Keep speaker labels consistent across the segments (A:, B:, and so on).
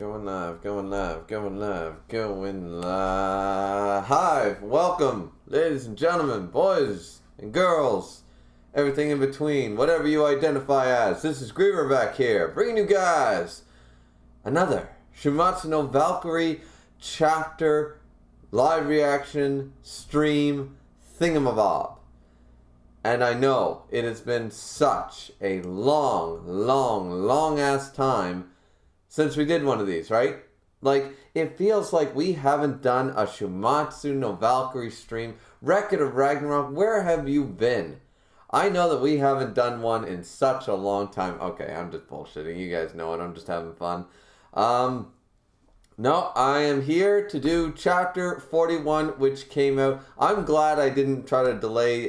A: Going live, going live, going live, going live. Hi, welcome, ladies and gentlemen, boys and girls, everything in between, whatever you identify as. This is Griever back here, bringing you guys another Shuumatsu no Valkyrie chapter live reaction stream thingamabob. And I know it has been such a long ass time since we did one of these, right? Like, it feels like we haven't done a Shuumatsu no Valkyrie stream. Record of Ragnarok, where have you been? I know that we haven't done one in such a long time. Okay, I'm just bullshitting. You guys know it. I'm just having fun. No, I am here to do chapter 41, which came out. I'm glad I didn't try to delay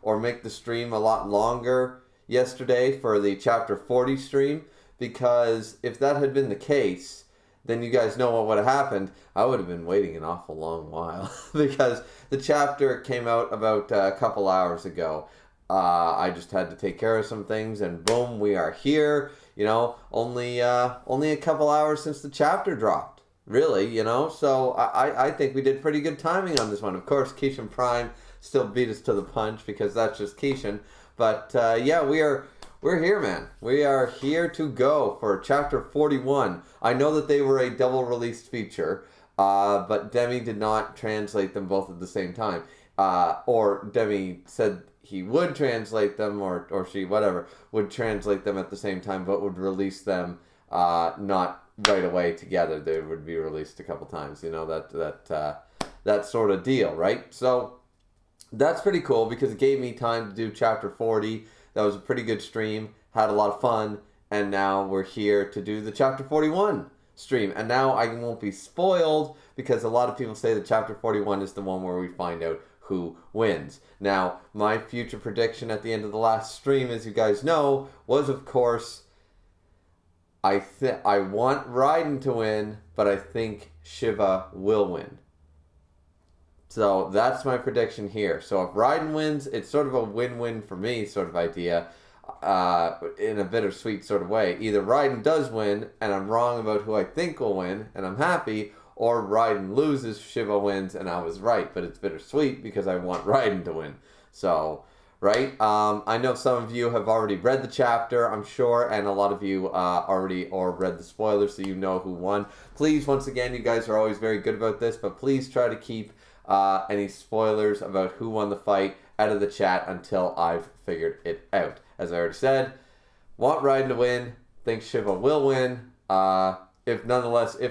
A: or make the stream a lot longer yesterday for the chapter 40 stream. Because if that had been the case, then you guys know what would have happened. I would have been waiting an awful long while. Because the chapter came out about a couple hours ago. I just had to take care of some things, and boom, we are here. You know, only a couple hours since the chapter dropped. Really, you know? So I think we did pretty good timing on this one. Of course, Keishan Prime still beat us to the punch because that's just Keishan. But yeah, we're here, man. We are here to go for chapter 41. I know that they were a double released feature, but Demi did not translate them both at the same time. Or Demi said he would translate them, or she, whatever, would translate them at the same time, but would release them not right away together. They would be released a couple times, you know, that sort of deal, right? So that's pretty cool because it gave me time to do chapter 40. That was a pretty good stream, had a lot of fun, and now we're here to do the chapter 41 stream. And now I won't be spoiled because a lot of people say that chapter 41 is the one where we find out who wins. Now, my future prediction at the end of the last stream, as you guys know, was of course, I want Raiden to win, but I think Shiva will win. So that's my prediction here. So if Raiden wins, it's sort of a win-win for me sort of idea, in a bittersweet sort of way. Either Raiden does win, and I'm wrong about who I think will win, and I'm happy, or Raiden loses, Shiva wins, and I was right. But it's bittersweet because I want Raiden to win. So, right? I know some of you have already read the chapter, I'm sure, and a lot of you already or read the spoilers, so you know who won. Please, once again, you guys are always very good about this, but please try to keep any spoilers about who won the fight out of the chat until I've figured it out. As I already said, want Raiden to win, think Shiva will win. If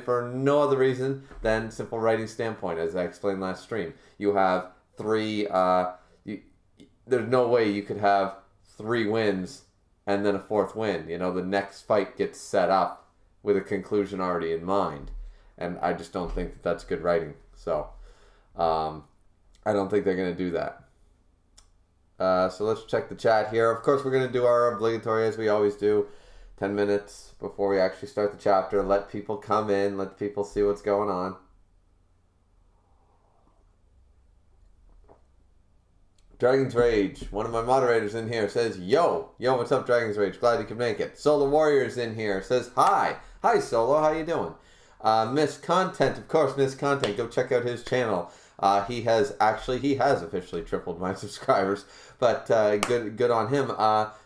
A: for no other reason than simple writing standpoint, as I explained last stream. You have three, there's no way you could have 3 wins and then a 4th win. You know, the next fight gets set up with a conclusion already in mind. And I just don't think that that's good writing. So I don't think they're going to do that. So let's check the chat here. Of course, we're going to do our obligatory, as we always do, 10 minutes before we actually start the chapter. Let people come in. Let people see what's going on. Dragon's Rage. One of my moderators in here says, Yo, what's up, Dragon's Rage? Glad you could make it. Solo Warriors in here says, Hi. Hi, Solo. How you doing? Miss Content, of course, Miss Content. Go check out his channel. He has officially tripled my subscribers, but good on him.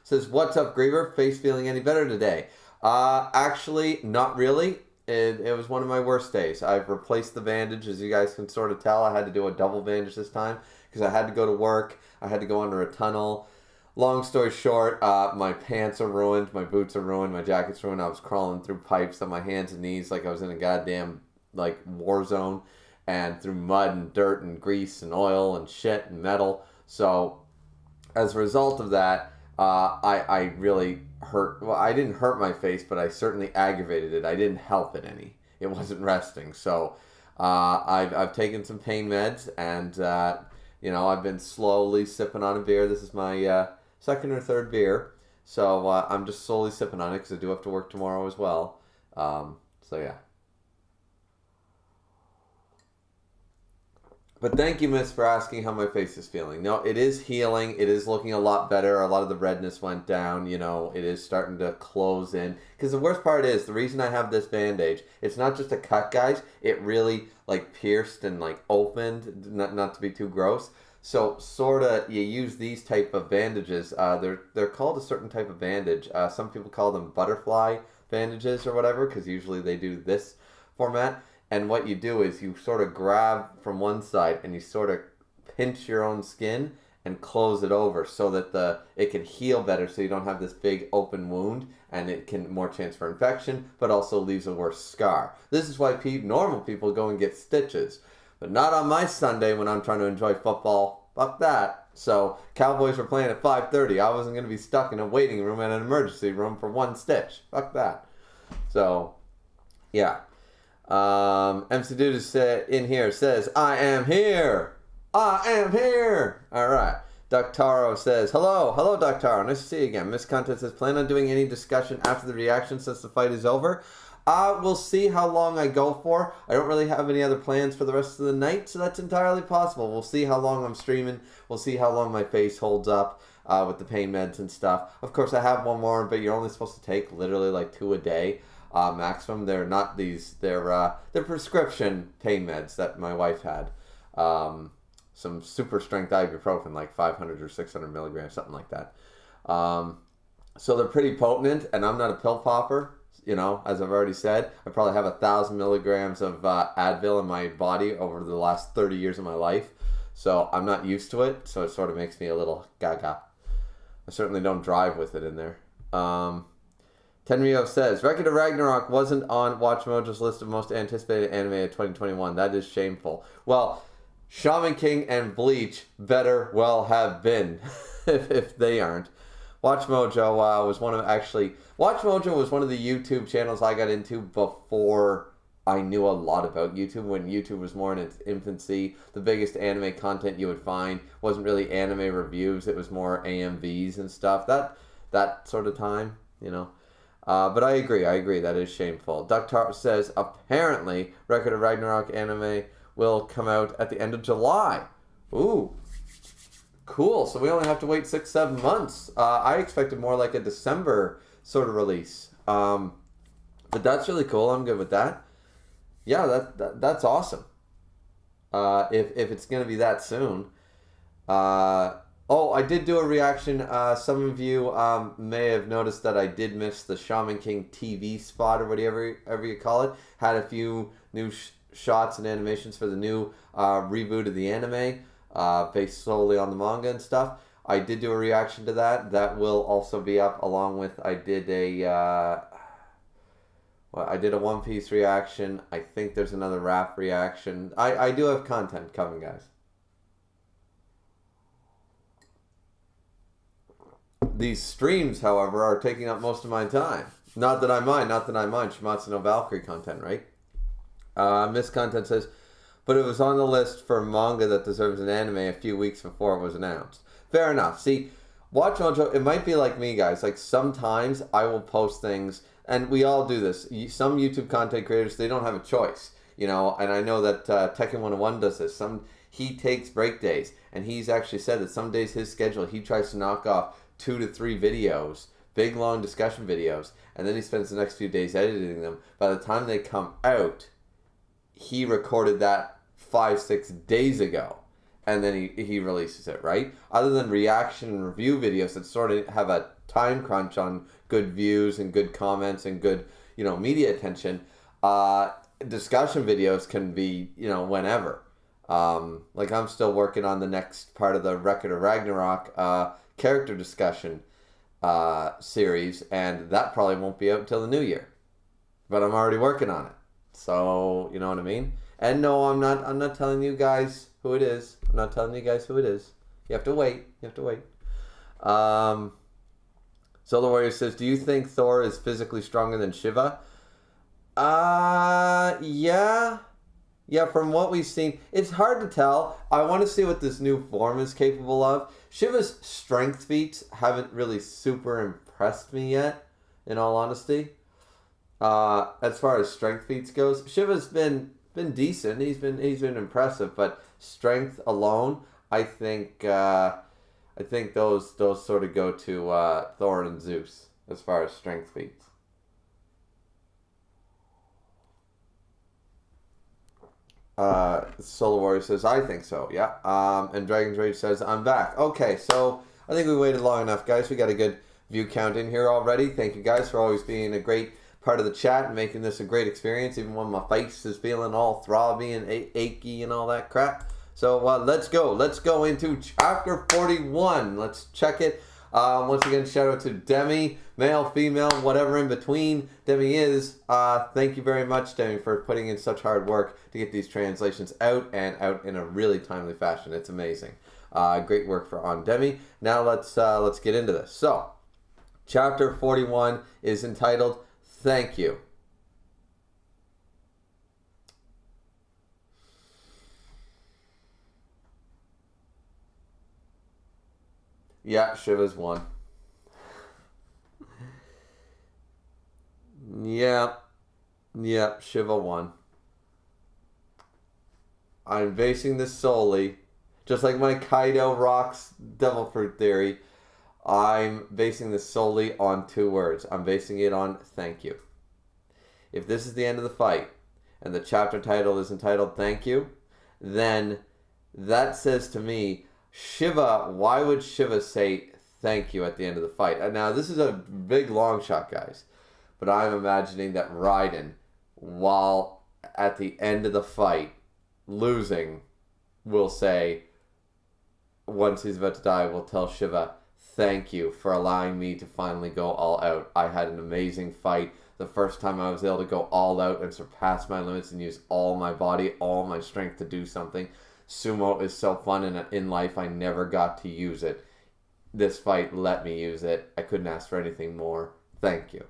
A: Says, what's up, Griever? Face feeling any better today? Actually, not really. It was one of my worst days. I've replaced the bandage, as you guys can sort of tell. I had to do a double bandage this time because I had to go to work. I had to go under a tunnel. Long story short, my pants are ruined, my boots are ruined, my jacket's ruined. I was crawling through pipes on my hands and knees like I was in a goddamn, like, war zone, and through mud and dirt and grease and oil and shit and metal. So, as a result of that, I really hurt. Well, I didn't hurt my face, but I certainly aggravated it. I didn't help it any. It wasn't resting. So, I've taken some pain meds, and you know, I've been slowly sipping on a beer. This is my 2nd or 3rd beer. So I'm just slowly sipping on it because I do have to work tomorrow as well. So yeah. But thank you, miss, for asking how my face is feeling. No, it is healing. It is looking a lot better. A lot of the redness went down. You know, it is starting to close in. Because the worst part is, the reason I have this bandage, it's not just a cut, guys. It really, like, pierced and, like, opened, not to be too gross. So, sort of, you use these type of bandages. They're called a certain type of bandage. Some people call them butterfly bandages or whatever, because usually they do this format. And what you do is you sort of grab from one side and you sort of pinch your own skin and close it over so that it can heal better, so you don't have this big open wound and it can more chance for infection, but also leaves a worse scar. This is why normal people go and get stitches, but not on my Sunday when I'm trying to enjoy football. Fuck that. So Cowboys were playing at 5:30. I wasn't going to be stuck in a waiting room and an emergency room for one stitch. Fuck that. So, yeah. MC Dude is in here says, I am here. I am here. All right. Duck Taro says, hello, Duck Taro. Nice to see you again. Miss Content says, plan on doing any discussion after the reaction since the fight is over. We'll see how long I go for. I don't really have any other plans for the rest of the night, so that's entirely possible. We'll see how long I'm streaming. We'll see how long my face holds up with the pain meds and stuff. Of course, I have one more, but you're only supposed to take literally like 2 a day. Maximum. They're not these. They're prescription pain meds that my wife had. Some super strength ibuprofen, like 500 or 600 milligrams, something like that. So they're pretty potent, and I'm not a pill popper. You know, as I've already said, I probably have 1,000 milligrams of Advil in my body over the last 30 years of my life. So I'm not used to it. So it sort of makes me a little gaga. I certainly don't drive with it in there. Tenryo says, Record of Ragnarok wasn't on Watch Mojo's list of most anticipated anime of 2021. That is shameful. Well, Shaman King and Bleach better well have been, if they aren't. Watch Mojo was one of the YouTube channels I got into before I knew a lot about YouTube, when YouTube was more in its infancy. The biggest anime content you would find wasn't really anime reviews. It was more AMVs and stuff. That sort of time, you know. But I agree, that is shameful. Ductar says, apparently, Record of Ragnarok anime will come out at the end of July. Ooh, cool. So we only have to wait 6-7 months. I expected more like a December sort of release. But that's really cool. I'm good with that. Yeah, that's awesome. If it's going to be that soon. Oh, I did do a reaction. Some of you may have noticed that I did miss the Shaman King TV spot, or whatever you call it. Had a few new shots and animations for the new reboot of the anime, based solely on the manga and stuff. I did do a reaction to that. That will also be up, along with I did a One Piece reaction. I think there's another rap reaction. I do have content coming, guys. These streams, however, are taking up most of my time. Not that I mind. Shuumatsu no Valkyrie content, right? Miss Content says, but it was on the list for manga that deserves an anime a few weeks before it was announced. Fair enough. See, Watch Mojo, it might be like me, guys. Like, sometimes I will post things, and we all do this. Some YouTube content creators, they don't have a choice, you know, and I know that Tekken 101 does this. He takes break days, and he's actually said that some days his schedule, he tries to knock off 2 to 3 videos, big long discussion videos, and then he spends the next few days editing them. By the time they come out, he recorded that 5-6 days ago, and then he releases it, right? Other than reaction and review videos that sort of have a time crunch on good views and good comments and good, you know, media attention, discussion videos can be, you know, whenever. Like, I'm still working on the next part of the Record of Ragnarok character discussion series, and that probably won't be out until the new year. But I'm already working on it. So, you know what I mean? And no, I'm not telling you guys who it is. I'm not telling you guys who it is. You have to wait. Solar Warrior says, do you think Thor is physically stronger than Shiva? Yeah. Yeah, from what we've seen, it's hard to tell. I want to see what this new form is capable of. Shiva's strength feats haven't really super impressed me yet, in all honesty. As far as strength feats goes, Shiva's been been decent. He's been impressive, but strength alone, I think those sort of go to Thor and Zeus as far as strength feats. Solar Warrior says, I think so, yeah. And Dragon's Rage says, I'm back. Okay, so I think we waited long enough, guys. We got a good view count in here already. Thank you guys for always being a great part of the chat and making this a great experience, even when my face is feeling all throbby and achy and all that crap. So let's go. Let's go into chapter 41. Let's check it. Once again, shout out to Demi, male, female, whatever in between Demi is. Thank you very much, Demi, for putting in such hard work to get these translations out and out in a really timely fashion. It's amazing. Great work on Demi. Now let's get into this. So, chapter 41 is entitled Thank You. Yeah, Shiva's won. Yeah, Shiva won. I'm basing this solely, just like my Kaido rocks Devil Fruit theory, I'm basing this solely on two words. I'm basing it on thank you. If this is the end of the fight, and the chapter title is entitled Thank You, then that says to me, Shiva, why would Shiva say thank you at the end of the fight? Now, this is a big long shot, guys. But I'm imagining that Raiden, while at the end of the fight, losing, will say, once he's about to die, will tell Shiva, thank you for allowing me to finally go all out. I had an amazing fight. The first time I was able to go all out and surpass my limits and use all my body, all my strength to do something. Sumo is so fun, and in life I never got to use it. This fight let me use it. I couldn't ask for anything more. Thank you.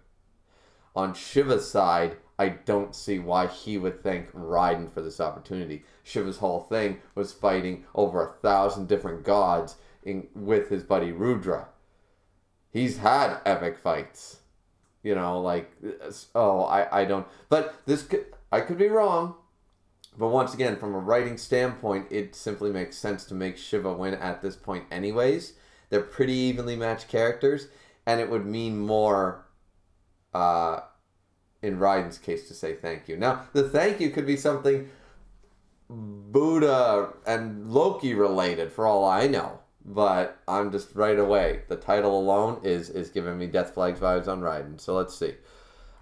A: On Shiva's side, I don't see why he would thank Raiden for this opportunity. Shiva's whole thing was fighting over 1,000 different gods with his buddy Rudra. He's had epic fights. You know, like, I don't... But I could be wrong. But once again, from a writing standpoint, it simply makes sense to make Shiva win at this point anyways. They're pretty evenly matched characters, and it would mean more in Raiden's case to say thank you. Now, the thank you could be something Buddha and Loki related for all I know. But I'm just right away. The title alone is giving me Death Flags vibes on Raiden. So let's see.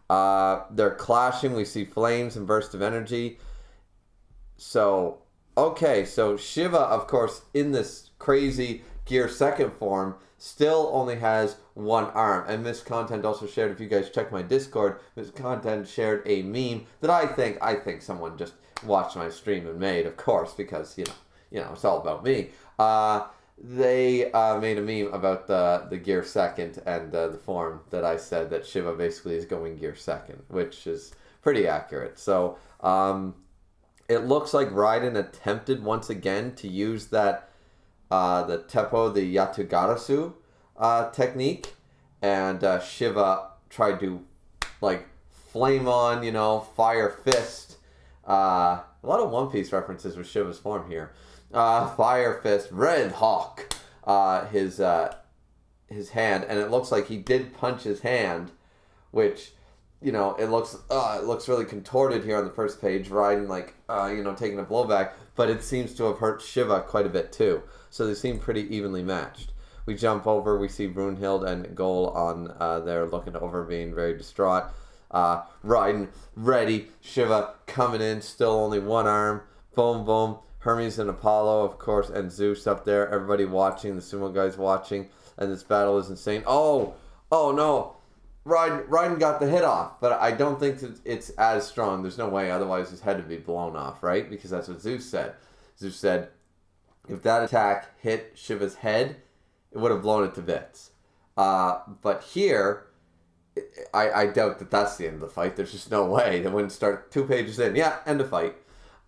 A: They're clashing. We see flames and bursts of energy. So, okay. So Shiva, of course, in this crazy Gear 2nd form, still only has one arm. And Miss Content also shared, if you guys check my Discord, Miss Content shared a meme that I think someone just watched my stream and made, of course, because, you know, it's all about me. They made a meme about the Gear 2nd and the form that I said that Shiva basically is going Gear 2nd, which is pretty accurate. So it looks like Raiden attempted once again to use that the Teppo, the Yatagarasu technique, and Shiva tried to like flame on, fire fist. A lot of One Piece references with Shiva's form here. Fire Fist, Red Hawk, his hand, and it looks like he did punch his hand, which, it looks really contorted here on the first page, Raiden taking a blowback, but it seems to have hurt Shiva quite a bit too. So they seem pretty evenly matched. We jump over, we see Brunhild and Goal on there looking over, being very distraught. Raiden ready, Shiva coming in, still only one arm, boom, boom. Hermes and Apollo, of course, and Zeus up there. Everybody watching, the sumo guys watching, and this battle is insane. Oh no, Raiden got the hit off, but I don't think that it's as strong. There's no way, otherwise his head would be blown off, right? Because that's what Zeus said. Zeus said, if that attack hit Shiva's head, it would have blown it to bits. But here, I doubt that that's the end of the fight. There's just no way. They wouldn't start 2 pages in. Yeah, end of fight.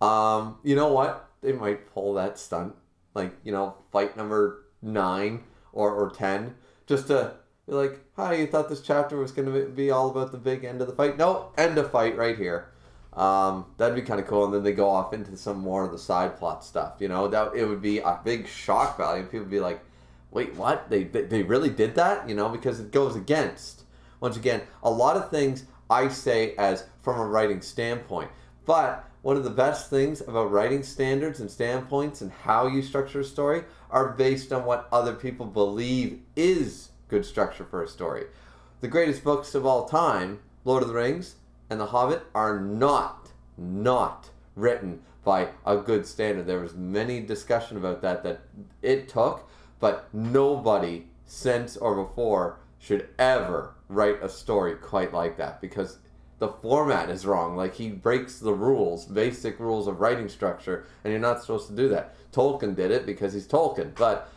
A: You know what? They might pull that stunt, fight number 9 or 10, just to be like, hi, you thought this chapter was going to be all about the big end of the fight? No, end of fight right here. That'd be kind of cool, and then they go off into some more of the side plot stuff. That it would be a big shock value. People would be like, "Wait, what? They really did that?" Because it goes against, once again, a lot of things I say as from a writing standpoint. But one of the best things about writing standards and standpoints and how you structure a story are based on what other people believe is good structure for a story. The greatest books of all time, Lord of the Rings and The Hobbit, are not written by a good standard. There was many discussion about that it took, but nobody since or before should ever write a story quite like that, because the format is wrong. Like, he breaks the rules, basic rules of writing structure, and you're not supposed to do that. Tolkien did it because he's Tolkien, but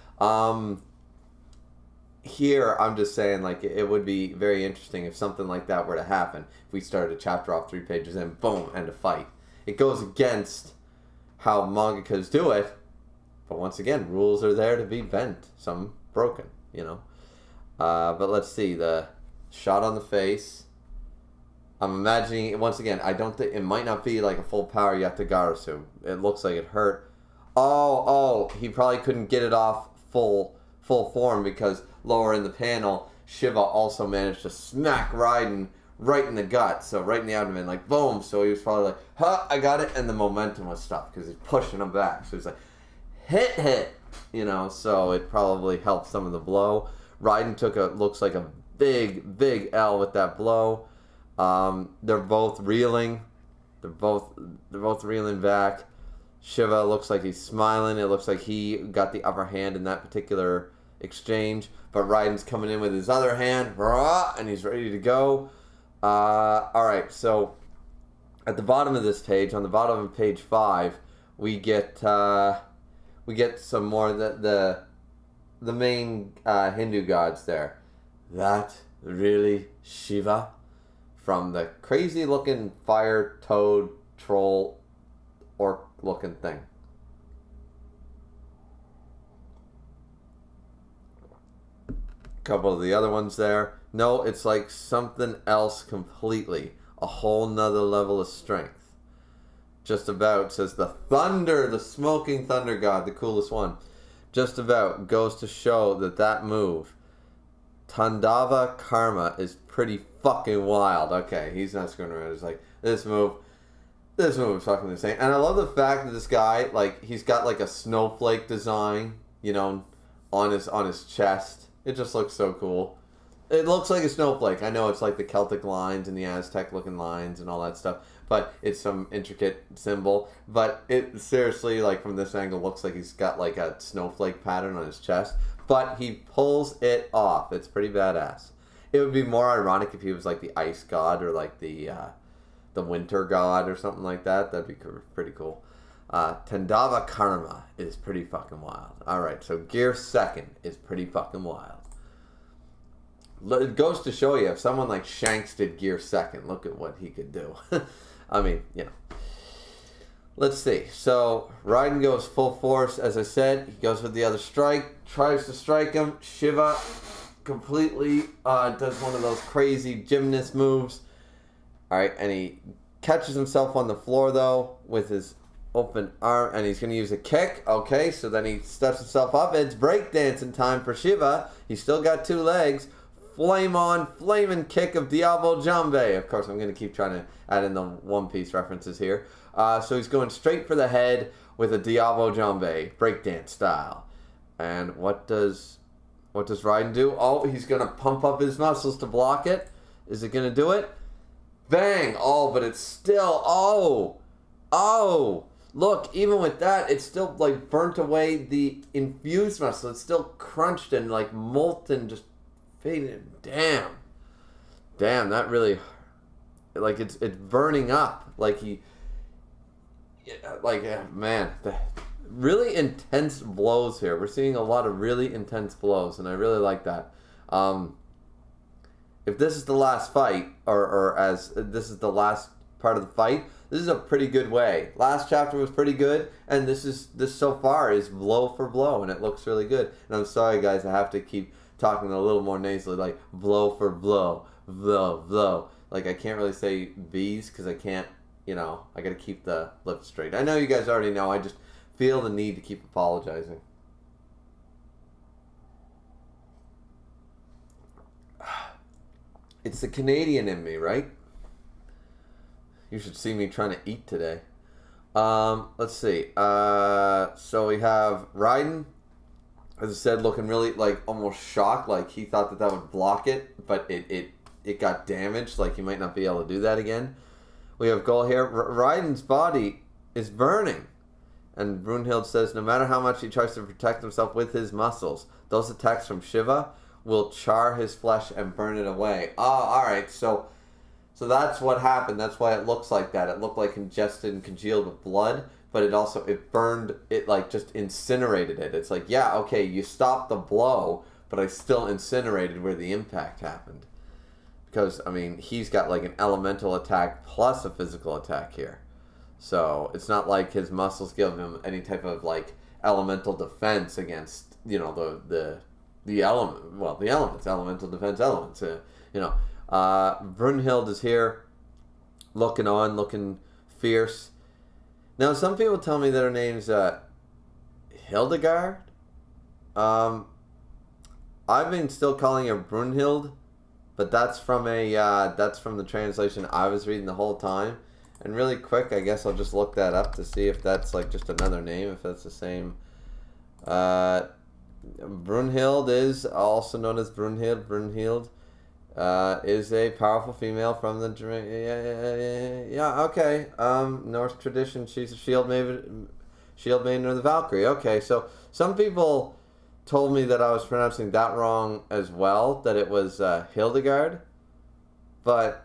A: here I'm just saying, like, it would be very interesting if something like that were to happen. If we started a chapter off 3 pages and boom, end a fight. It goes against how mangakas do it, but once again, rules are there to be bent, some broken, But let's see, the shot on the face. I'm imagining, once again, I don't think, it might not be like a full power Yatagarasu. It looks like it hurt. Oh, he probably couldn't get it off full form, because lower in the panel, Shiva also managed to smack Raiden right in the gut, so right in the abdomen, like boom. So he was probably like, I got it, and the momentum was stopped because he's pushing him back. So he's like, hit, so it probably helped some of the blow. Raiden looks like a big L with that blow. They're both reeling. They're both reeling back. Shiva looks like he's smiling. It looks like he got the upper hand in that particular exchange. But Raiden's coming in with his other hand, and he's ready to go. Alright, so at the bottom of this page, on the bottom of page 5, we get some more the main Hindu gods there. That really Shiva? From the crazy looking fire toad troll orc looking thing. A couple of the other ones there. No, it's like something else completely. A whole nother level of strength. Just about, says the thunder, the smoking thunder god, the coolest one. Just about goes to show that move, Tandava Karma, is pretty fucking wild. Okay, he's not screwing around. It's like, this move is fucking insane. And I love the fact that this guy, like, he's got like a snowflake design, on his chest. It just looks so cool. It looks like a snowflake. I know it's like the Celtic lines and the Aztec looking lines and all that stuff, but it's some intricate symbol. But it seriously, like, from this angle, looks like he's got like a snowflake pattern on his chest. But he pulls it off. It's pretty badass. It would be more ironic if he was like the ice god or like the winter god or something like that. That'd be pretty cool. Tandava Karma is pretty fucking wild. Alright, so Gear 2nd is pretty fucking wild. It goes to show you, if someone like Shanks did Gear 2nd, look at what he could do. I mean, Let's see. So, Raiden goes full force, as I said. He goes with the other strike, tries to strike him. Shiva completely does one of those crazy gymnast moves. Alright, and he catches himself on the floor, though, with his open arm, and he's going to use a kick. Okay, so then he steps himself up. It's breakdancing time for Shiva. He's still got 2 legs. Flaming kick of Diablo Jambe. Of course, I'm going to keep trying to add in the One Piece references here. So he's going straight for the head with a Diablo Jambe, breakdance style. And what does Raiden do? Oh, he's going to pump up his muscles to block it. Is it going to do it? Bang! Oh, but it's still... Oh! Look, even with that, it's still, like, burnt away the infused muscle. It's still crunched and, like, molten, just faded. Damn, that really... Like, it's burning up. Like, man, really intense blows here. We're seeing a lot of really intense blows, and I really like that. If this is the last fight, or as this is the last part of the fight, this is a pretty good way. Last chapter was pretty good, and this so far is blow for blow, and it looks really good. And I'm sorry, guys, I have to keep talking a little more nasally, like blow for blow, blow. Like, I can't really say V's because I can't I got to keep the lip straight. I know you guys already know. I just feel the need to keep apologizing. It's the Canadian in me, right? You should see me trying to eat today. Let's see. So we have Raiden, as I said, looking really like almost shocked, like he thought that would block it, but it got damaged, like he might not be able to do that again. We have Gull here. Raiden's body is burning. And Brunhild says, no matter how much he tries to protect himself with his muscles, those attacks from Shiva will char his flesh and burn it away. Alright, so that's what happened. That's why it looks like that. It looked like ingested and congealed with blood, but it burned, it like just incinerated it. It's like, yeah, okay, you stopped the blow, but I still incinerated where the impact happened. Because, I mean, he's got like an elemental attack plus a physical attack here. So it's not like his muscles give him any type of like elemental defense against, the element. Well, the elements, elemental defense elements. Brunhild is here, looking fierce. Now, some people tell me that her name's Hildegard. I've been still calling her Brunhild, but that's from the translation I was reading the whole time. And really quick, I guess I'll just look that up to see if that's like just another name, if that's the same. Brunhild is also known as Brunhild. Brunhild is a powerful female from the Norse tradition. She's a shield maiden of the Valkyrie. Okay, so some people told me that I was pronouncing that wrong as well, that it was Hildegard, but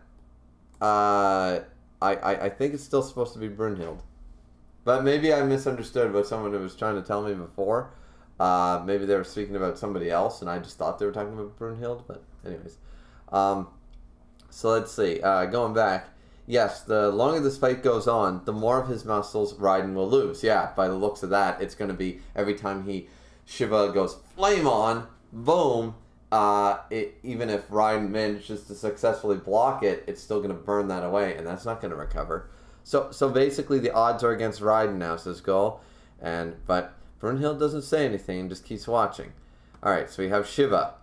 A: I think it's still supposed to be Brunhild. But maybe I misunderstood what someone was trying to tell me before. Maybe they were speaking about somebody else, and I just thought they were talking about Brunhild. But anyways, so let's see. Going back, yes, the longer this fight goes on, the more of his muscles Raiden will lose. Yeah, by the looks of that, it's going to be every time Shiva goes flame on, boom. Even if Raiden manages to successfully block it, it's still going to burn that away, and that's not going to recover. So basically, the odds are against Raiden now, says Gull, but Brunhild doesn't say anything and just keeps watching. All right, so we have Shiva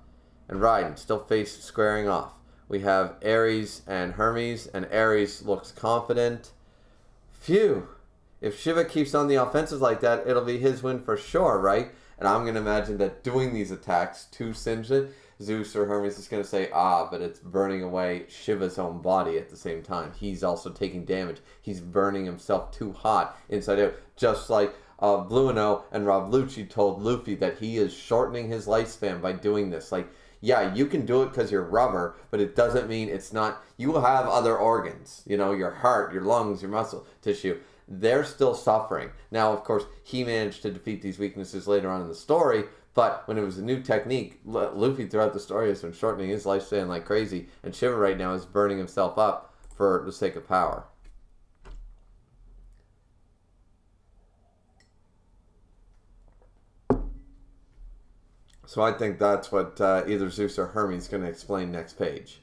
A: and Raiden still squaring off. We have Ares and Hermes, and Ares looks confident. Phew! If Shiva keeps on the offensive like that, it'll be his win for sure, right? And I'm going to imagine that doing these attacks to singe it, Zeus or Hermes is going to say, but it's burning away Shiva's own body at the same time. He's also taking damage. He's burning himself too hot inside out. Just like Blueno and Rob Lucci told Luffy that he is shortening his lifespan by doing this. Like, yeah, you can do it because you're rubber, but it doesn't mean it's not. You will have other organs, your heart, your lungs, your muscle tissue. They're still suffering. Now, of course, he managed to defeat these weaknesses later on in the story, but when it was a new technique, Luffy throughout the story has been shortening his lifespan like crazy, and Shiva right now is burning himself up for the sake of power. So I think that's what either Zeus or Hermes is going to explain next page.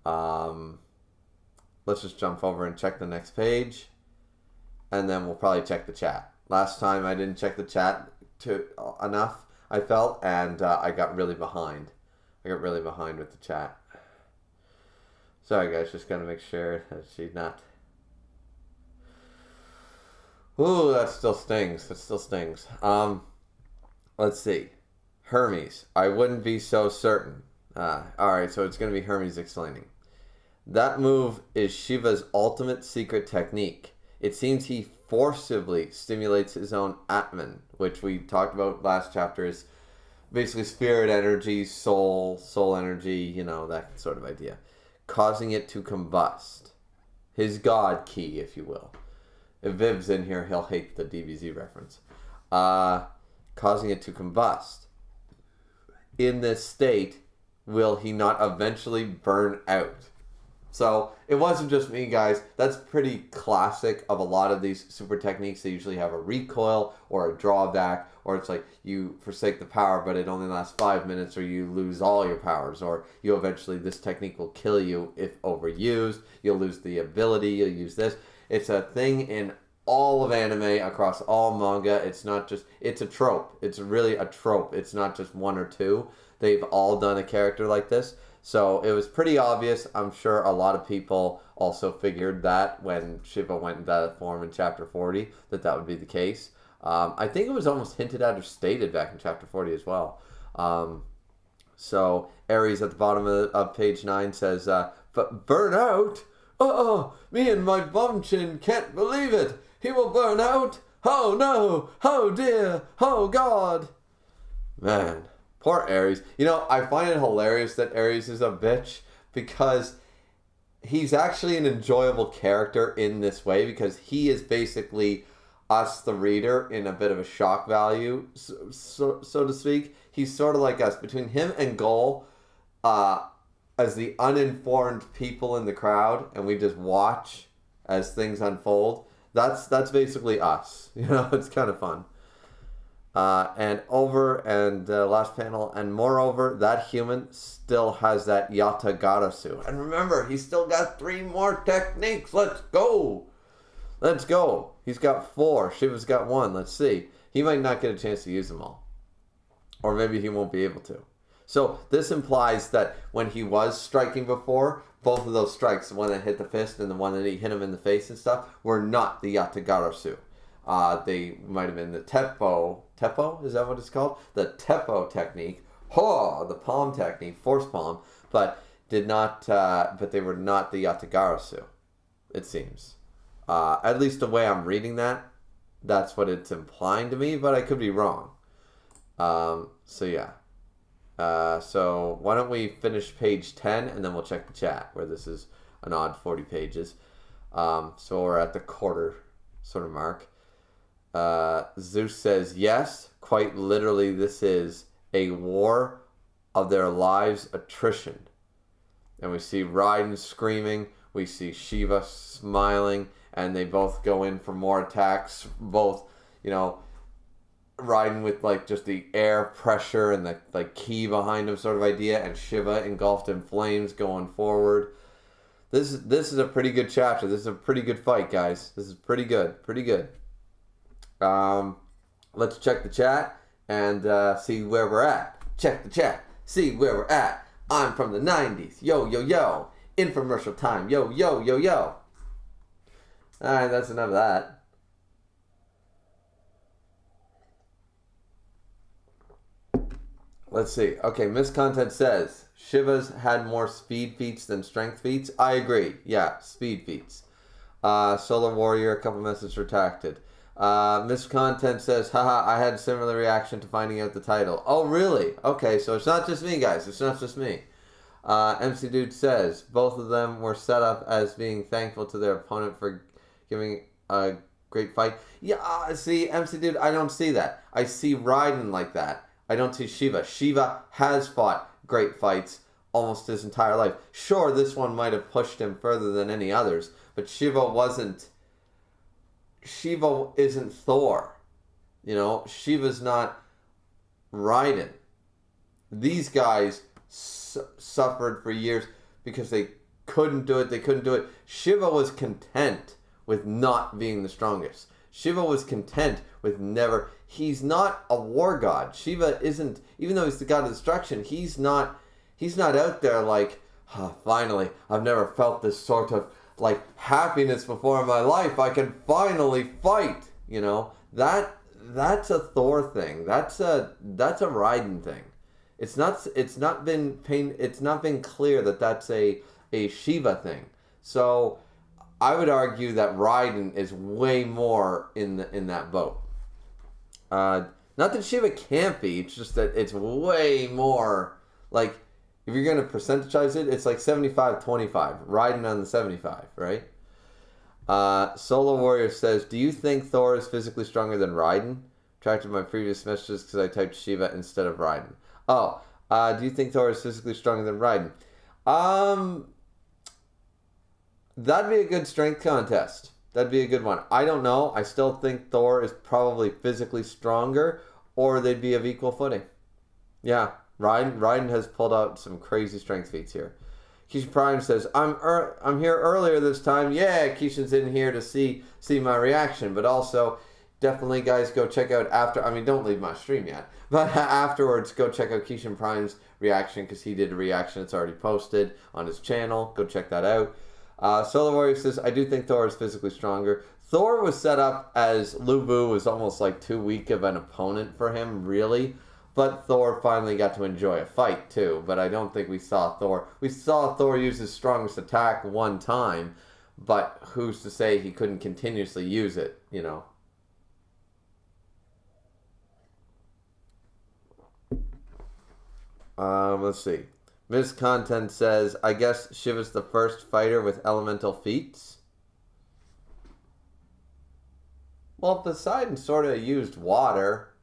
A: Let's just jump over and check the next page. And then we'll probably check the chat. Last time I didn't check the chat enough, I felt, and I got really behind. I got really behind with the chat. Sorry guys, just gotta make sure that she's not... Ooh, that still stings. That still stings. Let's see. Hermes. I wouldn't be so certain. Alright, so it's gonna be Hermes explaining. That move is Shiva's ultimate secret technique. It seems he forcibly stimulates his own Atman, which we talked about last chapter, is basically spirit energy, soul energy, that sort of idea, causing it to combust. His god key, if you will. If Viv's in here, he'll hate the DBZ reference. Causing it to combust. In this state, will he not eventually burn out? So it wasn't just me, guys. That's pretty classic of a lot of these super techniques. They usually have a recoil or a drawback, or it's like you forsake the power, but it only lasts 5 minutes, or you lose all your powers, or this technique will kill you if overused. You'll lose the ability. You'll use this. It's a thing in all of anime, across all manga. It's not just, it's a trope. It's really a trope. It's not just one or two. They've all done a character like this. So it was pretty obvious. I'm sure a lot of people also figured that when Shiva went in that form in chapter 40, that would be the case. I think it was almost hinted at or stated back in chapter 40 as well. So Aries at the bottom of page 9 says, but burn out? Oh, me and my bum chin can't believe it. He will burn out? Oh no! Oh dear! Oh God! Man, poor Aries. You know, I find it hilarious that Aries is a bitch because he's actually an enjoyable character in this way, because he is basically us, the reader, in a bit of a shock value, so to speak. He's sort of like us. Between him and Gol, as the uninformed people in the crowd, and we just watch as things unfold, that's basically us. You know, it's kind of fun. Last panel, and moreover, that human still has that Yatagarasu. And remember, he's still got 3 more techniques. Let's go. Let's go. He's got 4. Shiva's got 1. Let's see. He might not get a chance to use them all. Or maybe he won't be able to. So this implies that when he was striking before, both of those strikes, the one that hit the fist and the one that he hit him in the face and stuff, were not the Yatagarasu. They might have been the Teppo. Teppo? Is that what it's called? The Teppo technique. The palm technique, force palm, but did not. But they were not the Yatagarasu. It seems. At least the way I'm reading that, that's what it's implying to me. But I could be wrong. So yeah. So why don't we finish page 10 and then we'll check the chat, where this is an odd 40 pages. So we're at the quarter sort of mark. Zeus says, yes, quite literally, this is a war of their lives' attrition. And we see Raiden screaming, we see Shiva smiling, and they both go in for more attacks. Both, you know, Raiden with like just the air pressure and the like ki behind him sort of idea, and Shiva engulfed in flames going forward. This is a pretty good chapter. This is a pretty good fight, guys. This is pretty good. Pretty good. Let's check the chat and see where we're at. Check the chat. See where we're at. I'm from the 90s. Yo, yo, yo. Infomercial time. Yo, yo, yo, yo. Alright, that's enough of that. Let's see. Okay, Miscontent says, Shiva's had more speed feats than strength feats. I agree. Yeah, speed feats. Solar Warrior, a couple messages retracted. Miscontent says, haha, I had a similar reaction to finding out the title. Oh, really? Okay, so it's not just me, guys. It's not just me. MC Dude says, both of them were set up as being thankful to their opponent for giving a great fight. Yeah, see, MC Dude, I don't see that. I see Raiden like that. I don't see Shiva. Shiva has fought great fights almost his entire life. Sure, this one might have pushed him further than any others, but Shiva isn't Thor. You know, Shiva's not Raiden. These guys suffered for years because they couldn't do it. Shiva was content with not being the strongest. Shiva was content with never... He's not a war god. Shiva isn't... Even though he's the god of destruction, he's not out there like, finally, I've never felt this sort of like happiness before in my life. I can finally fight. You know, that's a Thor thing. That's a Raiden thing. It's not been clear that that's a Shiva thing. So I would argue that Raiden is way more in that boat. Not that Shiva can't be. It's just that it's way more like, if you're going to percentagize it, it's like 75-25. Raiden on the 75, right? Solar Warrior says, do you think Thor is physically stronger than Raiden? Retracted my previous messages because I typed Shiva instead of Raiden. Oh, do you think Thor is physically stronger than Raiden? That'd be a good strength contest. That'd be a good one. I don't know. I still think Thor is probably physically stronger, or they'd be of equal footing. Yeah, Raiden has pulled out some crazy strength feats here. Kishin Prime says, I'm here earlier this time. Yeah, Kishin's in here to see my reaction. But also, definitely, guys, go check out after. I mean, don't leave my stream yet. But afterwards, go check out Kishin Prime's reaction because he did a reaction. It's already posted on his channel. Go check that out. Solar Warrior says, I do think Thor is physically stronger. Thor was set up as Lu Bu was almost like too weak of an opponent for him, really. But Thor finally got to enjoy a fight, too. But I don't think we saw Thor. We saw Thor use his strongest attack one time. But who's to say he couldn't continuously use it, you know? Let's see. Ms. Content says, I guess Shiva's the first fighter with elemental feats. Well, Poseidon sort of used water,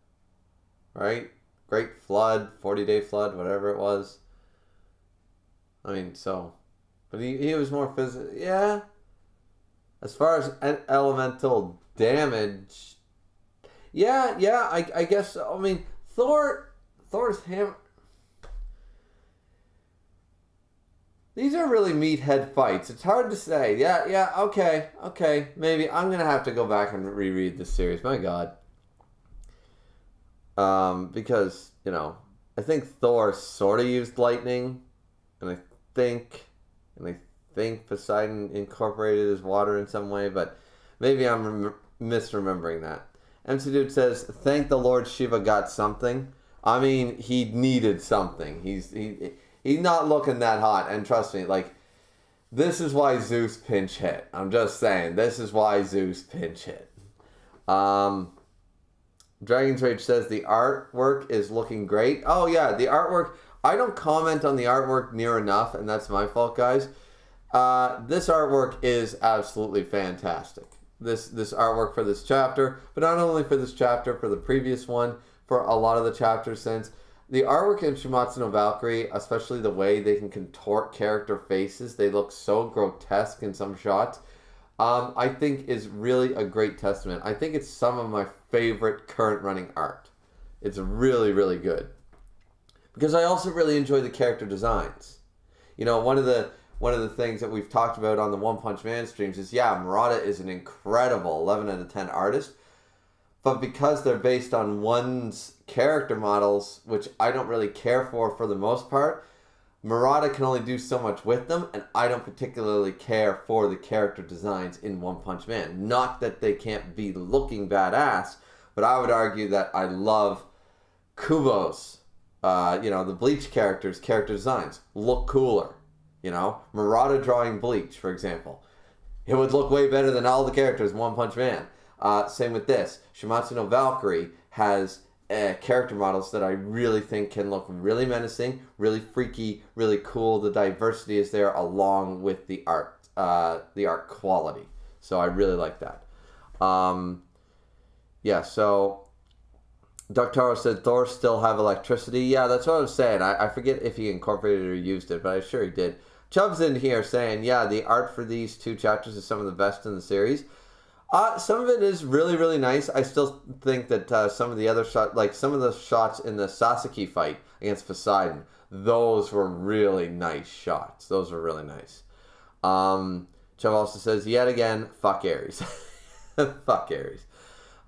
A: right? Great Flood, 40-day Flood, whatever it was. I mean, so... But he was more physical. Yeah. As far as elemental damage... Yeah, I guess so. I mean, Thor's hammer... These are really meathead fights. It's hard to say. Yeah, okay. Maybe I'm going to have to go back and reread this series. My God. Because, you know, I think Thor sort of used lightning. And I think Poseidon incorporated his water in some way. But maybe I'm misremembering that. MC Dude says, thank the Lord Shiva got something. I mean, he needed something. He's not looking that hot, and trust me, like, this is why Zeus pinch hit. I'm just saying, this is why Zeus pinch hit. Dragon's Rage says the artwork is looking great. Oh yeah, the artwork, I don't comment on the artwork near enough, and that's my fault, guys. This artwork is absolutely fantastic. This artwork for this chapter, but not only for this chapter, for the previous one, for a lot of the chapters since. The artwork in Shuumatsu no Valkyrie, especially the way they can contort character faces, they look so grotesque in some shots, I think is really a great testament. I think it's some of my favorite current running art. It's really, really good. Because I also really enjoy the character designs. You know, one of the things that we've talked about on the One Punch Man streams is, yeah, Murata is an incredible 11 out of 10 artist. But because they're based on one's character models, which I don't really care for the most part, Murata can only do so much with them, and I don't particularly care for the character designs in One Punch Man. Not that they can't be looking badass, but I would argue that I love Kubo's, the Bleach character designs look cooler. You know, Murata drawing Bleach, for example. It would look way better than all the characters in One Punch Man. Same with this. Shuumatsu no Valkyrie has character models that I really think can look really menacing, really freaky, really cool. The diversity is there along with the art quality. So I really like that. So Doctaro said Thor still have electricity. Yeah, that's what I was saying. I forget if he incorporated it or used it, but I'm sure he did. Chubb's in here saying, yeah, the art for these two chapters is some of the best in the series. Some of it is really, really nice. I still think that some of the other shots, like some of the shots in the Sasaki fight against Poseidon, those were really nice shots. Those were really nice. Chubb also says, yet again, fuck Ares. Fuck Ares.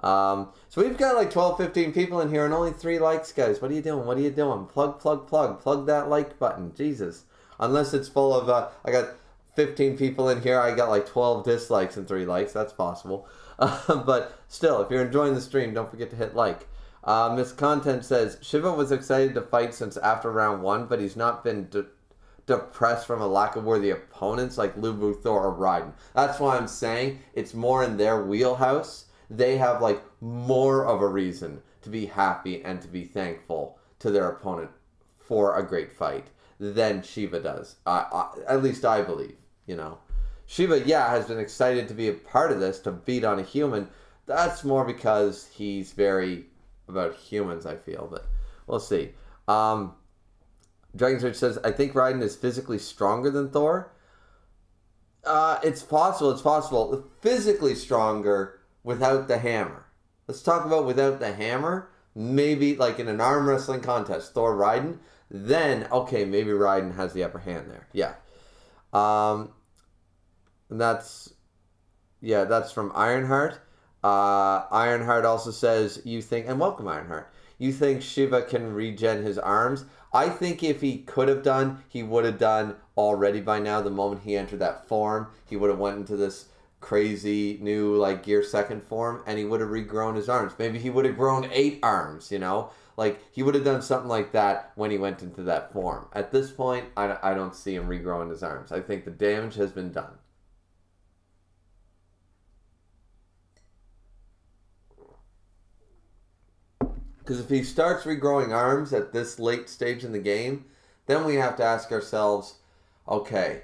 A: So we've got like 12, 15 people in here and only 3 likes, guys. What are you doing? Plug that like button. Jesus. Unless it's full of, I got 15 people in here. I got like 12 dislikes and 3 likes. That's possible. But still, if you're enjoying the stream, don't forget to hit like. Miss Content says, Shiva was excited to fight since after round 1, but he's not been depressed from a lack of worthy opponents like Lu Bu, Thor, or Raiden. That's why I'm saying it's more in their wheelhouse. They have like more of a reason to be happy and to be thankful to their opponent for a great fight than Shiva does. At least I believe. You know, Shiva, has been excited to be a part of this, to beat on a human. That's more because he's very about humans, I feel, but we'll see. Dragon's Rage says, I think Raiden is physically stronger than Thor. It's possible. Physically stronger without the hammer. Let's talk about without the hammer. Maybe like in an arm wrestling contest, Thor Raiden. Then, okay, maybe Raiden has the upper hand there. Yeah. And that's from Ironheart. Ironheart also says, you think, and welcome Ironheart, you think Shiva can regen his arms? I think if he could have done, he would have done already by now. The moment he entered that form, he would have went into this crazy new like gear second form, and he would have regrown his arms. Maybe he would have grown 8 arms, you know? Like, he would have done something like that when he went into that form. At this point, I don't see him regrowing his arms. I think the damage has been done. Because if he starts regrowing arms at this late stage in the game, then we have to ask ourselves, okay,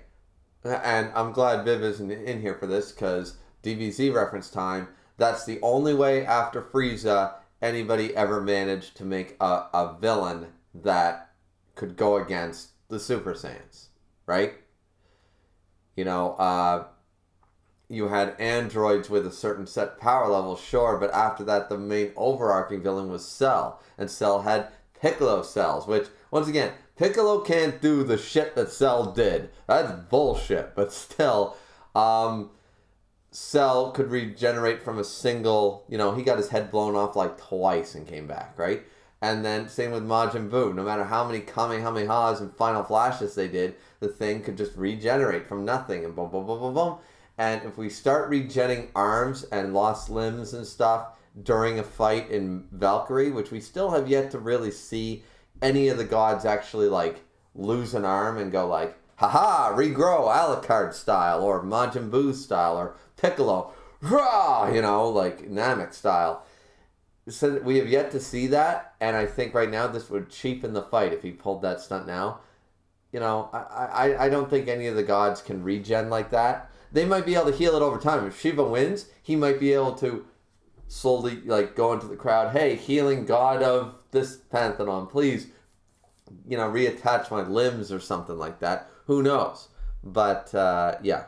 A: and I'm glad Viv isn't in here for this, because DBZ reference time, that's the only way after Frieza anybody ever managed to make a villain that could go against the Super Saiyans, right? You know, you had androids with a certain set power level, sure, but after that, the main overarching villain was Cell, and Cell had Piccolo cells, which, once again, Piccolo can't do the shit that Cell did. That's bullshit, but still, Cell could regenerate from a single, you know, he got his head blown off like twice and came back, right? And then same with Majin Buu. No matter how many Kamehamehas and Final Flashes they did, the thing could just regenerate from nothing and boom, boom, boom, boom, boom. And if we start regenning arms and lost limbs and stuff during a fight in Valkyrie, which we still have yet to really see any of the gods actually like lose an arm and go like, haha, regrow Alucard style or Majin Buu style or Piccolo, rah, you know, like Namek style. So we have yet to see that, and I think right now this would cheapen the fight if he pulled that stunt now. You know, I don't think any of the gods can regen like that. They might be able to heal it over time. If Shiva wins, he might be able to slowly like go into the crowd, hey, healing god of this pantheon, please, you know, reattach my limbs or something like that. Who knows? But yeah.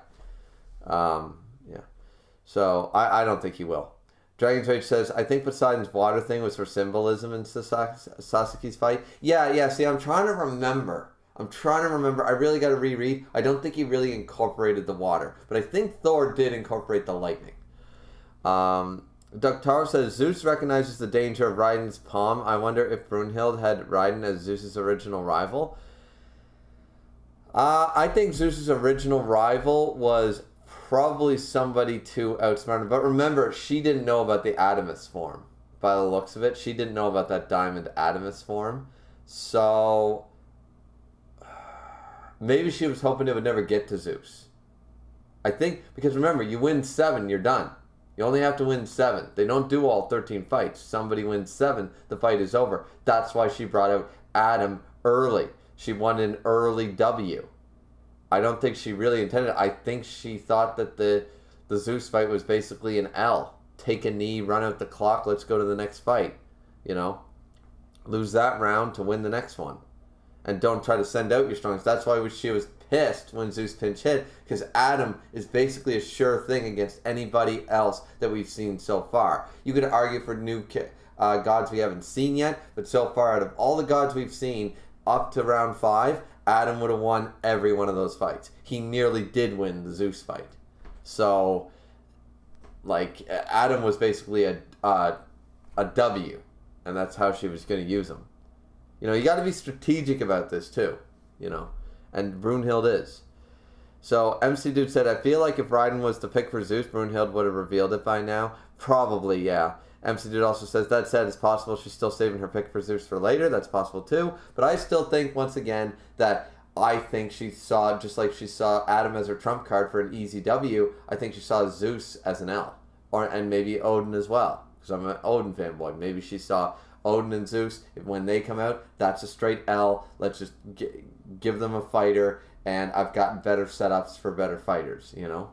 A: So I don't think he will. Dragon's Rage says, I think Poseidon's water thing was for symbolism in Sasuke's fight. Yeah, see, I'm trying to remember. I really got to reread. I don't think he really incorporated the water. But I think Thor did incorporate the lightning. Doug Taro says, Zeus recognizes the danger of Raiden's palm. I wonder if Brunhild had Raiden as Zeus's original rival. I think Zeus's original rival was probably somebody to outsmart him. But remember, she didn't know about the Adamus form. By the looks of it, she didn't know about that Diamond Adamus form. So maybe she was hoping it would never get to Zeus. I think, because remember, you win 7, you're done. You only have to win 7. They don't do all 13 fights. Somebody wins 7, the fight is over. That's why she brought out Adam early. She won an early W. I don't think she really intended. I think she thought that the Zeus fight was basically an L. Take a knee, run out the clock, let's go to the next fight. You know? Lose that round to win the next one. And don't try to send out your strongest. That's why she was pissed when Zeus pinch hit, because Adam is basically a sure thing against anybody else that we've seen so far. You could argue for new gods we haven't seen yet, but so far out of all the gods we've seen up to round 5, Adam would have won every one of those fights. He nearly did win the Zeus fight. So, like, Adam was basically a W, and that's how she was going to use him. You know, you got to be strategic about this too, you know, and Brunhild is. So MC Dude said, I feel like if Raiden was to pick for Zeus, Brunhild would have revealed it by now. Probably, yeah. MC Dude also says, that said, it's possible she's still saving her pick for Zeus for later. That's possible too. But I still think, once again, that I think she saw, just like she saw Adam as her trump card for an easy W, I think she saw Zeus as an L. And maybe Odin as well, because I'm an Odin fanboy. Maybe she saw Odin and Zeus, when they come out, that's a straight L. Let's just give them a fighter, and I've gotten better setups for better fighters, you know?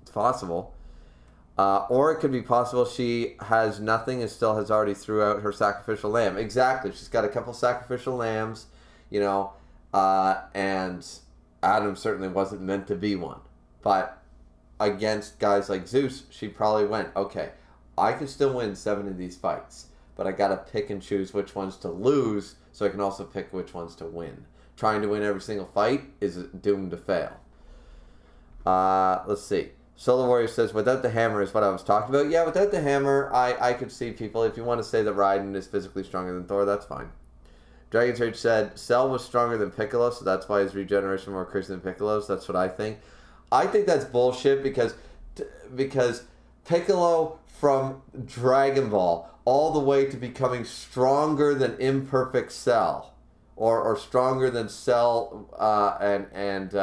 A: It's possible. Or it could be possible she has nothing and still has already threw out her sacrificial lamb. Exactly. She's got a couple sacrificial lambs, you know, and Adam certainly wasn't meant to be one. But against guys like Zeus, she probably went, okay, I can still win 7 of these fights, but I got to pick and choose which ones to lose so I can also pick which ones to win. trying to win every single fight is doomed to fail. Let's see. Solar Warrior says, without the hammer is what I was talking about. Yeah, without the hammer, I could see people, if you want to say that Raiden is physically stronger than Thor, that's fine. Dragon's Rage said, Cell was stronger than Piccolo, so that's why his regeneration more crazy than Piccolo's. That's what I think. I think that's bullshit because Piccolo from Dragon Ball all the way to becoming stronger than Imperfect Cell, or stronger than Cell and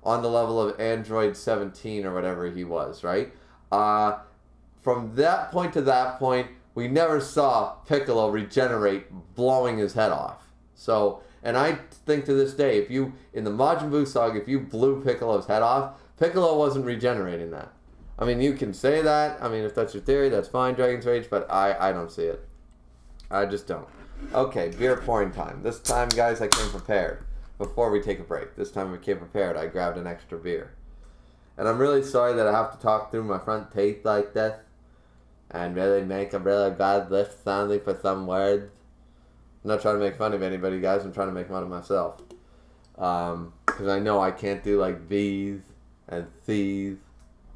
A: on the level of Android 17 or whatever he was, right? From that point to that point, we never saw Piccolo regenerate, blowing his head off. So, and I think to this day, if you, in the Majin Buu saga, if you blew Piccolo's head off, Piccolo wasn't regenerating that. I mean, you can say that. I mean, if that's your theory, that's fine, Dragon's Rage, but I don't see it. I just don't. Okay, beer pouring time. This time, guys, I came prepared. Before we take a break. This time we came prepared. I grabbed an extra beer. And I'm really sorry that I have to talk through my front teeth like this and really make a really bad lift sounding for some words. I'm not trying to make fun of anybody, guys. I'm trying to make fun of myself. Because I know I can't do like V's and C's,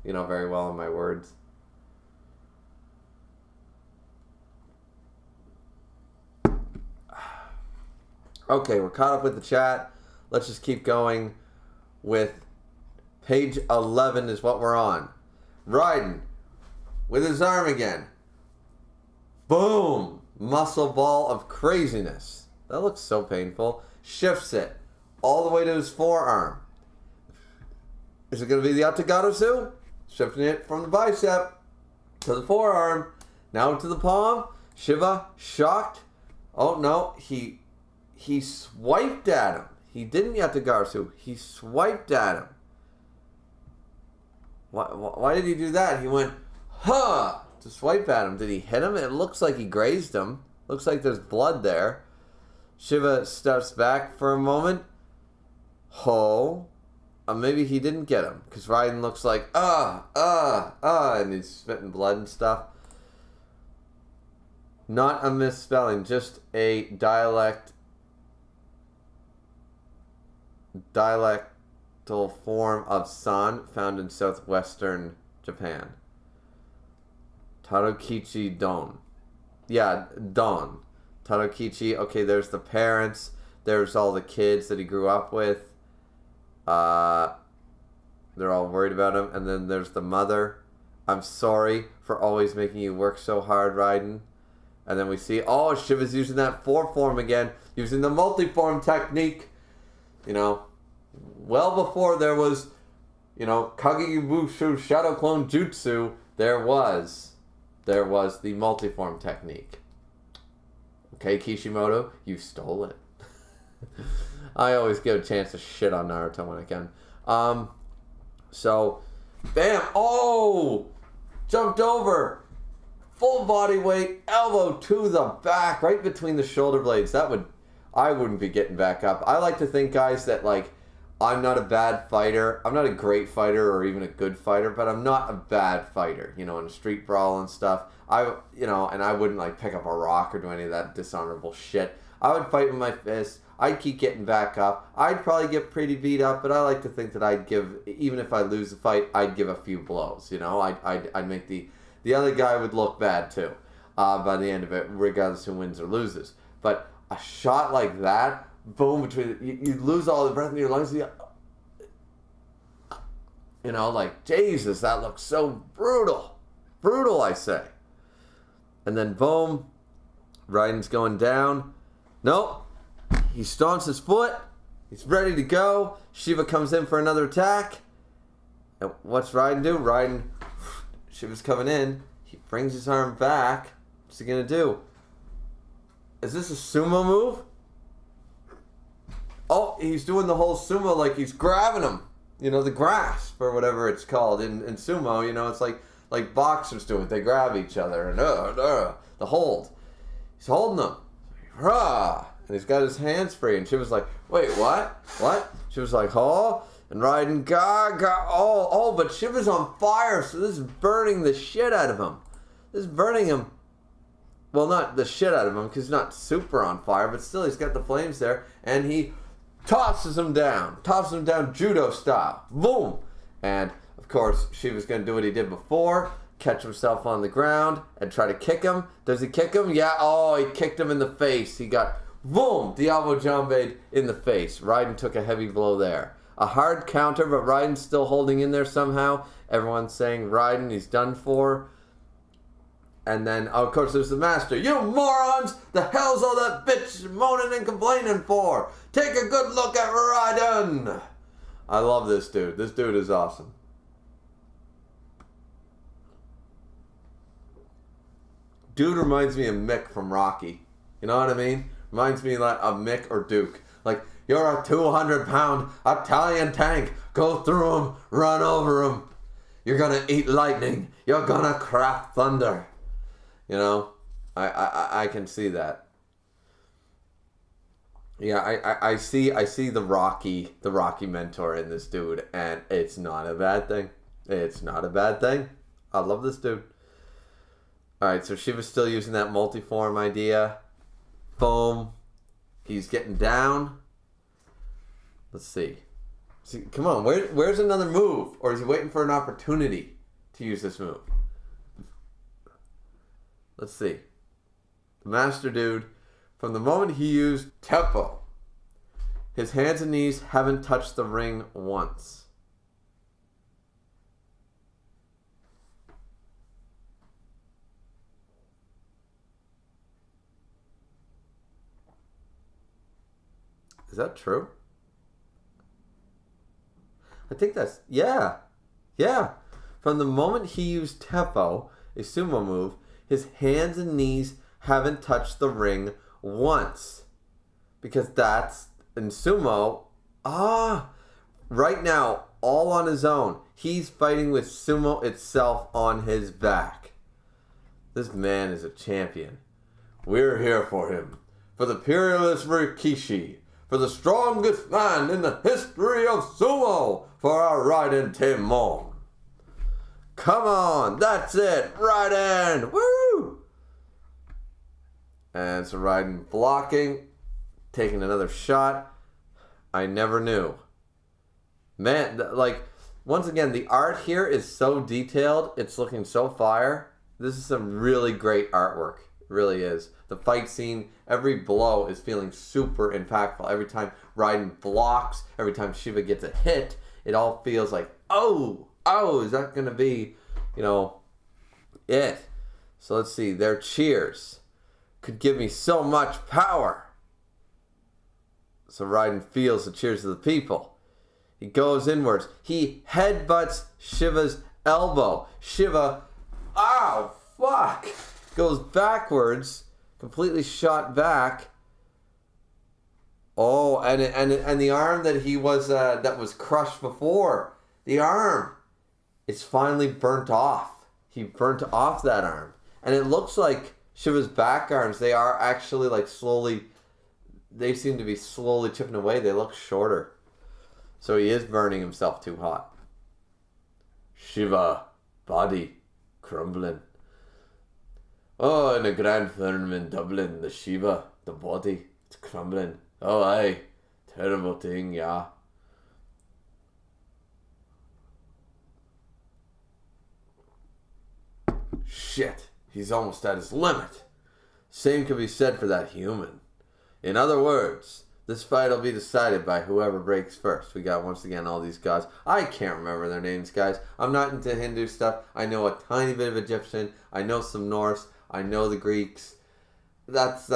A: very well in my words. Okay, we're caught up with the chat. Let's just keep going with page 11 is what we're on. Raiden with his arm again. Boom! Muscle ball of craziness. That looks so painful. Shifts it all the way to his forearm. Is it going to be the Atagarusu? Shifting it from the bicep to the forearm. Now to the palm. Shiva shocked. Oh no, he swiped at him. He didn't Yatagarasu. He swiped at him. Why did he do that? He went, huh, to swipe at him. Did he hit him? It looks like he grazed him. Looks like there's blood there. Shiva steps back for a moment. Maybe he didn't get him. Because Raiden looks like, and he's spitting blood and stuff. Not a misspelling, just a dialectal form of san found in southwestern Japan. Tarokichi Don. Yeah, Don. Tarokichi. Okay, there's the parents. There's all the kids that he grew up with. They're all worried about him. And then there's the mother. I'm sorry for always making you work so hard, Raiden. And then we see, Shiva's using that form again. Using the multi-form technique. Well before there was, Kage Bushu Shadow Clone Jutsu, there was the multiform technique. Okay, Kishimoto, you stole it. I always get a chance to shit on Naruto when I can. So, bam! Oh! Jumped over! Full body weight, elbow to the back, right between the shoulder blades. I wouldn't be getting back up. I like to think, guys, that, I'm not a bad fighter. I'm not a great fighter or even a good fighter, but I'm not a bad fighter, in a street brawl and stuff. And I wouldn't, pick up a rock or do any of that dishonorable shit. I would fight with my fists. I'd keep getting back up. I'd probably get pretty beat up, but I like to think that I'd give, even if I lose the fight, I'd give a few blows, I'd make the other guy would look bad, too, by the end of it, regardless who wins or loses. But a shot like that, boom, you lose all the breath in your lungs. Jesus, that looks so brutal. Brutal, I say. And then boom, Raiden's going down. Nope. He stomps his foot. He's ready to go. Shiva comes in for another attack. And what's Raiden do? Shiva's coming in. He brings his arm back. What's he going to do? Is this a sumo move? Oh, he's doing the whole sumo like he's grabbing him. The grasp or whatever it's called in sumo. It's like boxers do it. They grab each other and the hold. He's holding them. Rah! And he's got his hands free. And Shiva's like, wait, what? What? Shiva's like, and Raiden, but Shiva's on fire, so this is burning the shit out of him. This is burning him. Well, not the shit out of him, because he's not super on fire, but still, he's got the flames there, and he tosses him down judo style. Boom! And, of course, Shiva's going to do what he did before, catch himself on the ground and try to kick him. Does he kick him? Yeah, oh, he kicked him in the face. He got, boom, Diablo Jambade in the face. Raiden took a heavy blow there. A hard counter, but Raiden's still holding in there somehow. Everyone's saying Raiden, he's done for. And then, of course, there's the master. You morons! The hell's all that bitch moaning and complaining for? Take a good look at Raiden! I love this dude. This dude is awesome. Dude reminds me of Mick from Rocky. You know what I mean? Reminds me like of Mick or Duke. Like, you're a 200-pound Italian tank. Go through him. Run over him. You're gonna eat lightning. You're gonna craft thunder. You know? I can see that. Yeah, I see the Rocky mentor in this dude, and it's not a bad thing. It's not a bad thing. I love this dude. Alright, so Shiva's still using that multiform idea. Boom. He's getting down. Let's see. Come on, where's another move? Or is he waiting for an opportunity to use this move? Let's see. The master dude, from the moment he used tempo, his hands and knees haven't touched the ring once. Is that true? I think that's, yeah. From the moment he used Teppo, a sumo move, his hands and knees haven't touched the ring once. Because that's, in sumo, right now, all on his own. He's fighting with sumo itself on his back. This man is a champion. We're here for him. For the peerless Rikishi. For the strongest man in the history of sumo, for our Raiden Timon. Come on, that's it, Raiden, woo! And so Raiden blocking, taking another shot. I never knew. Man, like, once again, the art here is so detailed, it's looking so fire. This is some really great artwork, it really is. The fight scene, every blow is feeling super impactful. Every time Raiden blocks, every time Shiva gets a hit, it all feels like, oh, is that going to be, it? So let's see, their cheers could give me so much power. So Raiden feels the cheers of the people. He goes inwards. He headbutts Shiva's elbow. Shiva, fuck, goes backwards. Completely shot back. Oh, and the arm that he was that was crushed before, the arm, it's finally burnt off. He burnt off that arm, and it looks like Shiva's back arms. They are actually like slowly. They seem to be slowly chipping away. They look shorter, so he is burning himself too hot. Shiva, body crumbling. Oh, in a grand firm in Dublin, the Shiva, the body, it's crumbling. Oh, aye. Terrible thing, yeah. Shit, he's almost at his limit. Same could be said for that human. In other words, this fight will be decided by whoever breaks first. We got, once again, all these gods. I can't remember their names, guys. I'm not into Hindu stuff. I know a tiny bit of Egyptian. I know some Norse. I know the Greeks. That's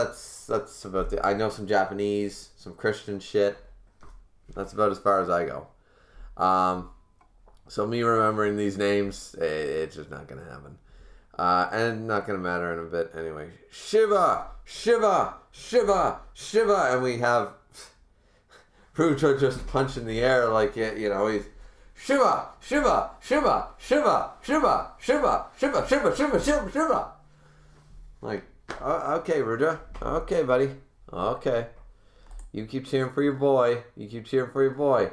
A: about it. I know some Japanese, some Christian shit. That's about as far as I go. So me remembering these names, it's just not going to happen. And not going to matter in a bit anyway. Shiva! Shiva! Shiva! Shiva! And we have Rudra just punching the air like, he's Shiva! Shiva! Shiva! Shiva! Shiva! Shiva! Shiva! Shiva! Shiva! Shiva! Shiva! Like, okay, Rudra. Okay, buddy. Okay. You keep cheering for your boy. You keep cheering for your boy.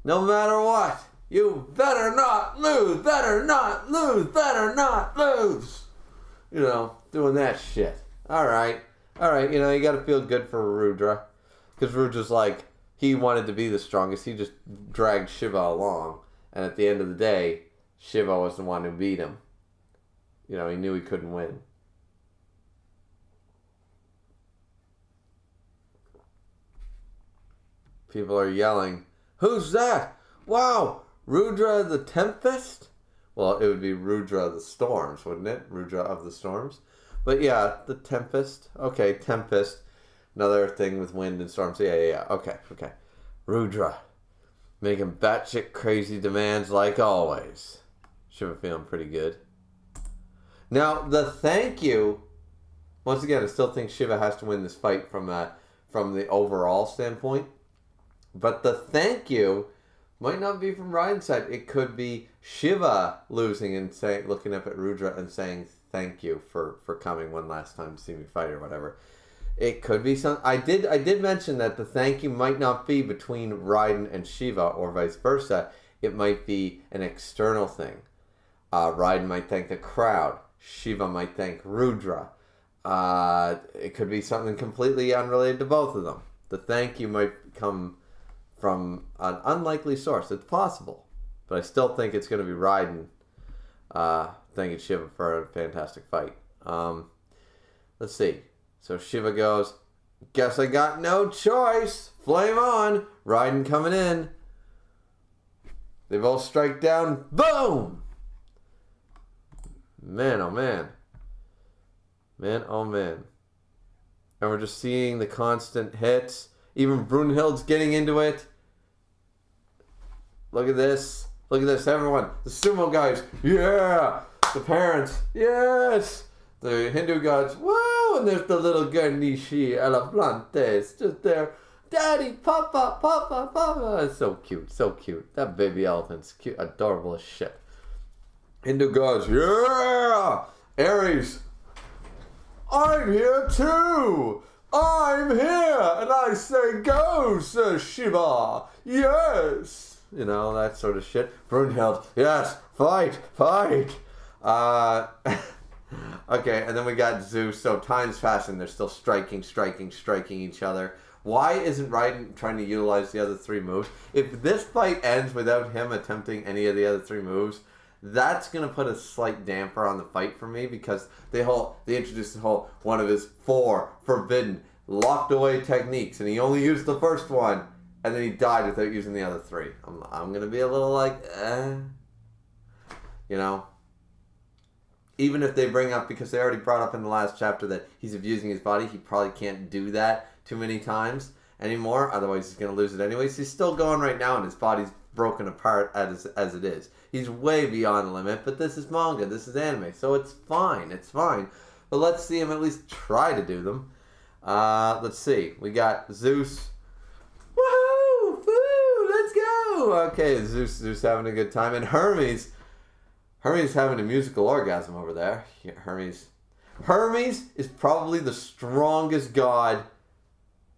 A: No matter what, you better not lose. Better not lose. Better not lose. Doing that shit. All right. You got to feel good for Rudra. Because Rudra's like, he wanted to be the strongest. He just dragged Shiva along. And at the end of the day, Shiva was the one who beat him. You know, he knew he couldn't win. People are yelling, "Who's that? Wow, Rudra the Tempest?" Well, it would be Rudra the Storms, wouldn't it? Rudra of the Storms. But yeah, the Tempest. Okay, Tempest. Another thing with wind and storms. Yeah. Okay. Rudra. Making batshit crazy demands like always. Shiva feeling pretty good. Now, the thank you. Once again, I still think Shiva has to win this fight from the overall standpoint. But the thank you might not be from Raiden's side. It could be Shiva losing and looking up at Rudra and saying thank you for coming one last time to see me fight or whatever. It could be some. I did mention that the thank you might not be between Raiden and Shiva or vice versa. It might be an external thing. Raiden might thank the crowd. Shiva might thank Rudra. It could be something completely unrelated to both of them. The thank you might come from an unlikely source. It's possible. But I still think it's going to be Raiden thanking Shiva for a fantastic fight. Let's see. So Shiva goes, "Guess I got no choice. Flame on. Raiden coming in." They both strike down. Boom! Man, oh man. Man, oh man. And we're just seeing the constant hits. Even Brunhild's getting into it. Look at this. Look at this, everyone. The sumo guys. Yeah! The parents. Yes! The Hindu gods. Woo! And there's the little girl Nishi Eleflantes just there. "Daddy, Papa, Papa, Papa." It's so cute, so cute. That baby elephant's cute, adorable as shit. Hindu gods. Yeah! Ares. "I'm here too. I'm here. And I say go, Sir Shiva. Yes." You know, that sort of shit. Brunhild. "Yes, fight. Okay, and then we got Zeus. So time's passing. They're still striking each other. Why isn't Raiden trying to utilize the other three moves? If this fight ends without him attempting any of the other three moves, that's going to put a slight damper on the fight for me, because they introduced the whole one of his 4 forbidden locked away techniques, and he only used the first one, and then he died without using the other 3. I'm going to be a little like, you know. Even if they bring up, because they already brought up in the last chapter that he's abusing his body, he probably can't do that too many times anymore, otherwise he's going to lose it anyways. He's still going right now, and his body's broken apart as it is. He's way beyond the limit, but this is manga, this is anime, so it's fine. But let's see him at least try to do them. Let's see. We got Zeus. Woohoo! Woo! Let's go! Okay, Zeus having a good time. And Hermes having a musical orgasm over there. Yeah, Hermes is probably the strongest god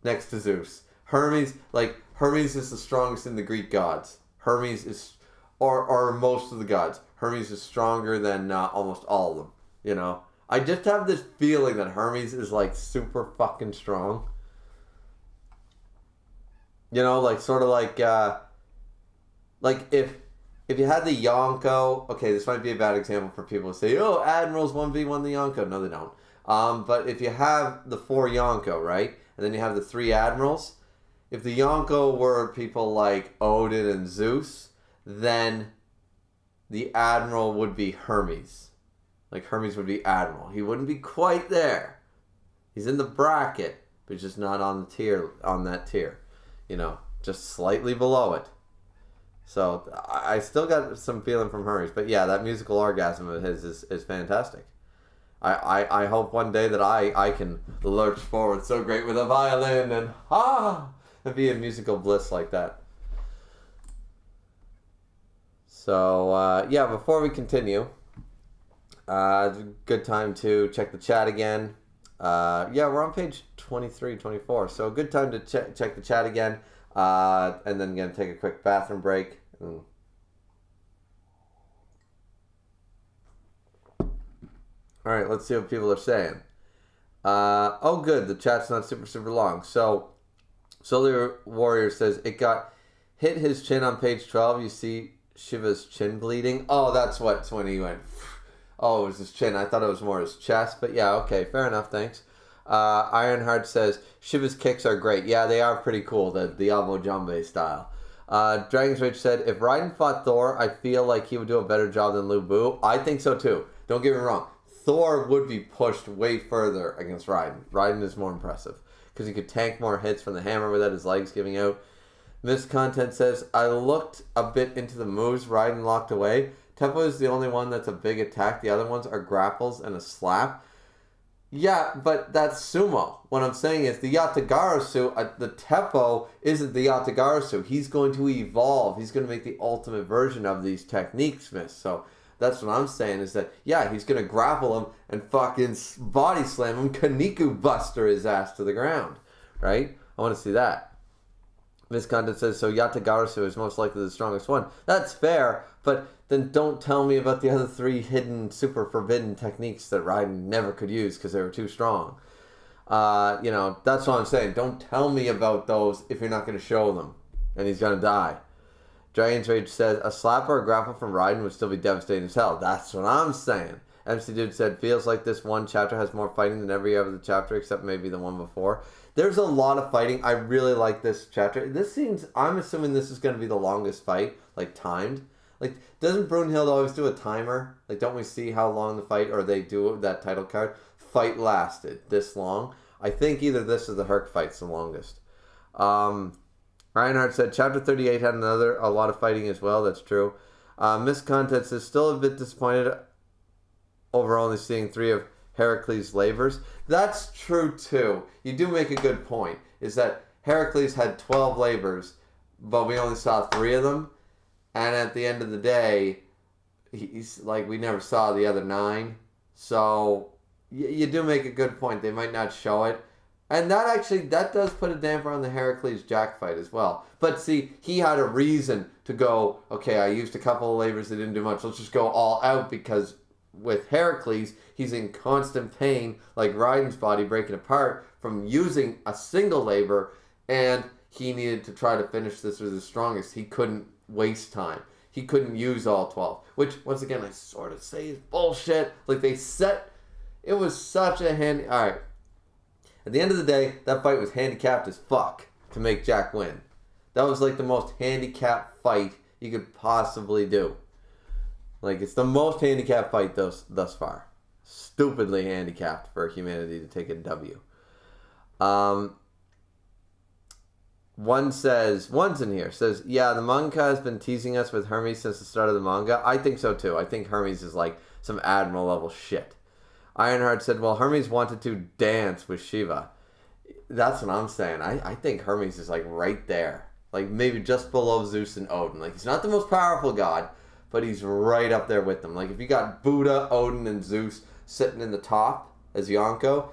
A: next to Zeus. Hermes is the strongest in the Greek gods. Hermes is, or most of the gods. Hermes is stronger than almost all of them. You know, I just have this feeling that Hermes is like super fucking strong. You know, like sort of like if you had the Yonko, okay, this might be a bad example for people to say, "Oh, Admirals 1v1 the Yonko." No, they don't. But if you have the 4 Yonko, right, and then you have the 3 Admirals, if the Yonko were people like Odin and Zeus, then the Admiral would be Hermes. Like, Hermes would be Admiral. He wouldn't be quite there. He's in the bracket, but just not on that tier. You know, just slightly below it. So, I still got some feeling from Hermes. But yeah, that musical orgasm of his is fantastic. I hope one day that I can lurch forward so great with a violin and be in musical bliss like that. So, yeah, before we continue, it's a good time to check the chat again. Yeah, we're on page 23, 24. So, a good time to check the chat again. And then going to take a quick bathroom break. All right, let's see what people are saying. Oh, good. The chat's not super long. So, Solar Warrior says, it got hit his chin on page 12. You see Shiva's chin bleeding. Oh, that's what's when he went, oh, it was his chin. I thought it was more his chest. But yeah, okay, fair enough, thanks. Ironheart says, Shiva's kicks are great. Yeah, they are pretty cool, the Diablo Jambe style. Dragon's Rage said, if Raiden fought Thor, I feel like he would do a better job than Lu Bu. I think so too. Don't get me wrong. Thor would be pushed way further against Raiden. Raiden is more impressive because he could tank more hits from the hammer without his legs giving out. Missed Content says, I looked a bit into the moves Raiden locked away. Teppo is the only one that's a big attack. The other ones are grapples and a slap. Yeah, but that's sumo. What I'm saying is the Yatagarasu, the Teppo isn't the Yatagarasu. He's going to evolve. He's going to make the ultimate version of these techniques, miss. So that's what I'm saying is that, yeah, he's going to grapple him and fucking body slam him, Kaniku buster his ass to the ground, right? I want to see that. Miss Content says, so Yatagarasu is most likely the strongest one. That's fair, but then don't tell me about the other 3 hidden, super forbidden techniques that Raiden never could use because they were too strong. That's what I'm saying. Don't tell me about those if you're not going to show them. And he's going to die. Dragon's Rage says, a slap or a grapple from Raiden would still be devastating as hell. That's what I'm saying. MC Dude said, feels like this one chapter has more fighting than every other chapter except maybe the one before. There's a lot of fighting. I really like this chapter. I'm assuming this is going to be the longest fight, like timed. Like, doesn't Brunhild always do a timer? Like, don't we see how long the fight, or they do that title card? Fight lasted this long. I think either this or the Herc fight's the longest. Reinhardt said, Chapter 38 had a lot of fighting as well. That's true. Miss Contents is still a bit disappointed over only seeing 3 of Heracles' labors. That's true too. You do make a good point. Is that Heracles had 12 labors, but we only saw 3 of them. And at the end of the day, he's like, we never saw the other 9. So you do make a good point. They might not show it. And that does put a damper on the Heracles Jack fight as well. But see, he had a reason to go, okay, I used a couple of labors that didn't do much. Let's just go all out, because with Heracles, he's in constant pain, like Raiden's body breaking apart from using a single labor, and he needed to try to finish this with his strongest. He couldn't waste time. He couldn't use all 12, which, once again, I sort of say is bullshit. Like, it was such a handy... Alright. At the end of the day, that fight was handicapped as fuck to make Jack win. That was like the most handicapped fight you could possibly do. Like, it's the most handicapped fight thus far. Stupidly handicapped for humanity to take a W. One's in here, says, yeah, the manga has been teasing us with Hermes since the start of the manga. I think so too. I think Hermes is like some Admiral level shit. Ironheart said, well, Hermes wanted to dance with Shiva. That's what I'm saying. I think Hermes is like right there. Like maybe just below Zeus and Odin. Like, he's not the most powerful god, but he's right up there with them. Like, if you got Buddha, Odin, and Zeus sitting in the top as Yonko,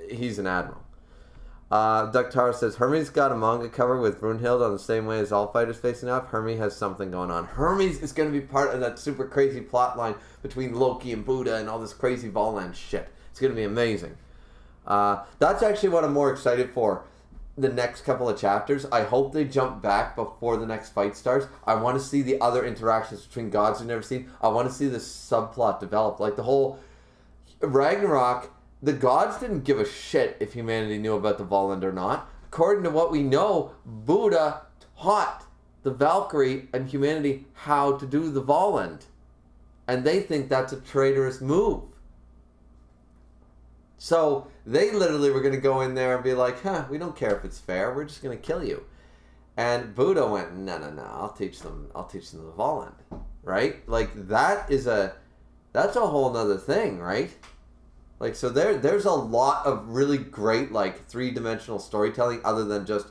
A: he's an admiral. Ducktara says, Hermes got a manga cover with Brunhild on the same way as all fighters facing off. Hermes has something going on. Hermes is going to be part of that super crazy plot line between Loki and Buddha and all this crazy Volland shit. It's going to be amazing. That's actually what I'm more excited for. The next couple of chapters. I hope they jump back before the next fight starts. I want to see the other interactions between gods we've never seen. I want to see this subplot develop. Like the whole Ragnarok, the gods didn't give a shit if humanity knew about the Volund or not. According to what we know, Buddha taught the Valkyrie and humanity how to do the Volund. And they think that's a traitorous move. So they literally were going to go in there and be like, we don't care if it's fair. We're just going to kill you. And Buddha went, no, I'll teach them the Volund. Right? Like, that's a whole nother thing, right? Like, so there's a lot of really great, like, 3-dimensional storytelling other than just,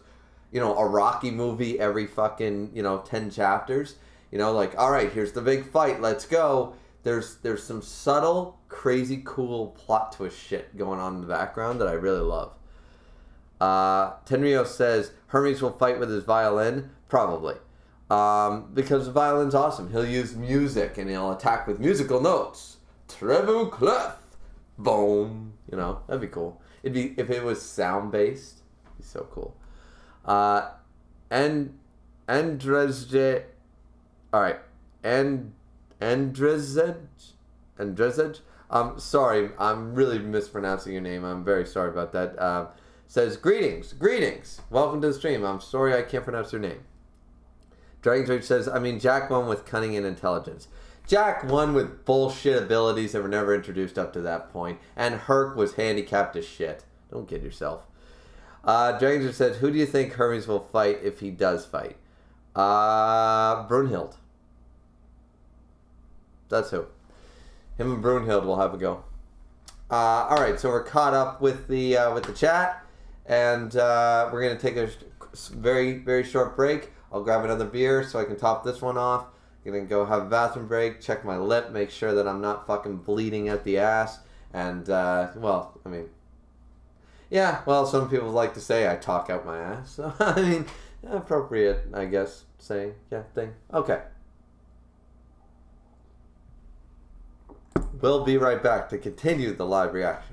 A: a Rocky movie every fucking, 10 chapters. Like, all right, here's the big fight. Let's go. There's some subtle, crazy, cool plot twist shit going on in the background that I really love. Tenryo says, Hermes will fight with his violin? Probably. Because the violin's awesome. He'll use music and he'll attack with musical notes. Treble clef. Boom. That'd be cool. If it was sound-based, it'd be so cool. Uh, and Andrezje. All right, and Andrezej. Sorry, I'm really mispronouncing your name. I'm very sorry about that. Says greetings. Welcome to the stream. I'm sorry I can't pronounce your name. Dragon's Rage says, I mean, Jack won with cunning and intelligence. Jack won with bullshit abilities that were never introduced up to that point, and Herc was handicapped as shit. Don't kid yourself. Dragon's Rage says, who do you think Hermes will fight if he does fight? Brunhild. That's who. Him and Brunhild will have a go. All right, so we're caught up with the chat, and we're gonna take a very, very short break. I'll grab another beer so I can top this one off. Gonna go have a bathroom break, check my lip, make sure that I'm not fucking bleeding out the ass, and well, I mean, yeah, well, some people like to say I talk out my ass, so I mean, appropriate, I guess, saying, yeah, thing. Okay. We'll be right back to continue the live reaction.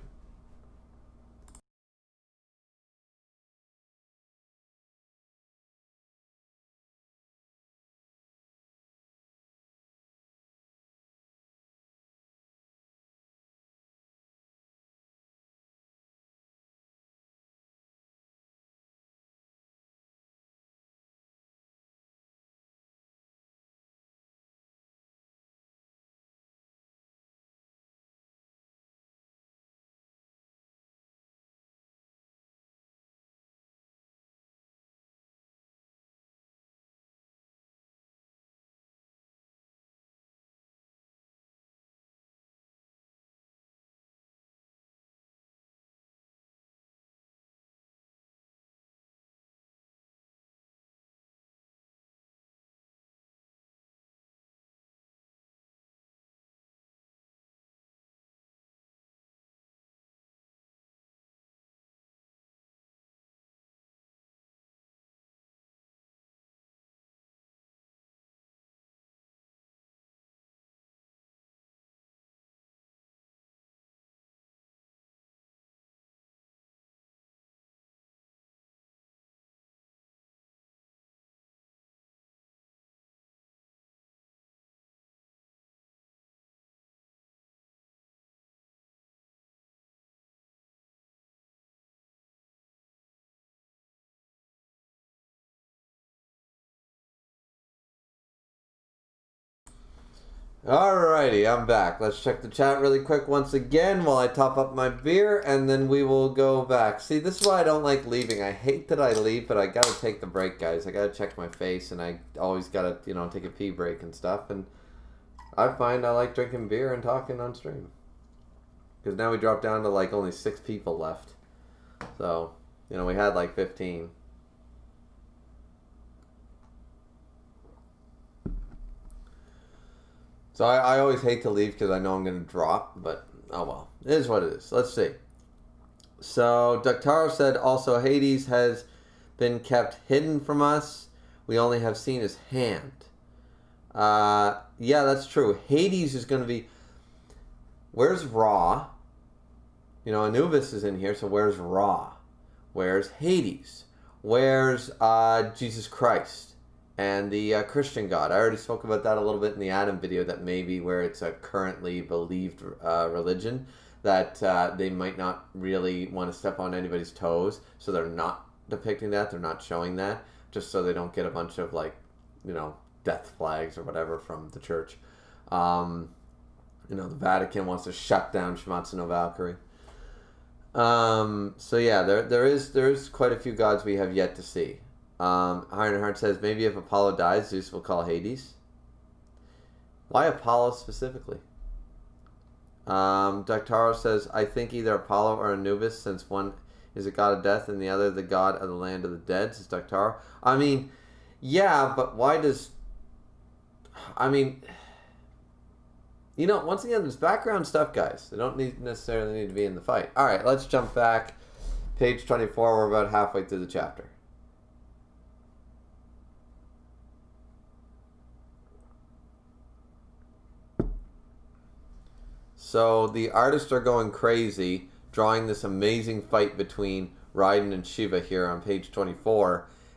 A: Alrighty, I'm back. Let's check the chat really quick once again while I top up my beer, and then we will go back. See, this is why I don't like leaving. I hate that I leave, but I gotta take the break, guys. I gotta check my face, and I always gotta, take a pee break and stuff, and I find I like drinking beer and talking on stream. Because now we dropped down to, like, only 6 people left. So, we had, like, 15. So I always hate to leave because I know I'm going to drop, but oh well. It is what it is. Let's see. So Ductaro said also Hades has been kept hidden from us. We only have seen his hand. Yeah, that's true. Hades is going to be... Where's Ra? Anubis is in here, so where's Ra? Where's Hades? Where's Jesus Christ? And the Christian God. I already spoke about that a little bit in the Adam video, that maybe where it's a currently believed religion, that they might not really want to step on anybody's toes, so they're not depicting that, they're not showing that, just so they don't get a bunch of, like, death flags or whatever from the church. The Vatican wants to shut down Shuumatsu no Valkyrie. So yeah, there is quite a few gods we have yet to see. Ironheart says, maybe if Apollo dies, Zeus will call Hades. Why Apollo specifically? Dactaro says, I think either Apollo or Anubis, since one is a god of death and the other the god of the land of the dead, says Dactaro. I mean, yeah, but why does... once again, there's background stuff, guys. They don't necessarily need to be in the fight. Alright, let's jump back. Page 24, we're about halfway through the chapter. So the artists are going crazy, drawing this amazing fight between Raiden and Shiva here on page 24.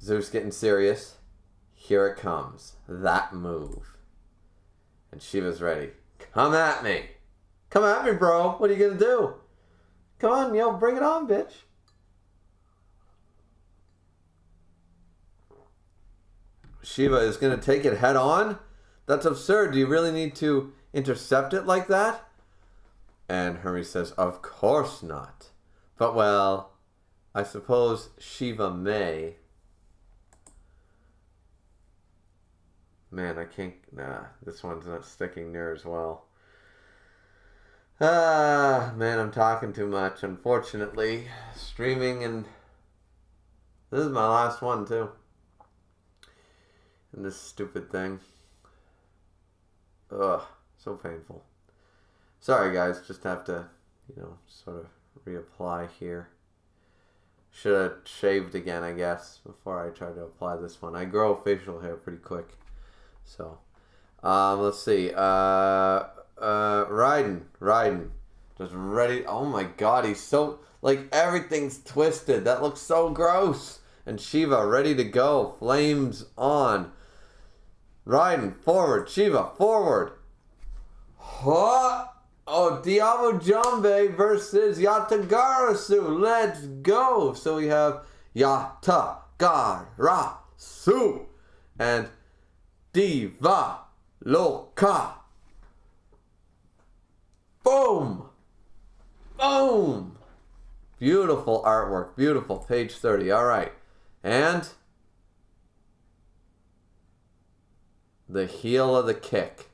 A: Zeus getting serious. Here it comes. That move. And Shiva's ready. Come at me. Come at me, bro. What are you going to do? Come on, yo, bring it on, bitch. Shiva is going to take it head on? That's absurd. Do you really need to intercept it like that? And Hermes says, of course not. But, well, I suppose Shiva may. Man, I can't... Nah, this one's not sticking near as well. Man, I'm talking too much, unfortunately. Streaming, and this is my last one, too. And this stupid thing. Ugh, so painful. Sorry, guys, just have to, sort of reapply here. Should have shaved again, I guess, before I try to apply this one. I grow facial hair pretty quick. So, let's see. Raiden. Just ready. Oh my god, he's so, everything's twisted. That looks so gross. And Shiva ready to go. Flames on. Raiden, forward. Shiva, forward. Oh, Diabo Jambe versus Yatagarasu. Let's go. So we have Yatagarasu and Diva Loka. Boom. Boom. Beautiful artwork. Beautiful. Page 30. All right. And the heel of the kick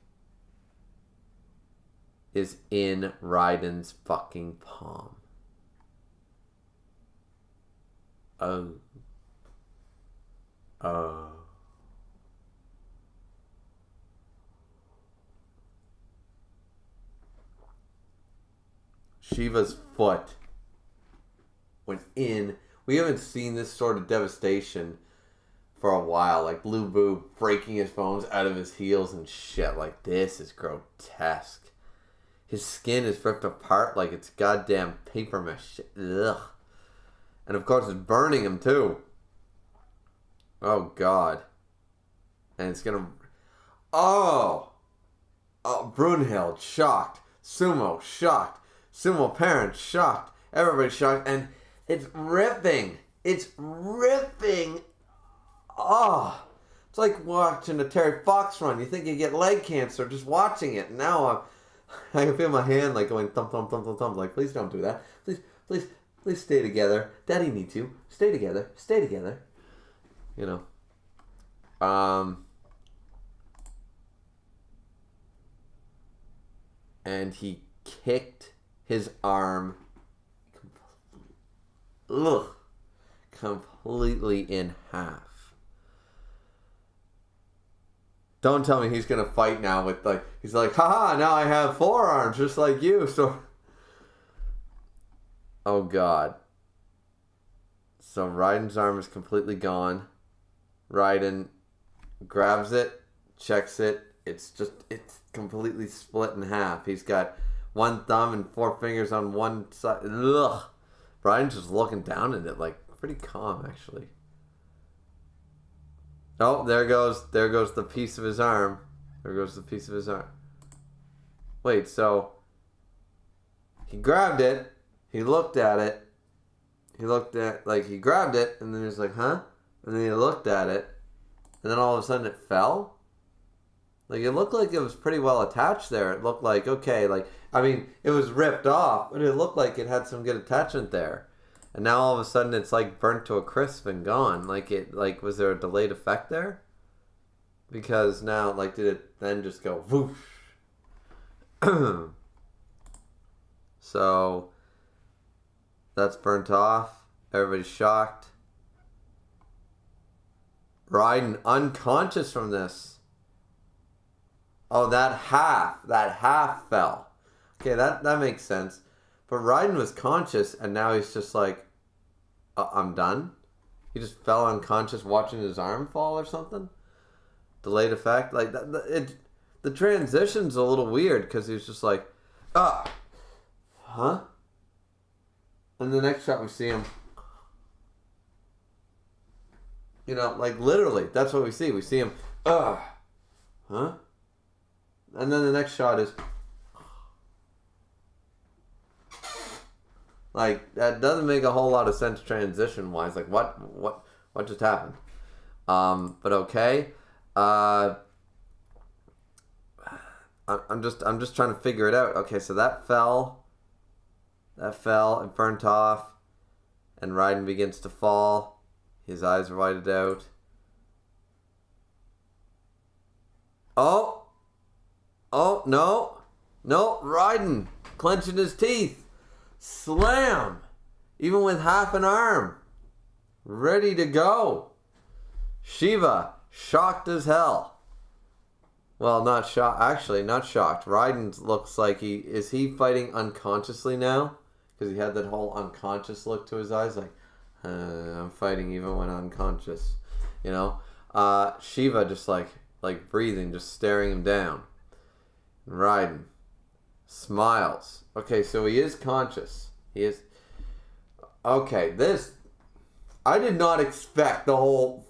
A: is in Raiden's fucking palm. Oh. Shiva's foot went in. We haven't seen this sort of devastation for a while. Like Blue Boo breaking his bones out of his heels and shit. Like, this is grotesque. His skin is ripped apart like it's goddamn paper mache. Ugh. And of course it's burning him too. Oh god. And it's gonna... Oh, Brunhild shocked. Sumo shocked. Sumo parents shocked. Everybody's shocked. And it's ripping. It's ripping. Oh. It's like watching a Terry Fox run. You think you get leg cancer just watching it. Now I can feel my hand going thump, thump, thump, thump, thump. Like, please don't do that. Please stay together. Daddy needs you. Stay together. Stay together. And he kicked his arm completely in half. Don't tell me he's gonna fight now with he's like, haha, now I have 4 arms just like you, so... Oh god. So Raiden's arm is completely gone. Raiden grabs it, checks it, it's completely split in half. He's got 1 thumb and 4 fingers on one side. Ugh. Raiden's just looking down at it pretty calm actually. Oh, there goes the piece of his arm. There goes the piece of his arm. Wait, so he grabbed it, he looked at it, he grabbed it, and then he was like, huh? And then he looked at it, and then all of a sudden it fell? It looked like it was pretty well attached there. It looked like, okay, it was ripped off, but it looked like it had some good attachment there. And now all of a sudden it's burnt to a crisp and gone. Was there a delayed effect there? Because now, did it then just go whoosh? So, that's burnt off. Everybody's shocked. Raiden unconscious from this. Oh, that half fell. Okay, that makes sense. But Raiden was conscious, and now he's just I'm done? He just fell unconscious watching his arm fall or something? Delayed effect? The transition's a little weird, because he was just huh? And the next shot we see him. You know, like literally, that's what we see. We see him, huh? And then the next shot is, like, that doesn't make a whole lot of sense transition-wise. Like, what just happened? But okay. I'm just trying to figure it out. Okay, so that fell, and burnt off, and Raiden begins to fall. His eyes are whited out. Oh, no, Raiden clenching his teeth, slam, even with half an arm, ready to go. Shiva shocked as hell. Well, not shocked. Actually, not shocked. Raiden looks like is he fighting unconsciously now? Because he had that whole unconscious look to his eyes, like, I'm fighting even when unconscious. You know? Shiva just like breathing, just staring him down. Raiden smiles. Okay, so he is conscious. He is... Okay, this... I did not expect the whole,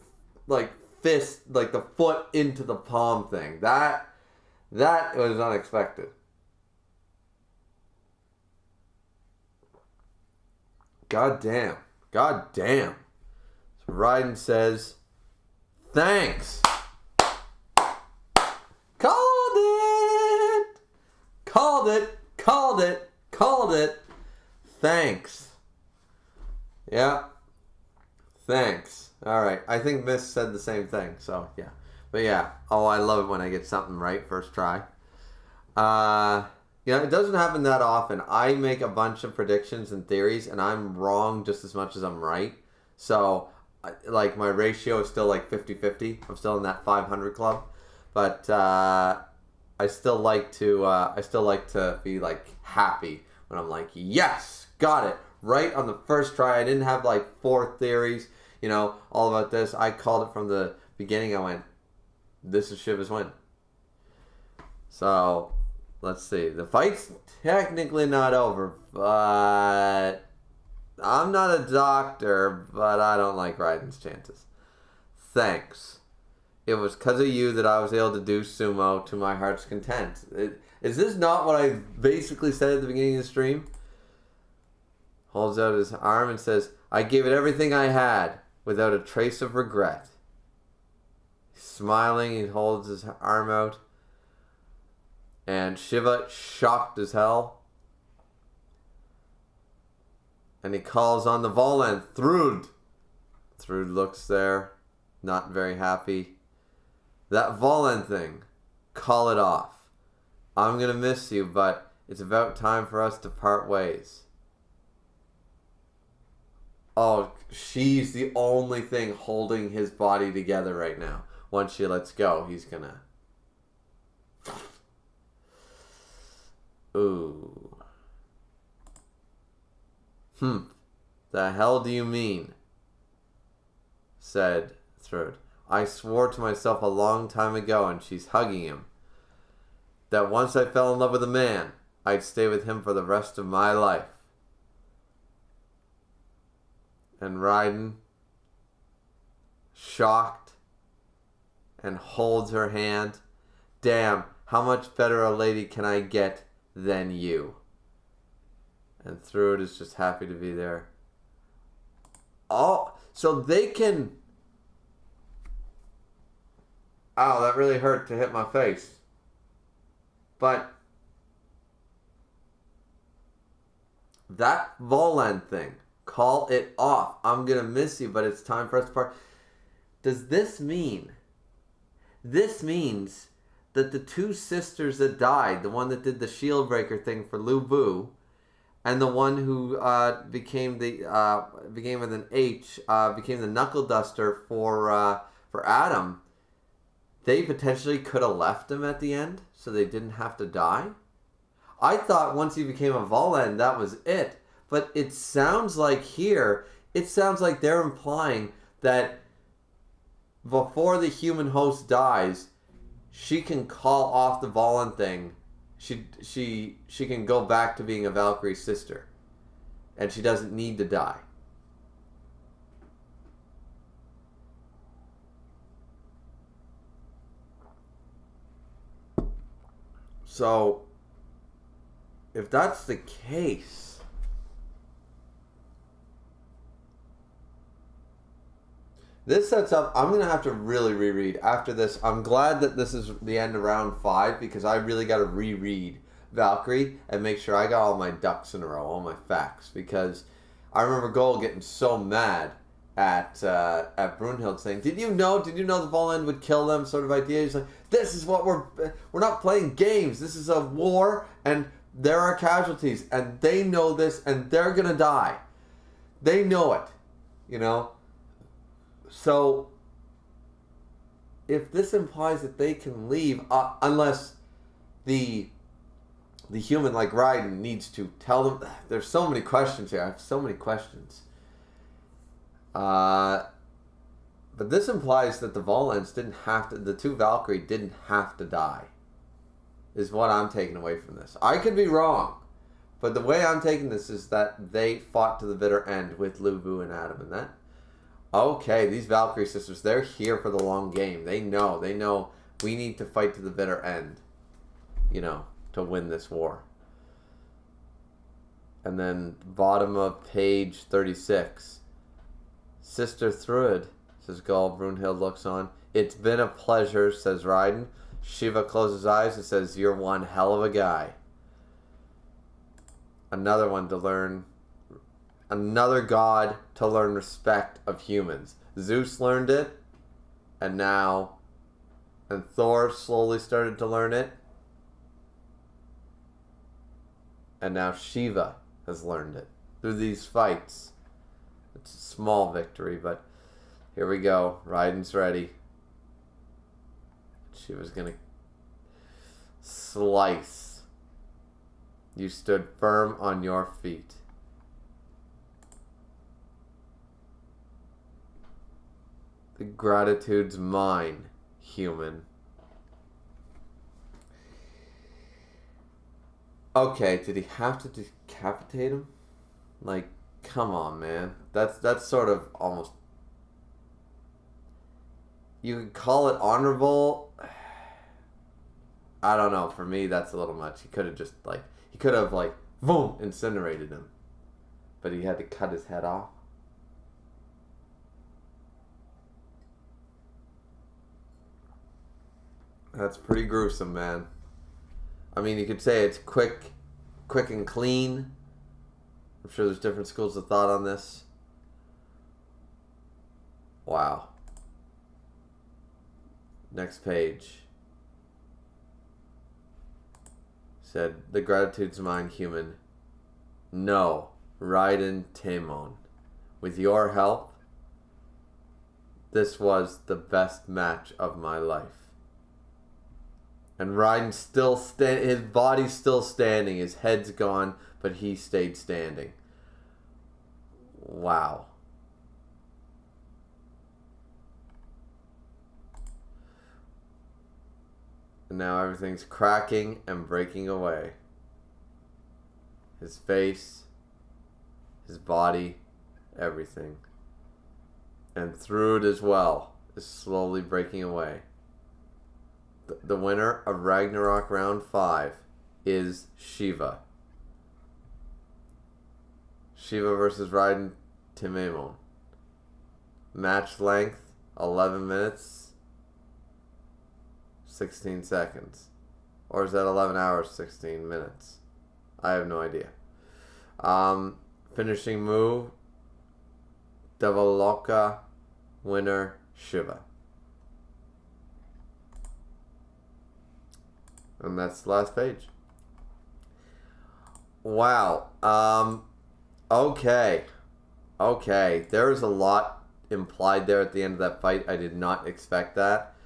A: like, fist, like the foot into the palm thing. That was unexpected. God damn. So Raiden says, thanks. Called it. Thanks. Yeah. Thanks. Alright. I think Miss said the same thing. So, yeah. But yeah. Oh, I love it when I get something right first try. It doesn't happen that often. I make a bunch of predictions and theories, and I'm wrong just as much as I'm right. So, like, my ratio is still like 50-50. I'm still in that 500 club. But, I still like to be like happy when I'm like, yes, got it right on the first try. I didn't have like 4 theories, all about this. I called it from the beginning. I went, this is Shiva's win. So let's see. The fight's technically not over, but I'm not a doctor, but I don't like Raiden's chances. Thanks. It was because of you that I was able to do sumo to my heart's content. Is this not what I basically said at the beginning of the stream? Holds out his arm and says, I gave it everything I had without a trace of regret. Smiling, he holds his arm out. And Shiva, shocked as hell. And he calls on the Volan, Thrud. Thrud looks there, not very happy. That Volan thing, call it off. I'm going to miss you, but it's about time for us to part ways. Oh, she's the only thing holding his body together right now. Once she lets go, he's going to... Ooh. The hell do you mean? Said Thrud. I swore to myself a long time ago, and she's hugging him, that once I fell in love with a man, I'd stay with him for the rest of my life. And Raiden, shocked, and holds her hand. Damn, how much better a lady can I get than you? And Thrud is just happy to be there. Oh, so they can... Ow, that really hurt to hit my face. But that Volan thing, call it off. I'm going to miss you, but it's time for us to part. Does this mean... This means that the 2 sisters that died, the one that did the shield breaker thing for Lu Bu, and the one who became with an H, became the knuckle duster for Adam, they potentially could have left him at the end, so they didn't have to die? I thought once he became a Volan, that was it. But it sounds like here, they're implying that before the human host dies, she can call off the Volan thing. She can go back to being a Valkyrie sister. And she doesn't need to die. So, if that's the case, this sets up... I'm going to have to really reread after this. I'm glad that this is the end of round 5 because I really got to reread Valkyrie and make sure I got all my ducks in a row, all my facts. Because I remember Gold getting so mad at Brunhild saying, Did you know the Volend would kill them sort of idea? He's like, this is what we're not playing games. This is a war and there are casualties and they know this and they're going to die. They know it, you know? So, if this implies that they can leave, unless the human like Raiden needs to tell them, there's so many questions here. I have so many questions. But this implies that the Volends the two Valkyrie didn't have to die, is what I'm taking away from this. I could be wrong, but the way I'm taking this is that they fought to the bitter end with Lu Bu and Adam, and that... Okay, these Valkyrie sisters, they're here for the long game. They know we need to fight to the bitter end, you know, to win this war. And then, bottom of page 36. Sister Thrud, says Gul. Brunhild looks on. It's been a pleasure, says Raiden. Shiva closes his eyes and says, you're one hell of a guy. Another one to learn... Another god to learn respect of humans. Zeus learned it, and Thor slowly started to learn it, and now Shiva has learned it through these fights. It's a small victory, but here we go. Raiden's ready. Shiva's gonna slice. You stood firm on your feet. The gratitude's mine, human. Okay, did he have to decapitate him? Like, come on, man. That's sort of almost... You could call it honorable. I don't know. For me, that's a little much. He could have just, boom, incinerated him. But he had to cut his head off. That's pretty gruesome, man. I mean, you could say it's quick and clean. I'm sure there's different schools of thought on this. Wow. Next page. Said, the gratitude's mine, human. No, Raiden Temon. With your help, this was the best match of my life. And Raiden's still his body's still standing, his head's gone, but he stayed standing. Wow. And now everything's cracking and breaking away. His face, his body, everything. And through it as well is slowly breaking away. The winner of Ragnarok Round 5 is Shiva. Shiva versus Raiden Temon. Match length, 11 minutes, 16 seconds. Or is that 11 hours, 16 minutes? I have no idea. Finishing move, Devaloka, winner, Shiva. And that's the last page. Wow. Okay. There is a lot implied there at the end of that fight. I did not expect that.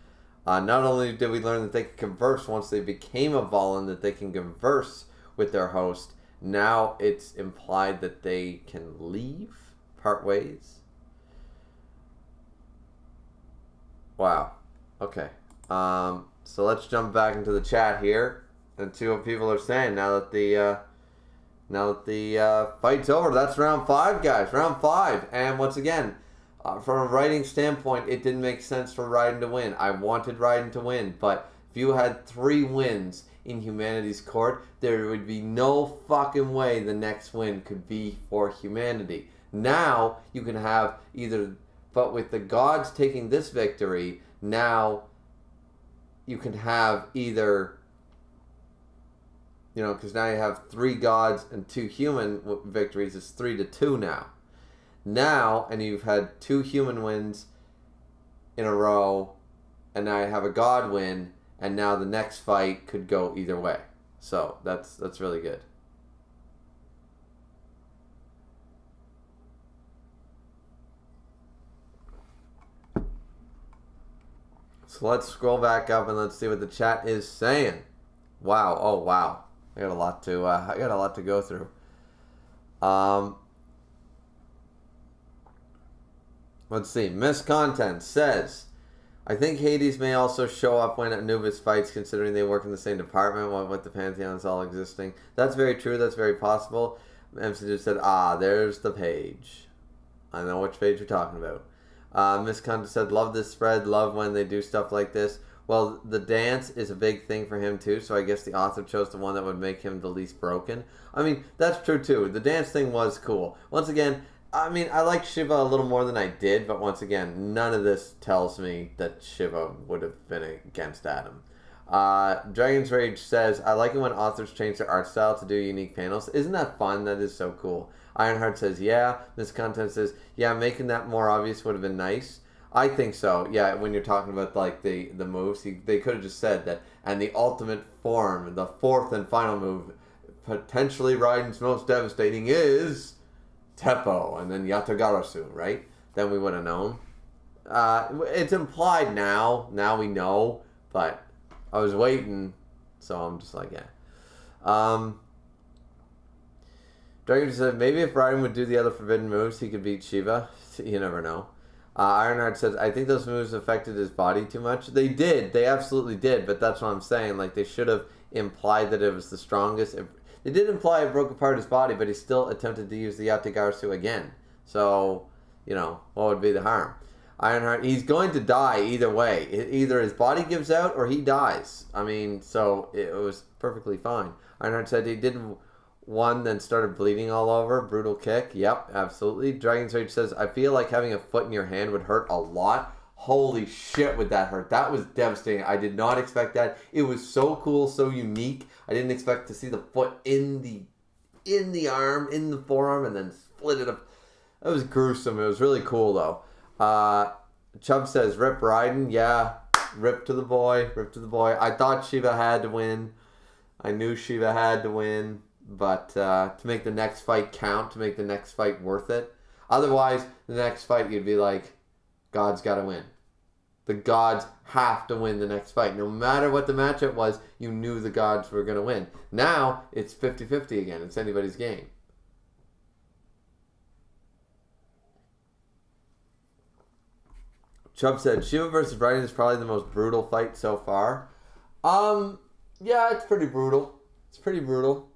A: Not only did we learn that they could converse once they became a Volund, that they can converse with their host, now it's implied that they can leave, part ways. Wow. Okay. So let's jump back into the chat here and see what people are saying now that the fight's over. That's round 5, guys. Round 5. And once again, from a writing standpoint, it didn't make sense for Raiden to win. I wanted Raiden to win, but if you had 3 wins in humanity's court, there would be no fucking way the next win could be for humanity. Now you can have either, but with the gods taking this victory, now you can have either, because now you have 3 gods and 2 human victories. It's 3-2 now. Now, and you've had 2 human wins in a row, and now you have a god win, and now the next fight could go either way. So that's really good. So let's scroll back up and let's see what the chat is saying. Wow! Oh wow! I got a lot to go through. Let's see. Miss Content says, I think Hades may also show up when Anubis fights, considering they work in the same department with the Pantheons all existing. That's very true. That's very possible. MC just said, there's the page. I know which page you're talking about. Miss Content said, love this spread. Love when they do stuff like this. Well, the dance is a big thing for him too, so I guess the author chose the one that would make him the least broken. I mean, that's true too. The dance thing was cool. Once again, I mean, I like Shiva a little more than I did, but once again, none of this tells me that Shiva would have been against Adam. Dragon's Rage says, I like it when authors change their art style to do unique panels. Isn't that fun? That is so cool. Ironheart says, yeah. This content says, yeah, making that more obvious would have been nice. I think so. Yeah, when you're talking about like the moves, they could have just said that, and the ultimate form, the 4th and final move, potentially Raiden's most devastating is Teppo, and then Yatagarasu, right? Then we would have known. It's implied now. Now we know, but I was waiting, so I'm just like, yeah. Dragon said, maybe if Raiden would do the other forbidden moves, he could beat Shiva. You never know. Ironheart says, I think those moves affected his body too much. They did. They absolutely did, but that's what I'm saying. Like, they should have implied that it was the strongest. They did imply it broke apart his body, but he still attempted to use the Yatagarasu again. So, what would be the harm? Ironheart, he's going to die either way. Either his body gives out or he dies. I mean, so it was perfectly fine. Ironheart said he did one, then started bleeding all over. Brutal kick. Yep, absolutely. Dragon's Rage says, I feel like having a foot in your hand would hurt a lot. Holy shit, would that hurt. That was devastating. I did not expect that. It was so cool, so unique. I didn't expect to see the foot in the arm, in the forearm, and then split it up. That was gruesome. It was really cool, though. Chubb says, rip Raiden. Yeah, rip to the boy. Rip to the boy. I thought Shiva had to win. I knew Shiva had to win. But to make the next fight count, to make the next fight worth it. Otherwise, the next fight you'd be like, God's got to win. The gods have to win the next fight. No matter what the matchup was, you knew the gods were going to win. Now, it's 50-50 again. It's anybody's game. Chubb said, Shiva versus Raiden is probably the most brutal fight so far. Yeah, it's pretty brutal. It's pretty brutal.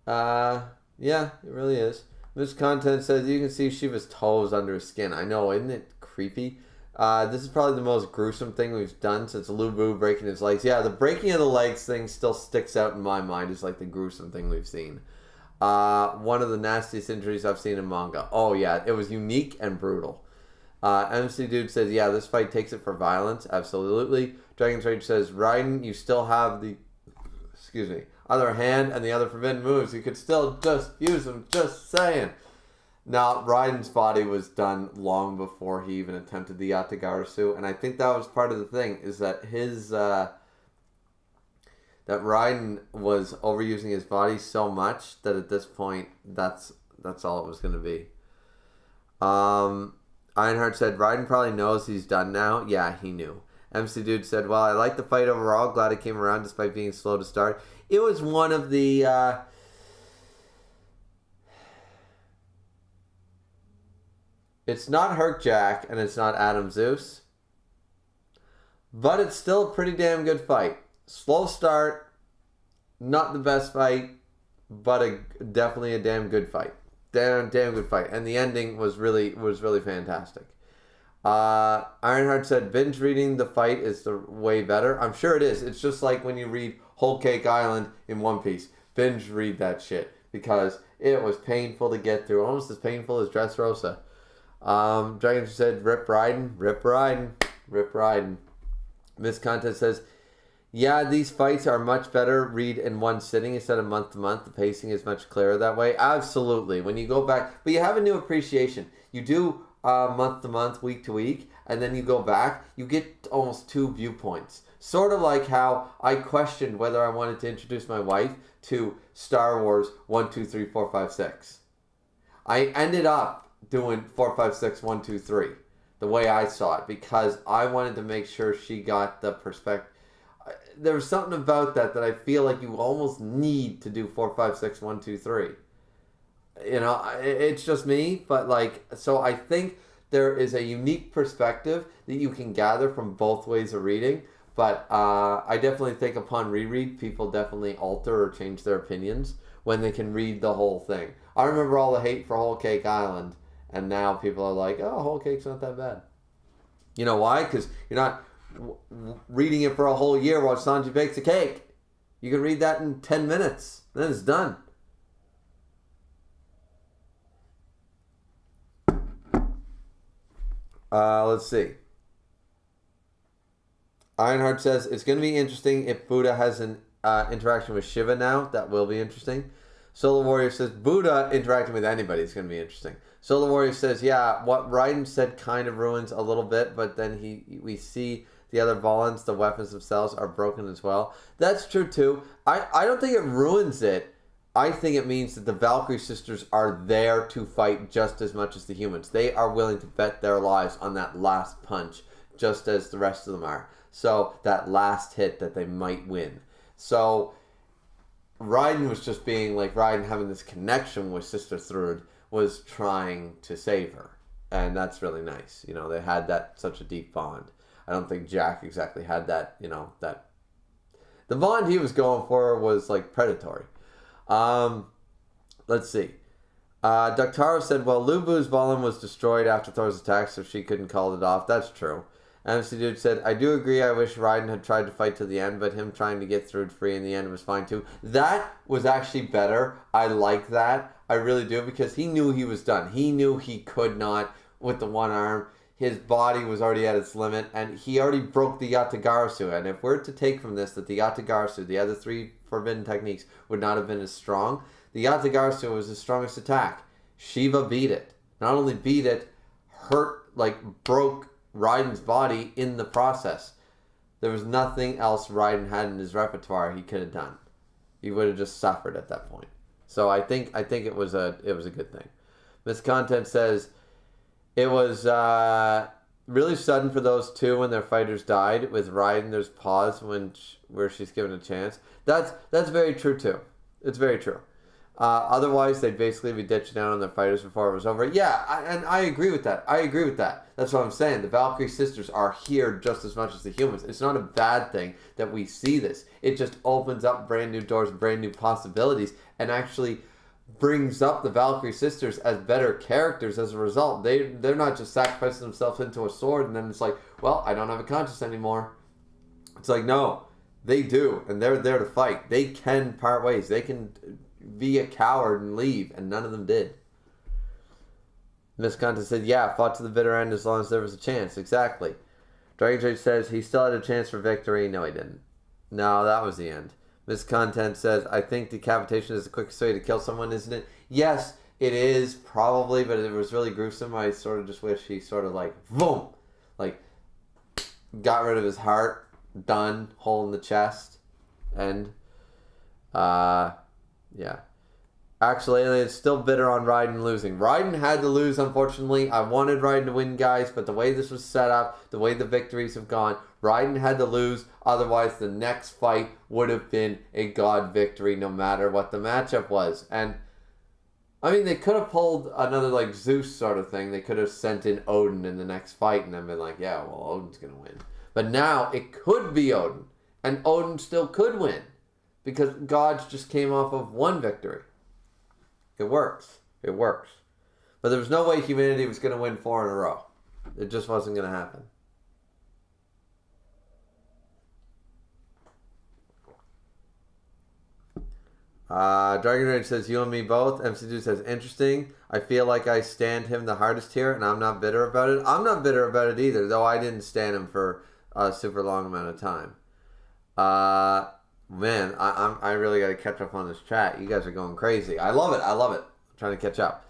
A: Yeah, it really is. This content says you can see Shiva's toes under his skin. I know, isn't it creepy? This is probably the most gruesome thing we've done since Lubu breaking his legs. Yeah, the breaking of the legs thing still sticks out in my mind as like the gruesome thing we've seen. One of the nastiest injuries I've seen in manga. Oh yeah, it was unique and brutal. MC Dude says, yeah, this fight takes it for violence. Absolutely. Dragon's Rage says, Raiden, you still have the other hand and the other forbidden moves. You could still just use them. Just saying. Now, Raiden's body was done long before he even attempted the Yatagarasu, and I think that was part of the thing, is that his, that Raiden was overusing his body so much that at this point, that's all it was going to be. Ironheart said, Raiden probably knows he's done now. Yeah, he knew. MC Dude said, well, I like the fight overall. Glad it came around despite being slow to start. It was one of the... It's not Herc-Jack and it's not Adam Zeus. But it's still a pretty damn good fight. Slow start. Not the best fight. But definitely a damn good fight. Damn good fight. And the ending was really fantastic. Ironheart said, binge reading the fight is the way better. I'm sure it is. It's just like when you read Whole Cake Island in One Piece. Binge read that shit because it was painful to get through, almost as painful as Dressrosa. Dragon said, "Rip Raiden, Rip Raiden, Rip Raiden." Miss Content says, "Yeah, these fights are much better read in one sitting instead of month to month. The pacing is much clearer that way." Absolutely. When you go back, but you have a new appreciation. You do month to month, week to week, and then you go back, you get almost two viewpoints. Sort of like how I questioned whether I wanted to introduce my wife to Star Wars 1, 2, 3, 4, 5, 6. I ended up doing 4, 5, 6, 1, 2, 3, the way I saw it, because I wanted to make sure she got the perspective. There was something about that I feel like you almost need to do 4, 5, 6, 1, 2, 3. You know, it's just me, but like, so I think there is a unique perspective that you can gather from both ways of reading. But I definitely think upon reread, people definitely alter or change their opinions when they can read the whole thing. I remember all the hate for Whole Cake Island, and now people are like, "Oh, Whole Cake's not that bad." You know why? Because you're not reading it for a whole year while Sanji bakes a cake. You can read that in 10 minutes. Then it's done. Let's see. Ironheart says, "It's going to be interesting if Buddha has an interaction with Shiva now. That will be interesting." Solar Warrior says, "Buddha interacting with anybody is going to be interesting." Solar Warrior says, "Yeah, what Raiden said kind of ruins a little bit, but then we see the other Volans, the weapons themselves, are broken as well." That's true too. I don't think it ruins it. I think it means that the Valkyrie sisters are there to fight just as much as the humans. They are willing to bet their lives on that last punch, just as the rest of them are. So that last hit that they might win. So Raiden was just being like, Raiden having this connection with Sister Thrud was trying to save her. And that's really nice. You know, they had that such a deep bond. I don't think Jack exactly had that, you know, that the bond he was going for was like predatory. Let's see. Ductaro said, "Well, Lubu's Volan was destroyed after Thor's attack, so she couldn't call it off." That's true. MC Dude said, "I do agree. I wish Raiden had tried to fight to the end, but him trying to get through free in the end was fine too." That was actually better. I like that. I really do, because he knew he was done. He knew he could not with the one arm. His body was already at its limit, and he already broke the Yatagarasu. And if we're to take from this that the Yatagarasu, the other three forbidden techniques, would not have been as strong, the Yatagarasu was his strongest attack. Shiva beat it. Not only beat it, broke Raiden's body in the process. There was nothing else Raiden had in his repertoire he could have done. He would have just suffered at that point. So I think it was a good thing. Miss Content says, "It was really sudden for those two when their fighters died. With Raiden, there's pause where she's given a chance." That's very true too. It's very true. Otherwise, they'd basically be ditching out on their fighters before it was over. Yeah, and I agree with that. That's what I'm saying. The Valkyrie sisters are here just as much as the humans. It's not a bad thing that we see this. It just opens up brand new doors, brand new possibilities, and actually brings up the Valkyrie sisters as better characters as a result. They're not just sacrificing themselves into a sword and then it's like, well, I don't have a conscience anymore. It's like, no, they do, and they're there to fight. They can part ways. They can be a coward and leave, and none of them did. Miss Content said, "Yeah, fought to the bitter end as long as there was a chance." Exactly. Dragon Trade says, "He still had a chance for victory." No, he didn't. No, that was the end. Miss Content says, "I think decapitation is the quickest way to kill someone, isn't it?" Yes, it is, probably, but it was really gruesome. I sort of just wish he sort of like, boom, like, got rid of his heart, done, hole in the chest, and, yeah. Actually, it's still bitter on Raiden losing. Raiden had to lose, unfortunately. I wanted Raiden to win, guys, but the way this was set up, the way the victories have gone, Raiden had to lose. Otherwise, the next fight would have been a God victory no matter what the matchup was. And, I mean, they could have pulled another, like, Zeus sort of thing. They could have sent in Odin in the next fight and then been like, yeah, well, Odin's going to win. But now, it could be Odin. And Odin still could win. Because gods just came off of one victory. It works. It works. But there was no way humanity was going to win 4 in a row. It just wasn't going to happen. Dragon Rage says, you and me both. MC Dude says, interesting. I feel like I stand him the hardest here, and I'm not bitter about it. I'm not bitter about it either, though I didn't stand him for a super long amount of time. Man, I really got to catch up on this chat. You guys are going crazy. I love it. I'm trying to catch up.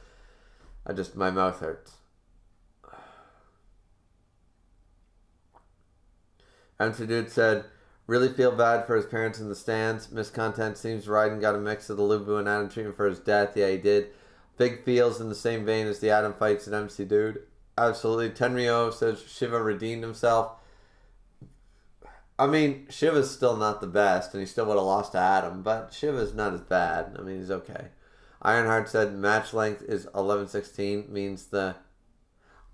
A: My mouth hurts. MC Dude said, really feel bad for his parents in the stands. Miscontent seems Raiden got a mix of the Lubu and Adam treatment for his death. Yeah, he did. Big feels in the same vein as the Adam fights in MC Dude. Absolutely. Tenryo says Shiva redeemed himself. I mean, Shiva's still not the best, and he still would have lost to Adam, but Shiva's not as bad. I mean, he's okay. Ironheart said match length is 11:16, means the...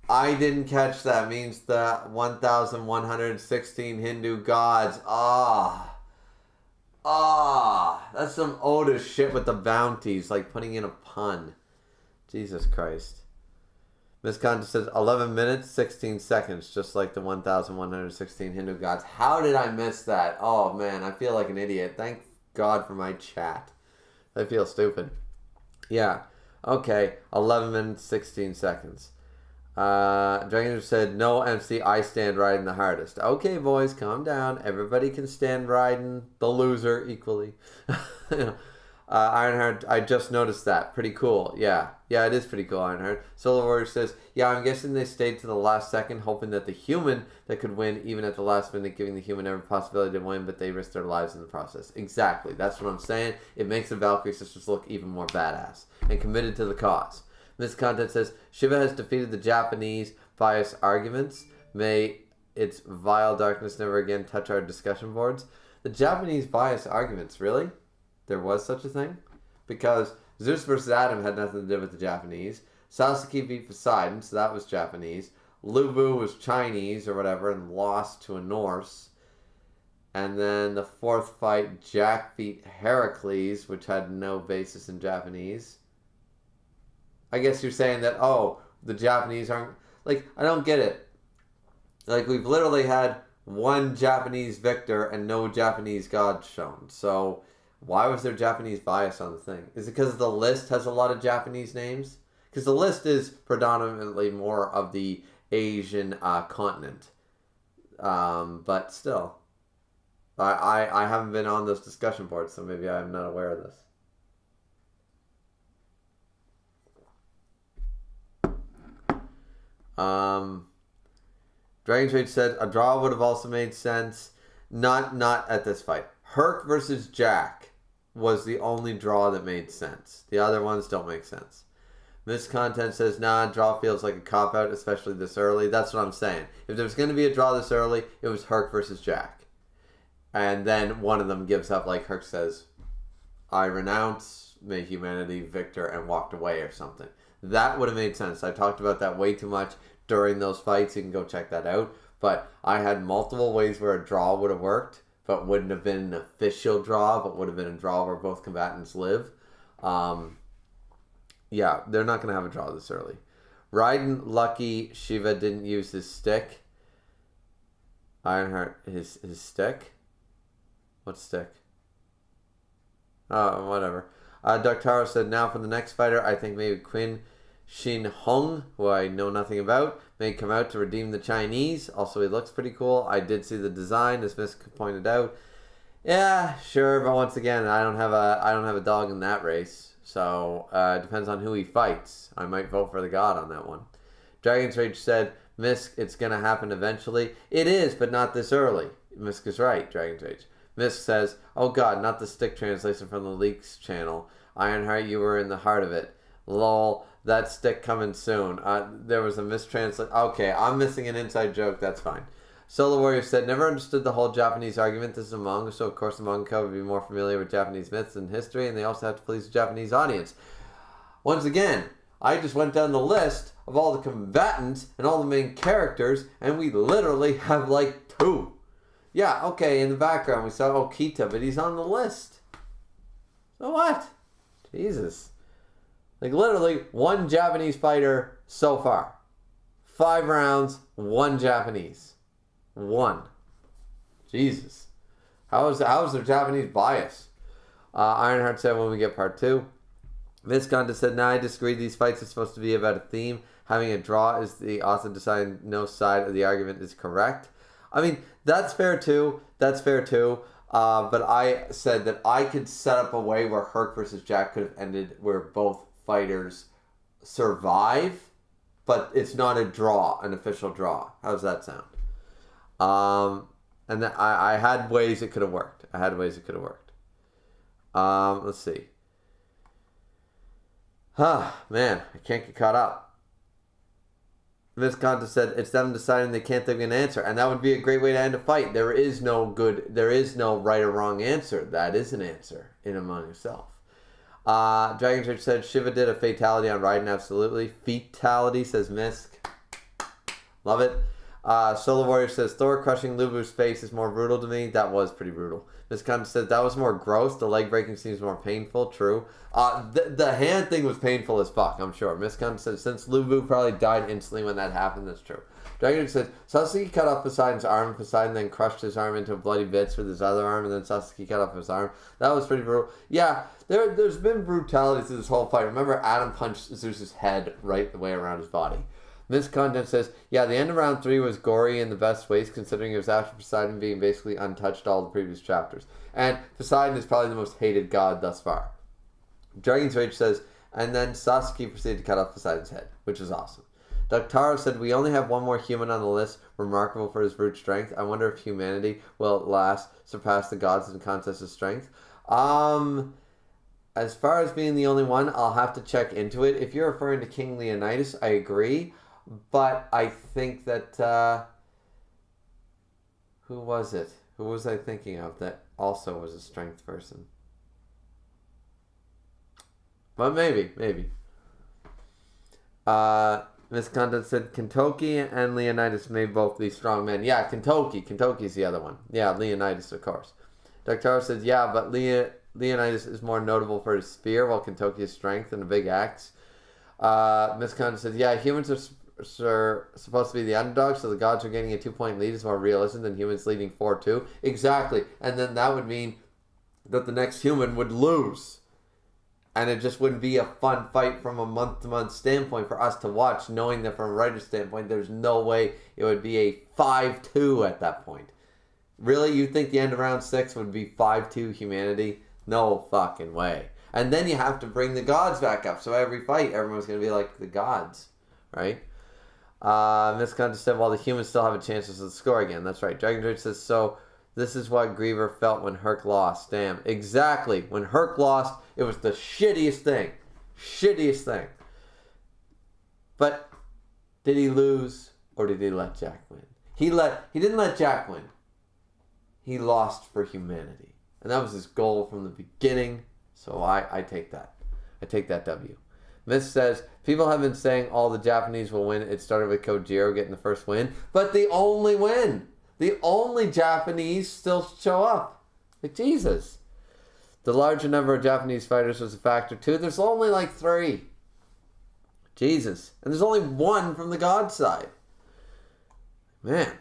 A: I didn't catch that. Means the 1,116 Hindu gods. That's some Oda shit with the bounties, like putting in a pun. Jesus Christ. Miss Conta says 11 minutes, 16 seconds, just like the 1,116 Hindu gods. How did I miss that? Oh man, I feel like an idiot. Thank God for my chat. I feel stupid. Yeah. Okay. 11 minutes, 16 seconds. Dragon said, no, MC, I stand Raiden the hardest. Okay, boys, calm down. Everybody can stand Raiden, the loser, equally. Ironheart, I just noticed that. Pretty cool. Yeah, it is pretty cool, Ironheart. Solar Warrior says, yeah, I'm guessing they stayed to the last second, hoping that the human that could win, even at the last minute, giving the human every possibility to win, but they risked their lives in the process. Exactly. That's what I'm saying. It makes the Valkyrie sisters look even more badass and committed to the cause. This content says, Shiva has defeated the Japanese bias arguments. May its vile darkness never again touch our discussion boards. The Japanese bias arguments, really? There was such a thing? Because Zeus versus Adam had nothing to do with the Japanese. Sasuke beat Poseidon, so that was Japanese. Lubu was Chinese or whatever and lost to a Norse. And then the fourth fight, Jack beat Heracles, which had no basis in Japanese. I guess you're saying that, the Japanese aren't... Like, I don't get it. Like, we've literally had one Japanese victor and no Japanese gods shown. So, why was there Japanese bias on the thing? Is it because the list has a lot of Japanese names? Because the list is predominantly more of the Asian continent. But still. I haven't been on those discussion boards, so maybe I'm not aware of this. Dragon Trade said a draw would have also made sense. Not at this fight. Herc versus Jack was the only draw that made sense. The other ones don't make sense. Miss Content says, draw feels like a cop-out, especially this early. That's what I'm saying. If there was going to be a draw this early, it was Herc versus Jack. And then one of them gives up, like Herc says, I renounce, may humanity victor, and walked away or something. That would have made sense. I talked about that way too much during those fights. You can go check that out. But I had multiple ways where a draw would have worked, but wouldn't have been an official draw, but would have been a draw where both combatants live. Yeah, they're not going to have a draw this early. Raiden, lucky Shiva didn't use his stick. Ironheart, his stick? What stick? Oh, whatever. Doctaro said, now for the next fighter, I think maybe Qin Shin Hong, who I know nothing about, may come out to redeem the Chinese. Also, he looks pretty cool. I did see the design, as Miss pointed out. Yeah, sure, but once again, I don't have a dog in that race. So, it depends on who he fights. I might vote for the god on that one. Dragon's Rage said, Misk, it's going to happen eventually. It is, but not this early. Misk is right, Dragon's Rage. Misk says, oh god, not the stick translation from the Leaks channel. Ironheart, you were in the heart of it. Lol, that stick coming soon. There was a mistranslation. Okay, I'm missing an inside joke, that's fine. Solar Warrior said, never understood the whole Japanese argument. This is a manga, so of course the manga would be more familiar with Japanese myths and history, and they also have to please the Japanese audience. Once again, I just went down the list of all the combatants and all the main characters, and we literally have like 2. Yeah, okay, in the background we saw Okita, but he's on the list. So what? Jesus. Like literally 1 Japanese fighter so far. 5 rounds, 1 Japanese. 1. Jesus. How is there Japanese bias? Ironheart said when we get part 2. Visconta said, I disagree. These fights are supposed to be about a theme. Having a draw is the author deciding no side of the argument is correct. I mean, that's fair too. But I said that I could set up a way where Herc versus Jack could have ended where both fighters survive, but it's not a draw, an official draw. How does that sound? And I had ways it could have worked. Let's see. Man, I can't get caught up. Visconta said it's them deciding they can't think of an answer, and that would be a great way to end a fight. There is no right or wrong answer. That is an answer in among yourself. Dragon Church said Shiva did a fatality on Raiden, absolutely. Fatality, says Misk. Love it. Solar Warrior says Thor crushing Lubu's face is more brutal to me. That was pretty brutal. Visconta said that was more gross. The leg breaking seems more painful. True. The hand thing was painful as fuck, I'm sure. Visconta said since Lubu probably died instantly when that happened. That's true. Dragon says Sasuke cut off Poseidon's arm, and Poseidon then crushed his arm into bloody bits with his other arm, and then Sasuke cut off his arm. That was pretty brutal. Yeah, there's been brutality to this whole fight. Remember, Adam punched Zeus's head right the way around his body. This content says, yeah, the end of round 3 was gory in the best ways, considering it was after Poseidon being basically untouched all the previous chapters. And Poseidon is probably the most hated god thus far. Dragon's Rage says, and then Sasuke proceeded to cut off Poseidon's head, which is awesome. Doctaro said, we only have one more human on the list, remarkable for his brute strength. I wonder if humanity will at last surpass the gods in the contest of strength. As far as being the only one, I'll have to check into it. If you're referring to King Leonidas, I agree. But I think that, who was it? Who was I thinking of that also was a strength person? But maybe. Miss Content said Kentucky and Leonidas may both be strong men. Yeah, Kentucky's the other one. Yeah, Leonidas, of course. Doctaro said, yeah, but Leonidas is more notable for his spear, while Kentucky is strength and a big axe. Miss Content said, yeah, humans are supposed to be the underdog, so the gods are getting a 2-point lead is more realistic than humans leading 4-2. Exactly. And then that would mean that the next human would lose. And it just wouldn't be a fun fight from a month-to-month standpoint for us to watch, knowing that from a writer's standpoint, there's no way it would be a 5-2 at that point. Really? You think the end of round 6 would be 5-2 humanity? No fucking way. And then you have to bring the gods back up. So every fight, everyone's going to be like the gods. Right? Miss Conte said, well, the humans still have a chance to score again. That's right. Dragon George says, so this is what Griever felt when Herc lost. Damn. Exactly. When Herc lost, it was the shittiest thing. But did he lose or did he let Jack win? He didn't let Jack win. He lost for humanity. And that was his goal from the beginning. So I take that. I take that W. Miss says, people have been saying all the Japanese will win. It started with Kojiro getting the first win. But the only win. The only Japanese still show up. Like, Jesus. The larger number of Japanese fighters was a factor too. There's only like 3. Jesus. And there's only 1 from the God side. Man.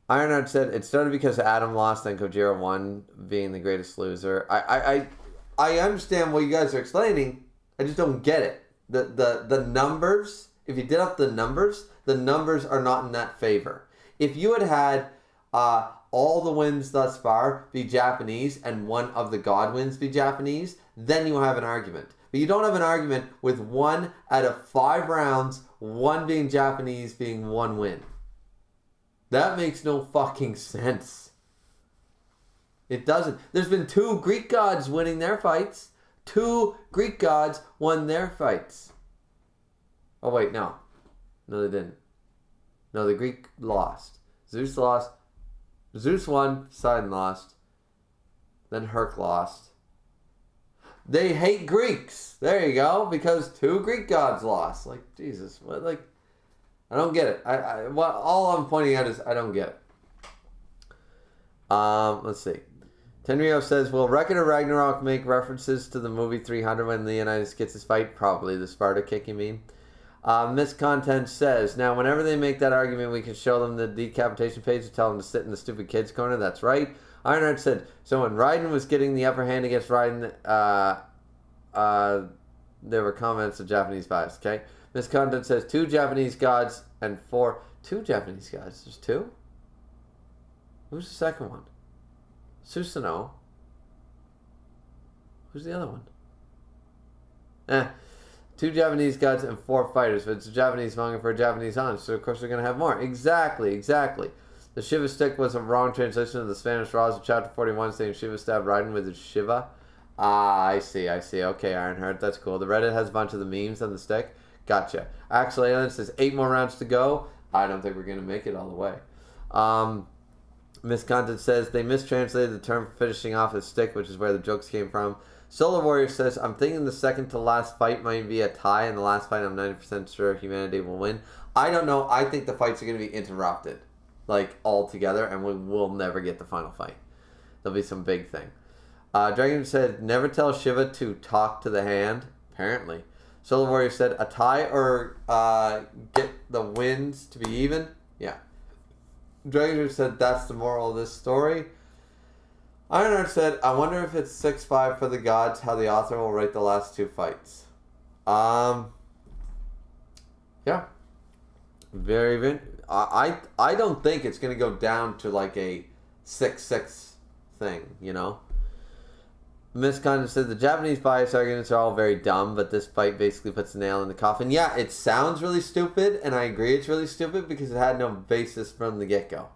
A: Ironheart said, it started because Adam lost and Kojiro won, being the greatest loser. I understand what you guys are explaining. I just don't get it. The numbers, if you did up the numbers are not in that favor. If you had all the wins thus far be Japanese and one of the God wins be Japanese, then you have an argument. But you don't have an argument with 1 out of 5 rounds, 1 being Japanese being 1 win. That makes no fucking sense. It doesn't. There's been 2 Greek gods winning their fights. 2 Greek gods won their fights. Oh, wait, no. No, they didn't. No, the Greek lost. Zeus lost. Zeus won. Poseidon lost. Then Herc lost. They hate Greeks. There you go. Because 2 Greek gods lost. Like, Jesus. What, like, I don't get it. All I'm pointing out is I don't get it. Let's see. Tenryo says, will Record of Ragnarok make references to the movie 300 when Leonidas gets his fight? Probably. The Sparta kick, you mean? Miss Content says, now whenever they make that argument, we can show them the decapitation page and tell them to sit in the stupid kids corner. That's right. Ironheart said, so when Raiden was getting the upper hand against Raiden, there were comments of Japanese bias, okay? Miss Content says 2 Japanese gods and 4... 2 Japanese gods? There's 2? Who's the second one? Susanoo. Who's the other one? 2 Japanese gods and 4 fighters, but it's a Japanese manga for a Japanese audience, so of course we're going to have more. Exactly. The Shiva stick was a wrong translation of the Spanish Raws of chapter 41 saying Shiva stabbed Raiden with his Shiva. I see. Okay, Ironheart, that's cool. The Reddit has a bunch of the memes on the stick. Gotcha. Actually, Alien says 8 more rounds to go. I don't think we're going to make it all the way. Miss Content says they mistranslated the term for finishing off his stick, which is where the jokes came from. Solar Warrior says, I'm thinking the second to last fight might be a tie, and the last fight I'm 90% sure humanity will win. I don't know. I think the fights are going to be interrupted, like, all together, and we will never get the final fight. There'll be some big thing. Dragon said, never tell Shiva to talk to the hand. Apparently. Solar Warrior said, a tie or get the wins to be even? Yeah. Dragon said, that's the moral of this story. Ironheart said, I wonder if it's 6-5 for the gods, how the author will rate the last 2 fights. Yeah. Very. I don't think it's going to go down to like a 6-6 thing, you know? Miss Condon said, the Japanese bias arguments are all very dumb, but this fight basically puts the nail in the coffin. Yeah, it sounds really stupid, and I agree it's really stupid because it had no basis from the get-go,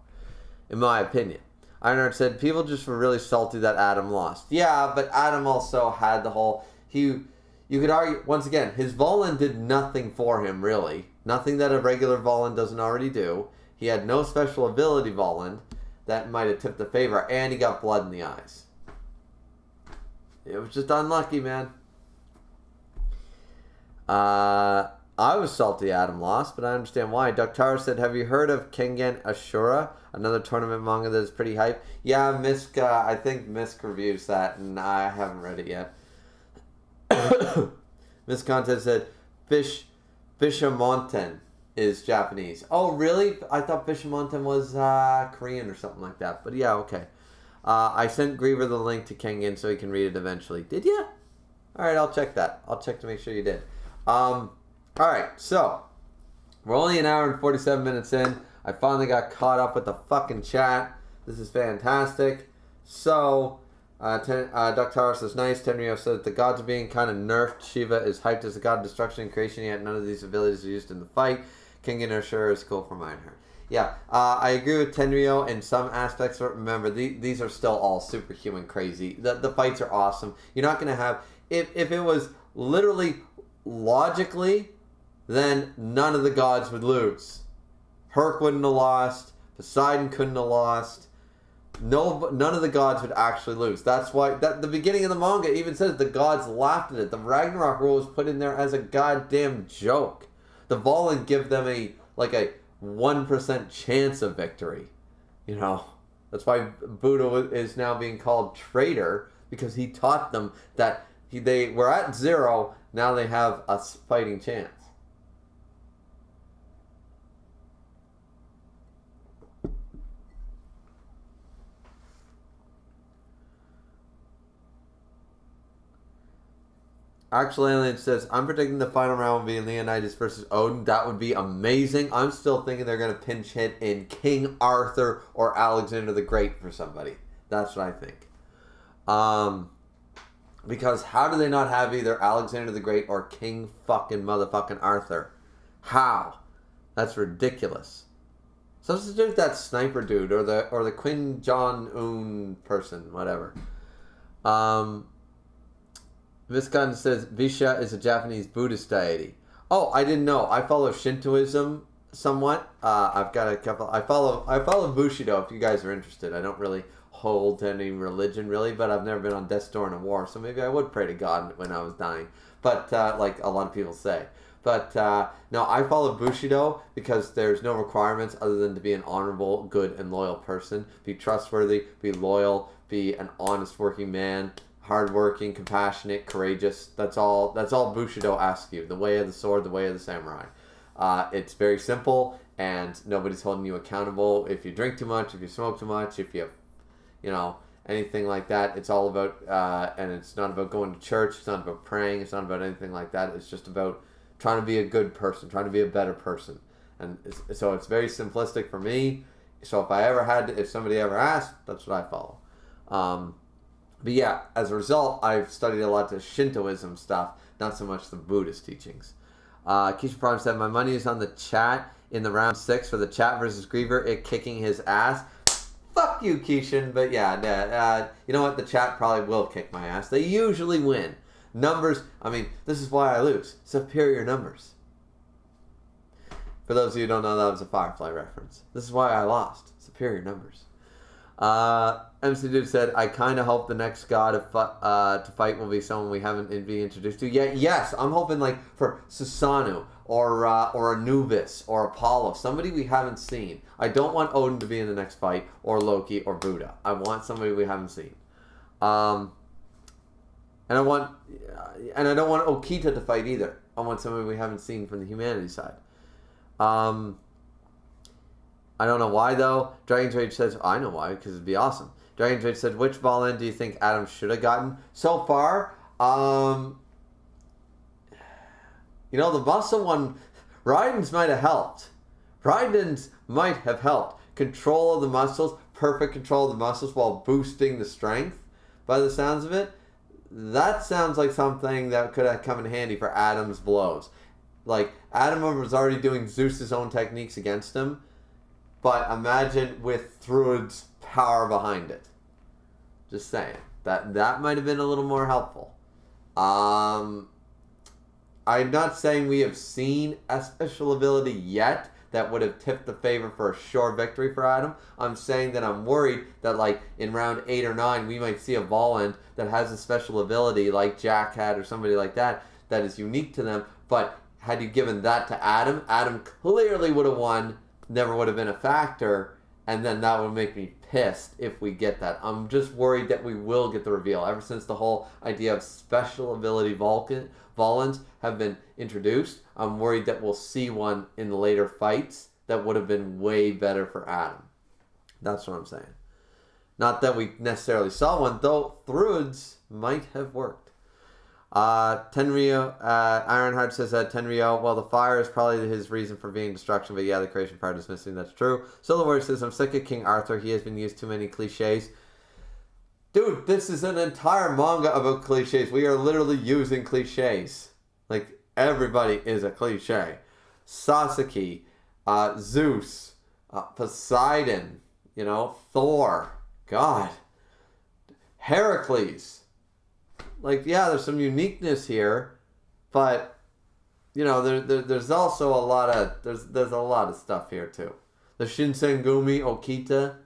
A: in my opinion. Ironheart said, people just were really salty that Adam lost. Yeah, but Adam also had the whole... You could argue, once again, his Volan did nothing for him, really. Nothing that a regular Volan doesn't already do. He had no special ability Volan that might have tipped the favor, and he got blood in the eyes. It was just unlucky, man. I was salty Adam lost, but I understand why. Dr. said, have you heard of Kengen Ashura? Another tournament manga that is pretty hype. Yeah, Misk, I think Misk reviews that, and I haven't read it yet. Miss Content said, Fishamonten is Japanese. Oh, really? I thought Fishamonten was Korean or something like that. But yeah, okay. I sent Griever the link to Kengen so he can read it eventually. Did you? Alright, I'll check that. I'll check to make sure you did. Alright, so we're only an hour and 47 minutes in. I finally got caught up with the fucking chat. This is fantastic. So, Dr. says, nice. Tenryo says, the gods are being kind of nerfed. Shiva is hyped as a god of destruction and creation, yet none of these abilities are used in the fight. Kengen Ashura is cool for Meinhardt. Yeah, I agree with Tenryo in some aspects, but remember, these are still all superhuman crazy. The fights are awesome. You're not going to have... If it was literally logically, then none of the gods would lose. Herc wouldn't have lost. Poseidon couldn't have lost. None of the gods would actually lose. That's why the beginning of the manga even says the gods laughed at it. The Ragnarok rule was put in there as a goddamn joke. The Volan give them a 1% chance of victory. You know, that's why Buddha is now being called traitor, because he taught them that they were at 0, now they have a fighting chance. Actual Alien says, I'm predicting the final round will be Leonidas versus Odin. That would be amazing. I'm still thinking they're going to pinch hit in King Arthur or Alexander the Great for somebody. That's what I think. Because how do they not have either Alexander the Great or King fucking motherfucking Arthur? How? That's ridiculous. Substitute that sniper dude or the Quinn Jong-un person, whatever. Viscon says Visha is a Japanese Buddhist deity. Oh, I didn't know. I follow Shintoism somewhat. I've got a couple. I follow Bushido. If you guys are interested, I don't really hold to any religion really, but I've never been on death's door in a war, so maybe I would pray to God when I was dying. But like a lot of people say. But no, I follow Bushido because there's no requirements other than to be an honorable, good, and loyal person. Be trustworthy. Be loyal. Be an honest working man. Hardworking, compassionate, courageous. That's all Bushido asks you. The way of the sword, the way of the samurai. It's very simple, and nobody's holding you accountable. If you drink too much, if you smoke too much, if you anything like that. It's all about, and it's not about going to church. It's not about praying. It's not about anything like that. It's just about trying to be a good person, trying to be a better person. And so it's very simplistic for me. So if somebody ever asked, that's what I follow. But yeah, as a result, I've studied a lot of Shintoism stuff, not so much the Buddhist teachings. Keisha Prime said, my money is on the chat in the round 6 for the chat versus Griever, it kicking his ass. Fuck you, Keishan. But yeah, you know what? The chat probably will kick my ass. They usually win. Numbers, this is why I lose. Superior numbers. For those of you who don't know, that was a Firefly reference. This is why I lost. Superior numbers. MC Dude said, I kind of hope the next god to fight will be someone we haven't been introduced to yet. Yes, I'm hoping for Susanoo or Anubis or Apollo, somebody we haven't seen. I don't want Odin to be in the next fight, or Loki or Buddha. I want somebody we haven't seen. And I don't want Okita to fight either. I want somebody we haven't seen from the humanity side. I don't know why though. Dragon's Rage says, I know why, because it'd be awesome. Dragon's Rage said, which ball end do you think Adam should have gotten? So far, the muscle one, Raiden's might have helped. Control of the muscles, perfect control of the muscles while boosting the strength, by the sounds of it. That sounds like something that could have come in handy for Adam's blows. Adam was already doing Zeus's own techniques against him, but imagine with Thrud's power behind it. Just saying. That might have been a little more helpful. I'm not saying we have seen a special ability yet that would have tipped the favor for a sure victory for Adam. I'm saying that I'm worried that in round 8 or 9 we might see a Volend that has a special ability like Jack had or somebody like that is unique to them, but had you given that to Adam, Adam clearly would have won, never would have been a factor, and then that would make me pissed if we get that. I'm just worried that we will get the reveal. Ever since the whole idea of special ability Volans have been introduced, I'm worried that we'll see one in the later fights that would have been way better for Adam. That's what I'm saying. Not that we necessarily saw one, though Thrud's might have worked. Tenryo, Ironheart says that Tenryo, well, the fire is probably his reason for being destruction, but yeah, the creation part is missing. That's true. Solar Warrior says, I'm sick of King Arthur. He has been used too many cliches. Dude, this is an entire manga about cliches. We are literally using cliches. Everybody is a cliche. Sasuke, Zeus, Poseidon, Thor, God, Heracles. There's some uniqueness here, but there's also a lot of there's a lot of stuff here too. The Shinsengumi Okita,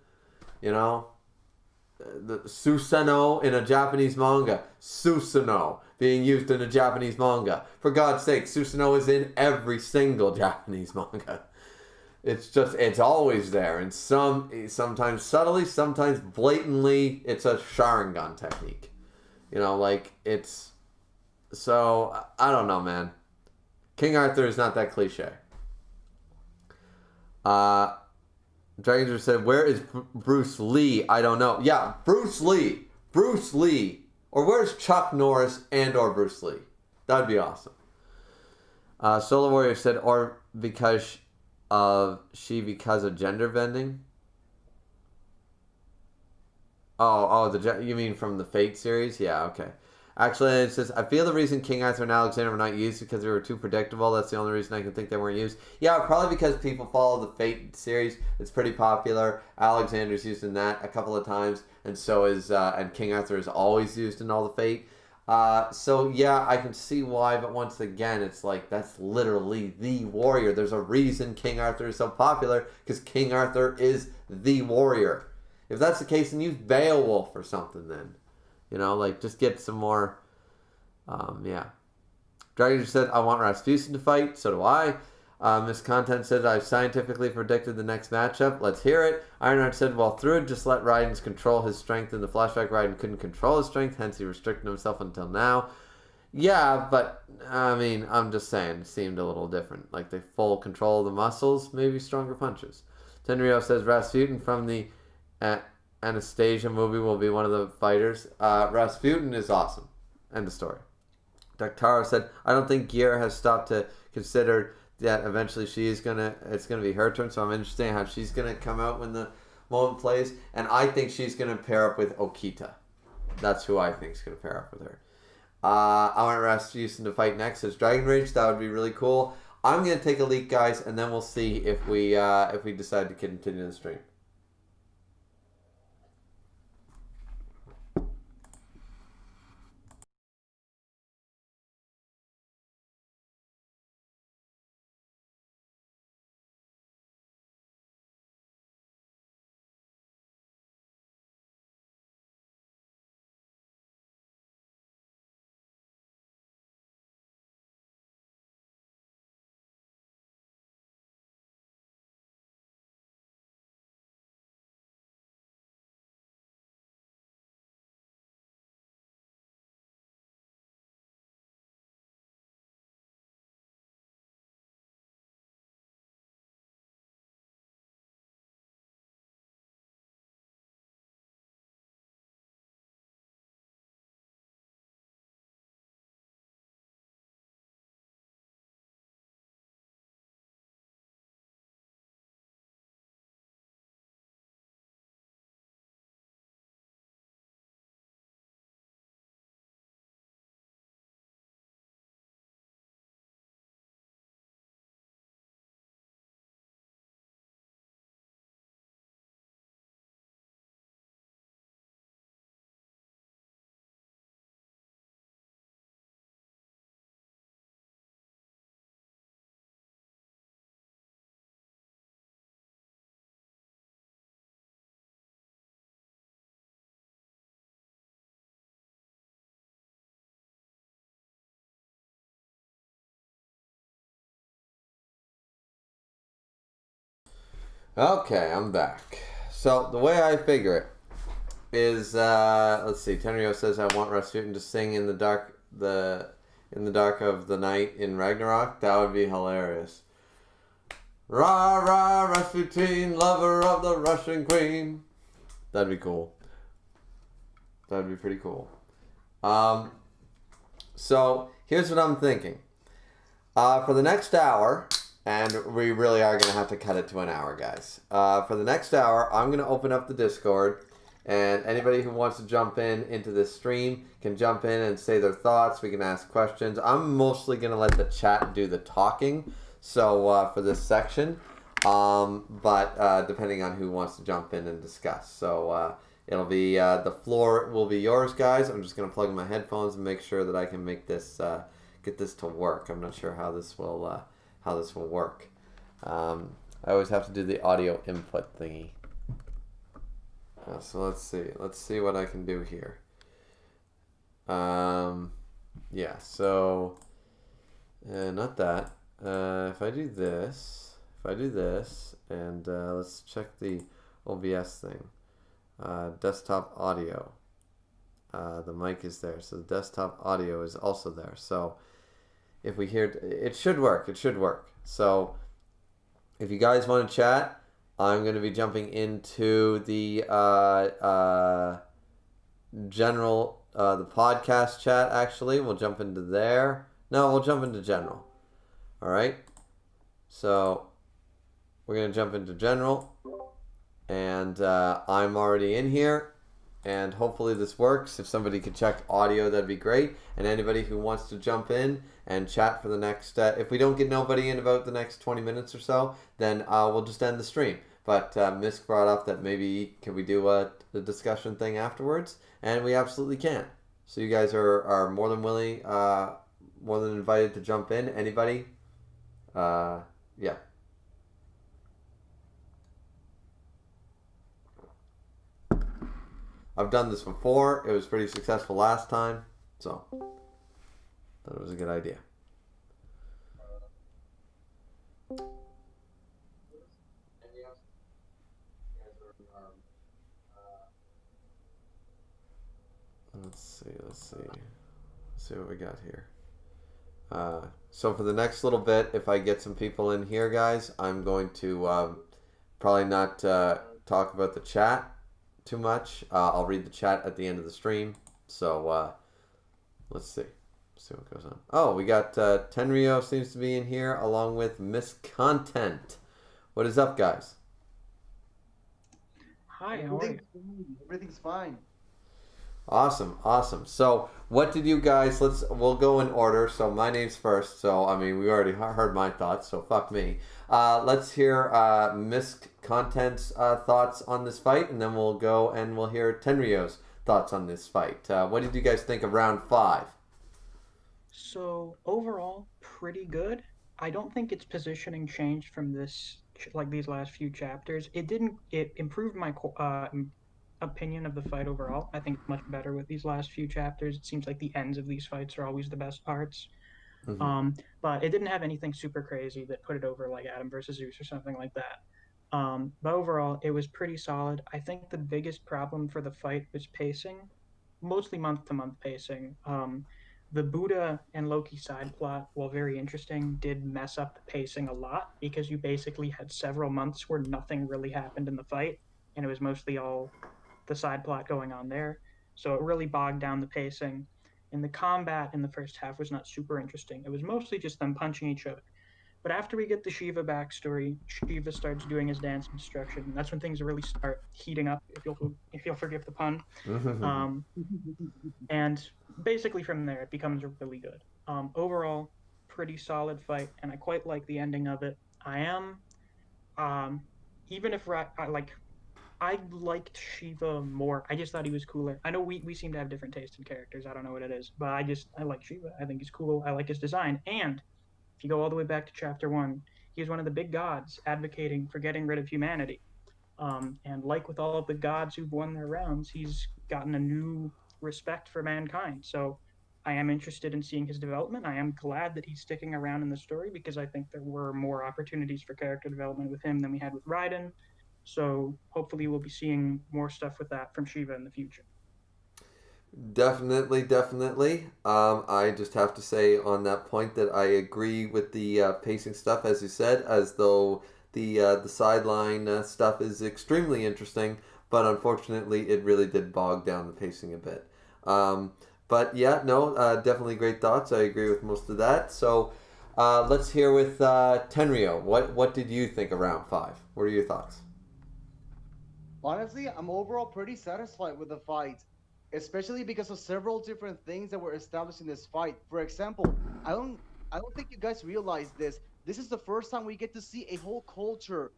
A: the Susanoo in a Japanese manga, Susanoo being used in a Japanese manga. For God's sake, Susanoo is in every single Japanese manga. It's always there, and sometimes subtly, sometimes blatantly. It's a Sharingan technique. So, I don't know, man. King Arthur is not that cliche. Dragonzer said, where is Bruce Lee? I don't know. Yeah, Bruce Lee. Or where's Chuck Norris and or Bruce Lee? That'd be awesome. Solar Warrior said, or because of gender bending? You mean from the Fate series? Yeah, okay. Actually, it says, I feel the reason King Arthur and Alexander were not used because they were too predictable. That's the only reason I can think they weren't used. Yeah, probably because people follow the Fate series. It's pretty popular. Alexander's used in that a couple of times, and so is and King Arthur is always used in all the Fate. So yeah, I can see why, but once again, it's that's literally the warrior. There's a reason King Arthur is so popular, because King Arthur is the warrior. If that's the case, then use Beowulf or something then. Just get some more, yeah. Dragon just said, I want Rasputin to fight. So do I. Miss Content said, I've scientifically predicted the next matchup. Let's hear it. Ironheart said, well, Thrud just let Raiden control his strength in the flashback. Raiden couldn't control his strength, hence he restricted himself until now. Yeah, but, I'm just saying, it seemed a little different. They full control of the muscles, maybe stronger punches. Tenryo says, Rasputin from the Anastasia movie will be one of the fighters. Rasputin is awesome. End of story. Dr. said, I don't think Gier has stopped to consider that eventually it's gonna be her turn. So I'm interested in how she's gonna come out when the moment plays, and I think she's gonna pair up with Okita. That's who I think is gonna pair up with her. I want Rasputin to fight next as Dragon Rage. That would be really cool. I'm gonna take a leak, guys, and then we'll see if we decide to continue the stream. Okay, I'm back. So the way I figure it is, let's see. Tenryo says I want Rasputin to sing in the dark of the night in Ragnarok. That would be hilarious. Rah rah Rasputin, lover of the Russian queen. That'd be cool. That'd be pretty cool. So here's what I'm thinking. For the next hour. And we really are going to have to cut it to an hour, guys. For the next hour, I'm going to open up the Discord. And anybody who wants to jump into this stream can jump in and say their thoughts. We can ask questions. I'm mostly going to let the chat do the talking. So for this section. But depending on who wants to jump in and discuss. So it'll be, the floor will be yours, guys. I'm just going to plug in my headphones and make sure that I can make this, get this to work. I'm not sure how this will work. I always have to do the audio input thingy. So let's see what I can do here. Yeah, so not that. If I do this, and let's check the OBS thing. Desktop audio. The mic is there, so the desktop audio is also there. So if we hear it should work. So if you guys want to chat, I'm going to be jumping into the general, the podcast chat. Actually, we'll jump into there. No, we'll jump into general. All right. So we're going to jump into general, and I'm already in here. And hopefully this works. If somebody could check audio, that'd be great. And anybody who wants to jump in and chat for the next, if we don't get nobody in about the next 20 minutes or so, then we'll just end the stream. But Misk brought up that maybe can we do a discussion thing afterwards? And we absolutely can. So you guys are more than willing, more than invited to jump in. Anybody? Yeah. I've done this before. It was pretty successful last time. So, thought it was a good idea. Let's see what we got here. So for the next little bit, if I get some people in here, guys, I'm going to probably not talk about the chat too much. I'll read the chat at the end of the stream. So let's see. Let's see what goes on. Oh, we got Tenryo seems to be in here along with Miss Content. What is up, guys?
B: Hi, how are you?
C: Everything's fine.
A: Awesome, awesome. So, what did you guys? We'll go in order. So, my name's first. So, I mean, we already heard my thoughts. So, fuck me. Let's hear Miss Content's thoughts on this fight, and then we'll go and we'll hear Tenryo's thoughts on this fight. What did you guys think of round 5?
B: So overall, pretty good. I don't think its positioning changed from like these last few chapters. It didn't. It improved my opinion of the fight overall. I think much better with these last few chapters. It seems like the ends of these fights are always the best parts.
A: Mm-hmm.
B: But it didn't have anything super crazy that put it over like Adam versus Zeus or something like that. But overall, it was pretty solid. I think the biggest problem for the fight was pacing, mostly month to month pacing. The Buddha and Loki side plot, while very interesting, did mess up the pacing a lot because you basically had several months where nothing really happened in the fight, and it was mostly all the side plot going on there. So it really bogged down the pacing. And the combat in the first half was not super interesting. It was mostly just them punching each other. But after we get the Shiva backstory, Shiva starts doing his dance of destruction. And that's when things really start heating up, if you'll forgive the pun.
A: Mm-hmm.
B: Um, and basically from there, it becomes really good. Overall, pretty solid fight, and I quite like the ending of it. I am, um, even if I liked Shiva more. I just thought he was cooler. I know we seem to have different tastes in characters. I don't know what it is, but I like Shiva. I think he's cool. I like his design. And if you go all the way back to chapter 1, he was one of the big gods advocating for getting rid of humanity. And like with all of the gods who've won their rounds, he's gotten a new respect for mankind. So I am interested in seeing his development. I am glad that he's sticking around in the story because I think there were more opportunities for character development with him than we had with Raiden. So hopefully we'll be seeing more stuff with that from Shiva in the future.
A: Definitely, definitely. I just have to say on that point that I agree with the pacing stuff, as you said, as though the sideline stuff is extremely interesting, but unfortunately, it really did bog down the pacing a bit. But yeah, no, definitely great thoughts. I agree with most of that. So let's hear with Tenryo. What did you think of round 5? What are your thoughts?
C: Honestly, I'm overall pretty satisfied with the fight, especially because of several different things that were established in this fight. For example, I don't think you guys realize this. This is the first time we get to see a whole culture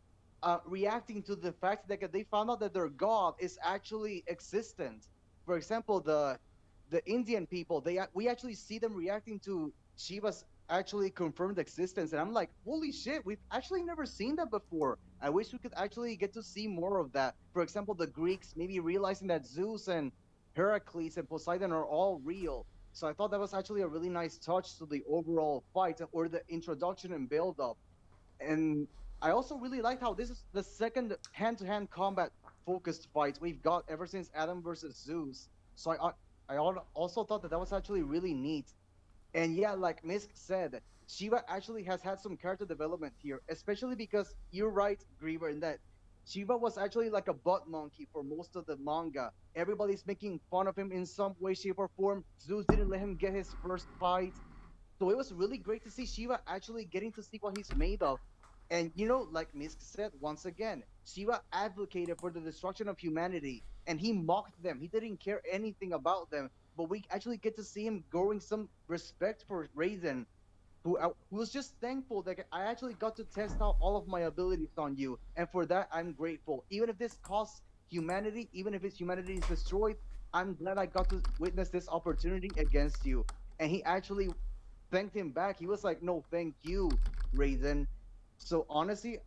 C: reacting to the fact that they found out that their god is actually existent. For example, the Indian people, we actually see them reacting to Shiva's actually confirmed existence, and I'm like, holy shit, we've actually never seen that before. I wish we could actually get to see more of that. For example, the Greeks maybe realizing that Zeus and Heracles and Poseidon are all real. So I thought that was actually a really nice touch to the overall fight or the introduction and build up. And I also really liked how this is the second hand-to-hand combat focused fight we've got ever since Adam versus Zeus. So I also thought that that was actually really neat. And yeah, like Misk said, Shiva actually has had some character development here, especially because you're right, Griever, in that Shiva was actually like a butt monkey for most of the manga. Everybody's making fun of him in some way, shape, or form. Zeus didn't let him get his first fight. So it was really great to see Shiva actually getting to see what he's made of. And like Misk said, once again, Shiva advocated for the destruction of humanity and he mocked them. He didn't care anything about them. But we actually get to see him growing some respect for Raiden, who was just thankful that I actually got to test out all of my abilities on you. And for that, I'm grateful. Even if this costs humanity, even if humanity is destroyed, I'm glad I got to witness this opportunity against you. And he actually thanked him back. He was like, "No, thank you, Raiden." So honestly,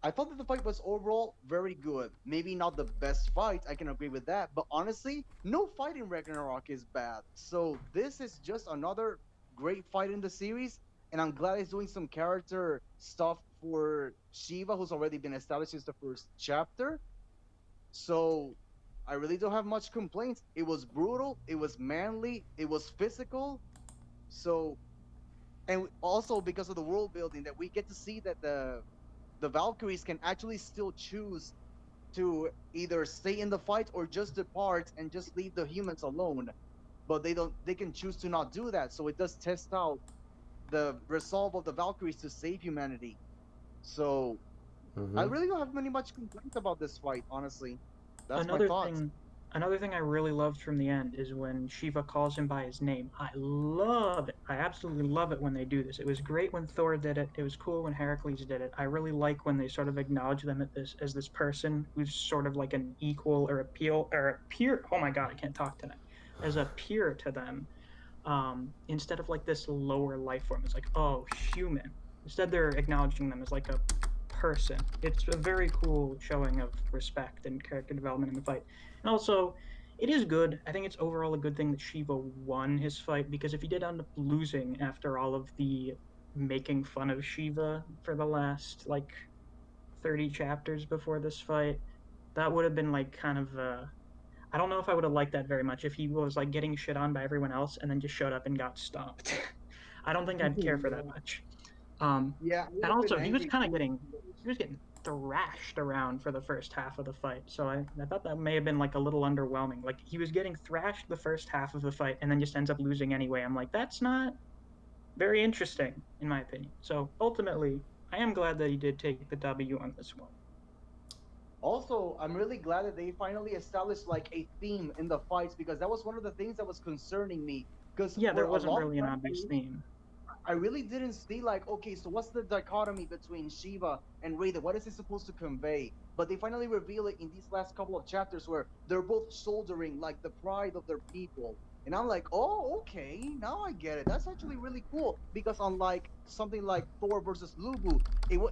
C: I thought that the fight was overall very good. Maybe not the best fight, I can agree with that. But honestly, no fight in Ragnarok is bad. So this is just another great fight in the series. And I'm glad it's doing some character stuff for Shiva, who's already been established since the first chapter. So I really don't have much complaints. It was brutal, it was manly, it was physical. So and also because of the world building that we get to see that the Valkyries can actually still choose to either stay in the fight or just depart and just leave the humans alone. But they don't. They can choose to not do that. So it does test out the resolve of the Valkyries to save humanity. So I
A: Mm-hmm.
C: really don't have many much complaints about this fight. Honestly, that's my
B: Another
C: thoughts.
B: thing, another thing I really loved from the end is when Shiva calls him by his name. I love it. I absolutely love it when they do this. It was great when Thor did it. It was cool when Heracles did it. I really like when they sort of acknowledge them as this person who's sort of like an equal or a peer. Oh my God, I can't talk tonight. As a peer to them, instead of like this lower life form. It's like, oh, human. Instead, they're acknowledging them as like a person. It's a very cool showing of respect and character development in the fight. And also, it is good. I think it's overall a good thing that Shiva won his fight, because if he did end up losing after all of the making fun of Shiva for the last like 30 chapters before this fight, that would have been like kind of I don't know if I would have liked that very much if he was like getting shit on by everyone else and then just showed up and got stomped. I don't think I'd care for that
C: Yeah,
B: much.
C: yeah, I would
B: And
C: have been
B: also
C: angry too.
B: he was getting thrashed around for the first half of the fight. So I thought that may have been like a little underwhelming. Like he was getting thrashed the first half of the fight and then just ends up losing anyway. I'm like, that's not very interesting in my opinion. So ultimately, I am glad that he did take the W on this one.
C: Also, I'm really glad that they finally established like a theme in the fights because that was one of the things that was concerning me. Because
B: Yeah,
C: for
B: there
C: a
B: wasn't
C: long
B: really an
C: time,
B: obvious theme.
C: I really didn't see like, okay, so what's the dichotomy between Shiva and Raiden? What is it supposed to convey? But they finally reveal it in these last couple of chapters where they're both shouldering like the pride of their people. And I'm like, oh, okay, now I get it. That's actually really cool because unlike something like Thor versus Lubu,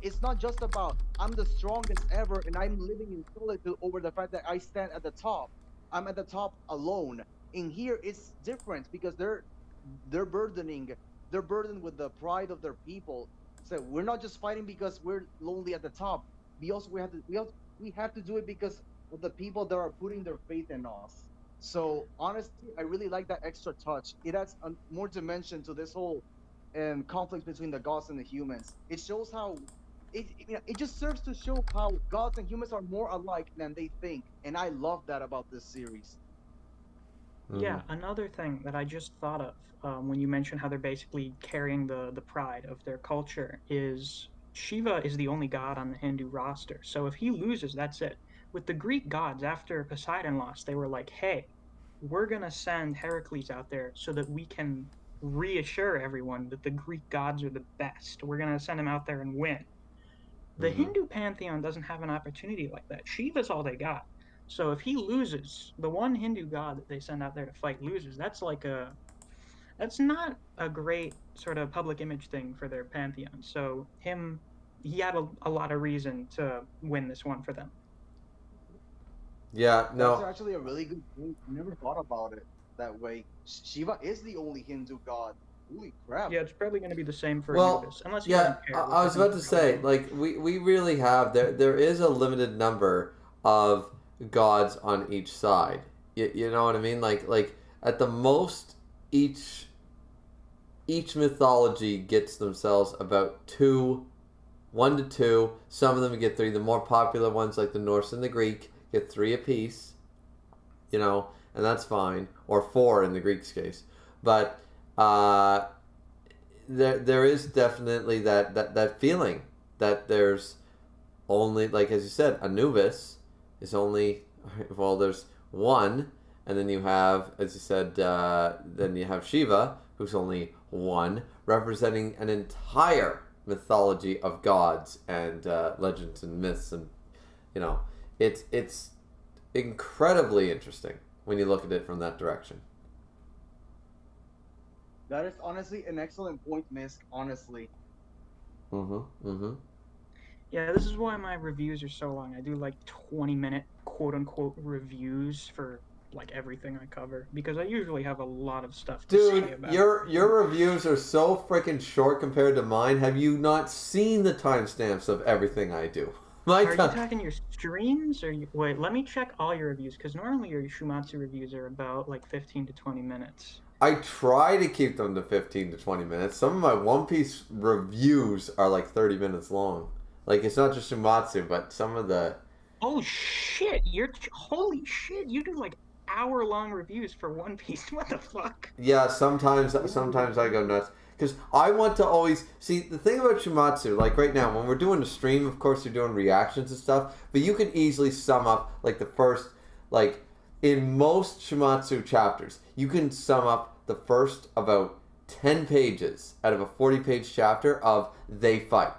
C: it's not just about I'm the strongest ever and I'm living in solitude over the fact that I stand at the top. I'm at the top alone. In here, it's different because they're burdening they're burdened with the pride of their people. So we're not just fighting because we're lonely at the top. We have to do it because of the people that are putting their faith in us. So honestly, I really like that extra touch. It adds more dimension to this whole conflict between the gods and the humans. It shows how it just serves to show how gods and humans are more alike than they think, and I love that about this series.
A: Mm-hmm.
B: Yeah, another thing that I just thought of when you mentioned how they're basically carrying the pride of their culture is Shiva is the only god on the Hindu roster. So if he loses, that's it. With the Greek gods, after Poseidon lost, they were like, hey, we're going to send Heracles out there so that we can reassure everyone that the Greek gods are the best. We're going to send him out there and win. The
A: Mm-hmm.
B: Hindu pantheon doesn't have an opportunity like that. Shiva's all they got. So if he loses, the one Hindu god that they send out there to fight loses, that's not a great sort of public image thing for their pantheon. So he had a lot of reason to win this one for them.
A: Yeah,
C: That's
A: no.
C: actually a really good point. I never thought about it that way. Shiva is the only Hindu god. Holy crap.
B: Yeah, it's probably going to be the same for
A: Well,
B: Anubis, unless he
A: yeah,
B: doesn't
A: I,
B: care,
A: I
B: which I
A: was
B: think
A: about
B: he
A: to
B: probably
A: say,
B: won't.
A: like, we really have, there is a limited number of gods on each side. You know what I mean? Like at the most, each each mythology gets themselves about two, 1 to 2. Some of them get 3. The more popular ones, like the Norse and the Greek, get 3 apiece. You know, and that's fine, or 4 in the Greek's case. But uh, there is definitely that feeling that there's only, like as you said, Anubis is only, well, there's one, and then you have, as you said, then you have Shiva, who's only one, representing an entire mythology of gods and legends and myths, and you know, it's incredibly interesting when you look at it from that direction.
C: That is honestly an excellent point, Misk, honestly.
A: Mm-hmm. Mm-hmm.
B: Yeah, this is why my reviews are so long. I do like 20-minute quote unquote reviews for like everything I cover because I usually have a lot of stuff to say
A: Dude,
B: about it.
A: your reviews are so freaking short compared to mine. Have you not seen the timestamps of everything I do? My
B: Are you
A: time.
B: talking your streams or wait, let me check all your reviews because normally your Shuumatsu reviews are about like 15 to 20 minutes.
A: I try to keep them to 15 to 20 minutes. Some of my One Piece reviews are like 30 minutes long. Like it's not just Shuumatsu, but some of the
B: Oh shit! Holy shit! You do like hour-long reviews for One Piece. What the fuck?
A: Yeah, sometimes I go nuts because I want to always see the thing about Shuumatsu. Like right now, when we're doing a stream, of course you're doing reactions and stuff, but you can easily sum up like the first, like in most Shuumatsu chapters, you can sum up the first about 10 pages out of a 40-page chapter of they fight.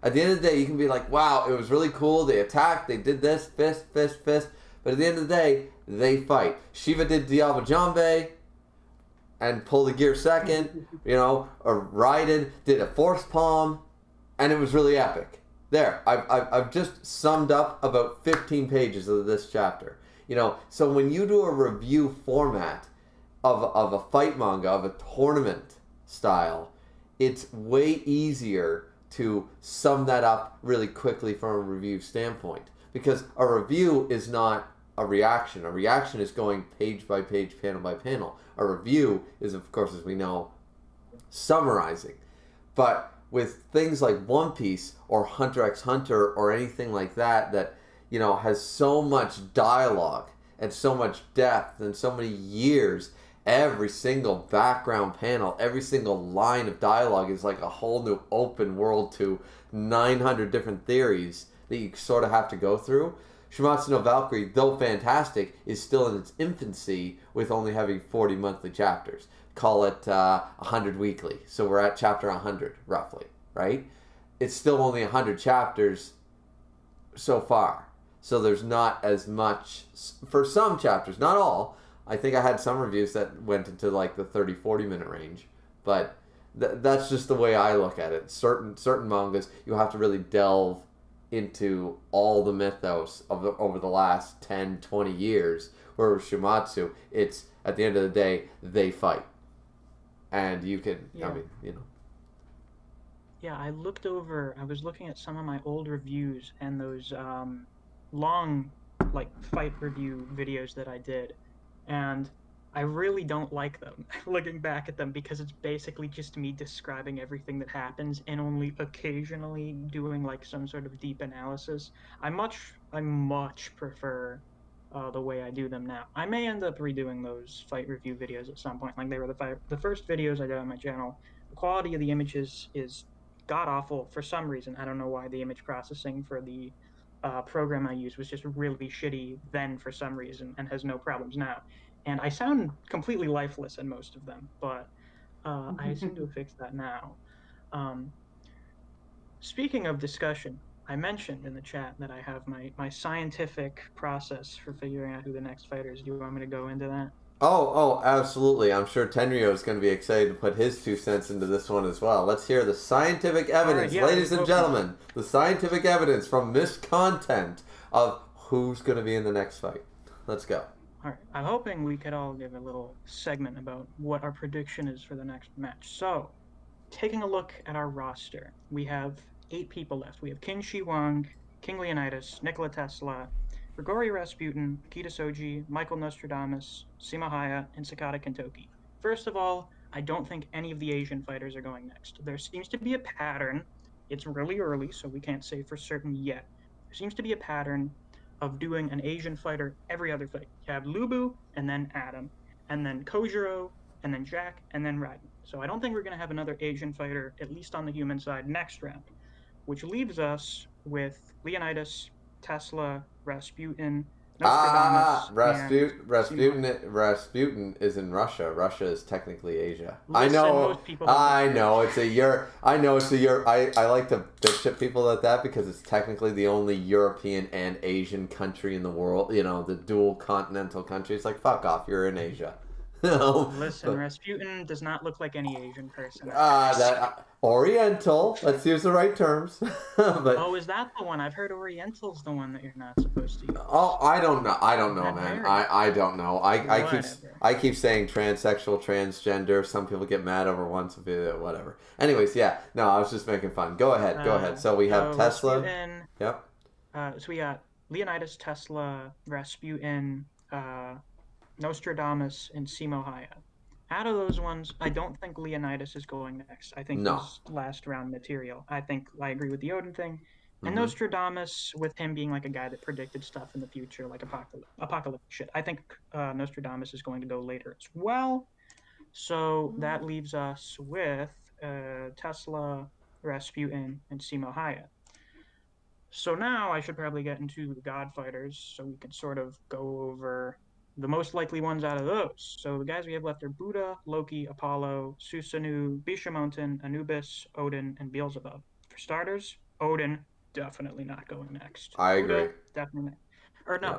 A: At the end of the day, you can be like, wow, it was really cool. They attacked, they did this, fist, fist, fist. But at the end of the day, they fight. Shiva did Diablo Jambe and pulled a gear second, or Raiden did a force palm, and it was really epic. There, I've just summed up about 15 pages of this chapter. So when you do a review format of a fight manga, of a tournament style, it's way easier to sum that up really quickly from a review standpoint. Because a review is not a reaction. A reaction is going page by page, panel by panel. A review is, of course, as we know, summarizing. But with things like One Piece or Hunter x Hunter or anything like that, has so much dialogue and so much depth and so many years, every single background panel, every single line of dialogue is like a whole new open world to 900 different theories that you sort of have to go through. Shuumatsu no Valkyrie, though fantastic, is still in its infancy with only having 40 monthly chapters. Call it 100 weekly. So we're at chapter 100, roughly, right? It's still only 100 chapters so far. So there's not as much, for some chapters, not all. I think I had some reviews that went into like the 30, 40-minute range. But that's just the way I look at it. Certain mangas, you have to really delve into all the mythos of over the last 10, 20 years. Where with Shuumatsu, it's at the end of the day, they fight. And you can,
B: Yeah. Yeah, I was looking at some of my old reviews and those long, like, fight review videos that I did. And I really don't like them, looking back at them, because it's basically just me describing everything that happens and only occasionally doing like some sort of deep analysis. I much prefer the way I do them now. I may end up redoing those fight review videos at some point. Like they were the first videos I did on my channel. The quality of the images is god awful for some reason. I don't know why. The image processing for the program I used was just really shitty then for some reason and has no problems now. And I sound completely lifeless in most of them, but I seem to have fixed that now. Um, Speaking of discussion, I mentioned in the chat that I have my scientific process for figuring out who the next fighter is. Do you want me to go into that?
A: Oh, absolutely. I'm sure Tenryo is going to be excited to put his 2 cents into this one as well. Let's hear the scientific evidence,
B: yeah,
A: ladies and gentlemen. The scientific evidence from this content of who's going to be in the next fight. Let's go.
B: All right. I'm hoping we could all give a little segment about what our prediction is for the next match. So, taking a look at our roster, we have 8 people left. We have Qin Shi Huang, King Leonidas, Nikola Tesla, Grigori Rasputin, Akita Soji, Michael Nostradamus, Sima Haya, and Sakata Kentoki. First of all, I don't think any of the Asian fighters are going next. There seems to be a pattern. It's really early, so we can't say for certain yet. There seems to be a pattern of doing an Asian fighter every other fight. You have Lubu, and then Adam, and then Kojiro, and then Jack, and then Raiden. So I don't think we're going to have another Asian fighter, at least on the human side, next round, which leaves us with Leonidas, Tesla, Rasputin, Nostradamus,
A: Rasputin is in Russia. Russia is technically Asia.
B: Listen, most people
A: I know it's a Europe. I like to bitch at people at that because it's technically the only European and Asian country in the world. The dual continental country. It's like, fuck off. You're in Asia.
B: Listen, Rasputin does not look like any Asian person.
A: Oriental. Let's use the right terms.
B: Is that the one? I've heard Oriental's the one that you're not supposed to use.
A: Oh, I don't know, man. I don't know. I keep saying transsexual, transgender. Some people get mad over one, some people, whatever. Anyways, yeah. No, I was just making fun. Go ahead. So we have Tesla.
B: Rasputin,
A: yep.
B: So we got Leonidas, Tesla, Rasputin, Nostradamus, and Simo Haya. Out of those ones, I don't think Leonidas is going next. I think he's last round material. I agree with the Odin thing. And
A: Mm-hmm.
B: Nostradamus, with him being like a guy that predicted stuff in the future, like apocalyptic shit. I think Nostradamus is going to go later as well. So that leaves us with Tesla, Rasputin, and Simo Hayek. So now I should probably get into the God Fighters so we can sort of go over the most likely ones out of those. So the guys we have left are Buddha, Loki, Apollo, Susanu, Bishamonten, Anubis, Odin, and Beelzebub. For starters, Odin definitely not going next.
A: I agree.
B: Buddha definitely not. Or no,
A: Yeah.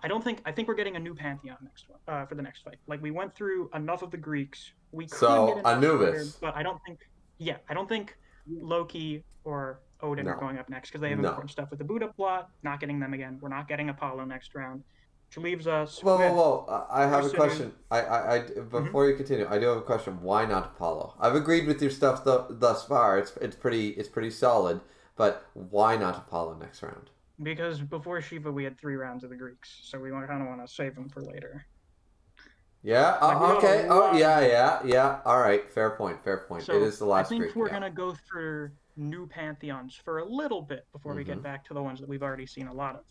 B: I think we're getting a new pantheon next one for the next fight. Like we went through enough of the Greeks. We could get
A: So
B: another fighter,
A: Anubis.
B: but I don't think. Yeah, I don't think Loki or Odin are
A: No.
B: going up next because they have
A: No.
B: important stuff with the Buddha plot. Not getting them again. We're not getting Apollo next round, which leaves us
A: Whoa, whoa,
B: with
A: whoa! I have a
B: Susanu.
A: question. Before you continue, I do have a question. Why not Apollo? I've agreed with your stuff thus far. It's pretty solid. But why not Apollo next round?
B: Because before Shiva we had 3 rounds of the Greeks, so we kind of want to save them for later.
A: Yeah.
B: Like we got a
A: Okay. Oh,
B: lot of
A: yeah,
B: Greeks.
A: yeah, yeah. All right. Fair point. Fair point. It
B: So
A: is the
B: I
A: last
B: think
A: Greek.
B: we're
A: Yeah.
B: gonna go through new pantheons for a little bit before we
A: Mm-hmm.
B: get back to the ones that we've already seen a lot of.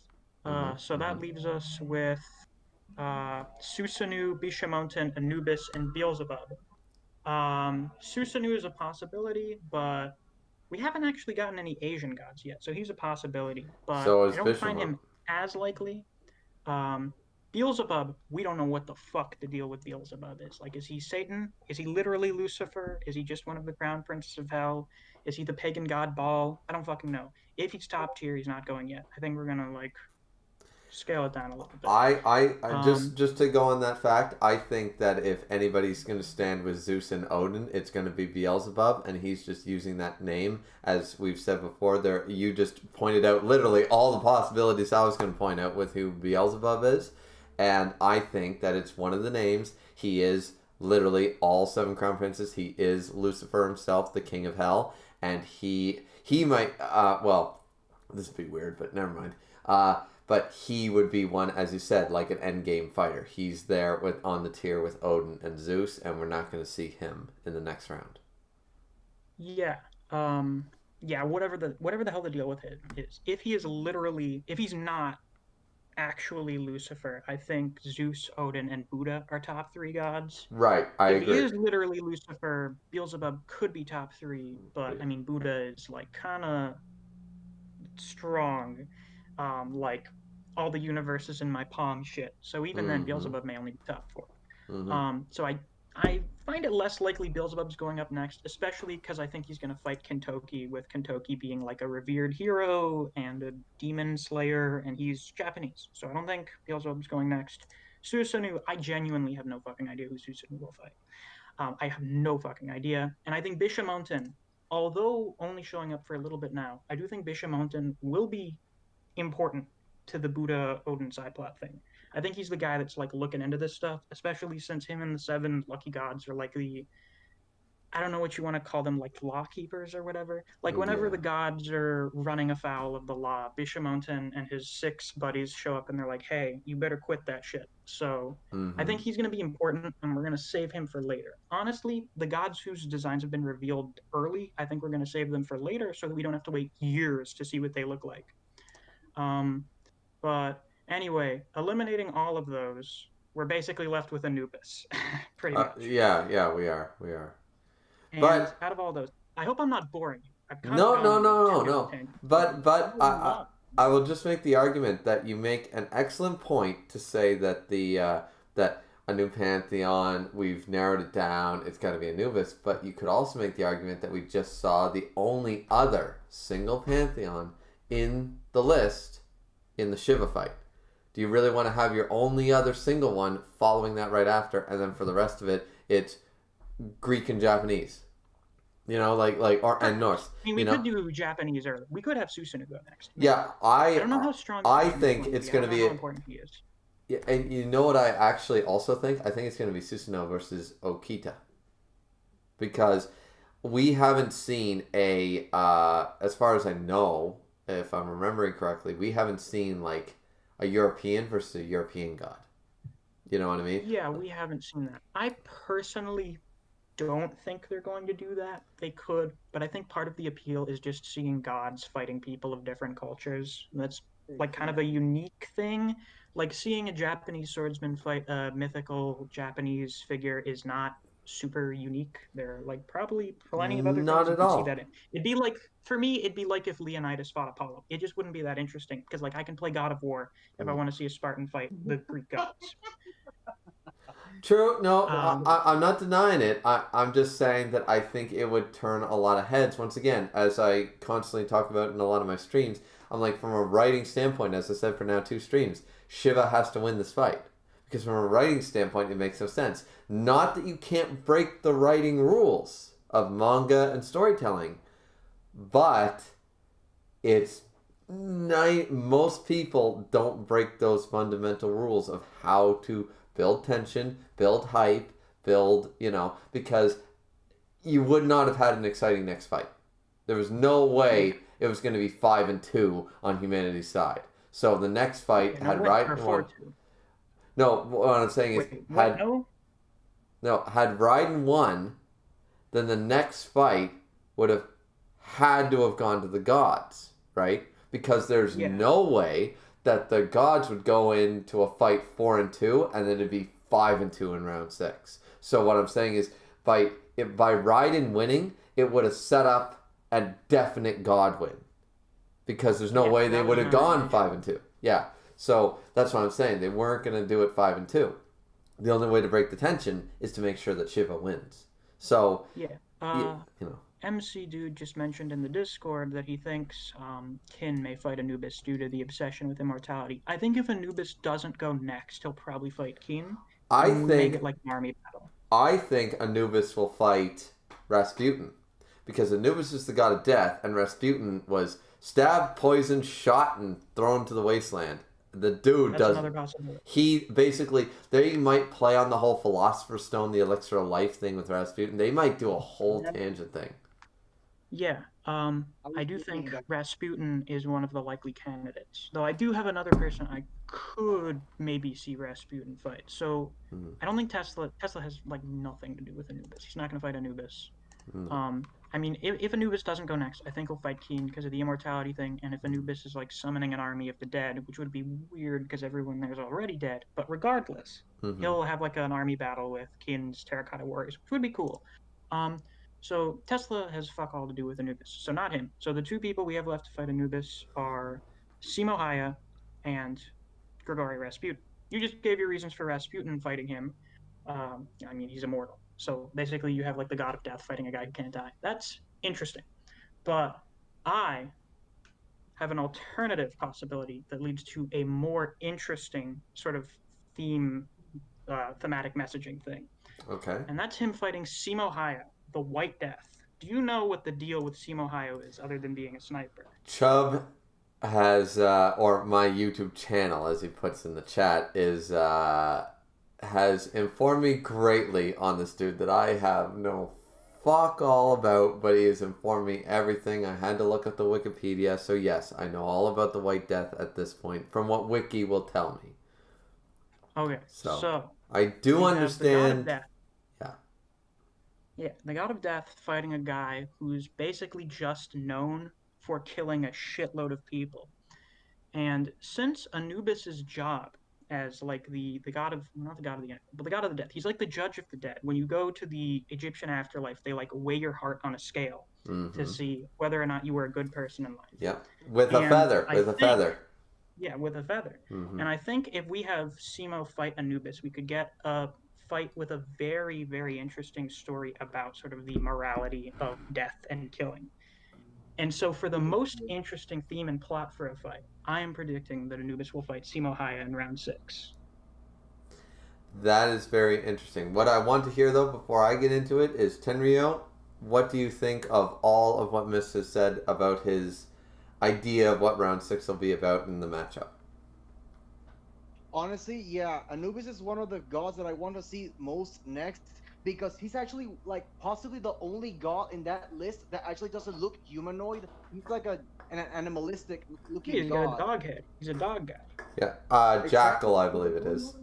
A: Mm-hmm.
B: So
A: Mm-hmm.
B: that leaves us with Susanu, Bishamonten, Anubis, and Beelzebub. Susanu is a possibility, but we haven't actually gotten any Asian gods yet, so he's a possibility. But
A: So
B: I
A: is
B: don't find
A: Bishamon.
B: him as likely. Um, Beelzebub, we don't know what the fuck the deal with Beelzebub is. Like, is he Satan? Is he literally Lucifer? Is he just one of the crown princes of hell? Is he the pagan god Baal? I don't fucking know. If he's top tier, he's not going yet. I think we're gonna like scale it down a little bit.
A: I
B: Um,
A: just to go on that fact, I think that if anybody's going to stand with Zeus and Odin, it's going to be Beelzebub, and he's just using that name as we've said before. There, you just pointed out literally all the possibilities I was going to point out with who Beelzebub is, and I think that it's one of the names. He is literally all 7 crown princes. He is Lucifer himself, the king of hell, and he might well, this would be weird, but never mind. But he would be one, as you said, like an endgame fighter. He's there with on the tier with Odin and Zeus, and we're not going to see him in the next round.
B: yeah. Yeah. Whatever the hell the deal with him is. If he's not actually Lucifer, I think Zeus, Odin, and Buddha are top 3 gods.
A: Right, I
B: If he
A: agree.
B: is literally Lucifer, Beelzebub could be top 3, but I mean Buddha is like kind of strong, like all the universes in my palm shit. So even then,
A: Mm-hmm.
B: Beelzebub may only be top 4.
A: Mm-hmm.
B: So I find it less likely Beelzebub's going up next, especially because I think he's going to fight Kentoki, with Kentoki being like a revered hero and a demon slayer, and he's Japanese. So I don't think Beelzebub's going next. Susanoo, I genuinely have no fucking idea who Susanoo will fight. I have no fucking idea. And I think Bishamonten, although only showing up for a little bit now, I do think Bishamonten will be important to the Buddha Odin side plot thing. I think he's the guy that's like looking into this stuff, especially since him and the 7 lucky gods are like the, I don't know what you want to call them, like law keepers or whatever. Like whenever
A: Yeah.
B: the gods are running afoul of the law, Bishamonten and his 6 buddies show up and they're like, "Hey, you better quit that shit." So I
A: Mm-hmm.
B: think he's going to be important, and we're going to save him for later. Honestly, the gods whose designs have been revealed early, I think we're going to save them for later so that we don't have to wait years to see what they look like. Um, but anyway, eliminating all of those, we're basically left with Anubis, pretty much.
A: Yeah, yeah, we are.
B: And
A: But
B: out of all those, I hope I'm not boring you. I've kind of
A: no,
B: gone
A: no,
B: on a
A: no, no,
B: too big of a
A: no.
B: tangent.
A: But
C: No, you're not.
A: I will just make the argument that you make an excellent point to say that that a new pantheon, we've narrowed it down. It's got to be Anubis. But you could also make the argument that we just saw the only other single pantheon in the list in the Shiva fight. Do you really want to have your only other single one following that right after, and then for the rest of it, it's Greek and Japanese? You know, and Norse.
B: I mean,
A: You
B: we could
A: know,
B: do Japanese early. We could have Susanoo go next. Maybe.
A: yeah.
B: I don't know how strong
A: I
B: Susanoo
A: think
B: is going
A: it's
B: to be. I
A: going
B: don't
A: to
B: know
A: be.
B: how important he is.
A: Yeah, and you know what I actually also think? I think it's going to be Susanoo versus Okita, because we haven't seen as far as I know, if I'm remembering correctly, we haven't seen like a European versus a European god. You know what I mean?
B: Yeah, we haven't seen that. I personally don't think they're going to do that. They could, but I think part of the appeal is just seeing gods fighting people of different cultures. That's like kind of a unique thing. Like seeing a Japanese swordsman fight a mythical Japanese figure is not super unique. There are like probably plenty of other
A: Not
B: things you
A: at
B: could see that
A: all.
B: in. It'd be like for me, it'd be like if Leonidas fought Apollo. It just wouldn't be that interesting because like I can play God of War if I
A: Mm.
B: want to see a Spartan fight the Greek gods.
A: True. No,
B: Um,
A: I'm not denying it. I'm just saying that I think it would turn a lot of heads. Once again, as I constantly talk about in a lot of my streams, I'm like, from a writing standpoint, as I said for now 2 streams, Shiva has to win this fight. Because from a writing standpoint, it makes no sense. Not that you can't break the writing rules of manga and storytelling, but it's most people don't break those fundamental rules of how to build tension, build hype, build, because you would not have had an exciting next fight. There was no
B: yeah,
A: way it was going to be 5-2 on humanity's side. So the next fight
B: yeah, no
A: had
B: way, or
A: Raiden won.
B: 4-2.
A: No, what I'm saying is
B: Wait, what? No?
A: had Raiden won, then the next fight would have had to have gone to the gods, right? Because there's
B: Yeah.
A: no way that the gods would go into a fight 4-2 and then it'd be 5-2 in round 6. So what I'm saying is by Raiden winning, it would have set up a definite god win. Because there's no
B: Yeah,
A: way they
B: that
A: would
B: was
A: have
B: my
A: gone
B: motivation.
A: 5-2. Yeah. So that's what I'm saying. They weren't going to do it 5-2. The only way to break the tension is to make sure that Shiva wins. So,
B: Yeah.
A: you know,
B: MC Dude just mentioned in the Discord that he thinks Kin may fight Anubis due to the obsession with immortality. I think if Anubis doesn't go next, he'll probably fight Kin
A: I
B: and make
A: think
B: it like an army battle.
A: I think Anubis will fight Rasputin because Anubis is the god of death, and Rasputin was stabbed, poisoned, shot, and thrown to the wasteland. The dude
B: That's
A: does.
B: another possibility.
A: He basically they might play on the whole Philosopher's Stone, the elixir of life thing with Rasputin. They might do a whole tangent thing.
B: Yeah,
C: I
B: I
C: was
B: do
C: thinking
B: think
C: that.
B: Rasputin is one of the likely candidates. Though I do have another person I could maybe see Rasputin fight. So
A: Mm,
B: I don't think Tesla has like nothing to do with Anubis. He's not going to fight Anubis.
A: no.
B: I mean, if Anubis doesn't go next, I think he'll fight Keen because of the immortality thing. And if Anubis is like summoning an army of the dead, which would be weird because everyone there's already dead, but regardless,
A: Mm-hmm.
B: he'll have like an army battle with Keen's Terracotta Warriors, which would be cool. Um, so Tesla has fuck all to do with Anubis, so not him. So the two people we have left to fight Anubis are Simo Haya and Grigori Rasputin. You just gave your reasons for Rasputin fighting him. I mean, he's immortal. So basically, you have like the god of death fighting a guy who can't die. That's interesting. But I have an alternative possibility that leads to a more interesting sort of thematic messaging thing.
A: Okay.
B: And that's him fighting Simo Haya, the White Death. Do you know what the deal with Simo Haya is, other than being a sniper?
A: Chubb has, or my YouTube channel, as he puts in the chat, has informed me greatly on this dude that I have no fuck all about, but he has informed me everything. I had to look up the Wikipedia, so yes, I know all about the White Death at this point, from what Wiki will tell me.
B: Okay,
A: So,
B: so
A: I do
B: we have the god of
A: understand.
B: death.
A: Yeah.
B: Yeah, the god of death fighting a guy who's basically just known for killing a shitload of people. And since Anubis's job as like the god of not the god of the but the god of the death, he's like the judge of the dead. When you go to the Egyptian afterlife, they like weigh your heart on a scale to
A: Mm-hmm.
B: see whether or not you were a good person in life.
A: Yep. With a
B: And
A: feather.
B: I
A: With a
B: think
A: feather.
B: yeah, with a feather.
A: Mm-hmm.
B: And I think if we have Simo fight Anubis, we could get a fight with a very, very interesting story about sort of the morality of death and killing. And so, for the most interesting theme and plot for a fight, I am predicting that Anubis will fight Simo Haya in round 6.
A: That is very interesting. What I want to hear, though, before I get into it, is Tenryo, what do you think of all of what Miss has said about his idea of what round 6 will be about in the matchup?
C: Honestly, yeah, Anubis is one of the gods that I want to see most next because he's actually like possibly the only god in that list that actually doesn't look humanoid. He's like an animalistic looking
B: He's got a
C: god.
B: dog head. He's a dog guy.
A: Yeah. Jackal, I believe it is.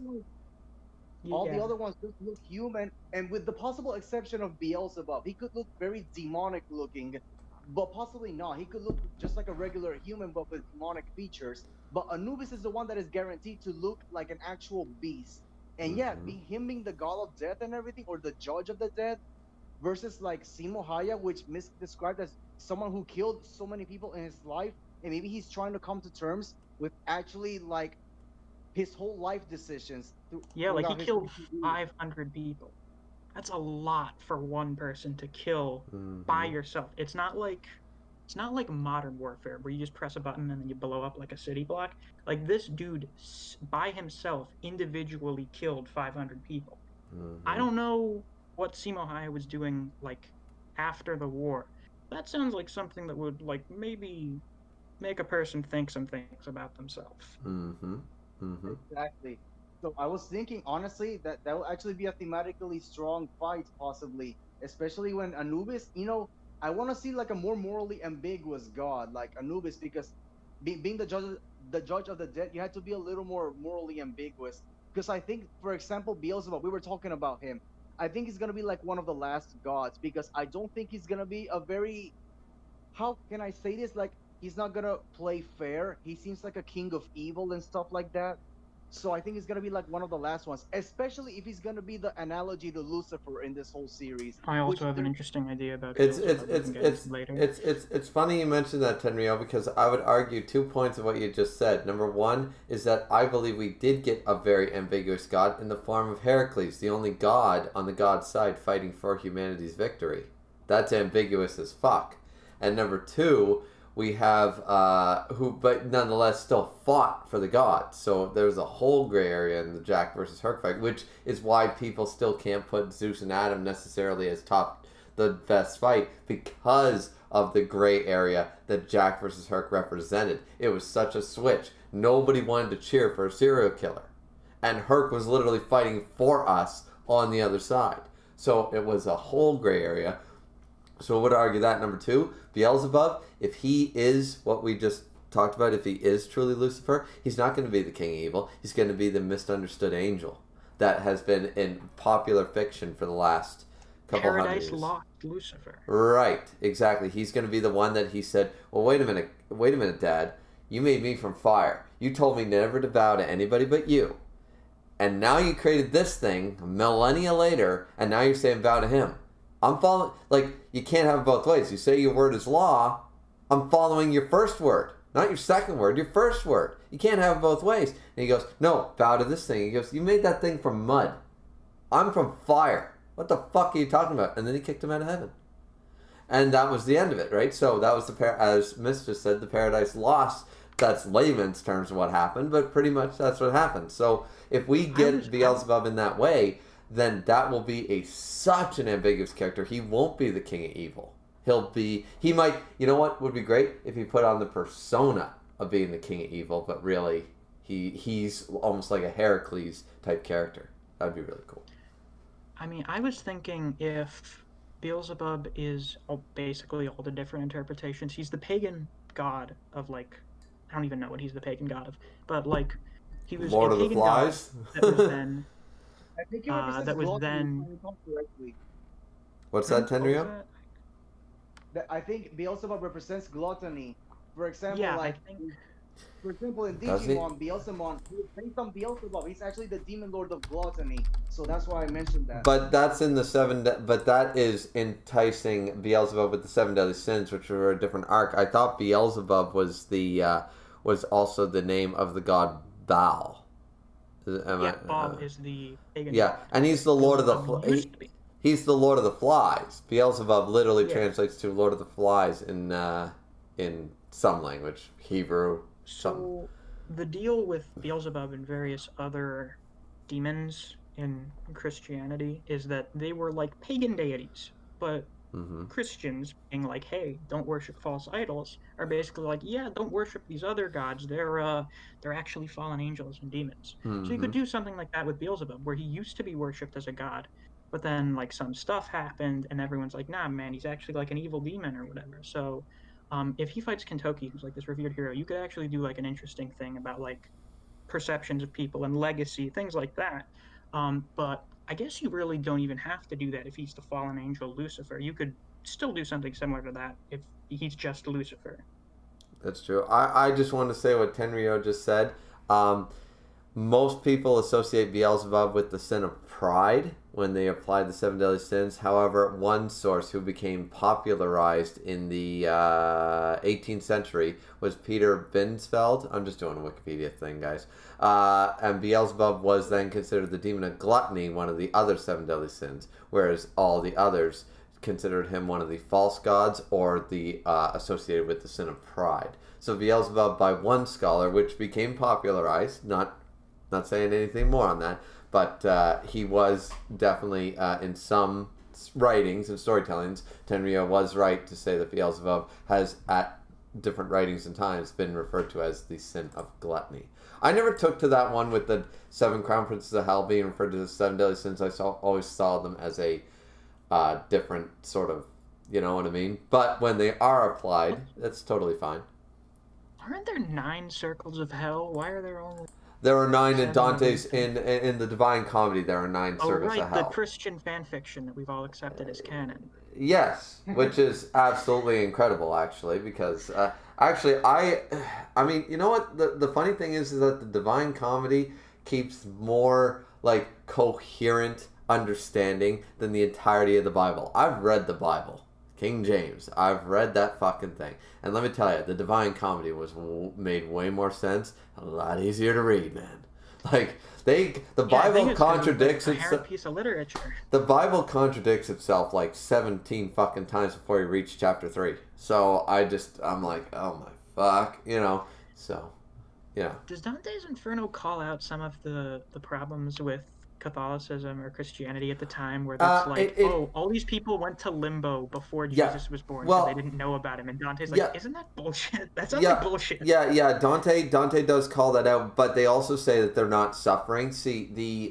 C: All the
B: Yeah.
C: other ones just look human, and with the possible exception of Beelzebub, he could look very demonic looking, but possibly not. He could look just like a regular human, but with demonic features. But Anubis is the one that is guaranteed to look like an actual beast. And yeah,
A: Mm-hmm.
C: him being the god of death and everything, or the judge of the dead, versus like Simo Haya, which described as someone who killed so many people in his life, and maybe he's trying to come to terms with actually like his whole life decisions
B: Yeah, like he
C: throughout his
B: killed
C: 50 years.
B: 500 people. That's a lot for one person to kill by
A: Mm-hmm.
B: yourself. It's not like modern warfare where you just press a button and then you blow up like a city block. Like this dude by himself individually killed 500 people. I
A: Mm-hmm.
B: don't know what Simo Haya was doing like after the war. That sounds like something that would like maybe make a person think some things about themselves.
A: Mm-hmm. Mm-hmm.
C: Exactly. So I was thinking honestly that that will actually be a thematically strong fight, possibly, especially when Anubis. I want to see like a more morally ambiguous god like Anubis, because being the judge of the dead, you had to be a little more morally ambiguous. Because I think, for example, Beelzebub, we were talking about him. I think he's gonna be like one of the last gods, because I don't think he's gonna be a very, how can I say this? Like, he's not gonna play fair. He seems like a king of evil and stuff like that. So I think he's gonna be like one of the last ones, especially if he's gonna be the analogy to Lucifer in this whole series.
B: I also
C: Which
B: have an
C: there,
B: interesting idea about
A: It's it's
B: Beelzebub we
A: it's
B: can get into
A: it's
B: later.
A: it's funny you mentioned that, Tenryo, because I would argue 2 points of what you just said. Number one is that I believe we did get a very ambiguous god in the form of Heracles, the only god on the god's side fighting for humanity's victory. That's ambiguous as fuck. And number two, we have who, but nonetheless still fought for the gods. So there's a whole gray area in the Jack versus Herc fight, which is why people still can't put Zeus and Adam necessarily as top the best fight, because of the gray area that Jack versus Herc represented. It was such a switch. Nobody wanted to cheer for a serial killer, and Herc was literally fighting for us on the other side. So it was a whole gray area. So I would argue that. Number two, Beelzebub, if he is what we just talked about, if he is truly Lucifer, he's not going to be the king of evil. He's going to be the misunderstood angel that has been in popular fiction for the last couple hundred
B: Paradise
A: years.
B: Lost Lucifer.
A: Right, exactly. He's going to be the one that he said, well, wait a minute, Dad. You made me from fire. You told me never to bow to anybody but you. And now you created this thing millennia later, and now you're saying bow to him. I'm following, like, you can't have it both ways. You say your word is law, I'm following your first word, not your second word, your first word. You can't have it both ways. And he goes, no, bow to this thing. He goes, you made that thing from mud. I'm from fire. What the fuck are you talking about? And then he kicked him out of heaven. And that was the end of it, right? So that was as Mistress said, the Paradise Lost. That's layman's terms of what happened, but pretty much that's what happened. So if we get Beelzebub in that way, then that will be such an ambiguous character. He won't be the king of evil. He might, you know what would be great? If he put on the persona of being the king of evil, but really he's almost like a Heracles type character. That'd be really cool.
B: I mean, I was thinking if Beelzebub is basically all the different interpretations, he's the pagan god of like, I don't even know what he's the pagan god of, but like, he was
A: Lord
B: a
A: of the
B: pagan god
A: Flies?
B: that was then
C: I think he represents
B: that was
C: gluttony, if
B: then.
C: I recall correctly.
A: What's that,
B: What was
A: Tenryo?
B: that?
C: That I think Beelzebub represents gluttony. For example,
B: Yeah, I
C: like
B: think.
C: for example, in
A: Does he?
C: Digimon, Beelzemon, based on Beelzebub, he's actually the demon lord of gluttony. So that's why I mentioned that.
A: But that's in the but that is enticing Beelzebub with the seven deadly sins, which were a different arc. I thought Beelzebub was was also the name of the god Baal.
B: Baal is the pagan
A: yeah,
B: god.
A: and he's the Lord of the
B: Used to be.
A: he's the Lord of the Flies. Beelzebub literally
C: Yeah.
A: translates to Lord of the Flies in some language, Hebrew.
B: So the deal with Beelzebub and various other demons in Christianity is that they were like pagan deities, but
A: Mm-hmm.
B: Christians being like, "Hey, don't worship false idols," are basically like, "Yeah, don't worship these other gods. They're actually fallen angels and demons." So you could do something like that with Beelzebub, where he used to be worshipped as a god, but then like some stuff happened, and everyone's like, "Nah, man, he's actually like an evil demon or whatever." So if he fights Kentucky, who's like this revered hero, you could actually do like an interesting thing about like perceptions of people and legacy, things like that. But I guess you really don't even have to do that if he's the fallen angel Lucifer. You could still do something similar to that if he's just Lucifer.
A: That's true. I just want to say what Tenryo just said. Um, Most people associate Beelzebub with the sin of pride when they apply the seven deadly sins. However, one source who became popularized in the 18th century was Peter Binsfeld. I'm just doing a Wikipedia thing, guys. And Beelzebub was then considered the demon of gluttony, one of the other seven deadly sins, whereas all the others considered him one of the false gods or the associated with the sin of pride. So Beelzebub, by one scholar, which became popularized, not saying anything more on that, but he was definitely in some writings and storytellings, Tenryo was right to say that Beelzebub has at different writings and times been referred to as the sin of gluttony. I never took to that one with the seven crown princes of hell being referred to as seven deadly sins. Always saw them as a different sort of, you know what I mean? But when they are applied, that's totally fine.
B: Aren't there 9 circles of hell? Why are there only...
A: There are 9 in
B: Seven
A: Dante's
B: of them.
A: in the Divine Comedy. There are 9
B: Oh,
A: circles
B: right,
A: of
B: the
A: hell.
B: Christian fan fiction that we've all accepted as canon.
A: Yes, which is absolutely incredible, actually, because actually, I mean, you know what? The funny thing is that the Divine Comedy keeps more like coherent understanding than the entirety of the Bible. I've read the Bible, King James. I've read that fucking thing, and let me tell you, the Divine Comedy was made way more sense, a lot easier to read, man. Like the Bible contradicts
B: itself.
A: itself.
B: Piece of literature.
A: The Bible contradicts itself like 17 fucking times before you reach chapter 3. So I'm like, oh my fuck, you know. So, yeah.
B: Does Dante's Inferno call out some of the problems with Catholicism or Christianity at the time, where that's all these people went to limbo before Jesus was born because they didn't know about him, and Dante's like, isn't that bullshit? That sounds like bullshit.
A: Yeah. Dante does call that out, but they also say that they're not suffering. See,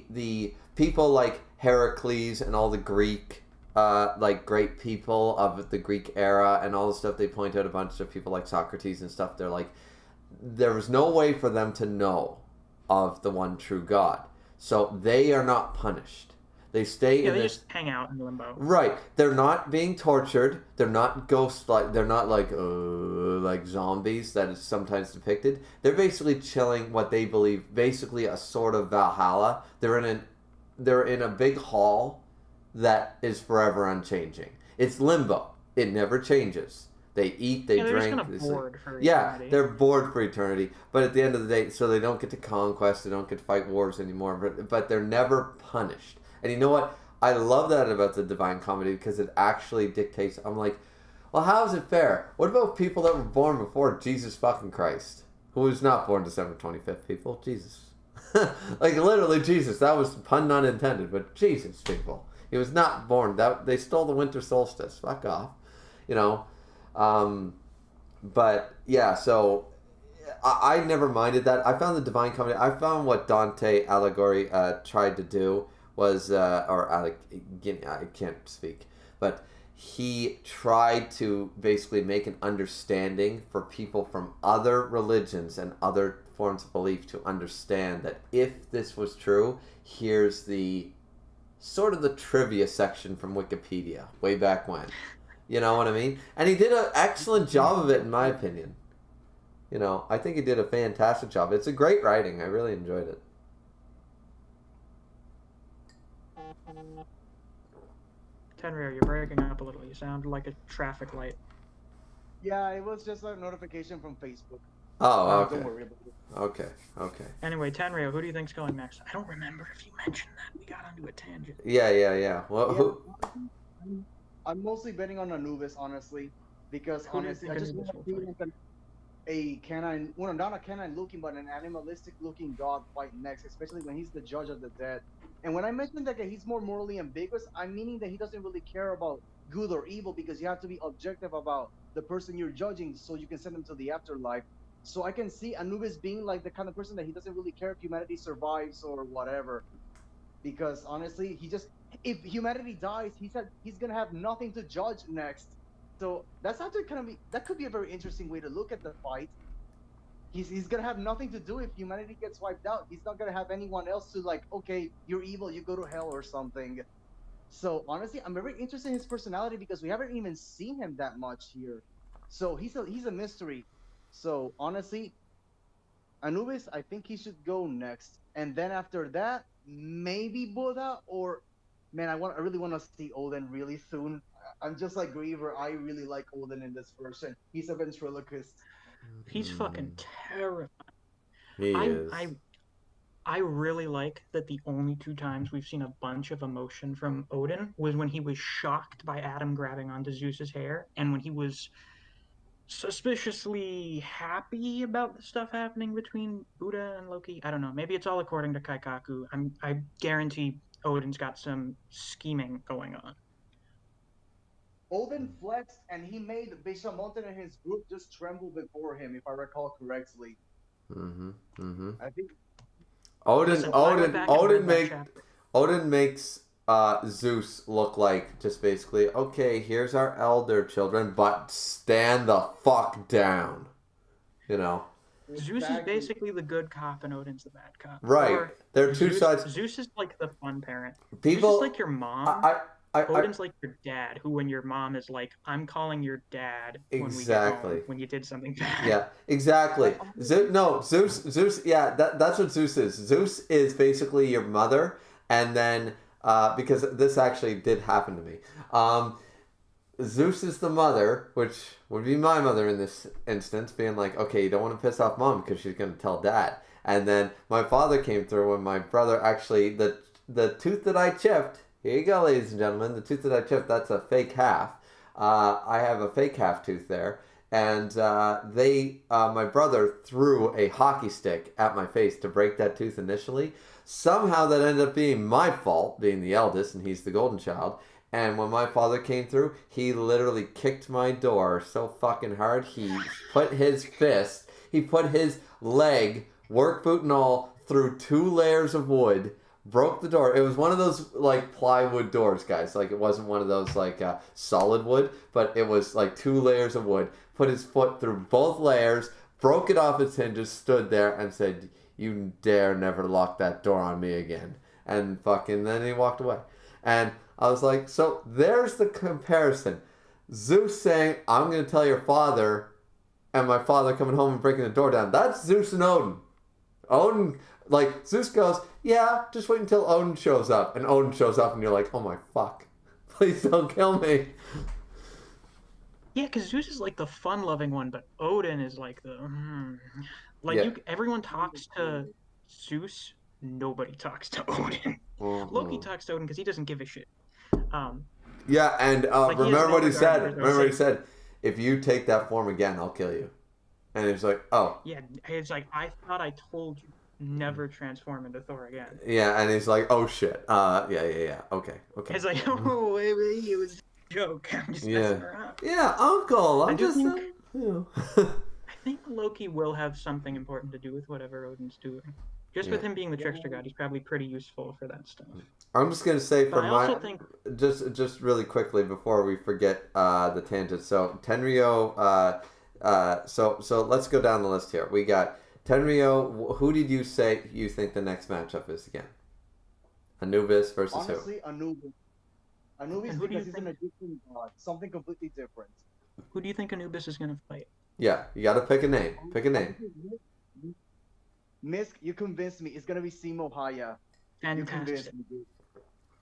A: the people like Heracles and all the Greek, like great people of the Greek era and all the stuff, they point out a bunch of people like Socrates and stuff. They're like, there was no way for them to know of the one true God. So they are not punished. They stay in
B: they
A: this.
B: just hang out in limbo.
A: Right. They're not being tortured. They're not ghosts like they're not like zombies that is sometimes depicted. They're basically chilling what they believe, basically a sort of Valhalla. They're in a big hall that is forever unchanging. It's limbo. It never changes. They eat, they drink.
B: They're just kind of bored for eternity.
A: Yeah, they're bored for eternity. But at the end of the day, so they don't get to conquest, they don't get to fight wars anymore, but they're never punished. And you know what? I love that about the Divine Comedy because it actually dictates. I'm like, well, how is it fair? What about people that were born before Jesus fucking Christ? Who was not born December 25th, people? Jesus. Like, literally Jesus. That was pun not intended, but Jesus, people. He was not born. They stole the winter solstice. Fuck off. You know? But yeah, so I never minded that. I found the Divine Comedy. I found what Dante Alighieri tried to do was, I can't speak, but he tried to basically make an understanding for people from other religions and other forms of belief to understand that if this was true, here's the sort of the trivia section from Wikipedia way back when. You know what I mean? And he did an excellent job of it, in my opinion. You know, I think he did a fantastic job. It's a great writing. I really enjoyed it.
B: Tenryo, you're breaking up a little. You sound like a traffic light.
C: Yeah, it was just a notification from Facebook.
A: Oh, okay.
C: Don't worry about it.
A: Okay.
B: Anyway, Tenryo, who do you think's going next? I don't remember if you mentioned that. We got onto a tangent.
A: Yeah. Well, who?
C: I'm mostly betting on Anubis, honestly, because honestly, I just want to see a canine, well, not a canine looking, but an animalistic looking god fight next, especially when he's the judge of the dead. And when I mentioned that he's more morally ambiguous, I'm meaning that he doesn't really care about good or evil, because you have to be objective about the person you're judging so you can send them to the afterlife. So I can see Anubis being like the kind of person that he doesn't really care if humanity survives or whatever, because honestly, if humanity dies, he's gonna have nothing to judge next. So that could be a very interesting way to look at the fight. he's gonna have nothing to do if humanity gets wiped out. He's not gonna have anyone else to like, okay, you're evil, you go to hell or something. So honestly, I'm very interested in his personality because we haven't even seen him that much here. So he's a mystery. So honestly, Anubis, I think he should go next, and then after that, maybe Buddha or man, I really want to see Odin really soon. I'm just like Griever. I really like Odin in this version. He's a ventriloquist.
B: He's fucking terrifying.
A: He
B: I
A: is.
B: I I really like that the only two times we've seen a bunch of emotion from Odin was when he was shocked by Adam grabbing onto Zeus's hair, and when he was suspiciously happy about the stuff happening between Buddha and Loki. I don't know. Maybe it's all according to Kaikaku. I guarantee Odin's got some scheming going on.
C: Odin flexed and he made Bishamonten and his group just tremble before him, if I recall correctly. I think
B: Listen, I went back and read that chapter.
A: Odin makes Zeus look like just basically, okay, here's our elder children, but stand the fuck down. You know?
B: Zeus is basically the good cop and Odin's the bad cop.
A: Right.
B: Or
A: They're two sides.
B: Zeus is like the fun parent.
A: People,
B: Zeus is like your mom. Odin's like your dad, who when your mom is like, I'm calling your dad when we get home, when you did something bad.
A: Yeah, exactly. Zeus, yeah, that's what Zeus is. Zeus is basically your mother, and then, because this actually did happen to me. Zeus is the mother, which would be my mother in this instance, being like, okay, you don't want to piss off mom because she's going to tell dad. And then my father came through when my brother actually, the tooth that I chipped, here you go, ladies and gentlemen, the tooth that I chipped, that's a fake half. I have a fake half tooth there. And my brother threw a hockey stick at my face to break that tooth initially. Somehow that ended up being my fault, being the eldest, and he's the golden child. And when my father came through, he literally kicked my door so fucking hard. He put his leg, work boot and all, through 2 layers of wood, broke the door. It was one of those like plywood doors, guys. Like it wasn't one of those like solid wood, but it was like 2 layers of wood. Put his foot through both layers, broke it off its hinges, stood there and said, "You dare never lock that door on me again." And fucking then he walked away. And I was like, so there's the comparison. Zeus saying, I'm going to tell your father, and my father coming home and breaking the door down. That's Zeus and Odin. Odin, like, Zeus goes, yeah, just wait until Odin shows up. And Odin shows up and you're like, oh my fuck. Please don't kill me.
B: Yeah, because Zeus is like the fun-loving one, but Odin is like the... everyone talks to Zeus, nobody talks to Odin. Loki talks to Odin because he doesn't give a shit.
A: Yeah, and remember what he said? Remember what he said? If you take that form again, I'll kill you. And he's like, oh.
B: Yeah, it's like, I thought I told you never transform into Thor again.
A: Yeah, and he's like, oh shit. Yeah. Okay.
B: It's like, oh, wait, it was a joke. I'm just messing around.
A: Yeah, Uncle. I
B: think Loki will have something important to do with whatever Odin's doing. Just with him being the trickster god, he's probably pretty useful for that stuff.
A: I'm just gonna say just really quickly before we forget the tangent. So Tenryo, so let's go down the list here. We got Tenryo. Who did you say you think the next matchup is again? Anubis versus who?
C: Honestly, Anubis. Anubis because he's an Egyptian god, something completely different.
B: Who do you think Anubis is gonna fight?
A: Yeah, you gotta pick a name. Pick a name.
C: Misk, you convinced me. It's gonna be Simo Haya.
B: Fantastic.
C: You convinced me, dude.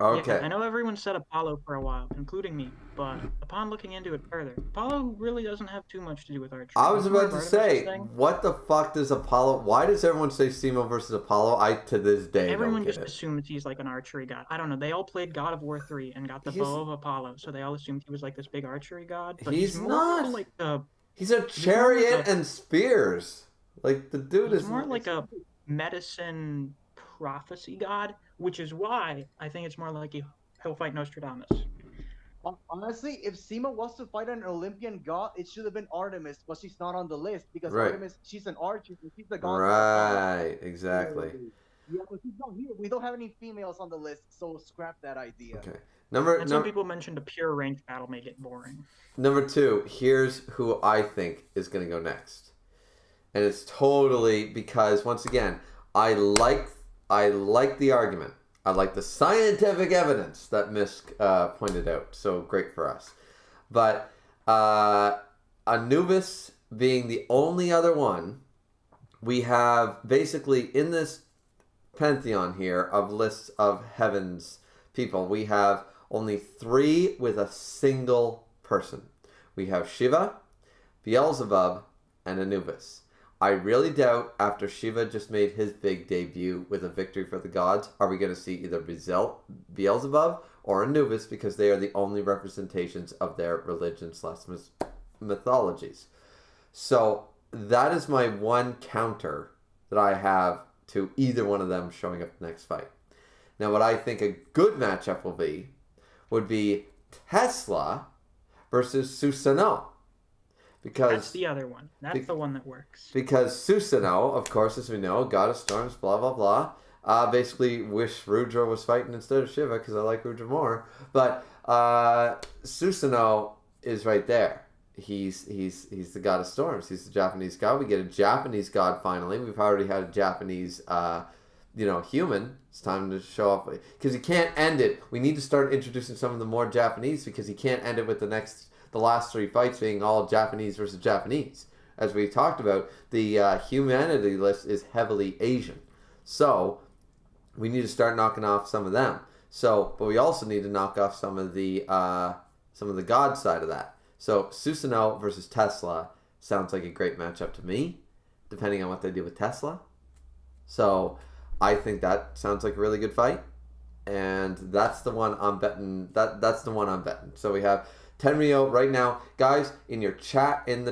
A: Okay.
B: Yeah, I know everyone said Apollo for a while, including me, but upon looking into it further, Apollo really doesn't have too much to do with archery.
A: I was about to say, what the fuck does Apollo... Why does everyone say Simo versus Apollo? To this day,
B: everyone just assumes he's like an archery god. I don't know. They all played God of War 3 and got the bow of Apollo, so they all assumed he was like this big archery god. But
A: he's not.
B: Like a...
A: He's a chariot and spears. Like, the dude is...
B: more like a medicine prophecy god, which is why I think it's more like he'll fight Nostradamus.
C: Honestly, if Simo was to fight an Olympian god, it should have been Artemis, but she's not on the list because Artemis, she's an archer, she's the god.
A: Right, exactly.
C: Yeah, but she's not here. We don't have any females on the list, so scrap that idea.
A: Okay.
B: Some people mentioned a pure range battle may get boring.
A: Number 2, here's who I think is going to go next. And it's totally because, once again, I like the argument. I like the scientific evidence that Misk pointed out. So great for us. But Anubis being the only other one, we have basically in this pantheon here of lists of heavens people, we have only 3 with a single person. We have Shiva, Beelzebub, and Anubis. I really doubt after Shiva just made his big debut with a victory for the gods, are we going to see either Beelzebub or Anubis, because they are the only representations of their religion/mythologies. So that is my one counter that I have to either one of them showing up the next fight. Now, what I think a good matchup would be Tesla versus Susanoo. Because
B: that's the other one. That's the one that works.
A: Because Susanoo, of course, as we know, god of storms, blah, blah, blah. Basically wish Rudra was fighting instead of Shiva, because I like Rudra more. But Susanoo is right there. He's the god of storms. He's the Japanese god. We get a Japanese god finally. We've already had a Japanese human. It's time to show up, because he can't end it. We need to start introducing some of the more Japanese, because he can't end it with the last 3 fights being all Japanese versus Japanese. As we talked about, the humanity list is heavily Asian. So we need to start knocking off some of them. So, but we also need to knock off some of the god side of that. So Susanoo versus Tesla sounds like a great matchup to me, depending on what they do with Tesla. So I think that sounds like a really good fight, and that's the one I'm betting. That's the one I'm betting. So we have Tenryo right now, guys, in the chat, and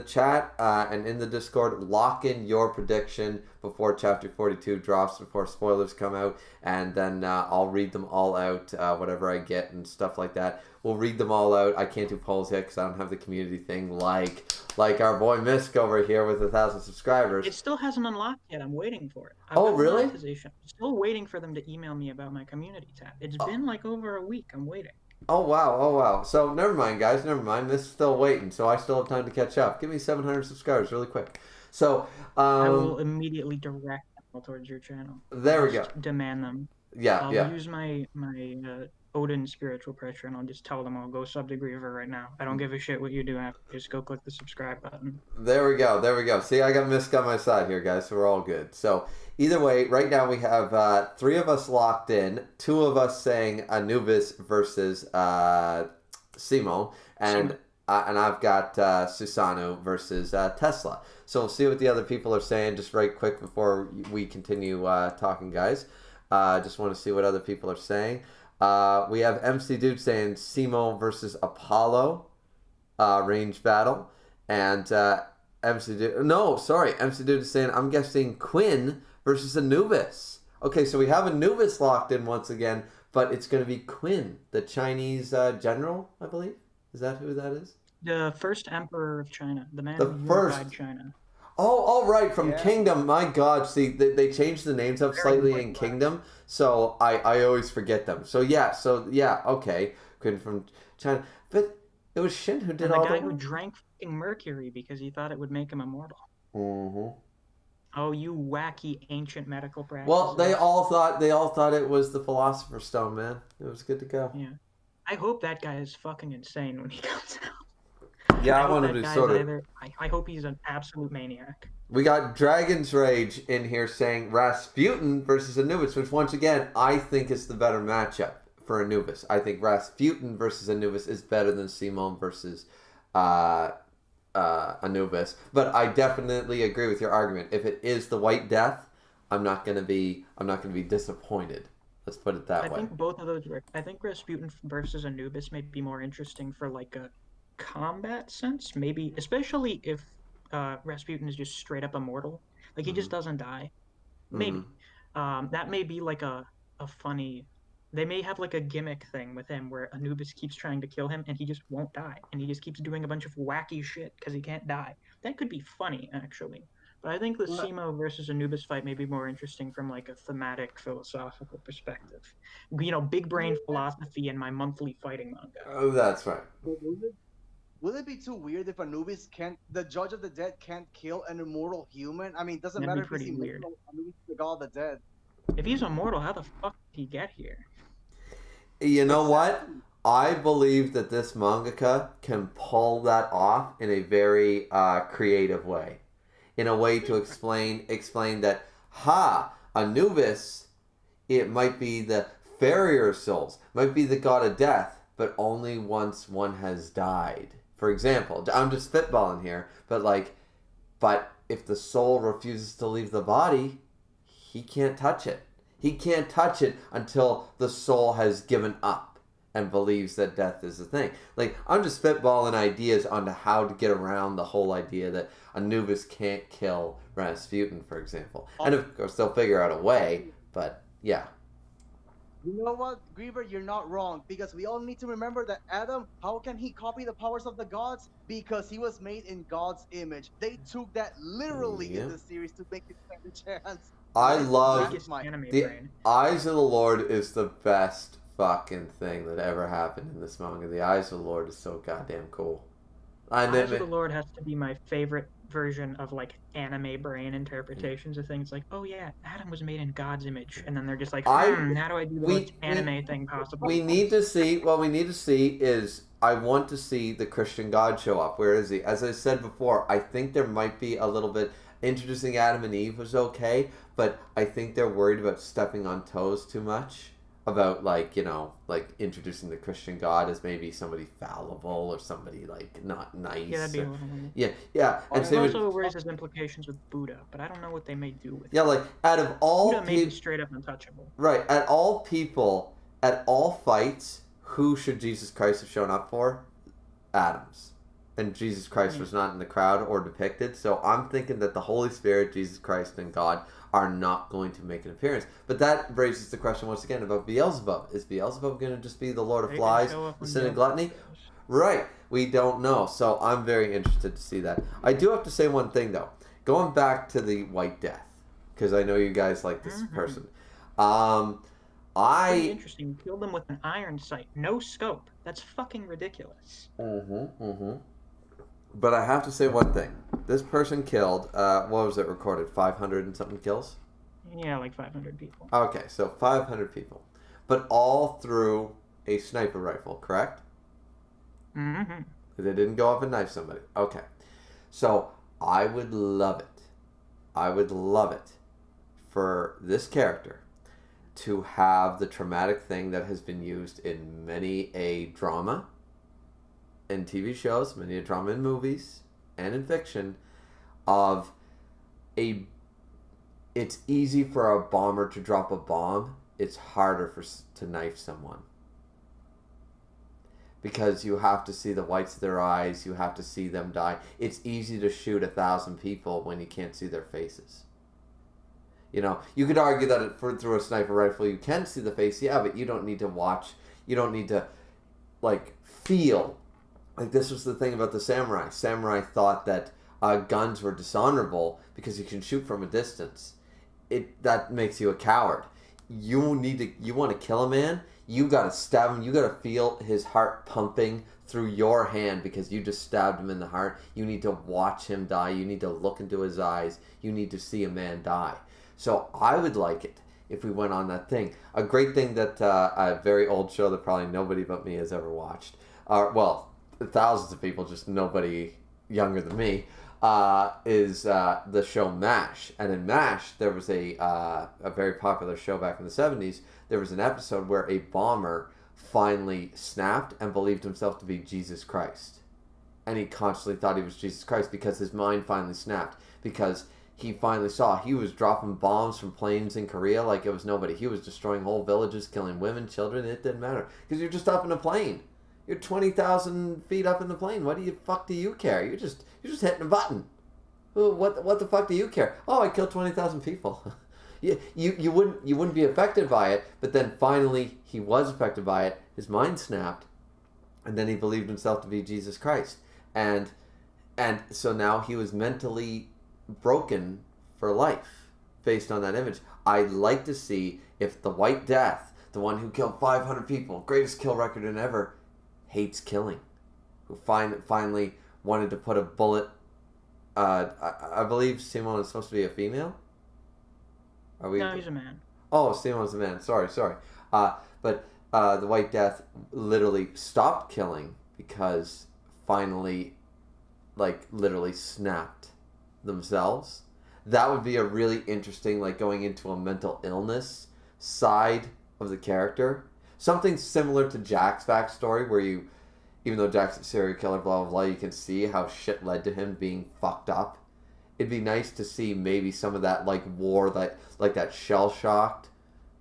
A: in the Discord, lock in your prediction before Chapter 42 drops, before spoilers come out, and then I'll read them all out, whatever I get and stuff like that. We'll read them all out. I can't do polls yet because I don't have the community thing like our boy Misk over here with 1,000 subscribers.
B: It still hasn't unlocked yet. I'm waiting for it.
A: Oh, really?
B: I'm still waiting for them to email me about my community tab. It's been like over a week. I'm waiting.
A: Oh wow. So never mind, guys. Never mind. This is still waiting, so I still have time to catch up. Give me 700 subscribers really quick. So
B: I will immediately direct them towards your channel.
A: There we go.
B: Demand them.
A: Yeah.
B: I'll use my Odin spiritual pressure, and I'll just tell them I'll go sub to Griever right now. I don't give a shit what you do after. Just go click the subscribe button. There we
A: go. See, I got Misk on my side here, guys, so we're all good. So either way, right now we have 3 of us locked in, 2 of us saying Anubis versus Simo, and I've got Susanoo versus Tesla. So we'll see what the other people are saying just right quick before we continue talking, guys. Just want to see what other people are saying. We have MC Dude saying Simo versus Apollo, range battle, and MC Dude is saying I'm guessing Quinn versus Anubis. Okay, so we have Anubis locked in once again, but it's going to be Quinn, the Chinese general, I believe. Is that who that is?
B: The first emperor of China, the man who unified China.
A: Oh, all right, from Kingdom. My God, see, they changed the names up slightly in Kingdom, so I always forget them. So yeah, okay, Quinn from China, but it was Shin who did all the
B: guy who drank fucking mercury because he thought it would make him immortal.
A: Mm-hmm.
B: Oh, you wacky ancient medical practices.
A: Well, they all thought it was the Philosopher's Stone, man. It was good to go.
B: Yeah, I hope that guy is fucking insane when he comes out.
A: Yeah, I want him to sort of.
B: I hope he's an absolute maniac.
A: We got Dragon's Rage in here saying Rasputin versus Anubis, which once again I think is the better matchup for Anubis. I think Rasputin versus Anubis is better than Simon versus Anubis. But I definitely agree with your argument. If it is the White Death, I'm not gonna be disappointed. Let's put it that way.
B: I think both of those. I think Rasputin versus Anubis may be more interesting for like a combat sense, maybe, especially if Rasputin is just straight up immortal, like he just doesn't die. Maybe that may be like a funny. They may have like a gimmick thing with him where Anubis keeps trying to kill him and he just won't die, and he just keeps doing a bunch of wacky shit because he can't die. That could be funny, actually. But I think the Simo versus Anubis fight may be more interesting from like a thematic, philosophical perspective. You know, big brain philosophy in my monthly fighting manga.
A: Oh, that's right.
C: will it be too weird if Anubis can't, the judge of the dead can't kill an immortal human? I mean, it doesn't
B: That'd be
C: matter if he's
B: pretty weird.
C: immortal. Anubis is the god of the dead.
B: If he's immortal, how the fuck did he get here?
A: You know what?
C: Exactly.
A: I believe that this mangaka can pull that off in a very creative way, in a way to explain that Anubis, it might be the farrier of souls, might be the god of death, but only once one has died. For example, I'm just spitballing here, but if the soul refuses to leave the body, he can't touch it. He can't touch it until the soul has given up and believes that death is a thing. Like, I'm just spitballing ideas onto how to get around the whole idea that Anubis can't kill Rasputin, for example. And of course, they'll figure out a way, but yeah.
C: You know what, Griever, you're not wrong, because we all need to remember that Adam, how can he copy the powers of the gods? Because he was made in God's image. They took that literally in the series to make it stand a chance.
A: I love
B: Biggest anime
A: the
B: brain.
A: Eyes of the Lord is the best fucking thing that ever happened in this manga. The Eyes of the Lord is so goddamn cool.
B: Eyes of the Lord has to be my favorite version of like anime brain interpretations of things. Like, oh yeah, Adam was made in God's image, and then they're just like, how do I do the most anime thing possible?
A: We need to see. What we need to see is, I want to see the Christian God show up. Where is he? As I said before, I think there might be a little bit. Introducing Adam and Eve was okay, but I think they're worried about stepping on toes too much. About like introducing the Christian God as maybe somebody fallible or somebody like not nice.
B: Yeah, that'd be a little.
A: Yeah.
B: And it also raises implications with Buddha, but I don't know what they may do with.
A: Yeah, like out of all
B: Buddha may be straight up untouchable.
A: Right, at all people, at all fights, who should Jesus Christ have shown up for? Adams. And Jesus Christ was not in the crowd or depicted, so I'm thinking that the Holy Spirit, Jesus Christ, and God are not going to make an appearance. But that raises the question once again about Beelzebub. Is Beelzebub going to just be the Lord of Flies, the sin and gluttony? Right, we don't know, so I'm very interested to see that. I do have to say one thing, though. Going back to the White Death, because I know you guys like this person.
B: Pretty interesting. You killed them with an iron sight, no scope. That's fucking ridiculous.
A: But I have to say one thing. This person killed, what was it recorded, 500 and something kills?
B: Yeah, like 500 people.
A: Okay, so 500 people. But all through a sniper rifle, correct?
B: Mm-hmm.
A: They didn't go off and knife somebody. Okay. So I would love it. I would love it for this character to have the traumatic thing that has been used in many a drama in TV shows, many a drama in movies, and in fiction, of it's easy for a bomber to drop a bomb. It's harder to knife someone. Because you have to see the whites of their eyes, you have to see them die. It's easy to shoot 1,000 people when you can't see their faces. You know, you could argue that through a sniper rifle you can see the face, yeah, but you don't need to watch, you don't need to, feel. Like, this was the thing about the samurai. Samurai thought that guns were dishonorable because you can shoot from a distance. That makes you a coward. You want to kill a man, you gotta stab him, you gotta feel his heart pumping through your hand because you just stabbed him in the heart. You need to watch him die, you need to look into his eyes, you need to see a man die. So I would like it if we went on that thing. A great thing that a very old show that probably nobody but me has ever watched. Thousands of people, just nobody younger than me, is the show MASH. And in MASH, there was a very popular show back in the 70s. There was an episode where a bomber finally snapped and believed himself to be Jesus Christ. And he constantly thought he was Jesus Christ because his mind finally snapped. Because he finally saw he was dropping bombs from planes in Korea like it was nobody. He was destroying whole villages, killing women, children. It didn't matter. Because you're just up in a plane. You're 20,000 feet up in the plane. What do you care? You're just hitting a button. What the fuck do you care? Oh, I killed 20,000 people. you wouldn't be affected by it, but then finally he was affected by it. His mind snapped, and then he believed himself to be Jesus Christ. And so now he was mentally broken for life based on that image. I'd like to see if the White Death, the one who killed 500 people, greatest kill record in ever, hates killing. who finally wanted to put a bullet. I believe Simon is supposed to be a female. Are we?
B: No, he's a man.
A: Oh, Simon's a man. Sorry. But the White Death literally stopped killing because finally, like, literally snapped themselves. That would be a really interesting, like, going into a mental illness side of the character. Something similar to Jack's backstory, where you, even though Jack's a serial killer, blah, blah, blah, you can see how shit led to him being fucked up. It'd be nice to see maybe some of that, like, war, that shell-shocked,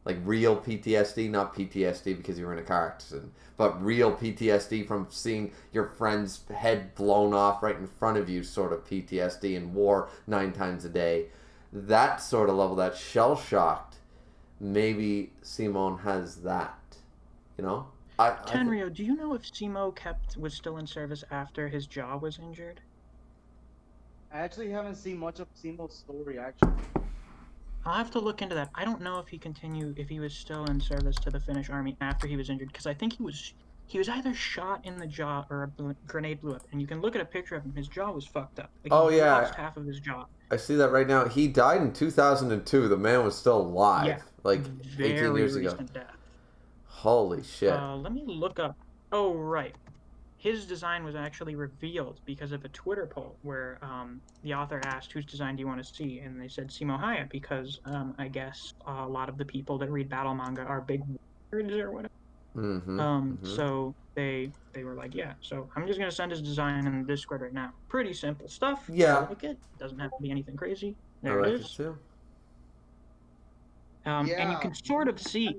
A: like, real PTSD, not PTSD because you were in a car accident, but real PTSD from seeing your friend's head blown off right in front of you, sort of PTSD in war 9 times a day. That sort of level, that shell-shocked, maybe Simon has that, you know?
B: Tenryo, do you know if Simo was still in service after his jaw was injured?
C: I actually haven't seen much of Simo's story, actually.
B: I'll have to look into that. I don't know if he was still in service to the Finnish army after he was injured, because I think he was either shot in the jaw or a grenade blew up. And you can look at a picture of him. His jaw was fucked up. Like, he lost half of his jaw.
A: I see that right now. He died in 2002. The man was still alive.
B: Yeah,
A: like 18 years ago.
B: Death.
A: Holy shit.
B: Let me look up. Oh, right. His design was actually revealed because of a Twitter poll where the author asked, whose design do you want to see? And they said Simo Haya because I guess a lot of the people that read battle manga are big nerds or whatever. So they were like, yeah. So I'm just going to send his design in the Discord right now. Pretty simple stuff.
A: Yeah.
B: I like it. Doesn't have to be anything crazy. There
A: I
B: it
A: like
B: is.
A: it too.
B: And you can sort of see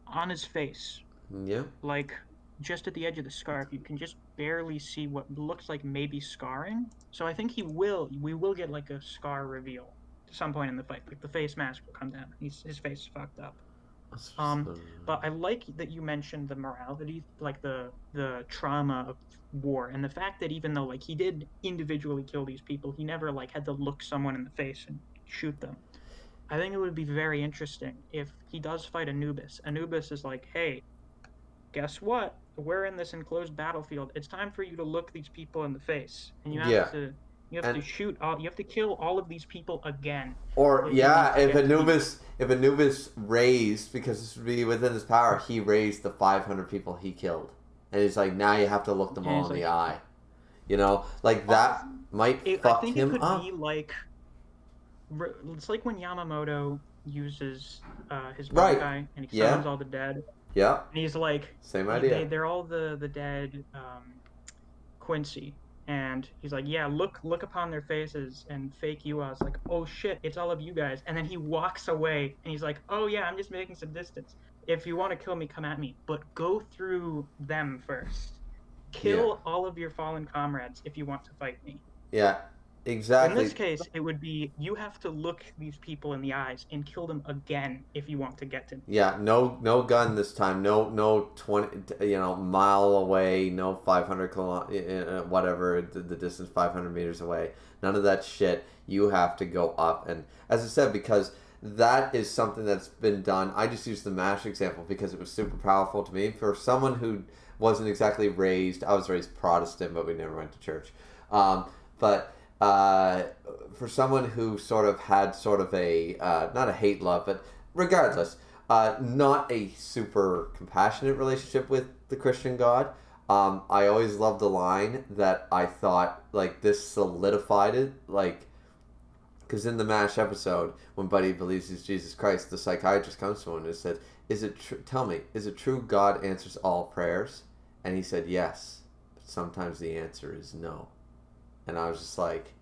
B: on his face.
A: Yeah.
B: Like, just at the edge of the scarf, you can just barely see what looks like maybe scarring. So I think we will get like a scar reveal at some point in the fight. Like the face mask will come down. His face is fucked up. But I like that you mentioned the morality, like the trauma of war, and the fact that even though like he did individually kill these people, he never like had to look someone in the face and shoot them. I think it would be very interesting if he does fight Anubis. Anubis is like, hey, guess what? We're in this enclosed battlefield. It's time for you to look these people in the face, and you have to shoot all. You have to kill all of these people again.
A: Or if Anubis raised, because this would be within his power, he raised the 500 people he killed, and it's like now you have to look them all in the eye. You know, like that might fuck him up.
B: I think it could be like it's like when Yamamoto uses his Bankai and he summons all the dead.
A: Yeah.
B: And he's like,
A: same idea.
B: They're all the dead Quincy. And he's like, yeah, look upon their faces, and fake Yua's like, oh shit, it's all of you guys. And then he walks away and he's like, oh yeah, I'm just making some distance. If you want to kill me, come at me. But go through them first. Kill all of your fallen comrades if you want to fight me.
A: Yeah. Exactly.
B: In this case, it would be you have to look these people in the eyes and kill them again if you want to get to them.
A: Yeah, no gun this time. No 20 mile away. No 500 whatever the distance, 500 meters away. None of that shit. You have to go up, and as I said, because that is something that's been done. I just used the MASH example because it was super powerful to me. For someone who wasn't exactly raised, I was raised Protestant, but we never went to church. For someone who sort of had sort of a, not a hate love, but regardless, not a super compassionate relationship with the Christian God, I always loved the line that I thought, like, this solidified it, like, because in the MASH episode, when Buddy believes he's Jesus Christ, the psychiatrist comes to him and said, tell me, is it true God answers all prayers? And he said, yes, but sometimes the answer is no. And I was just like,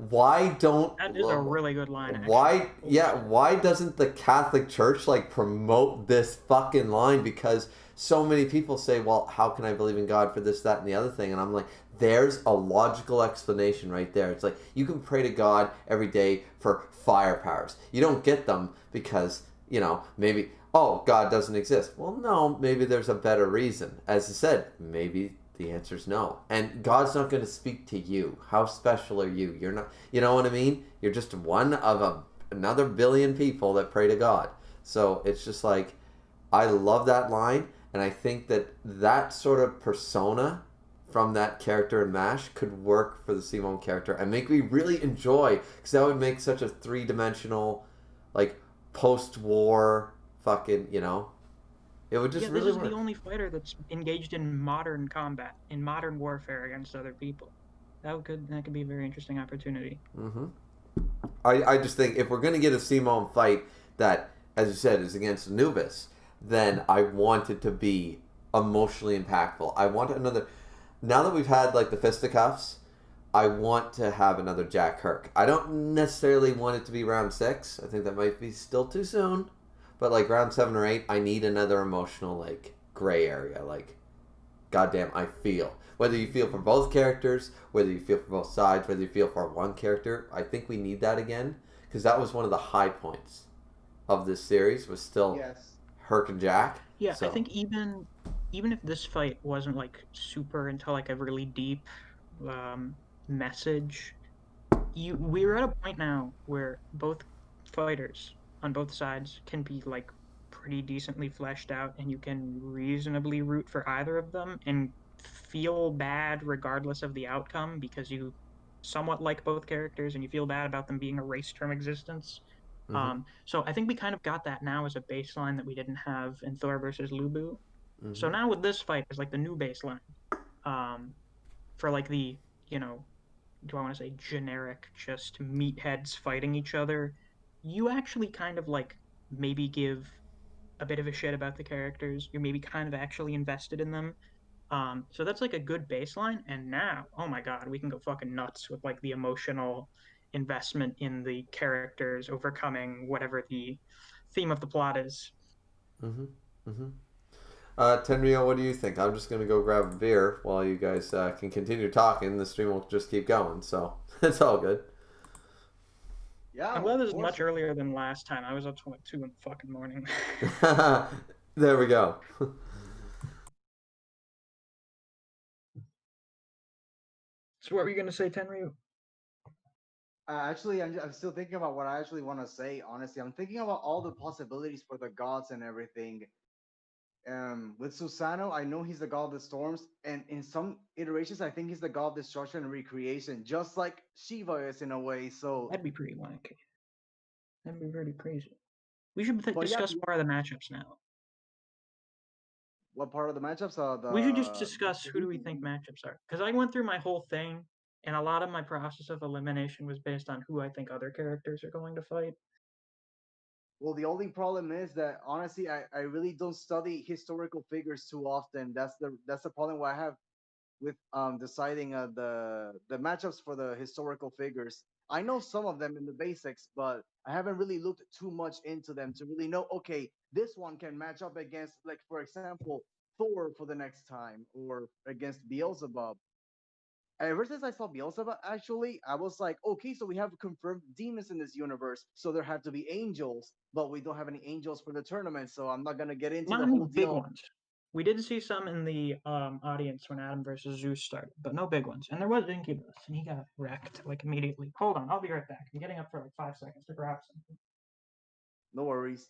A: why don't...
B: That is a really good line, actually.
A: Why doesn't the Catholic Church, like, promote this fucking line? Because so many people say, well, how can I believe in God for this, that, and the other thing? And I'm like, there's a logical explanation right there. It's like, you can pray to God every day for fire powers. You don't get them because, maybe, oh, God doesn't exist. Well, no, maybe there's a better reason. As I said, maybe... the answer is no. And God's not going to speak to you. How special are you? You're not, you know what I mean? You're just one of another billion people that pray to God. So it's just like, I love that line. And I think that that sort of persona from that character in MASH could work for the Simone character and make me really enjoy, because that would make such a three-dimensional, like, post-war fucking, it would just
B: Yeah, this
A: really
B: is the
A: work.
B: only fighter that's engaged in modern combat, in modern warfare against other people. That could be a very interesting opportunity.
A: Mm-hmm. I just think if we're going to get a Simone fight that, as you said, is against Anubis, then I want it to be emotionally impactful. I want another. Now that we've had like the fisticuffs, I want to have another Jack Kirk. I don't necessarily want it to be round 6. I think that might be still too soon. But like round 7 or 8, I need another emotional like gray area. Like, goddamn, I feel. Whether you feel for both characters, whether you feel for both sides, whether you feel for one character, I think we need that again, because that was one of the high points of this series. Was still
C: Yes.
A: Herc and Jack.
B: Yeah, I
A: So.
B: think even if this fight wasn't like super into like a really deep message, we're at a point now where both fighters on both sides can be like pretty decently fleshed out, and you can reasonably root for either of them and feel bad regardless of the outcome because you somewhat like both characters and you feel bad about them being erased from existence.
A: Mm-hmm.
B: So I think we kind of got that now as a baseline that we didn't have in Thor versus Lubu. So
A: Mm-hmm.
B: now with this fight is like the new baseline um, for like the you know do I want to say generic just meatheads fighting each other. You actually kind of like maybe give a bit of a shit about the characters. You're maybe kind of actually invested in them. So that's like a good baseline. And now, oh my god, we can go fucking nuts with like the emotional investment in the characters overcoming whatever the theme of the plot is.
A: Mm-hmm. Mm-hmm. Tenryo, what do you think? I'm just gonna go grab a beer while you guys can continue talking. The stream will just keep going, so it's all good.
C: Yeah,
B: I'm
C: of
B: glad this is
C: course.
B: much earlier than last time. I was up to like 2 in the fucking morning.
A: There we go.
B: So what were you gonna say, Tenryu?
C: Actually, I'm still thinking about what I actually want to say. Honestly, I'm thinking about all the possibilities for the gods and everything. With Susano, I know he's the god of the storms, and in some iterations, I think he's the god of destruction and recreation, just like Shiva is in a way. So,
B: That'd be pretty wacky. That'd be pretty crazy. We should
C: but yeah,
B: discuss more of the matchups now.
C: what part of the matchups?
B: We should just discuss who do we think matchups are. Because I went through my whole thing, and a lot of my process of elimination was based on who I think other characters are going to fight.
C: Well, the only problem is that honestly, I really don't study historical figures too often. That's the problem where I have with deciding the matchups for the historical figures. I know some of them in the basics, but I haven't really looked too much into them to really know. Okay, this one can match up against, like for example, Thor for the next time, or against Beelzebub. Ever since I saw Beelzebub, actually, I was like, okay, so we have confirmed demons in this universe, so there have to be angels, but we don't have any angels for the tournament, so I'm not gonna get into
B: Not
C: the
B: any
C: whole
B: big
C: deal.
B: ones. We did see some in the audience when Adam versus Zeus started, but no big ones. And there was Incubus, and he got wrecked like immediately. Hold on, I'll be right back. I'm getting up for like 5 seconds to grab something.
C: No worries.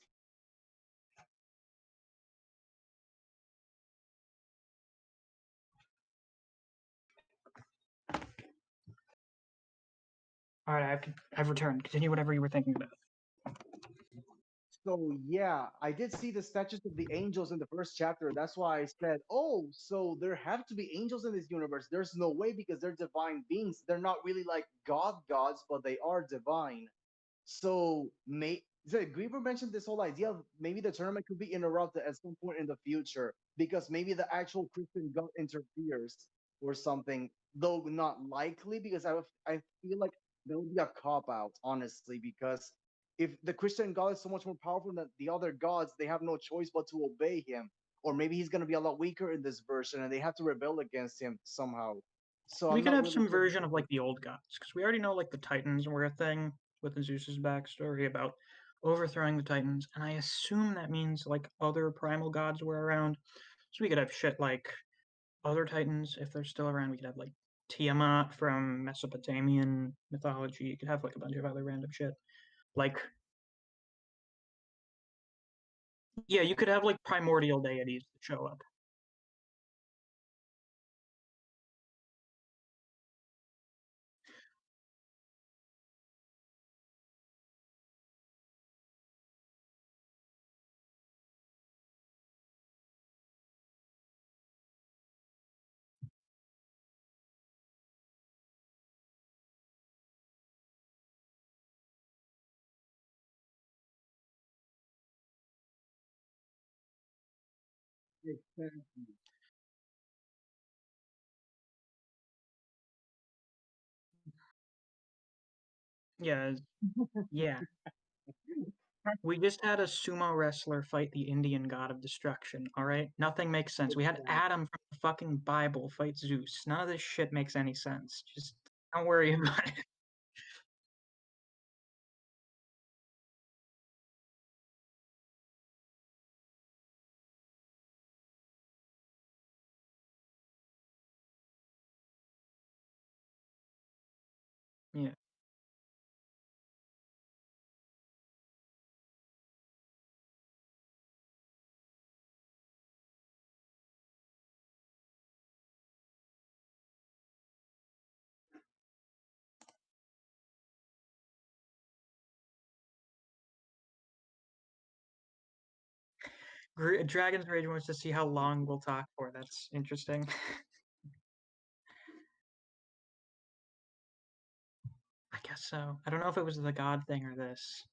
B: All right, I've returned. Continue whatever you were thinking about.
C: So yeah, I did see the statues of the angels in the first chapter. That's why I said, "Oh, so there have to be angels in this universe." There's no way because they're divine beings. They're not really like gods, but they are divine. So Griever mentioned this whole idea of maybe the tournament could be interrupted at some point in the future because maybe the actual Christian god interferes or something. Though not likely because I feel like there would be a cop out honestly because if the Christian God is so much more powerful than the other gods, they have no choice but to obey him. Or maybe he's going to be a lot weaker in this version and they have to rebel against him somehow. So
B: We
C: I'm
B: could
C: not
B: have
C: really
B: some
C: sure.
B: version of like the old gods, because we already know like the Titans were a thing with the Zeus's backstory about overthrowing the Titans, and I assume that means like other primal gods were around. So we could have shit like other Titans if they're still around. We could have like Tiamat from Mesopotamian mythology. You could have like a bunch of other random shit. Like Yeah, you could have like primordial deities that show up.
C: Exactly.
B: Yeah, yeah. We just had a sumo wrestler fight the Indian god of destruction, all right? Nothing makes sense. We had
C: Exactly.
B: Adam from the fucking Bible fight Zeus. None of this shit makes any sense. Just don't worry about it. Yeah. Dragon's Rage wants to see how long we'll talk for. That's interesting. I guess so. I don't know if it was the god thing or this.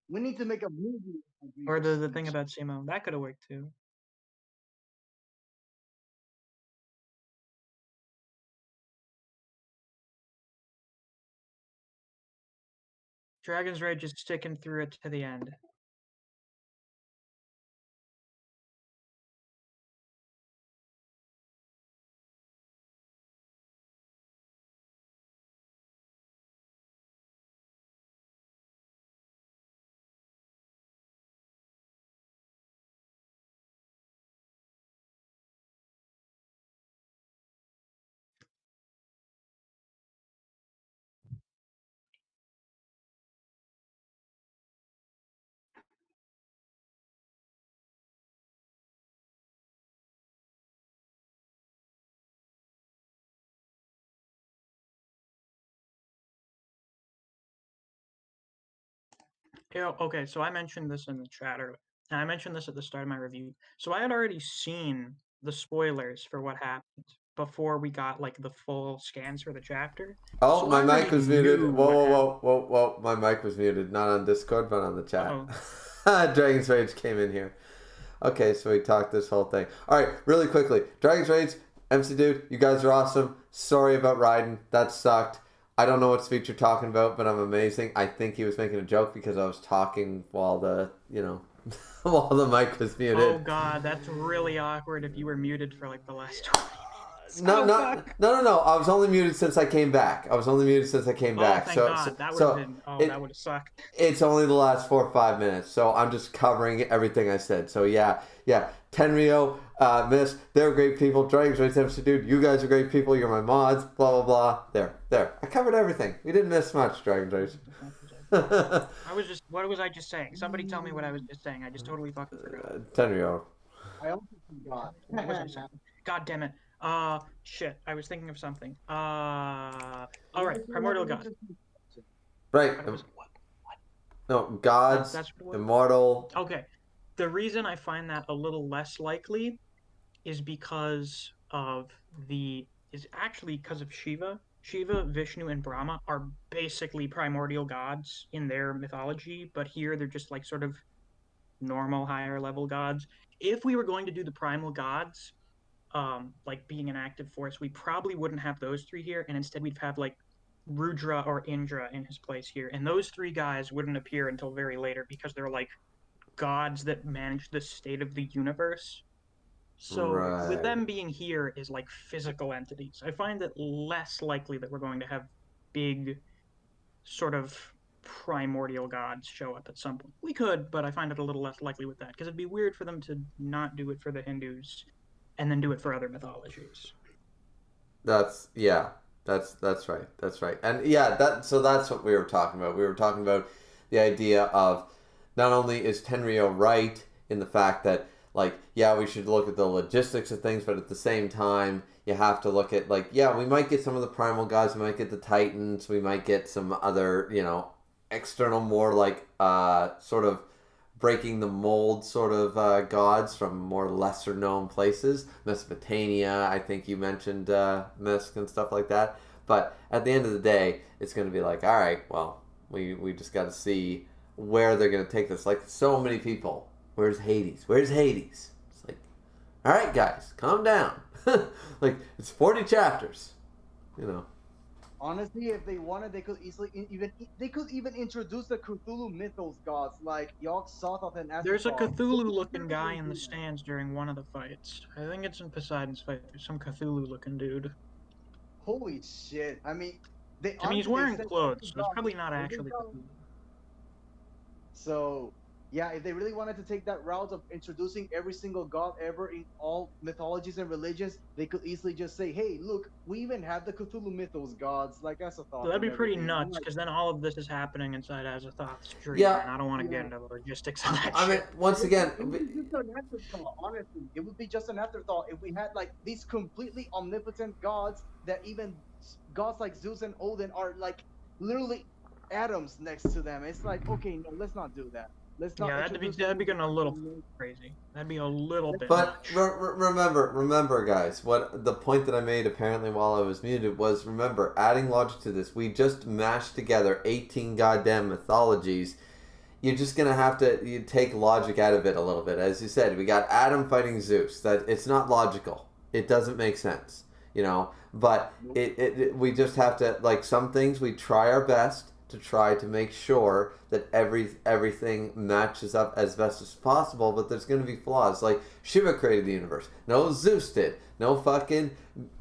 C: We need to make a movie on
B: Or
C: Griever's
B: the thing
C: speech.
B: about Simo. That could have worked too. Dragon's Rage is sticking through it to the end. Yeah, okay, so I mentioned this in the chat earlier. And I mentioned this at the start of my review. So I had already seen the spoilers for what happened before we got like the full scans for the chapter.
A: Oh,
B: So I
A: my mic
B: already
A: was muted.
B: knew what
A: Whoa,
B: happened.
A: whoa, whoa, whoa, whoa. My mic was muted. Not on Discord, but on the chat.
B: Uh-oh.
A: Dragon's Rage came in here. Okay, so we talked this whole thing. All right, really quickly. Dragon's Rage, MC Dude, you guys are awesome. Sorry about Raiden. That sucked. I don't know what speech you're talking about, but I'm amazing. I think he was making a joke because I was talking while while the mic was
B: Oh
A: muted.
B: god, that's really awkward if you were muted for like the last 20 minutes.
A: No,
B: Oh
A: not
B: fuck.
A: no, no, no. I was only muted since I came back. I was only muted since I came
B: Oh,
A: back.
B: thank
A: So, so,
B: god. That would have
A: so
B: been, oh, that
A: it
B: would have sucked.
A: it's only the last 4 or 5 minutes. So I'm just covering everything I said. So yeah, yeah. Tenryo, Miss, they're great people. Dragon's Race MC Dude, you guys are great people. You're my mods. Blah blah blah. There. I covered everything. We didn't miss much. Dragon's Race.
B: I was just, what was I just saying? Somebody tell me what I was just saying. I just totally fucking forgot.
A: Tenryo.
C: I also forgot.
B: What was I saying? God damn it. Shit. I was thinking of something. All right. Primordial God.
A: Right.
B: What was what?
A: No, gods,
B: That's what.
A: immortal.
B: Okay. The reason I find that a little less likely is because of is actually because of Shiva. Shiva, Vishnu, and Brahma are basically primordial gods in their mythology, but here they're just like sort of normal higher level gods. If we were going to do the primal gods, like being an active force, we probably wouldn't have those three here, and instead we'd have like Rudra or Indra in his place here, and those three guys wouldn't appear until very later because they're like gods that manage the state of the universe. So with
A: Right.
B: them being here is like physical entities. I find it less likely that we're going to have big sort of primordial gods show up at some point. We could, but I find it a little less likely with that because it'd be weird for them to not do it for the Hindus and then do it for other mythologies.
A: That's yeah. That's right. That's right. And yeah, that's what we were talking about. We were talking about the idea of not only is Tenryo right in the fact that, like, yeah, we should look at the logistics of things, but at the same time, you have to look at, like, yeah, we might get some of the primal gods, we might get the titans, we might get some other, external, more like sort of breaking the mold sort of gods from more lesser known places. Mesopotamia, I think you mentioned Misk and stuff like that. But at the end of the day, it's going to be like, all right, well, we just got to see where they're going to take this. Like, so many people. Where's Hades? Where's Hades? It's like, all right, guys, calm down. Like, it's 40 chapters,
C: Honestly, if they wanted, they could easily even introduce the Cthulhu mythos gods like Yog Sothoth and Azathoth.
B: There's a
C: They
B: Cthulhu-looking
C: could
B: guy
C: easily
B: in the
C: do that.
B: stands during one of the fights. I think it's in Poseidon's fight. There's some Cthulhu-looking dude.
C: Holy shit! I mean, they
B: I mean, he's
C: they
B: wearing
C: said
B: clothes,
C: every
B: so it's
C: god.
B: probably not
C: Every
B: actually
C: god.
B: Cthulhu.
C: So, yeah, if they really wanted to take that route of introducing every single god ever in all mythologies and religions, they could easily just say, "Hey, look, we even have the Cthulhu mythos gods like
B: So
C: Azathoth
B: that'd
C: and
B: be pretty
C: everything." I'm
B: nuts,
C: like,
B: because then all of this is happening inside Azathoth's dream,
A: Yeah,
B: and I don't want to get
C: yeah.
B: into the logistics of that
A: I mean,
B: shit.
A: once again,
C: It would be just an afterthought, honestly. It would be just an afterthought if we had like these completely omnipotent gods that even gods like Zeus and Odin are like literally atoms next to them. It's like, okay, no, let's not do that. Let's not
B: Yeah,
C: introduce
B: that'd be
C: any
B: getting a little
C: gods.
B: crazy. That'd be a little bit
A: but
B: much.
A: remember, guys, what the point that I made apparently while I was muted was, remember, adding logic to this, we just mashed together 18 goddamn mythologies. You're just gonna have to take logic out of it a little bit. As you said, we got Adam fighting Zeus. That it's not logical. It doesn't make sense, But we just have to, like, some things we try our best to try to make sure that everything matches up as best as possible. But there's gonna be flaws. Like, Shiva created the universe. No, Zeus did. No, fucking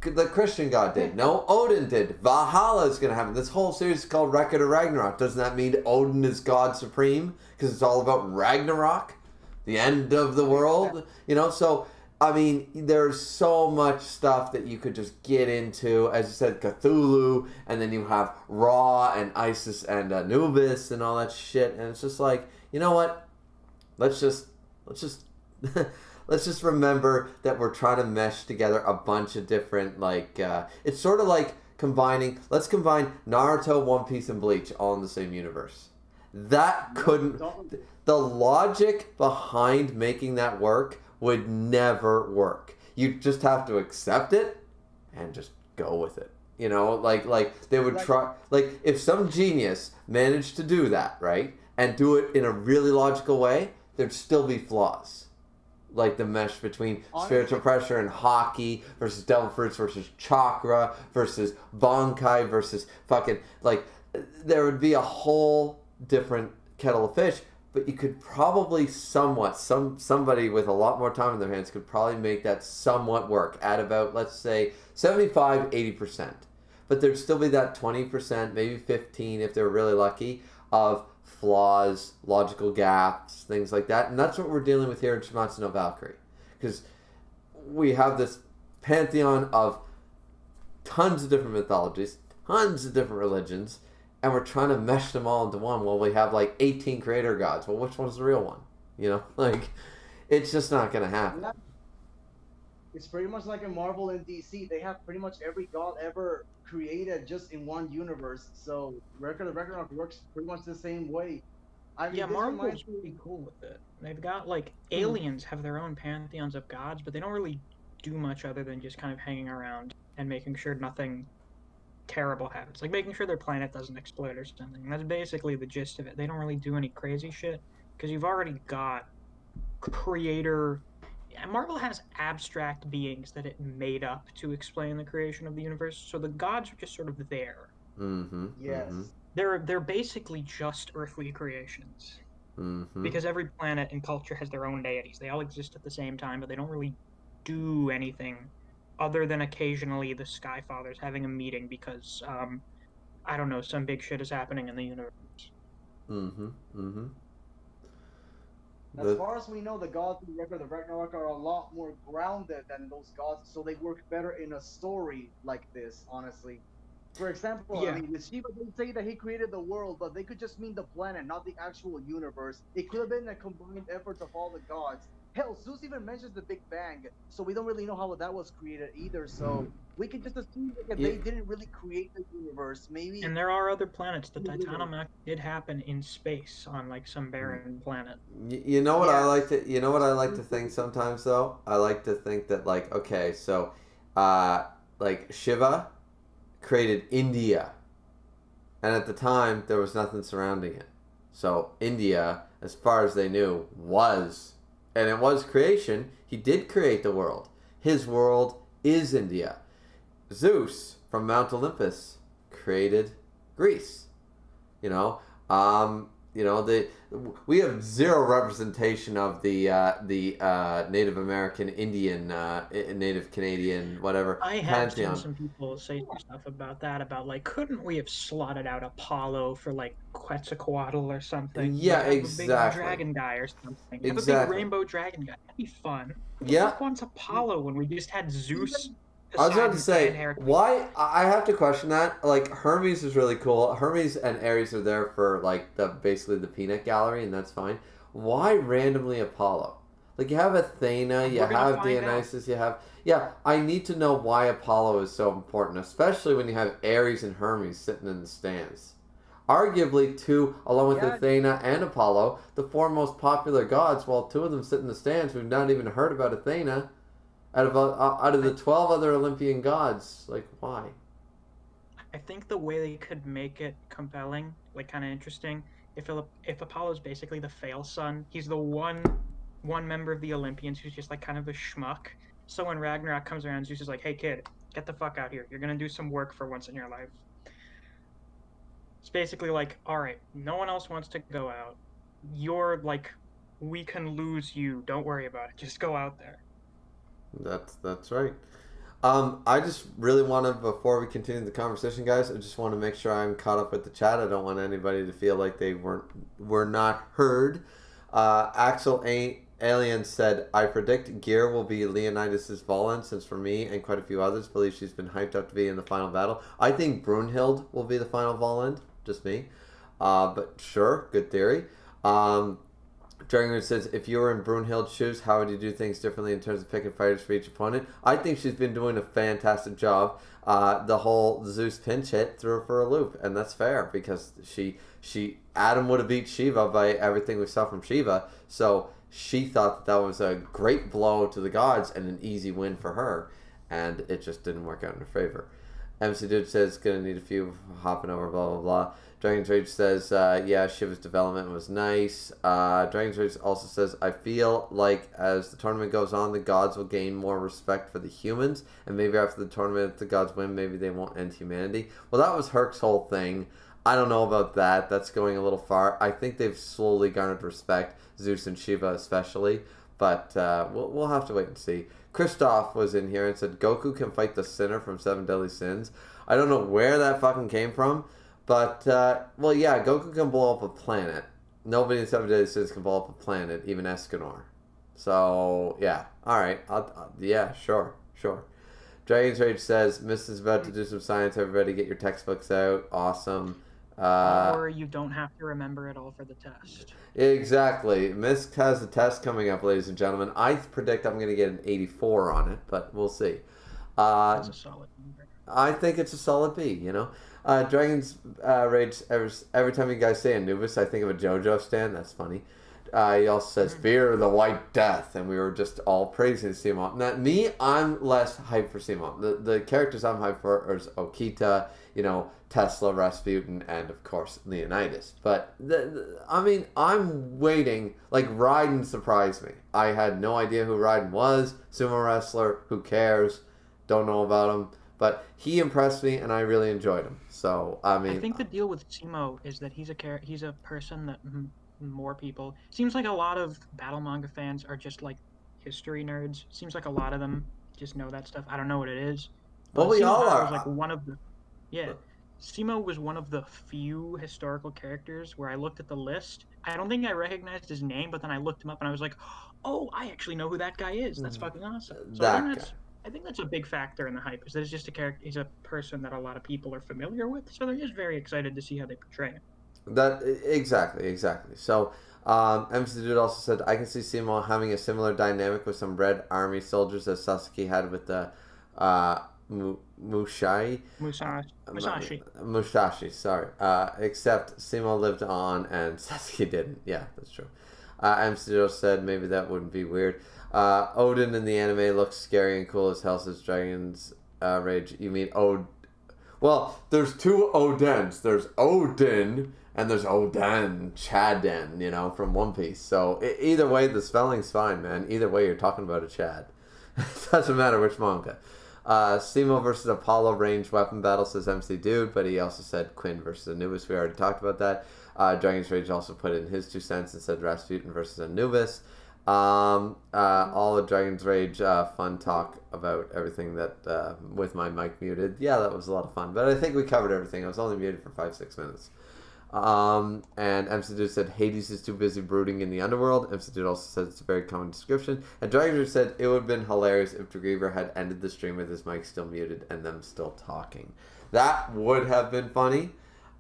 A: the Christian God did. No, Odin did. Valhalla is going to happen. This whole series is called Record of Ragnarok. Doesn't that mean Odin is God supreme? Because it's all about Ragnarok, the end of the world. So, I mean, there's so much stuff that you could just get into. As you said, Cthulhu, and then you have Ra and Isis and Anubis and all that shit. And it's just like, you know what? Let's just let's just remember that we're trying to mesh together a bunch of different, like, it's sort of like let's combine Naruto, One Piece, and Bleach all in the same universe. That couldn't, the logic behind making that work would never work. You just have to accept it and just go with it. Like they would try, like, if some genius managed to do that, right, and do it in a really logical way, there'd still be flaws. Like the mesh between spiritual pressure and hockey versus devil fruits versus chakra versus bankai versus fucking, like, there would be a whole different kettle of fish. But you could probably somebody with a lot more time in their hands could probably make that somewhat work at about, let's say, 75-80%. But there'd still be that 20%, maybe 15 if they're really lucky, of flaws, logical gaps, things like that. And that's what we're dealing with here in Shuumatsu no Valkyrie. Because we have this pantheon of tons of different mythologies, tons of different religions, and we're trying to mesh them all into one. Well, we have like 18 creator gods. Well, which one's the real one? Like, it's just not going to happen.
C: It's pretty much like in Marvel and DC. They have pretty much every god ever created just in one universe. So Record of Ragnarok works pretty much the same way. I mean,
B: Yeah, Marvel's pretty cool with it. They've got, like, aliens have their own pantheons of gods, but they don't really do much other than just kind of hanging around and making sure nothing terrible happens. Like, making sure their planet doesn't explode or something. That's basically the gist of it. They don't really do any crazy shit, because you've already got creator... Marvel has abstract beings that it made up to explain the creation of the universe, so the gods are just sort of there.
A: Mm-hmm.
C: Yes.
A: Mm-hmm.
B: They're basically just earthly creations.
A: Mm-hmm.
B: Because every planet and culture has their own deities. They all exist at the same time, but they don't really do anything other than occasionally the Sky Fathers having a meeting because, I don't know, some big shit is happening in the universe.
A: Mm-hmm. Mm-hmm.
C: As far as we know, the gods in Record of Ragnarok are a lot more grounded than those gods, so they work better in a story like this, honestly. For example, I
B: Yeah.
C: mean, with Shiva, they say that he created the world, but they could just mean the planet, not the actual universe. It could have been a combined effort of all the gods. Hell, Zeus even mentions the Big Bang, so we don't really know how that was created either. So we could just assume that
A: Yeah,
C: they didn't really create the universe. Maybe.
B: And there are other planets. The Titanomax did happen in space on like some barren planet.
A: you know what I like
C: Yes.
A: to you know what I like to think sometimes though? I like to think that like okay, so like Shiva created India, and at the time there was nothing surrounding it. So India, as far as they knew, was, and it was creation. He did create the world. His world is India. Zeus from Mount Olympus created Greece. You know, the we have zero representation of the Native American, Indian, Native Canadian, whatever
B: I have seen
A: pantheon.
B: some people say some stuff about that, about like, couldn't we have slotted out Apollo for like Quetzalcoatl or something?
A: Yeah,
B: Like, have a big
A: exactly,
B: dragon guy or something. Have a big
A: exactly.
B: rainbow dragon guy. That'd be fun. Who the
A: Yeah,
B: fuck wants Apollo when we just had Zeus,
C: Even
A: I was about to
B: Poseidon, and
A: say
B: Heracles?
A: why. I have to question that. Like Hermes is really cool. Hermes and Ares are there for like the basically the peanut gallery, and that's fine. Why randomly Apollo? Like you have Athena, you
B: We're gonna
A: have
B: find out.
A: Dionysus, you have yeah. I need to know why Apollo is so important, especially when you have Ares and Hermes sitting in the stands. Arguably, two, along with
C: yeah,
A: Athena and Apollo, the four most popular gods, while two of them sit in the stands. We've not even heard about Athena. Out of the
B: I
A: 12 other Olympian gods, like why?
B: I think the way they could make it compelling, like kind of interesting, if Apollo's basically the fail son, he's the one member of the Olympians who's just like kind of a schmuck. So when Ragnarok comes around, Zeus is like, "Hey kid, get the fuck out here. You're gonna do some work for once in your life." It's basically like, "All right, no one else wants to go out. You're like, we can lose you. Don't worry about it. Just go out there."
A: That's right. I just really want to, before we continue the conversation, guys, I just want to make sure I'm caught up with the chat. I don't want anybody to feel like they were not heard. Axel Alien said, "I predict Gear will be Leonidas's Valen, since for me and quite a few others believe she's been hyped up to be in the final battle. I think Brunhild will be the final Valen, just me. But sure, good theory. Dragon says, if you were in Brunhild's shoes, how would you do things differently in terms of picking fighters for each opponent? I think she's been doing a fantastic job. The whole Zeus pinch hit threw her for a loop, and that's fair because she Adam would have beat Shiva by everything we saw from Shiva, so she thought that was a great blow to the gods and an easy win for her, and it just didn't work out in her favor. MC Dude says, gonna need a few hopping over, blah, blah, blah. Dragon's Rage says, yeah, Shiva's development was nice. Dragon's Rage also says, I feel like as the tournament goes on, the gods will gain more respect for the humans, and maybe after the tournament, if the gods win, maybe they won't end humanity. Well, that was Herc's whole thing. I don't know about that. That's going a little far. I think they've slowly garnered respect, Zeus and Shiva especially, but we'll have to wait and see. Kristoff was in here and said, Goku can fight the sinner from Seven Deadly Sins. I don't know where that fucking came from, but, well, yeah, Goku can blow up a planet. Nobody in Seven Deadly Sins can blow up a planet, even Escanor. So, yeah. Alright. Yeah, sure. Dragon's Rage says, Miss is about to do some science. Everybody get your textbooks out. Awesome.
B: Or you don't have to remember it all for the test.
A: Exactly. Miss has a test coming up, ladies and gentlemen. I predict I'm going to get an 84 on it, but we'll see.
B: That's a solid number.
A: I think it's a solid B, you know? Dragon's Rage, every time you guys say Anubis, I think of a JoJo stand. That's funny. He also says, Fear the White Death, and we were just all praising Simon. Now, me, I'm less hyped for Simon. The characters I'm hyped for are Okita, you know, Tesla, Rasputin, and of course, Leonidas. But, I mean, I'm waiting. Like, Raiden surprised me. I had no idea who Raiden was. Sumo wrestler, who cares? Don't know about him. But he impressed me, and I really enjoyed him. So, I mean...
B: I think the deal with Simo is that he's a person that more people... Seems like a lot of battle manga fans are just, like, history nerds. Seems like a lot of them just know that stuff. I don't know what it is.
A: Well, we all are.
B: Was, like, one of the... Yeah. Simo was one of the few historical characters where I looked at the list. I don't think I recognized his name, but then I looked him up and I was like, oh, I actually know who that guy is. That's fucking awesome. So
A: That guy.
B: I think that's a big factor in the hype. Is that he's just a character. He's a person that a lot of people are familiar with, so they're just very excited to see how they portray him.
A: That exactly. So, MC Dude also said, I can see Simo having a similar dynamic with some Red Army soldiers as Sasuke had with the Mushai. Musashi, sorry. Except Simo lived on and Sasuke didn't. Yeah, that's true. MC Dude said maybe that wouldn't be weird. Odin in the anime looks scary and cool as hell, says Dragon's Rage. You mean Odin? Well, there's two Odins. There's Odin and there's Odin, Chaden, you know, from One Piece. So either way, the spelling's fine, man. Either way, you're talking about a Chad. It doesn't matter which manga. Simo versus Apollo ranged weapon battle, says MC Dude, but he also said Quinn versus Anubis. We already talked about that. Dragon's Rage also put in his 2 cents and said Rasputin versus Anubis. All of Dragon's Rage fun talk about everything that with my mic muted. Yeah, that was a lot of fun, but I think we covered everything. I was only muted for 5-6 minutes. And MC Dude said Hades is too busy brooding in the underworld. MC Dude also said it's a very common description. And Dragon's Rage said it would have been hilarious if Griever had ended the stream with his mic still muted and them still talking. That would have been funny.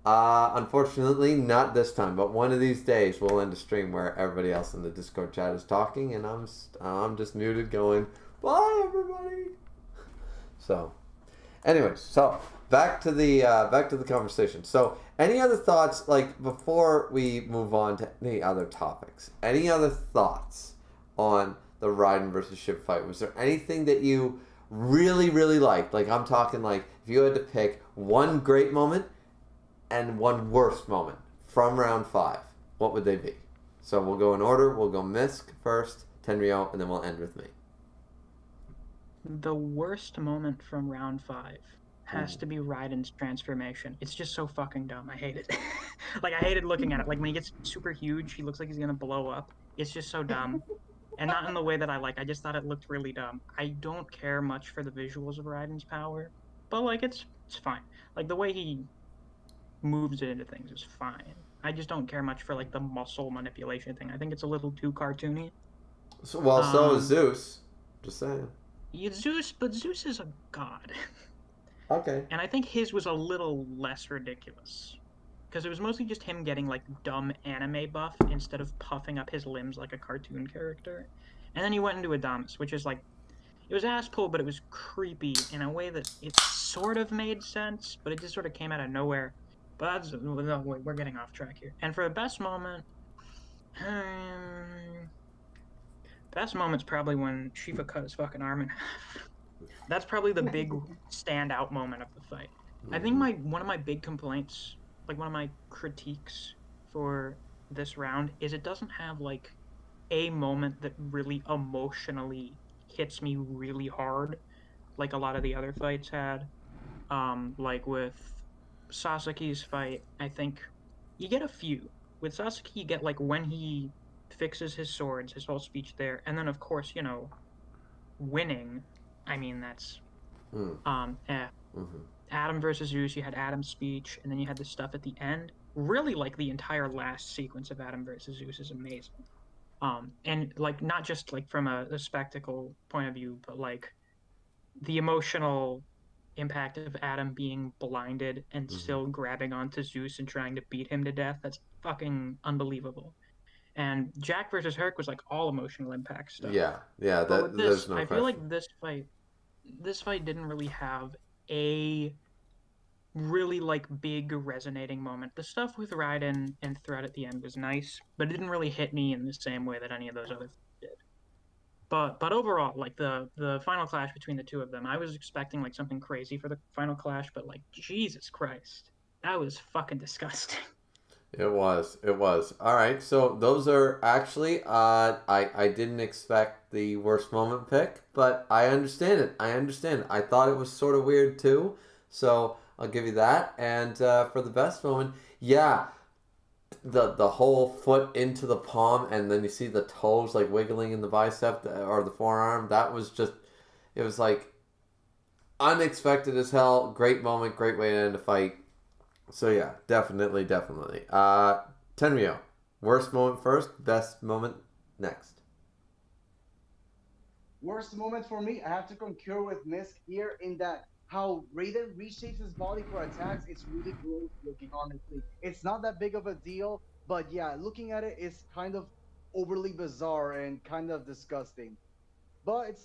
A: Unfortunately, not this time. But one of these days, we'll end a stream where everybody else in the Discord chat is talking, and I'm just muted, going, "Bye, everybody." So, anyways, back to the conversation. So, any other thoughts? Like before we move on to any other topics, any other thoughts on the Raiden versus Ship fight? Was there anything that you really, really liked? Like I'm talking like if you had to pick one great moment and one worst moment from round 5, what would they be? So we'll go in order. We'll go Misk first, Tenryo, and then we'll end with me.
B: The worst moment from round 5 has to be Raiden's transformation. It's just so fucking dumb. I hate it. Like I hated looking at it. Like when he gets super huge, he looks like he's gonna blow up. It's just so dumb. And not in the way that I like. I just thought it looked really dumb. I don't care much for the visuals of Raiden's power, but like it's fine. Like the way he moves it into things is fine. I just don't care much for like the muscle manipulation thing. I think it's a little too cartoony.
A: So is Zeus. Just saying.
B: Zeus, but Zeus is a god.
A: Okay.
B: And I think his was a little less ridiculous. Because it was mostly just him getting like dumb anime buff instead of puffing up his limbs like a cartoon character. And then he went into Adamas, which is like, it was ass pull, but it was creepy in a way that it sort of made sense, but it just sort of came out of nowhere. But we're getting off track here. And for the best moment, best moment's probably when Shiva cut his fucking arm in half. That's probably the big standout moment of the fight. I think one of my big complaints, like one of my critiques for this round, is it doesn't have like a moment that really emotionally hits me really hard, like a lot of the other fights had. Like with Sasuke's fight, I think you get a few. With Sasuke, you get like when he fixes his swords, his whole speech there, and then of course, you know, winning. I mean, that's Adam versus Zeus. You had Adam's speech, and then you had the stuff at the end. Really, like the entire last sequence of Adam versus Zeus is amazing. And like not just like from a spectacle point of view, but like the emotional impact of Adam being blinded and still grabbing onto Zeus and trying to beat him to death. That's fucking unbelievable. And Jack versus Herc was like all emotional impact stuff.
A: Yeah.
B: But with this,
A: there's no
B: I
A: question.
B: feel like this fight didn't really have a really like big resonating moment. The stuff with Raiden and Thread at the end was nice, but it didn't really hit me in the same way that any of those other did. But overall, like the final clash between the two of them, I was expecting like something crazy for the final clash, but like Jesus Christ, that was fucking disgusting.
A: It was. All right. So those are actually. I didn't expect the worst moment pick, but I understand it. I thought it was sort of weird too. So I'll give you that. And for the best moment, yeah, the whole foot into the palm, and then you see the toes like wiggling in the bicep or the forearm. That was just. It was like unexpected as hell. Great moment. Great way to end a fight. So yeah, definitely. Tenryo, worst moment first, best moment next.
C: Worst moment for me, I have to concur with Misk here in that how Raiden reshapes his body for attacks. It's really gross looking, honestly. It's not that big of a deal, but yeah, looking at it is kind of overly bizarre and kind of disgusting. But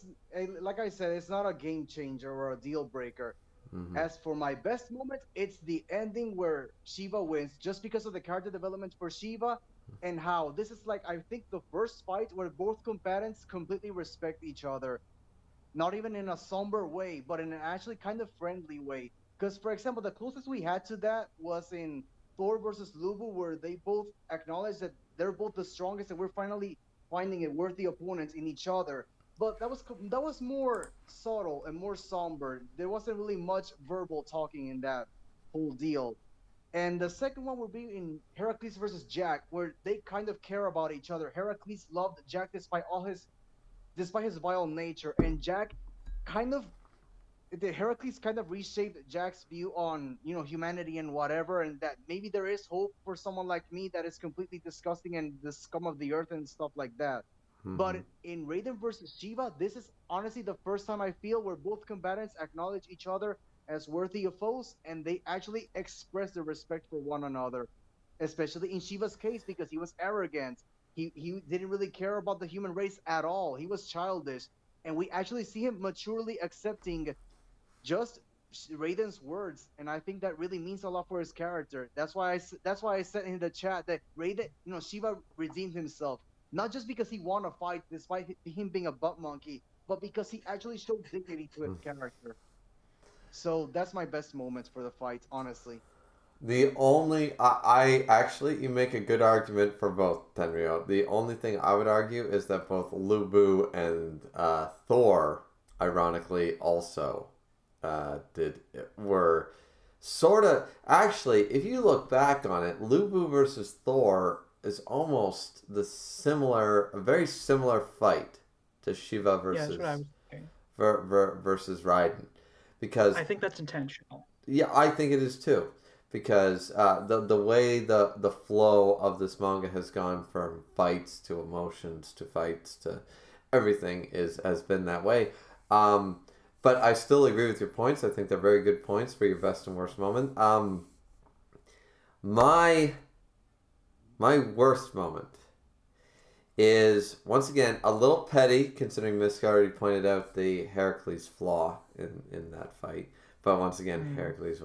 C: like I said, it's not a game changer or a deal breaker.
A: Mm-hmm.
C: As for my best moment, it's the ending where Shiva wins just because of the character development for Shiva and how this is like, I think, the first fight where both combatants completely respect each other, not even in a somber way, but in an actually kind of friendly way. Because, for example, the closest we had to that was in Thor versus Lubu, where they both acknowledge that they're both the strongest, and we're finally finding a worthy opponent in each other. But that was more subtle and more somber. There wasn't really much verbal talking in that whole deal. And the second one would be in Heracles versus Jack, where they kind of care about each other. Heracles loved Jack despite his vile nature, and Jack kind of the Heracles kind of reshaped Jack's view on humanity and whatever, and that maybe there is hope for someone like me that is completely disgusting and the scum of the earth and stuff like that.
A: Mm-hmm.
C: But in Raiden versus Shiva, this is honestly the first time I feel where both combatants acknowledge each other as worthy of foes, and they actually express their respect for one another. Especially in Shiva's case, because he was arrogant. He didn't really care about the human race at all. He was childish, and we actually see him maturely accepting just Raiden's words, and I think that really means a lot for his character. That's why I said in the chat that Raiden, Shiva redeemed himself, not just because he won a fight despite him being a butt monkey, but because he actually showed dignity to his character. So that's my best moments for the fight, honestly.
A: The only I actually you make a good argument for both, Tenryo. The only thing I would argue is that both Lubu and Thor, ironically, also did were sort of actually. If you look back on it, Lubu versus Thor is almost a very similar fight to Shiva
B: Yeah, that's what I
A: versus
B: was thinking.
A: versus Raiden, because
B: I think that's intentional.
A: yeah, I think it is too, because the way the flow of this manga has gone from fights to emotions to fights to everything is has been that way. Um, but I still agree with your points. I think they're very good points for your best and worst moment. My my worst moment is once again a little petty, considering Miss already pointed out the Heracles flaw in that fight. But once again, Heracles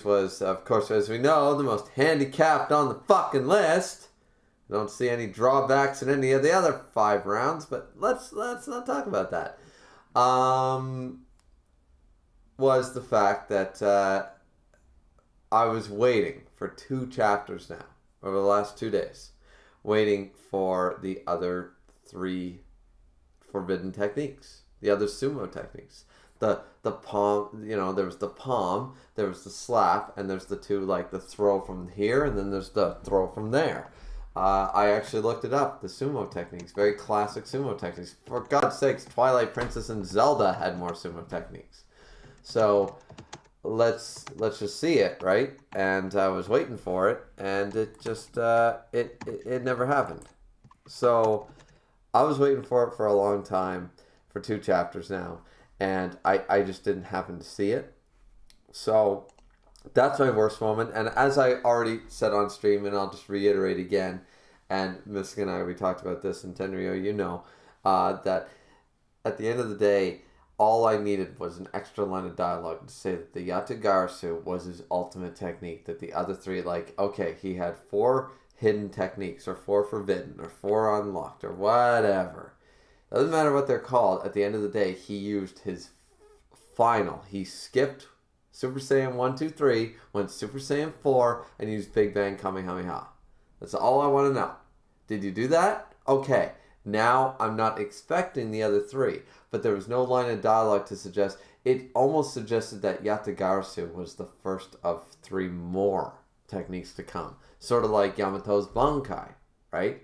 A: was, of course, as we know, the most handicapped on the fucking list. I don't see any drawbacks in any of the other 5 rounds, but let's not talk about that. Was the fact that I was waiting for 2 chapters now over the last 2 days, waiting for the other 3 forbidden techniques, the other sumo techniques. The palm, there was the palm, there was the slap, and there's the two, like the throw from here, and then there's the throw from there. I actually looked it up, the sumo techniques, very classic sumo techniques. For God's sakes, Twilight Princess and Zelda had more sumo techniques. So let's just see it, right? And I was waiting for it, and it just it never happened. So I was waiting for it for a long time, for 2 chapters now, and I just didn't happen to see it. So that's my worst moment. And as I already said on stream, and I'll just reiterate again, and Misk and I, we talked about this in Tenryo, that at the end of the day, all I needed was an extra line of dialogue to say that the Yatagarasu was his ultimate technique. That the other 3, like, okay, he had 4 hidden techniques, or 4 forbidden, or 4 unlocked, or whatever. Doesn't matter what they're called. At the end of the day, he used his final. He skipped Super Saiyan 1, 2, 3, went Super Saiyan 4, and used Big Bang Kamehameha. That's all I want to know. Did you do that? Okay. Now I'm not expecting the other 3, but there was no line of dialogue to suggest. It almost suggested that Yatagarasu was the first of 3 more techniques to come, sort of like Yamato's Bankai, right?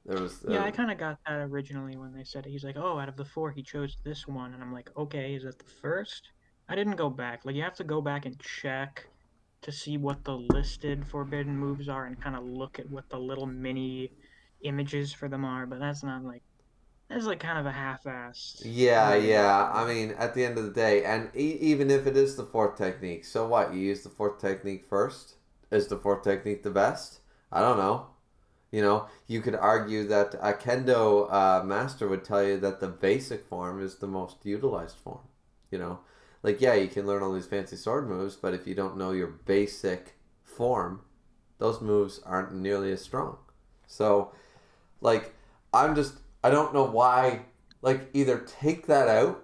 A: There was
B: Yeah, I kind of got that originally when they said it. He's like, oh, out of the 4, he chose this one. And I'm like, okay, is that the first? I didn't go back. Like, you have to go back and check to see what the listed forbidden moves are and kind of look at what the little mini images for them are. But that's not like It's like kind of a half-assed.
A: Yeah,
B: way to go
A: yeah.
B: about
A: I
B: it.
A: mean, at the end of the day, and even if it is the fourth technique, so what? You use the fourth technique first? Is the fourth technique the best? I don't know. You know, you could argue that a kendo master would tell you that the basic form is the most utilized form. You know, like, yeah, you can learn all these fancy sword moves, but if you don't know your basic form, those moves aren't nearly as strong. So, like, I don't know why, like, either take that out,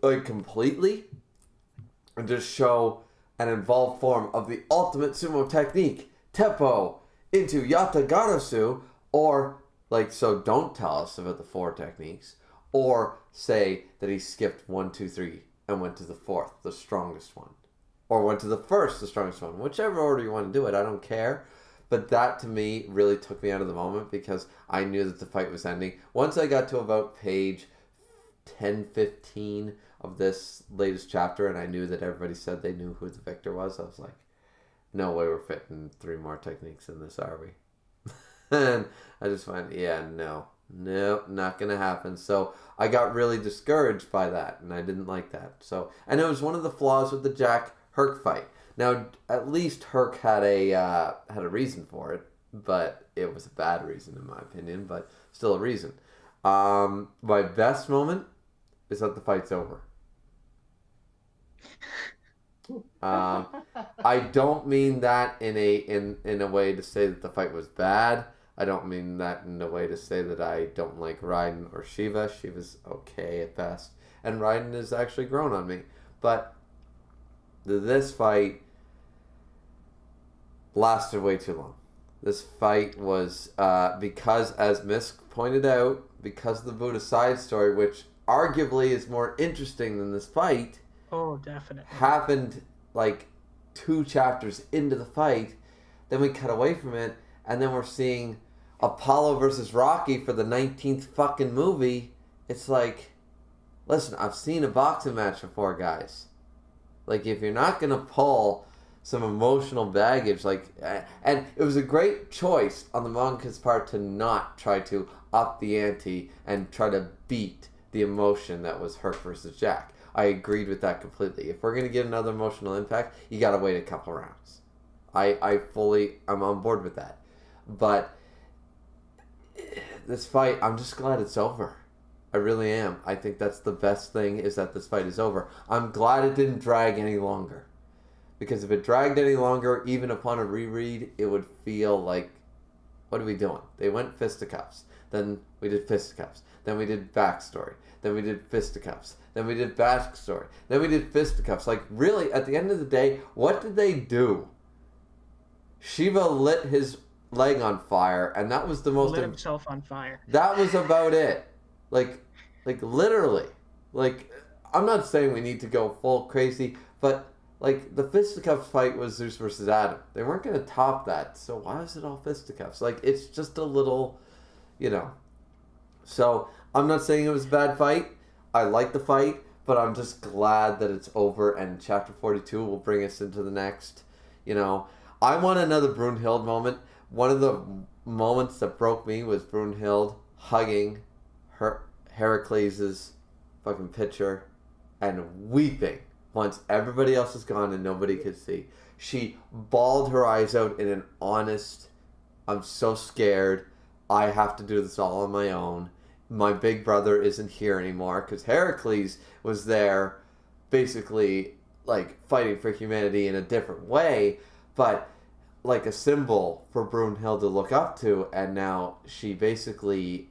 A: like, completely, and just show an involved form of the ultimate sumo technique, Teppo, into Yata Garasu, or, like, so don't tell us about the four techniques, or say that he skipped 1, 2, 3, and went to the fourth, the strongest one, or went to the first, the strongest one, whichever order you want to do it, I don't care. But that to me really took me out of the moment because I knew that the fight was ending. Once I got to about page 10, 15 of this latest chapter, and I knew that everybody said they knew who the victor was, I was like, no way we're fitting 3 more techniques in this, are we? And I just went, yeah, no, not gonna happen. So I got really discouraged by that, and I didn't like that. So, and it was one of the flaws with the Jack Herc fight. Now, at least Herc had a reason for it, but it was a bad reason in my opinion, but still a reason. My best moment is that the fight's over. I don't mean that in a way to say that the fight was bad. I don't mean that in a way to say that I don't like Raiden or Shiva. Shiva's okay at best, and Raiden has actually grown on me. But this fight lasted way too long. This fight was because, as Misk pointed out, because of the Buddha side story, which arguably is more interesting than this fight,
B: Oh, definitely.
A: happened like 2 chapters into the fight. Then we cut away from it, and then we're seeing Apollo versus Rocky for the 19th fucking movie. It's like, listen, I've seen a boxing match before, guys. Like, if you're not gonna pull some emotional baggage, like, and it was a great choice on the manga's part to not try to up the ante and try to beat the emotion that was Herc versus Jack. I agreed with that completely. If we're going to get another emotional impact, you got to wait a couple rounds. I'm on board with that. But this fight, I'm just glad it's over. I really am. I think that's the best thing, is that this fight is over. I'm glad it didn't drag any longer. Because if it dragged any longer, even upon a reread, it would feel like, what are we doing? They went fisticuffs. Then we did fisticuffs. Then we did backstory. Then we did fisticuffs. Then we did backstory. Then we did fisticuffs. Like, really, at the end of the day, what did they do? Shiva lit his leg on fire, and that was the most...
B: Lit himself on fire.
A: That was about it. Like literally. Like, I'm not saying we need to go full crazy, but, like, the fisticuffs fight was Zeus versus Adam. They weren't going to top that, so why is it all fisticuffs? Like, it's just a little, you know. So, I'm not saying it was a bad fight. I like the fight, but I'm just glad that it's over, and chapter 42 will bring us into the next, you know. I want another Brunhild moment. One of the moments that broke me was Brunhild hugging Heracles' fucking picture and weeping once everybody else is gone and nobody could see. She bawled her eyes out in an honest, I'm so scared. I have to do this all on my own. My big brother isn't here anymore, because Heracles was there basically like fighting for humanity in a different way, but like a symbol for Brunhild to look up to, and now she basically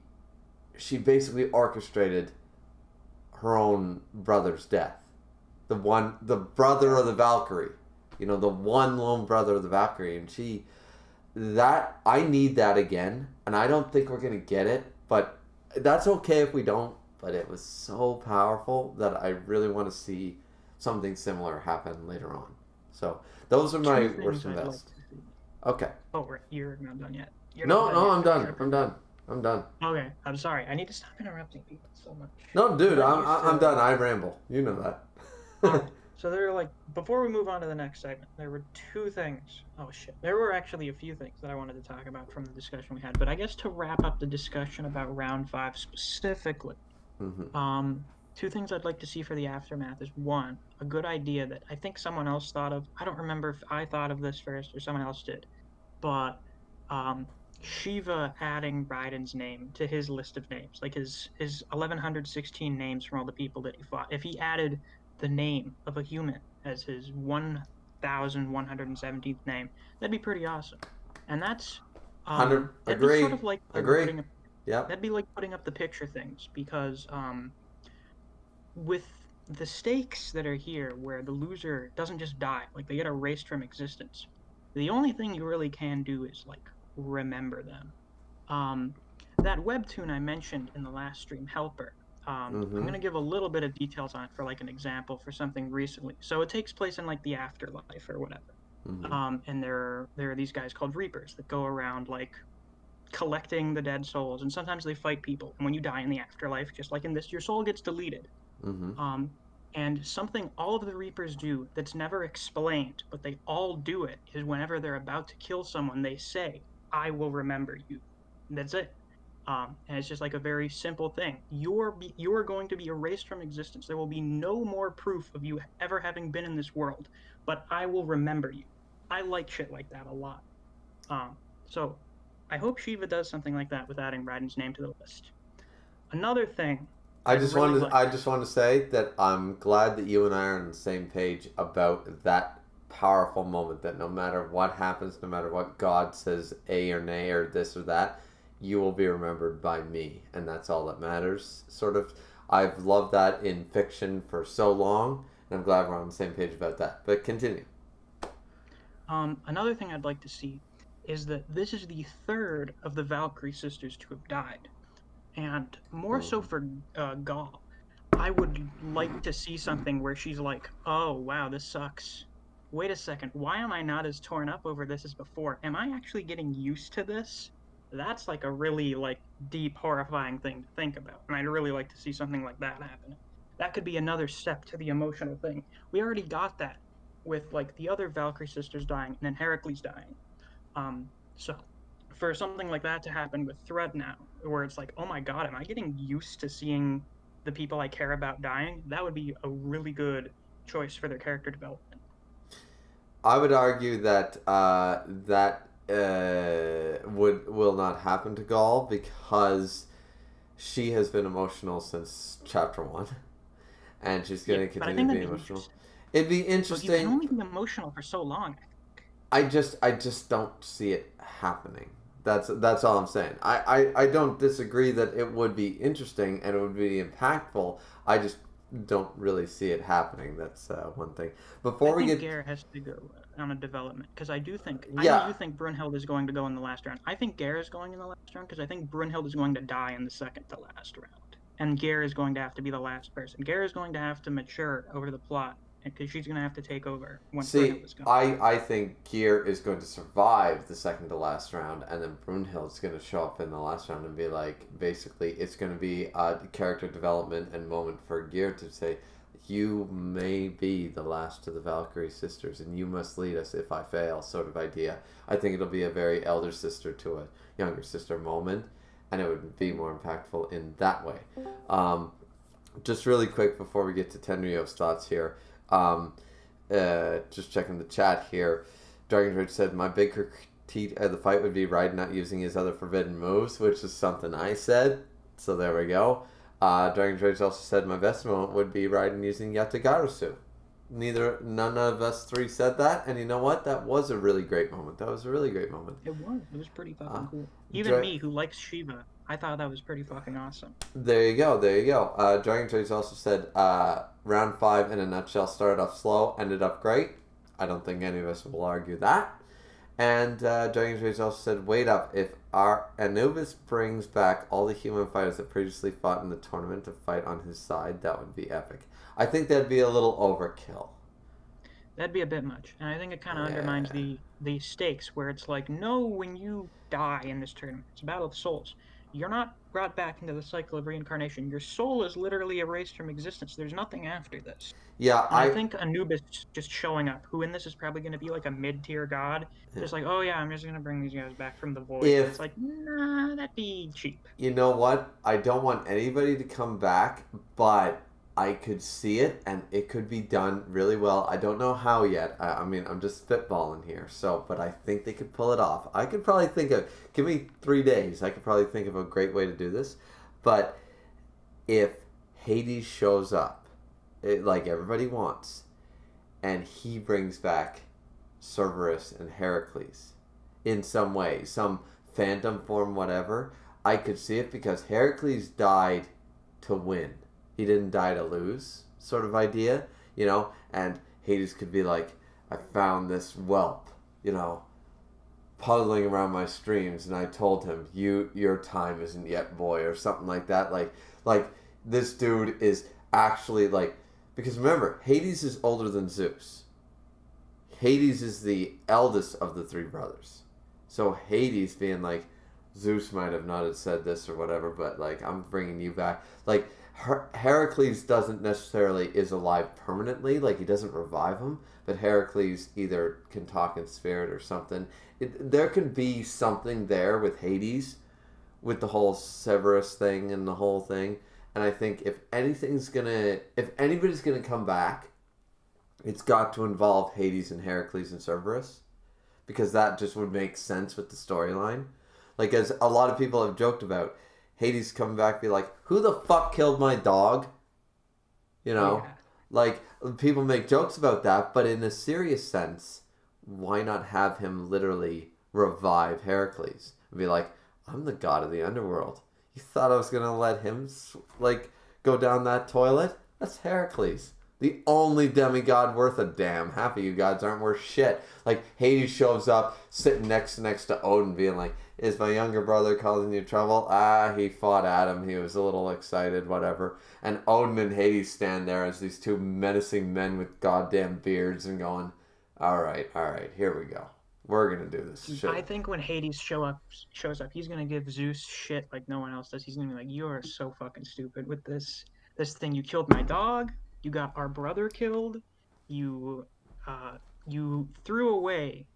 A: orchestrated her own brother's death. The brother of the Valkyrie, you know, the one lone brother of the Valkyrie, and I need that again, and I don't think we're gonna get it, but that's okay if we don't. But it was so powerful that I really want to see something similar happen later on. So those are my worst and best. Okay.
B: Oh, you're not done yet.
A: No, I'm done. I'm done.
B: Okay, I'm sorry. I need to stop interrupting people so much.
A: No, dude, I'm done. I ramble. You know that.
B: So there are before we move on to the next segment, there were two things. Oh shit, there were actually a few things that I wanted to talk about from the discussion we had. But I guess to wrap up the discussion about round 5 specifically,
A: Mm-hmm.
B: um, two things I'd like to see for the aftermath is one, a good idea that I think someone else thought of. I don't remember if I thought of this first or someone else did, but um, Shiva adding Raiden's name to his list of names, like his 1116 names from all the people that he fought. If he added the name of a human as his 1117th name, that'd be pretty awesome. And
A: Hundred.
B: that'd be sort
A: Agree.
B: of like
A: Agree.
B: putting up
A: Yep.
B: that'd be like putting up the picture things because with the stakes that are here where the loser doesn't just die, like they get erased from existence, the only thing you really can do is remember them. um, that webtoon I mentioned in the last stream, Helper, I'm
A: Mm-hmm.
B: going to give a little bit of details on it for an example for something recently. So it takes place in the afterlife or whatever.
A: Mm-hmm.
B: And there are these guys called Reapers that go around collecting the dead souls, and sometimes they fight people. And when you die in the afterlife, just like in this, your soul gets deleted.
A: Mm-hmm.
B: Um, and something all of the Reapers do that's never explained, but they all do it, is whenever they're about to kill someone, they say, "I will remember you." And that's it. And it's just a very simple thing. You're going to be erased from existence. There will be no more proof of you ever having been in this world, but I will remember you. I like shit like that a lot. So I hope Shiva does something like that with adding Raiden's name to the list. Another thing
A: I
B: I'd
A: just
B: really
A: wanted.
B: like.
A: I just want to say that I'm glad that you and I are on the same page about that powerful moment. That no matter what happens, no matter what God says, a or nay or this or that, you will be remembered by me, and that's all that matters. Sort of. I've loved that in fiction for so long, and I'm glad we're on the same page about that. But continue.
B: Another thing I'd like to see is that this is the third of the Valkyrie sisters to have died, and more so
A: Mm-hmm.
B: for Gaul. I would like to see something where she's like, "Oh wow, this sucks. Wait a second, why am I not as torn up over this as before? Am I actually getting used to this?" That's a really deep, horrifying thing to think about, and I'd really like to see something like that happen. That could be another step to the emotional thing. We already got that with the other Valkyrie sisters dying and then Heracles dying. So for something like that to happen with Thread now, where it's oh my god, am I getting used to seeing the people I care about dying? That would be a really good choice for their character development.
A: I would argue that that will not happen to Gaul because she has been emotional since chapter one, and she's
B: Yeah,
A: going to
B: but I
A: continue
B: think
A: to
B: that'd
A: be
B: be
A: emotional.
B: interesting.
A: It'd be
B: But you can
A: interesting.
B: only be emotional for so long.
A: I just don't see it happening. That's all I'm saying. I don't disagree that it would be interesting and it would be impactful. I just don't really see it happening. That's one thing.
B: I
A: Before we
B: think
A: get,
B: Gare has to go on a development because I know
A: yeah,
B: you think Brunhild is going to go in the last round. I think Gare is going in the last round because I think Brunhild is going to die in the second to last round, and Gare is going to have to be the last person. Gare is going to have to mature over the plot because she's going to have to take over once Brunhild
A: see,
B: is gone.
A: I think Gear is going to survive the second to last round, and then Brunhild's going to show up in the last round and be like, basically, it's going to be a character development and moment for Gear to say, you may be the last of the Valkyrie sisters, and you must lead us if I fail, sort of idea. I think it'll be a very elder sister to a younger sister moment, and it would be more impactful in that way. Um, just really quick before we get to Tenryo's thoughts here. Um, just checking the chat here. Dragon Rage said, my big critique of the fight would be Raiden not using his other forbidden moves, which is something I said. So there we go. Dragon Rage also said, my best moment would be Raiden using Yatagarasu. None of us three said that, and you know what? That was a really great moment. That was a really great moment.
B: It was. It was pretty
A: Uh,
B: fucking cool. Even
A: Dra-
B: me, who likes Shiva, I thought that was pretty fucking awesome.
A: There you go. There you go. Dragon Trades also said round 5 in a nutshell started off slow, ended up great. I don't think any of us will argue that. And Dragon Trades also said, wait up. If our Anubis brings back all the human fighters that previously fought in the tournament to fight on his side, that would be epic. I think that'd be a little overkill.
B: That'd be a bit much, and I think it kind of undermines
A: Yeah.
B: the stakes where it's no, when you die in this tournament, it's a battle of the souls. you're not brought back into the cycle of reincarnation. Your soul is literally erased from existence. There's nothing after this.
A: Yeah,
B: And I think Anubis just showing up, who in this is probably going to be like a mid-tier god,
A: yeah.
B: just like, oh yeah, I'm just going to bring these guys back from the void.
A: If
B: It's like, nah, that'd be cheap.
A: you know what, I don't want anybody to come back, but I could see it, and it could be done really well. I don't know how yet. I mean, I'm just spitballing here. So, but I think they could pull it off. I could probably think of. Give me 3 days. I could probably think of a great way to do this. But if Hades shows up, like everybody wants, and he brings back Cerberus and Heracles in some way, some phantom form, whatever, I could see it because Heracles died to win. He didn't die to lose, sort of idea, and Hades could be like, I found this whelp, puddling around my streams, and I told him, your time isn't yet, boy, or something like that. Like this dude is actually like, because remember, Hades is older than Zeus. Hades is the eldest of the 3 brothers. So Hades being like, Zeus might have not have said this or whatever, but like, I'm bringing you back. Like, Heracles doesn't necessarily is alive permanently, like he doesn't revive him, but Heracles either can talk in spirit or something. There can be something there with Hades, with the whole Cerberus thing and the whole thing. And I think if anybody's gonna come back, it's got to involve Hades and Heracles and Cerberus, because that just would make sense with the storyline. Like, as a lot of people have joked about, Hades coming back be like, who the fuck killed my dog?
B: Yeah.
A: Like, people make jokes about that, but in a serious sense, why not have him literally revive Heracles and be like, I'm the god of the underworld. You thought I was gonna let him go down that toilet? That's Heracles, the only demigod worth a damn. Half of you gods aren't worth shit. Like, Hades shows up sitting next to Odin, being like, is my younger brother causing you trouble? He fought Adam. He was a little excited, whatever. And Odin and Hades stand there as these 2 menacing men with goddamn beards and going, all right, here we go. We're going to do this shit.
B: I think when Hades shows up, he's going to give Zeus shit like no one else does. He's going to be like, you are so fucking stupid with this thing. You killed my dog. You got our brother killed. You threw away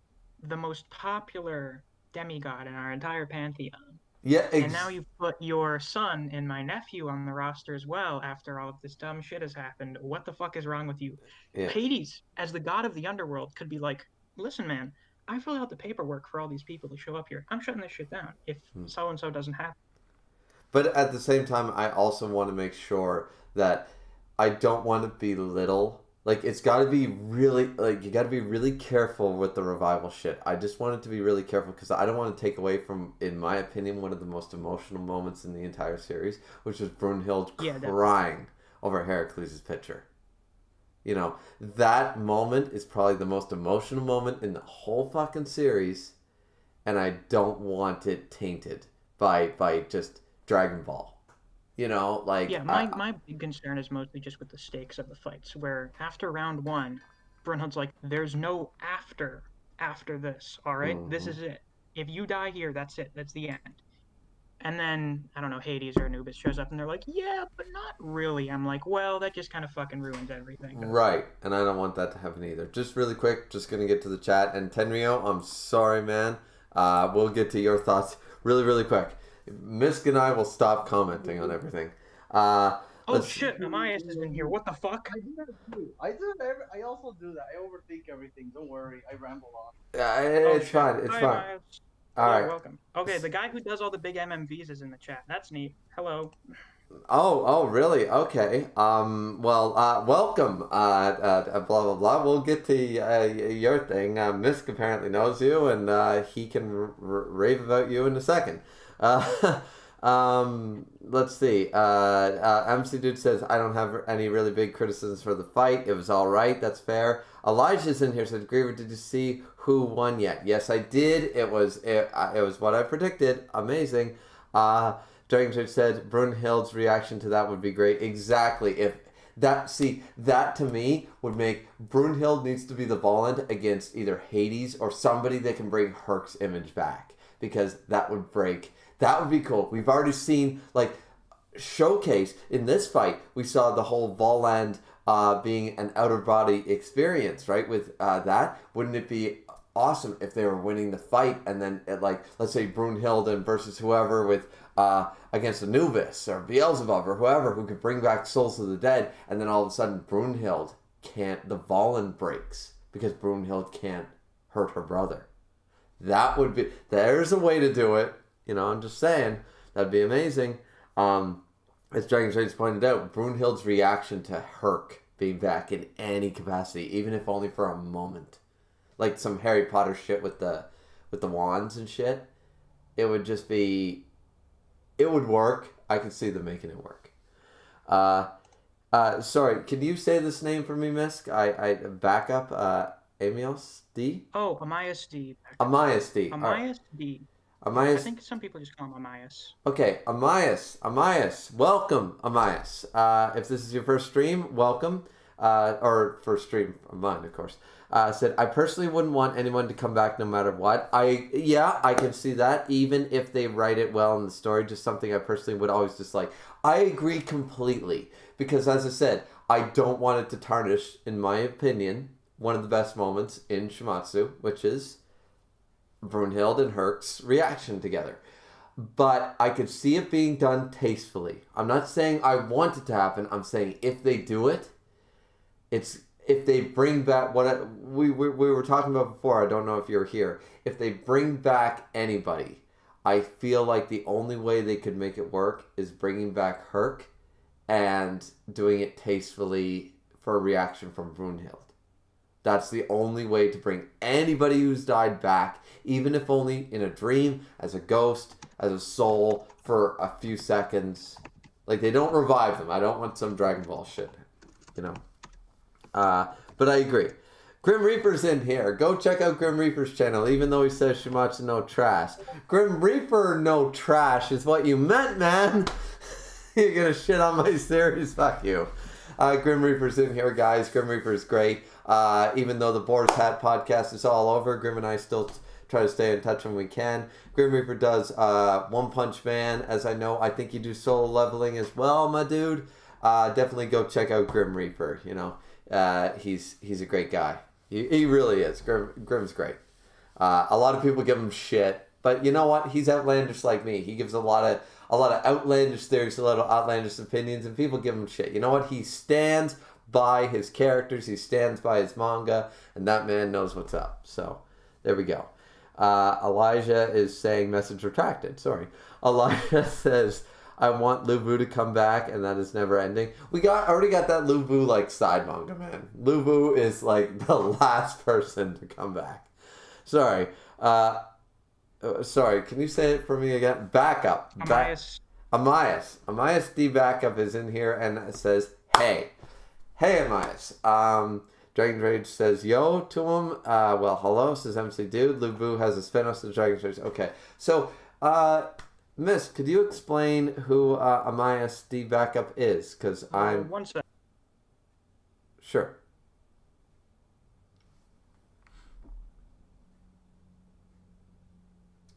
B: the most popular demigod in our entire pantheon.
A: Yeah,
B: and now you've put your son and my nephew on the roster as well after all of this dumb shit has happened. What the fuck is wrong with you?
A: Yeah.
B: Hades, as the god of the underworld, could be like, listen, man, I filled out the paperwork for all these people to show up here. I'm shutting this shit down if so-and-so doesn't happen.
A: But at the same time, I also want to make sure that I don't want to belittle. Like, it's got to be really, you got to be really careful with the revival shit. I just want it to be really careful because I don't want to take away from, in my opinion, one of the most emotional moments in the entire series, which was Brunhild crying over Heracles' picture. That moment is probably the most emotional moment in the whole fucking series, and I don't want it tainted by just Dragon Ball.
B: My big concern is mostly just with the stakes of the fights, where after round 1, Brunhild's like, there's no after this, all right?
A: Mm-hmm.
B: This is it. If you die here, that's it. That's the end. And then, I don't know, Hades or Anubis shows up and they're like, yeah, but not really. I'm like, well, that just kind of fucking ruins everything.
A: Right, and I don't want that to happen either. Just really quick, just going to get to the chat. And Tenryo, I'm sorry, man. We'll get to your thoughts really, really quick. Misk and I will stop commenting on everything.
B: Shit, Amias is in here. What the fuck?
C: I do that too. I also do that. I overthink everything. Don't worry. I ramble on.
A: It's fine. It's
B: Hi,
A: fine.
B: Amias.
A: All right.
B: Welcome. Okay, the guy who does all the big MMVs is in the chat. That's neat. Hello.
A: Oh, really? Okay. Welcome. Blah blah blah. We'll get to your thing. Misk apparently knows you, and he can rave about you in a second. Let's see. MC Dude says, I don't have any really big criticisms for the fight. It was alright. That's fair. Elijah's in here, said, Griever, did you see who won yet? Yes, I did. It was what I predicted. Amazing. Dragon Church said, Brunhild's reaction to that would be great. Exactly. That to me would make Brunhild needs to be the Volant against either Hades or somebody that can bring Herc's image back. because that would break. That would be cool. We've already seen, like, showcase in this fight. We saw the whole Volland being an out-of-body experience, right? With that, wouldn't it be awesome if they were winning the fight and then, like, let's say Brunhilde versus whoever with against Anubis or Beelzebub or whoever who could bring back souls of the dead, and then all of a sudden Brunhilde can't, the Volland breaks because Brunhilde can't hurt her brother. That would be, there's a way to do it. You know, I'm just saying, that'd be amazing. As Dragon Trades pointed out, Brunhilde's reaction to Herc being back in any capacity, even if only for a moment, like some Harry Potter shit with the wands and shit, it would just be, it would work. I could see them making it work. Sorry, can you say this name for me, Misk? I back up. Amios D.
B: Oh, Amias D.
A: Amias D.
B: Amias D.
A: Amias.
B: I think some people just call him Amias.
A: Okay, Amias. Welcome, Amias. If this is your first stream, welcome. Or first stream of mine, of course. Said, I personally wouldn't want anyone to come back no matter what. I can see that, even if they write it well in the story, just something I personally would always dislike. I agree completely, because as I said, I don't want it to tarnish, in my opinion, one of the best moments in Shuumatsu, which is Brunhilde and Herc's reaction together. But I could see it being done tastefully. I'm not saying I want it to happen. I'm saying if they do it, if they bring back what we were talking about before. I don't know if you're here. If they bring back anybody, I feel like the only way they could make it work is bringing back Herc and doing it tastefully for a reaction from Brunhilde. That's the only way to bring anybody who's died back, even if only in a dream, as a ghost, as a soul, for a few seconds. Like, they don't revive them. I don't want some Dragon Ball shit, you know. But I agree. Grim Reaper's in here. Go check out Grim Reaper's channel, even though he says Shuumatsu no trash. Grim Reaper no trash is what you meant, man. You're gonna shit on my series? Fuck you. Grim Reaper's in here, guys. Grim Reaper's great. Even though the Boar's Hat podcast is all over, Grim and I still try to stay in touch when we can. Grim Reaper does One Punch Man, as I know. I think you do solo leveling as well, my dude. Definitely go check out Grim Reaper. You know, he's a great guy. He really is. Grim's great. A lot of people give him shit, but you know what? He's outlandish like me. He gives a lot of outlandish theories, a lot of outlandish opinions, and people give him shit. You know what? He stands by his characters. He stands by his manga, and that man knows what's up. So there we go. Elijah is saying message retracted. Sorry. Elijah says, I want Lubu to come back, and that is never ending. Already got that Lubu like side manga, man. Lubu is like the last person to come back. Sorry. Sorry, can you say it for me again? Backup. Amias D Backup is in here and says, hey. Hey, Amias. Dragon Rage says, yo to him. Well, hello, says MC Dude. Lubu has a spin-off to Dragon Rage. Okay, so, Miss, could you explain who Amias D Backup is? Because I'm...
B: One sec.
A: Sure.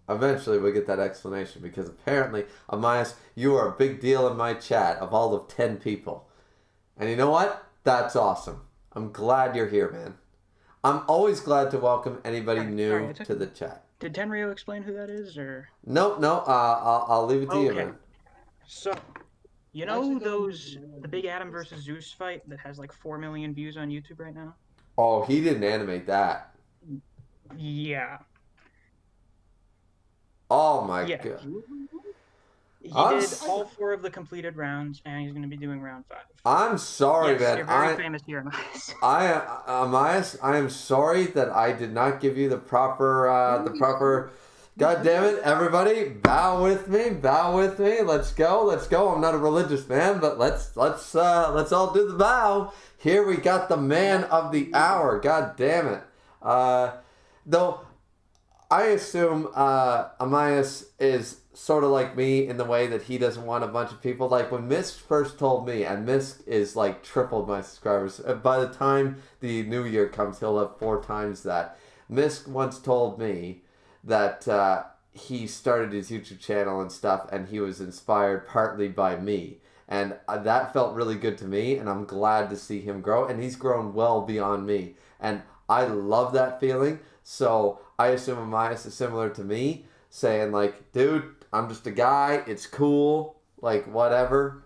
A: Eventually we'll get that explanation, because apparently, Amias, you are a big deal in my chat of all of 10 people. And you know what? That's awesome. I'm glad you're here, man. I'm always glad to welcome anybody new to the chat.
B: Did Tenryu explain who that is, or?
A: No. I'll leave it to you, man.
B: So, you know the big Adam versus Zeus fight that has like 4 million views on YouTube right now?
A: Oh, he didn't animate that.
B: Yeah.
A: Oh my god.
B: He did all 4 of the completed rounds, and he's going to be doing round 5.
A: I'm sorry, man.
B: You're very famous here, Amias.
A: Amias, I am sorry that I did not give you the proper. God damn it, everybody, bow with me. Let's go. I'm not a religious man, but let's all do the bow. Here we got the man of the hour. God damn it. Though I assume Amias is sort of like me in the way that he doesn't want a bunch of people. Like when Misk first told me, and Misk is like tripled my subscribers. By the time the new year comes, he'll have 4 times that. Misk once told me that he started his YouTube channel and stuff, and he was inspired partly by me. And that felt really good to me, and I'm glad to see him grow, and he's grown well beyond me. And I love that feeling, so I assume Amias is similar to me, saying like, dude, I'm just a guy, it's cool, like, whatever,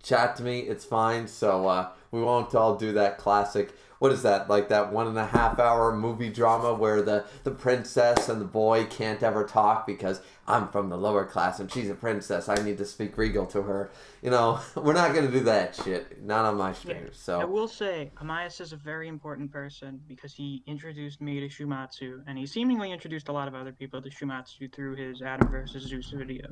A: chat to me, it's fine. So we won't all do that classic, what is that, like that 1.5 hour movie drama where the princess and the boy can't ever talk because I'm from the lower class and she's a princess, I need to speak regal to her. You know, we're not going to do that shit, not on my stream. So
B: I will say, Amias is a very important person because he introduced me to Shuumatsu, and he seemingly introduced a lot of other people to Shuumatsu through his Adam versus Zeus video.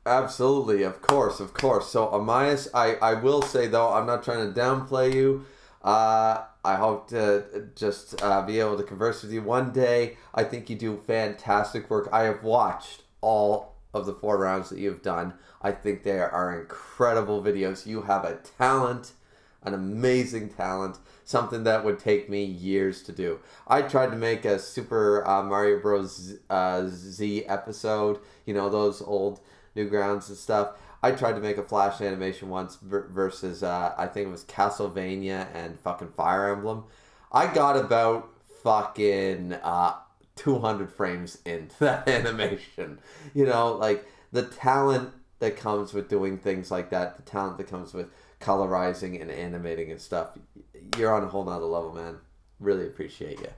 A: absolutely, of course, of course. So Amias, I will say though, I'm not trying to downplay you. I hope to just be able to converse with you one day. I think you do fantastic work. I have watched all of the 4 rounds that you've done. I think they are incredible videos. You have a talent, an amazing talent, something that would take me years to do. I tried to make a Super Mario Bros. Z episode, you know, those old Newgrounds and stuff. I tried to make a Flash animation once versus, I think it was Castlevania and fucking Fire Emblem. I got about fucking 200 frames into that animation. You know, like the talent that comes with doing things like that, the talent that comes with colorizing and animating and stuff, you're on a whole nother level, man. Really appreciate you.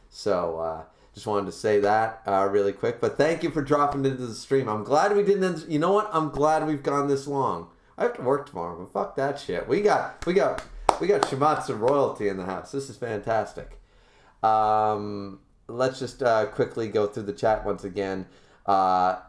A: So, just wanted to say that really quick. But thank you for dropping into the stream. I'm glad we didn't. You know what? I'm glad we've gone this long. I have to work tomorrow, but fuck that shit. We got Shuumatsu royalty in the house. This is fantastic. Let's just quickly go through the chat once again. Amaya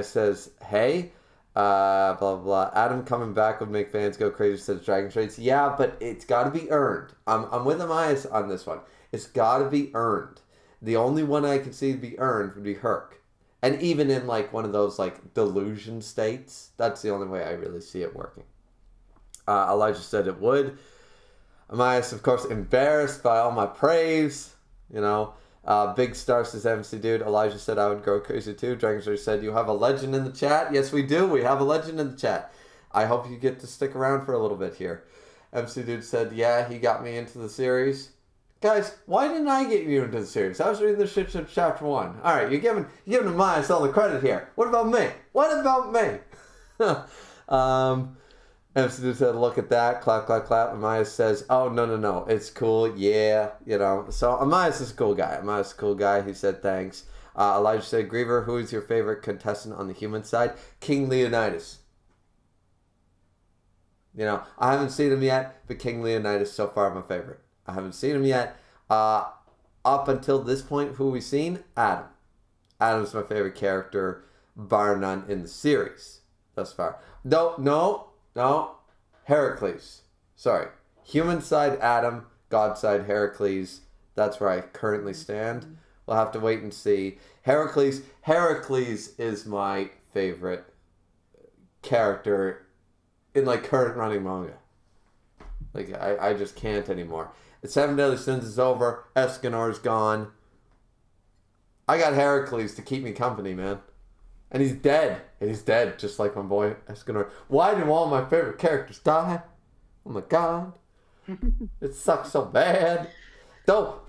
A: says, hey. Blah, blah, blah. Adam coming back would make fans go crazy, says Dragon Trades. Yeah, but it's got to be earned. I'm with Amias on this one. It's got to be earned. The only one I can see to be earned would be Herc. And even in like one of those like delusion states, that's the only way I really see it working. Elijah said it would. Amias, of course, embarrassed by all my praise. You know, Big Star says MC Dude. Elijah said I would go crazy too. Dragon Slayer said you have a legend in the chat. Yes, we do. We have a legend in the chat. I hope you get to stick around for a little bit here. MC Dude said, yeah, he got me into the series. Guys, why didn't I get you into the series? I was reading this shit since chapter 1. All right, you're giving Amias all the credit here. What about me? What about me? MC Dude said, look at that. Clap, clap, clap. Amias says, oh, no. It's cool. Yeah, you know. So Amias is a cool guy. Amias is a cool guy. He said, thanks. Elijah said, Griever, who is your favorite contestant on the human side? King Leonidas. You know, I haven't seen him yet, but King Leonidas so far my favorite. I haven't seen him yet. Up until this point, who we've seen? Adam. Adam's my favorite character, bar none, in the series thus far. No. Heracles. Sorry. Human side Adam, God side Heracles. That's where I currently stand. We'll have to wait and see. Heracles is my favorite character in like current running manga. Like I just can't anymore. The 7 Deadly Sins is over. Escanor's gone. I got Heracles to keep me company, man. And he's dead. And he's dead, just like my boy Escanor. Why do all my favorite characters die? Oh my god. It sucks so bad. No,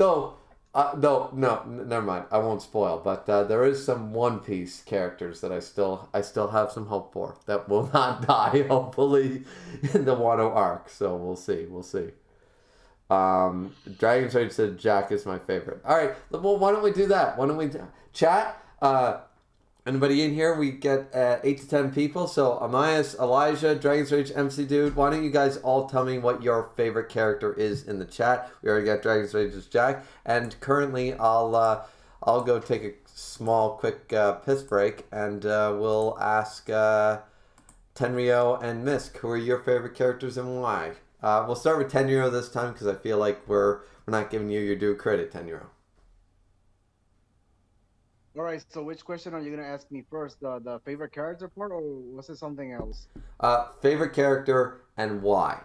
A: never mind. I won't spoil. But there is some One Piece characters that I still have some hope for that will not die, hopefully, in the Wano arc. So we'll see. Dragon's Rage said Jack is my favorite. All right. Well, why don't we do that? Why don't we chat? Anybody in here? We get 8 to 10 people. So Amias, Elijah, Dragon's Rage, MC Dude. Why don't you guys all tell me what your favorite character is in the chat? We already got Dragon's Rage's Jack, and currently I'll go take a small, quick piss break, and we'll ask Tenryo and Misk, who are your favorite characters and why? We'll start with Tenryo this time because I feel like we're not giving you your due credit, Tenryo.
C: All right, so which question are you going to ask me first? The favorite character part, or was it something else?
A: Favorite character and why?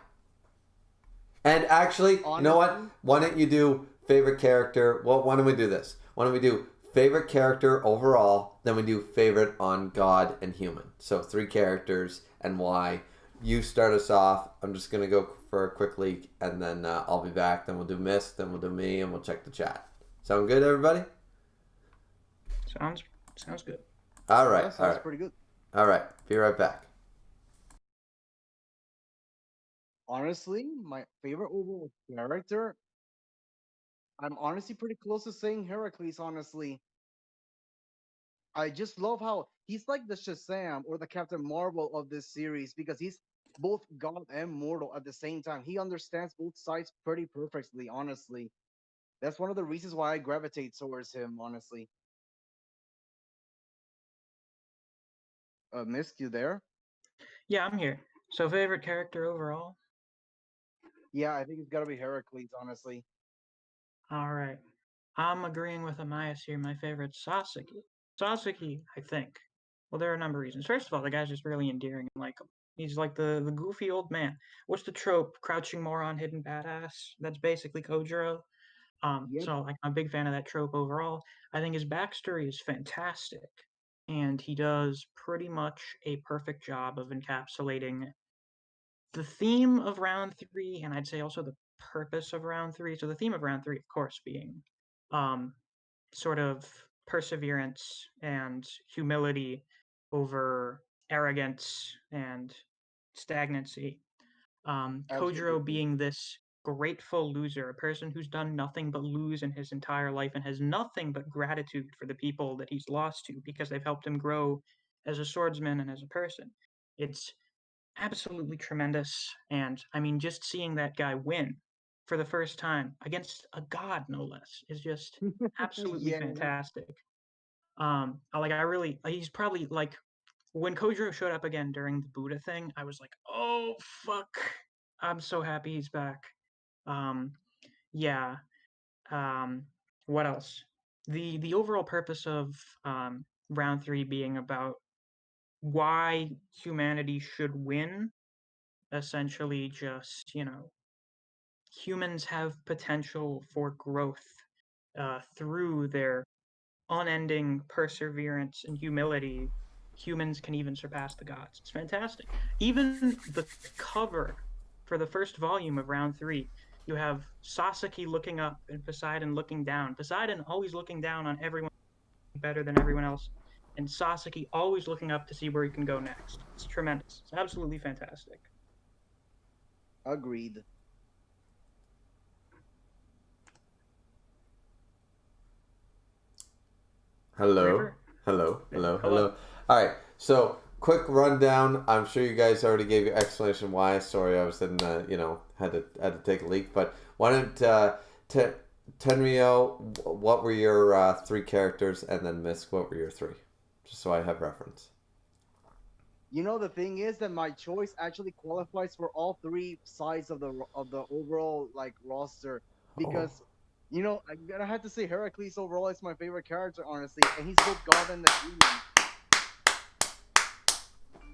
A: And actually, honestly, you know what? Why don't you do favorite character? Well, why don't we do this? Why don't we do favorite character overall, then we do favorite on God and human. So 3 characters and why. You start us off. I'm just going to go for a quick leak, and then I'll be back. Then we'll do Mist, then we'll do me, and we'll check the chat. Sound good, everybody?
B: Sounds good.
A: All right.
C: That sounds pretty good.
A: All right. Be right back.
C: Honestly, my favorite overall character, I'm honestly pretty close to saying Heracles, honestly. I just love how he's like the Shazam or the Captain Marvel of this series because he's both God and mortal at the same time. He understands both sides pretty perfectly, honestly. That's one of the reasons why I gravitate towards him, honestly. Missed you there?
B: Yeah, I'm here. So favorite character overall?
C: Yeah, I think it's gotta be Heracles, honestly.
B: All right. I'm agreeing with Amias here. My favorite's Sasuke. Sasuke, I think. Well, there are a number of reasons. First of all, the guy's just really endearing and likable. He's like the goofy old man. What's the trope? Crouching moron, hidden badass. That's basically Kojiro.
C: Yep,
B: So like I'm a big fan of that trope overall. I think his backstory is fantastic, and he does pretty much a perfect job of encapsulating the theme of round 3, and I'd say also the purpose of round 3. So the theme of round 3, of course, being um, sort of perseverance and humility over arrogance and stagnancy.
C: absolutely
B: Kojiro
C: true.
B: being this grateful loser, a person who's done nothing but lose in his entire life and has nothing but gratitude for the people that he's lost to because they've helped him grow as a swordsman and as a person. It's absolutely tremendous. And I mean, just seeing that guy win for the first time against a god, no less, is just absolutely
C: Yeah,
B: fantastic. I really, he's probably like when Kojiro showed up again during the Buddha thing, I was like, oh fuck, I'm so happy he's back. Um, yeah. Um, what else? The overall purpose of round 3 being about why humanity should win, essentially just, humans have potential for growth through their unending perseverance and humility. Humans can even surpass the gods. It's fantastic. Even the cover for the first volume of round 3, you have Sasaki looking up and Poseidon looking down. Poseidon always looking down on everyone better than everyone else, and Sasaki always looking up to see where he can go next. It's tremendous. It's absolutely fantastic.
C: agreed.
A: Hello.
B: Griever?
A: Hello. Hello.
B: Hello.
A: Hello. All right. So, quick rundown. I'm sure you guys already gave your explanation why. Sorry, I was in had to take a leak. But why don't Tenryo, what were your 3 characters, and then Misk, what were your 3? Just so I have reference.
C: You know, the thing is that my choice actually qualifies for all 3 sides of the overall like roster
A: Oh.
C: because I'm gonna have to say Heracles overall is my favorite character, honestly, and he's both god and the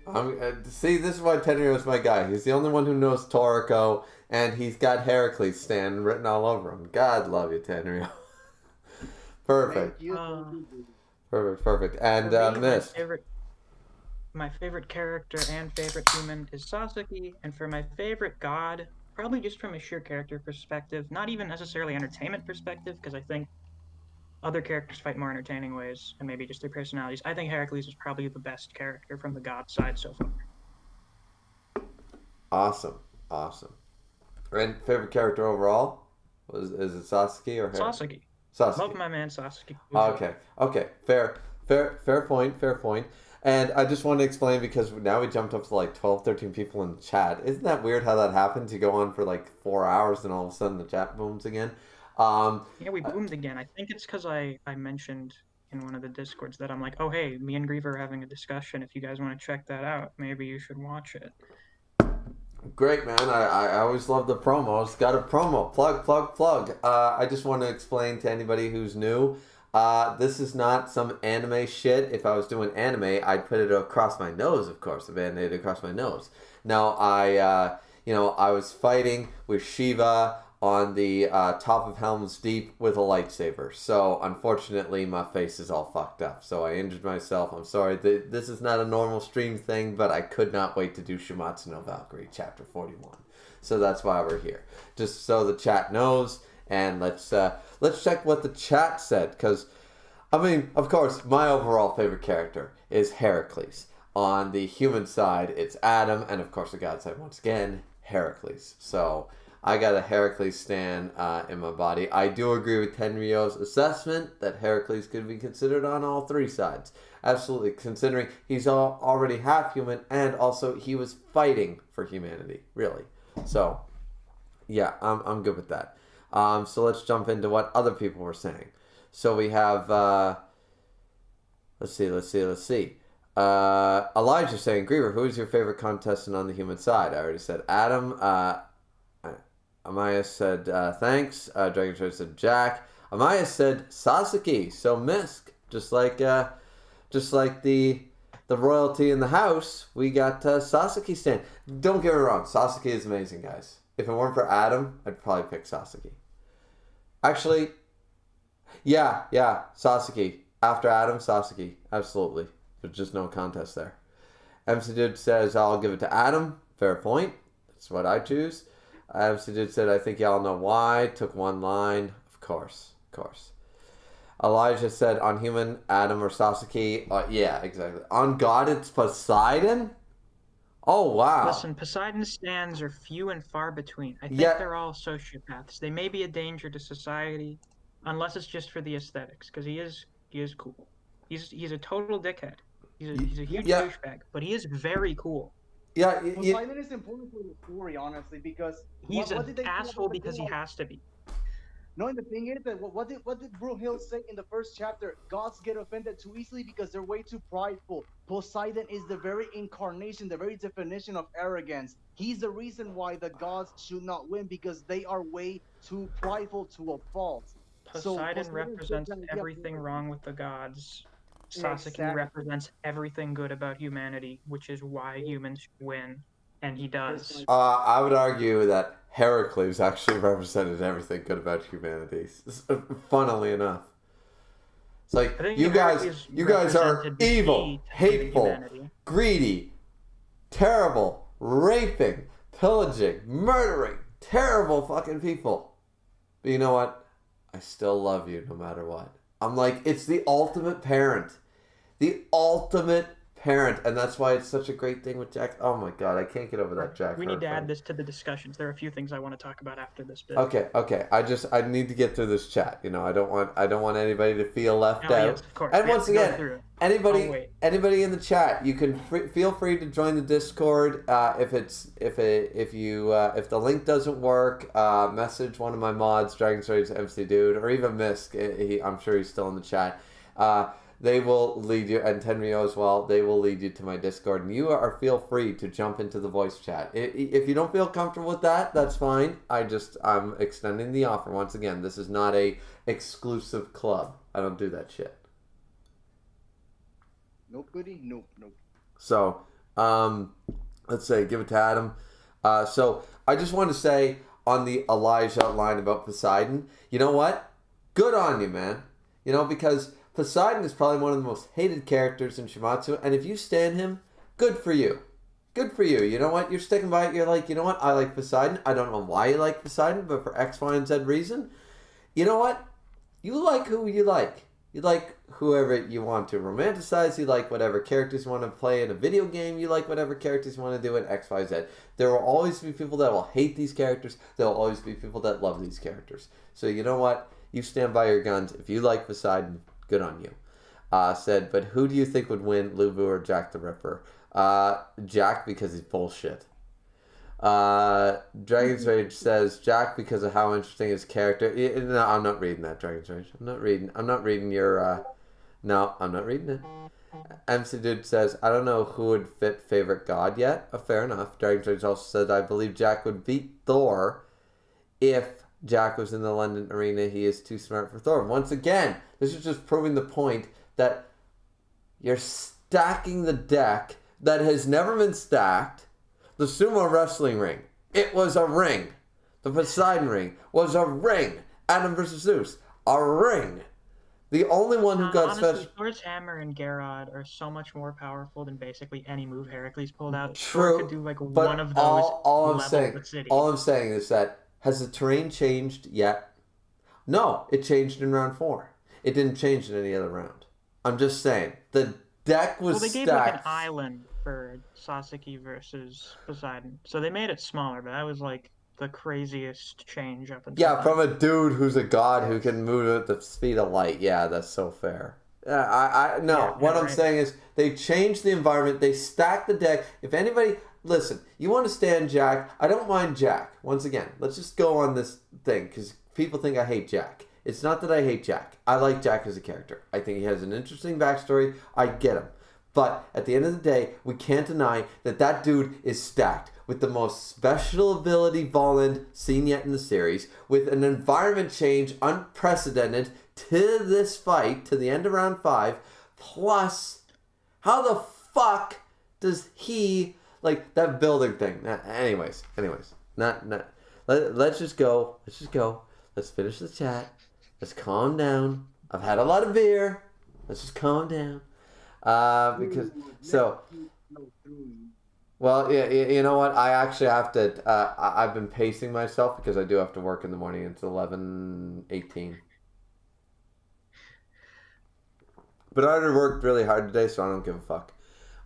C: human.
A: See, this is why Tenryo is my guy. He's the only one who knows Toriko, and he's got Heracles stand written all over him. God love you, Tenryo. Perfect.
C: Thank you, thank you, baby.
A: Perfect. And
B: For me,
A: Mist.
B: my favorite character and favorite human is Sasaki, and for my favorite god, probably just from a sheer character perspective, not even necessarily entertainment perspective, because I think other characters fight more entertaining ways, and maybe just their personalities. I think Heracles is probably the best character from the god side so far.
A: Awesome. And favorite character overall? Is it Sasuke or Heracles?
B: Sasaki.
A: Sasuke.
B: Love my man Sasaki.
A: Okay. Fair point. And I just want to explain because now we jumped up to like 12, 13 people in the chat. Isn't that weird how that happens? You go on for like 4 hours and all of a sudden the chat booms again.
B: Yeah, we boomed again. I think it's because I mentioned in one of the discords that I'm like, oh hey, me and Griever are having a discussion. If you guys want to check that out, maybe you should watch it.
A: Great, man. I always love the promos. Got a promo. Plug. I just want to explain to anybody who's new. This is not some anime shit. If I was doing anime, I'd put it across my nose, of course. A band-aid across my nose. Now, I was fighting with Shiva on the top of Helm's Deep with a lightsaber. So unfortunately, my face is all fucked up. So I injured myself. I'm sorry. This is not a normal stream thing, but I could not wait to do Shuumatsu no Valkyrie chapter 41. So that's why we're here, just so the chat knows. And let's check what the chat said, because I mean, of course, my overall favorite character is Heracles. On the human side, it's Adam, and of course, the god side once again, Heracles. So I got a Heracles stan in my body. I do agree with Tenryo's assessment that Heracles could be considered on all three sides. Absolutely, considering he's already half human, and also he was fighting for humanity, really. So, yeah, I'm good with that. So let's jump into what other people were saying. So we have, let's see. Elijah saying, Griever, who is your favorite contestant on the human side? I already said Adam. Amaya said, thanks. Dragon Trader said Jack. Amaya said Sasuke. So Misk, just like the royalty in the house, we got Sasuke stand. Don't get me wrong, Sasuke is amazing, guys. If it weren't for Adam, I'd probably pick Sasuke. Actually, yeah, Sasuke. After Adam, Sasuke. Absolutely. There's just no contest there. MC Dude says, I'll give it to Adam. Fair point. That's what I choose. MC Dude said, I think y'all know why. Took one line. Of course. Elijah said, on human, Adam or Sasuke. Yeah, exactly. On God, it's Poseidon? Oh, wow.
B: Listen, Poseidon's stands are few and far between. I think they're all sociopaths. They may be a danger to society, unless it's just for the aesthetics, because he is cool. He's a total dickhead. He's a huge douchebag, but he is very cool.
A: Yeah,
C: Poseidon is important for the story, honestly, because
B: he's an asshole because he has to be.
C: No, and the thing is that what did Brunhild say in the first chapter? Gods get offended too easily because they're way too prideful. Poseidon is the very incarnation, the very definition of arrogance. He's the reason why the gods should not win, because they are way too prideful to a fault.
B: Poseidon represents everything wrong with the gods. Sasuke represents everything good about humanity, which is why humans win, and he does.
A: I would argue that Heracles actually represented everything good about humanity. Funnily enough, it's like you guys are evil, hateful, greedy, terrible, raping, pillaging, murdering, terrible fucking people. But you know what? I still love you no matter what. I'm like, it's the ultimate parent. The ultimate parent. And that's why it's such a great thing with Jack. Oh my God, I can't get over that Jack.
B: We need to add this to the discussions. There are a few things I want to talk about after this bit.
A: Okay. I need to get through this chat. You know, I don't want anybody to feel left out.
B: Yes, of course.
A: And once again, anybody in the chat, you can feel free to join the Discord. If the link doesn't work, message one of my mods, Dragon Stories MC Dude, or even Misk. I'm sure he's still in the chat. They will lead you, and Tenryo as well, they will lead you to my Discord, and you feel free to jump into the voice chat. If you don't feel comfortable with that, that's fine. I'm extending the offer. Once again, this is not a exclusive club. I don't do that shit.
C: Nope, goody. Nope.
A: So, let's say, give it to Adam. So, I just want to say, on the Elijah line about Poseidon, you know what? Good on you, man. You know, because Poseidon is probably one of the most hated characters in Shuumatsu, and if you stan him, good for you. Good for you. You know what? You're sticking by it. You're like, you know what? I like Poseidon. I don't know why you like Poseidon, but for X, Y, and Z reason, you know what? You like who you like. You like whoever you want to romanticize. You like whatever characters you want to play in a video game. You like whatever characters you want to do in X, Y, Z. There will always be people that will hate these characters. There will always be people that love these characters. So you know what? You stand by your guns. If you like Poseidon, good on you. Said, but who do you think would win, Lubu or Jack the Ripper? Jack, because he's bullshit. Dragon's Rage says Jack because of how interesting his character. No, I'm not reading that, Dragon's Rage. I'm not reading your. No, I'm not reading it. MC Dude says, I don't know who would fit favorite god yet. Fair enough. Dragon's Rage also said, I believe Jack would beat Thor if Jack was in the London arena. He is too smart for Thor. Once again, this is just proving the point that you're stacking the deck that has never been stacked. The sumo wrestling ring. It was a ring. The Poseidon ring was a ring. Adam versus Zeus, a ring. The only one who got
B: Honestly,
A: special.
B: Thor's hammer and Garrod are so much more powerful than basically any move Heracles pulled out. Thor could
A: True,
B: do like one
A: but
B: of those
A: all I'm
B: level
A: saying,
B: the city.
A: all I'm saying is that has the terrain changed yet? No, it changed in round 4. It didn't change in any other round. I'm just saying the deck was
B: Well, they gave
A: stacked.
B: like an island for Sasaki versus Poseidon, so they made it smaller. But that was like the craziest change up until
A: Yeah,
B: then.
A: from a dude who's a god who can move at the speed of light. Yeah, that's so fair. Yeah, no.
B: Yeah,
A: What
B: no,
A: I'm
B: right.
A: saying is they changed the environment. They stacked the deck. If anybody, listen, you want to stand Jack? I don't mind Jack. Once again, let's just go on this thing because people think I hate Jack. It's not that I hate Jack. I like Jack as a character. I think he has an interesting backstory. I get him. But at the end of the day, we can't deny that that dude is stacked with the most special ability Voland seen yet in the series, with an environment change unprecedented to this fight, to the end of round 5, plus, how the fuck does he, like, that building thing. Anyways, let's just go, let's finish the chat, let's calm down. I've had a lot of beer, let's just calm down. Because so, well, yeah, you know what? I actually have to. I've been pacing myself because I do have to work in the morning. It's 11:18. But I already worked really hard today, so I don't give a fuck.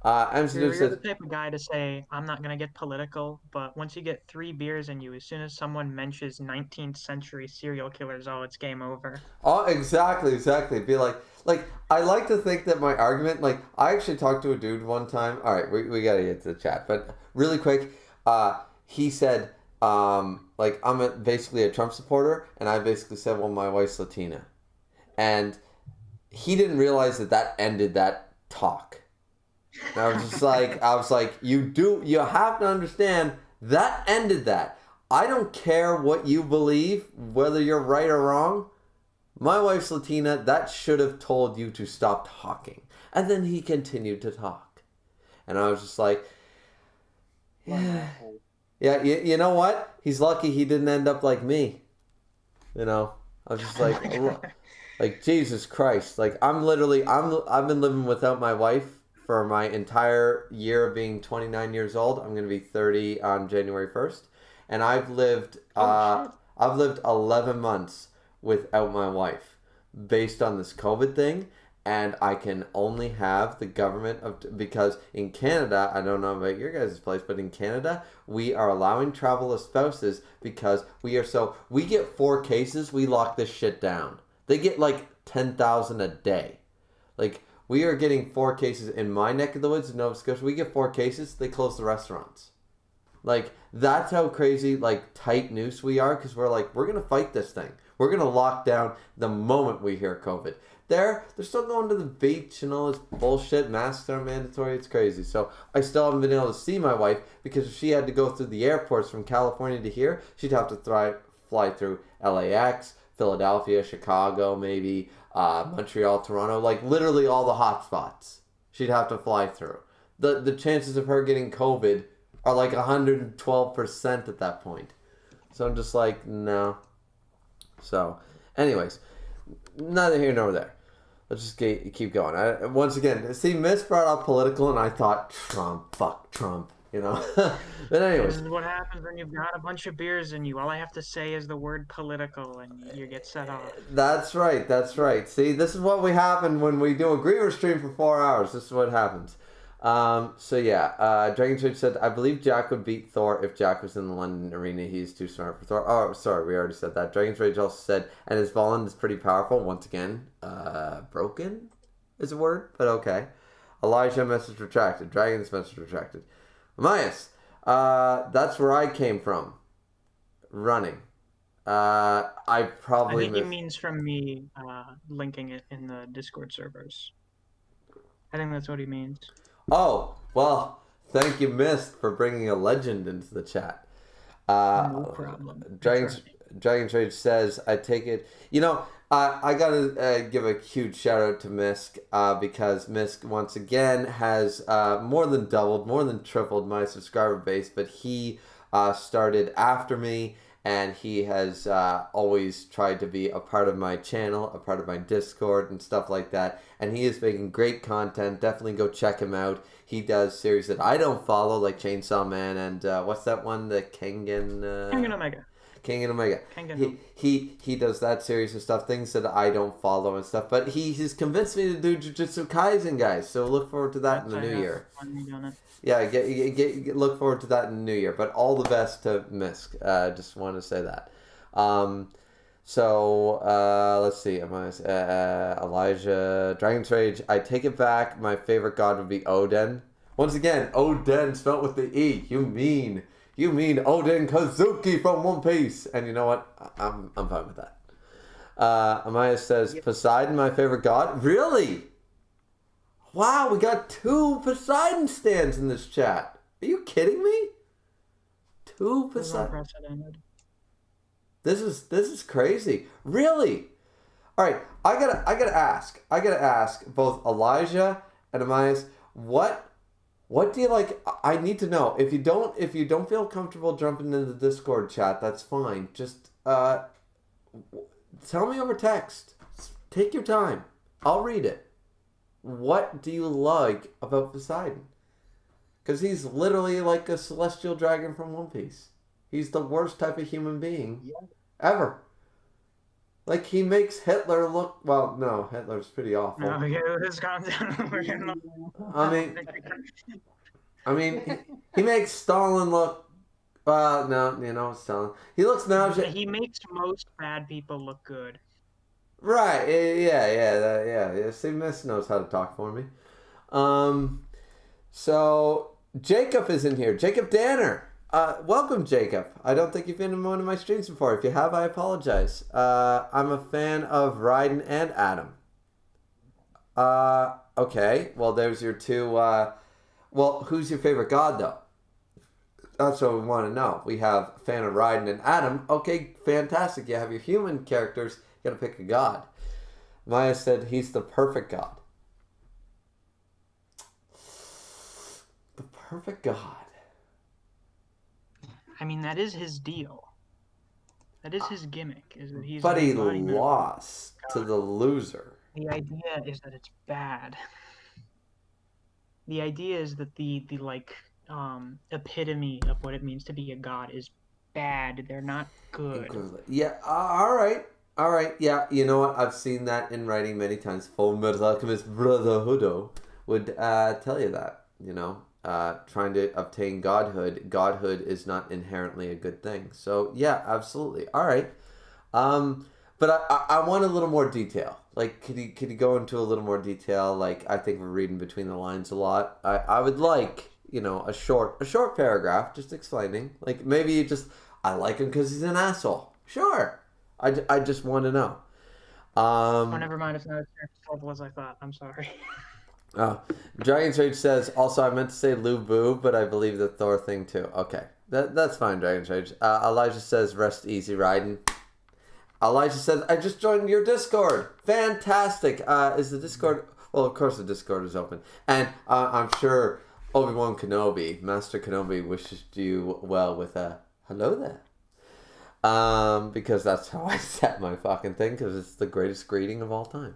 A: MC Dude
B: You're
A: says,
B: the type of guy to say, I'm not going to get political, but once you get 3 beers in you, as soon as someone mentions 19th century serial killers, oh, it's game over.
A: oh, exactly. Be like, I like to think that my argument, like, I actually talked to a dude one time. All right, we got to get to the chat, but really quick, he said, like, basically a Trump supporter, and I basically said, well, my wife's Latina. And he didn't realize that ended that talk. And I was like, you have to understand that ended that. I don't care what you believe, whether you're right or wrong. My wife's Latina, that should have told you to stop talking. And then he continued to talk. And I was just like, yeah, you know what? He's lucky he didn't end up like me. You know, I was just like, Jesus Christ. Like, I've been living without my wife for my entire year of being 29 years old. I'm going to be 30 on January 1st. And I've lived 11 months without my wife based on this COVID thing. And I can only have the government because in Canada, I don't know about your guys' place, but in Canada, we are allowing travel as spouses because we get 4 cases, we lock this shit down. They get like 10,000 a day. Like, we are getting 4 cases in my neck of the woods in Nova Scotia. We get 4 cases, they close the restaurants. Like, that's how crazy, like, tight noose we are, because we're like, we're going to fight this thing. We're going to lock down the moment we hear COVID. They're still going to the beach and all this bullshit. Masks are mandatory. It's crazy. So I still haven't been able to see my wife because if she had to go through the airports from California to here, she'd have to fly through LAX, Philadelphia, Chicago, maybe Montreal, Toronto, like literally all the hot spots she'd have to fly through. The chances of her getting COVID are like 112% at that point. So I'm just like, no. So, anyways, neither here nor there. Let's just keep going. Once again, see, Miss brought up political, and I thought, Trump, fuck Trump, you know? But anyways.
B: This is what happens when you've got a bunch of beers in you. All I have to say is the word political, and you get set off.
A: That's right. See, this is what we happen when we do a Griever stream for 4 hours. This is what happens. So yeah, Dragon Trade said, I believe Jack would beat Thor if Jack was in the London arena. He's too smart for Thor. Oh, sorry, we already said that. Dragon's Rage also said, and his Volan is pretty powerful. Once again, broken is a word, but okay. Elijah message retracted. Dragon's message retracted. Amias, that's where I came from. Running. I probably
B: I think he means from me linking it in the Discord servers. I think that's what he means.
A: Oh, well, thank you, Mist, for bringing a legend into the chat.
B: No problem.
A: Dragon Trade says, I take it. You know, I gotta give a huge shout out to Misk because Misk once again has more than doubled, more than tripled my subscriber base, but he started after me and he has always tried to be a part of my channel, a part of my Discord and stuff like that. And he is making great content. Definitely go check him out. He does series that I don't follow, like Chainsaw Man and what's that one? The Kengan...
B: Kengan Omega.
A: King and Omega.
B: Kengan.
A: He does that series of stuff, things that I don't follow and stuff. But he's convinced me to do Jujutsu Kaisen, guys. So look forward to that in the new year. Yeah, look forward to that in the new year. But all the best to Misk. Just want to say that. Let's see. Elijah, Dragon's Rage. I take it back. My favorite god would be Oden. Once again, Oden spelled with the E. You mean Oden Kazuki from One Piece. And you know what? I'm fine with that. Amaya says, Poseidon, my favorite god. Really? Wow, we got 2 Poseidon stands in this chat. Are you kidding me? 2 Poseidon. This is crazy. Really? All right, I gotta ask both Elijah and Amaya, what do you like? I need to know. If you don't feel comfortable jumping into the Discord chat, that's fine. Just tell me over text. Take your time. I'll read it. What do you like about Poseidon? Because he's literally like a celestial dragon from One Piece. He's the worst type of human being ever. Like, he makes Hitler look... Well, no, Hitler's pretty awful.
B: No, his content.
A: I mean, he makes Stalin look... no, Stalin. He looks nauseous.
B: He makes most bad people look good.
A: Right, yeah. See, Miss knows how to talk for me. So, Jacob is in here. Jacob Danner. Welcome, Jacob. I don't think you've been in one of my streams before. If you have, I apologize. I'm a fan of Raiden and Adam. Okay. Well, there's your 2... well, who's your favorite god, though? That's what we want to know. We have a fan of Raiden and Adam. Okay, fantastic. You have your human characters. You gotta pick a god. Maya said he's the perfect god. The perfect god.
B: I mean, that is his deal. That is his gimmick. Is that he's?
A: But he lost to the loser.
B: The idea is that it's bad. The idea is that the epitome of what it means to be a god is bad. They're not good.
A: Yeah. All right. Yeah. You know what? I've seen that in writing many times. Full Metal Alchemist Brotherhoodo would tell you that. You know. Trying to obtain godhood is not inherently a good thing. So yeah, absolutely. All right, but I want a little more detail. Like, could you go into a little more detail? Like, I think we're reading between the lines a lot. I would like, a short paragraph just explaining. Like, maybe you just, I like him because he's an asshole. Sure, I just want to know.
B: Oh, never mind. It's not as simple as I thought. I'm sorry.
A: Dragon's Rage says, also I meant to say Lu Bu, but I believe the Thor thing too. Okay, that's fine, Dragon's Rage. Elijah says, rest easy, Raiden. Elijah says, I just joined your Discord. Fantastic. Is the Discord... Well, of course the Discord is open. And I'm sure Obi-Wan Kenobi, Master Kenobi, wishes you well with a hello there. Because that's how I set my fucking thing, because it's the greatest greeting of all time.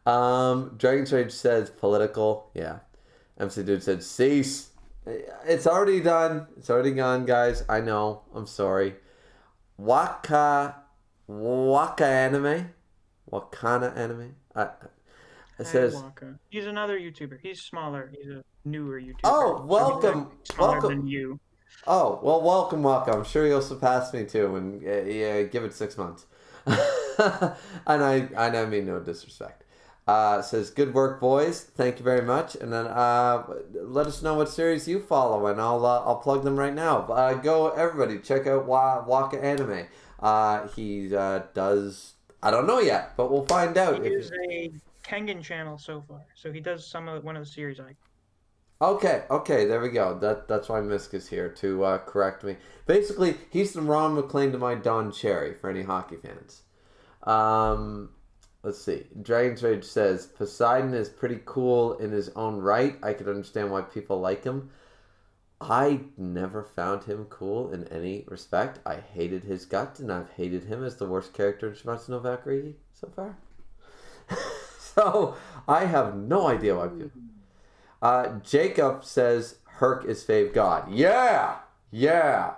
A: Dragon's Rage says political. Yeah. MC Dude said cease. It's already done. It's already gone, guys. I know. I'm sorry. Waka anime. Wakana anime. It says
B: Waka. He's another YouTuber. He's smaller. He's a newer YouTuber.
A: Oh, welcome.
B: Smaller than you.
A: Oh, well, welcome, Waka. I'm sure you'll surpass me too, and give it 6 months. And I mean no disrespect. Says, good work, boys. Thank you very much. And then let us know what series you follow, and I'll plug them right now. Go, everybody, check out Waka Anime. He does, I don't know yet, but we'll find out.
B: He is a Kengan channel so far, so he does one of the series I.
A: Okay, there we go. That's why Misk is here to correct me. Basically, he's the Ron McLean to my Don Cherry for any hockey fans. Let's see. Dragon's Rage says, Poseidon is pretty cool in his own right. I could understand why people like him. I never found him cool in any respect. I hated his guts, and I've hated him as the worst character in Shuumatsu no Valkyrie so far. So I have no idea why. Jacob says Herc is fave god. Yeah, yeah.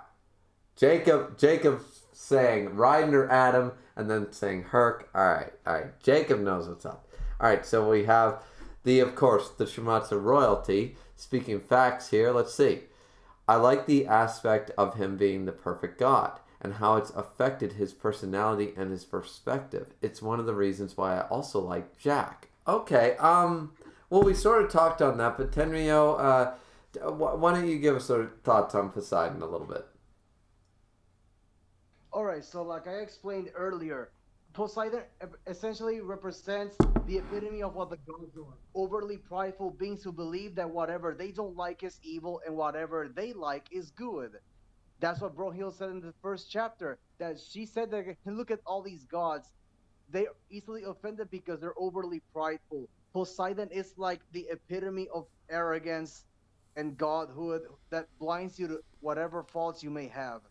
A: Jacob saying Ryder Adam, and then saying Herc. All right. Jacob knows what's up. All right, so we have of course, the Shuumatsu royalty. Speaking facts here, let's see. I like the aspect of him being the perfect god and how it's affected his personality and his perspective. It's one of the reasons why I also like Jack. Okay, well, we sort of talked on that, but Tenryo, why don't you give us our thoughts on Poseidon a little bit?
C: Alright, so like I explained earlier, Poseidon essentially represents the epitome of what the gods are. Overly prideful beings who believe that whatever they don't like is evil and whatever they like is good. That's what Brohill said in the first chapter. That she said that look at all these gods, they're easily offended because they're overly prideful. Poseidon is like the epitome of arrogance and godhood that blinds you to whatever faults you may have.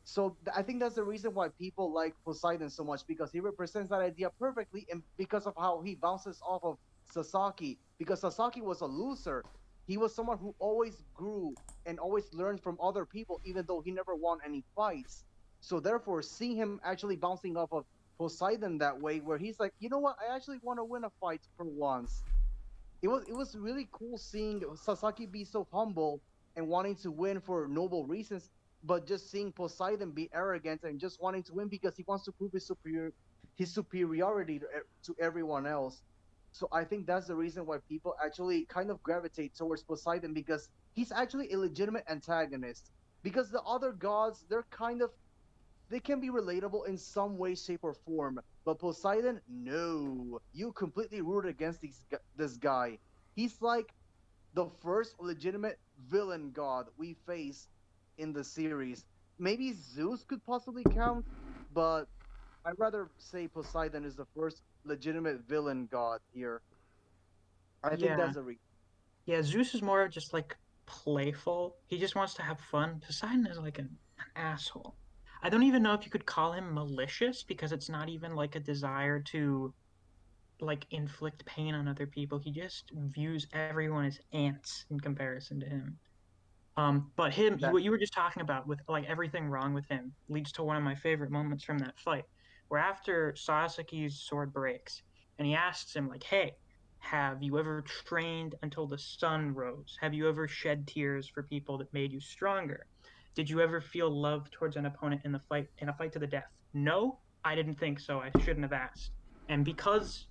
C: So I think that's the reason why people like Poseidon so much, because he represents that idea perfectly, and because of how he bounces off of Sasaki. Because Sasaki was a loser, he was someone who always grew and always learned from other people, even though he never won any fights. So therefore, seeing him actually bouncing off of Poseidon that way, where he's like, you know what, I actually want to win a fight for once. It was really cool seeing Sasaki be so humble and wanting to win for noble reasons, but just seeing Poseidon be arrogant and just wanting to win because he wants to prove his superiority to everyone else. So I think that's the reason why people actually kind of gravitate towards Poseidon, because he's actually a legitimate antagonist. Because the other gods, they can be relatable in some way, shape, or form. But Poseidon, no. You completely root against this guy. He's like the first legitimate villain god we face in the series. Maybe Zeus could possibly count, but I'd rather say Poseidon is the first legitimate villain god here. I think
B: Yeah,
C: that's a reason.
B: yeah. Zeus is more just like playful. He just wants to have fun. Poseidon is like an asshole. I don't even know if you could call him malicious because it's not even like a desire to like inflict pain on other people. He just views everyone as ants in comparison to him. But
C: That
B: what you were just talking about with like everything wrong with him leads to one of my favorite moments from that fight, where after Sasaki's sword breaks and he asks him like, "Hey, have you ever trained until the sun rose? Have you ever shed tears for people that made you stronger? Did you ever feel love towards an opponent in a fight to the death? No, I didn't think so. I shouldn't have asked." And because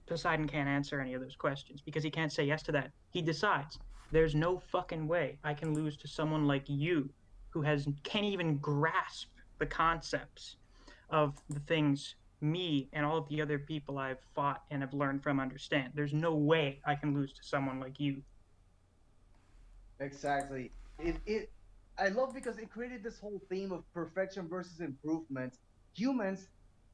B: Poseidon can't answer any of those questions, because he can't say yes to that, he decides there's no fucking way I can lose to someone like you who can't even grasp the concepts of the things me and all of the other people I've fought and have learned from understand. There's no way I can lose to someone like you.
C: exactly. It I love because it created this whole theme of perfection versus improvement. Humans,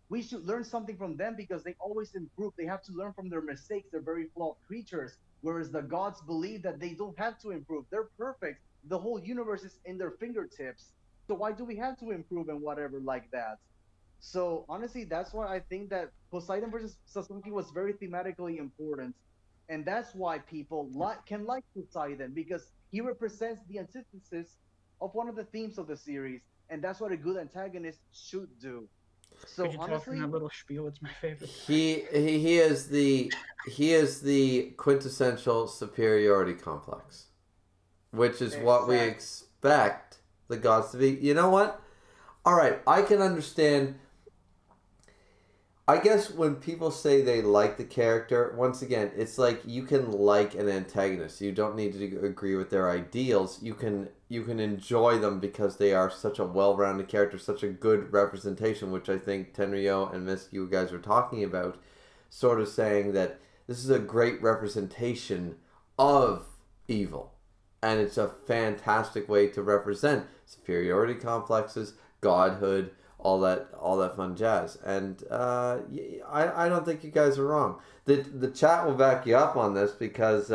C: we should learn something from them because they always improve. They have to learn from their mistakes. They're very flawed creatures. Whereas the gods believe that they don't have to improve. They're perfect. The whole universe is in their fingertips. So why do we have to improve and whatever like that? So honestly, that's why I think that Poseidon versus Sasuke was very thematically important, and that's why people can like Poseidon, because he represents the antithesis of one of the themes of the series, and that's what a good antagonist should do.
B: Could
C: So
B: you tell from
C: honestly,
B: that little spiel? It's my favorite part.
A: He is the quintessential superiority complex, which is what we
C: exact.
A: expect the gods to be. You know what? All right, I can understand. I guess when people say they like the character, once again, it's like you can like an antagonist. You don't need to agree with their ideals. You can enjoy them because they are such a well-rounded character, such a good representation, which I think Tenryo and Miss you guys were talking about, sort of saying that this is a great representation of evil. And it's a fantastic way to represent superiority complexes, godhood, all that fun jazz. And I don't think you guys are wrong. The chat will back you up on this because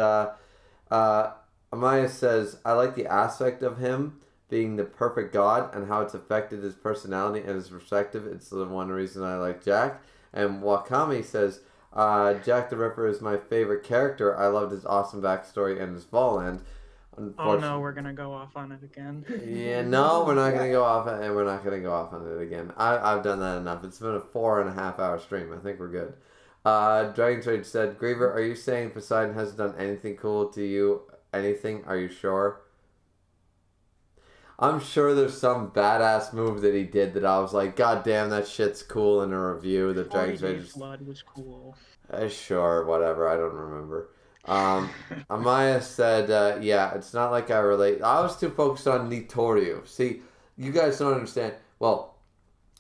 A: Amaya says, I like the aspect of him being the perfect god and how it's affected his personality and his perspective. It's the one reason I like Jack. And Wakami says, Jack the Ripper is my favorite character. I loved his awesome backstory and his Voland.
B: Oh no, we're gonna go off on it again.
A: Yeah, no, we're not gonna go off, and we're not gonna go off on it again. I've done that enough. It's been a 4.5 hour stream. I think we're good. Dragon Trade said, Griever, are you saying Poseidon hasn't done anything cool to you? Anything? Are you sure? I'm sure there's some badass move that he did that I was like, God damn, that shit's cool in a review. The Dragon Trade
B: Flood was cool.
A: Sure, whatever. I don't remember. Amaya said, yeah, it's not like I relate. I was too focused on Nitoryu. See, you guys don't understand. Well,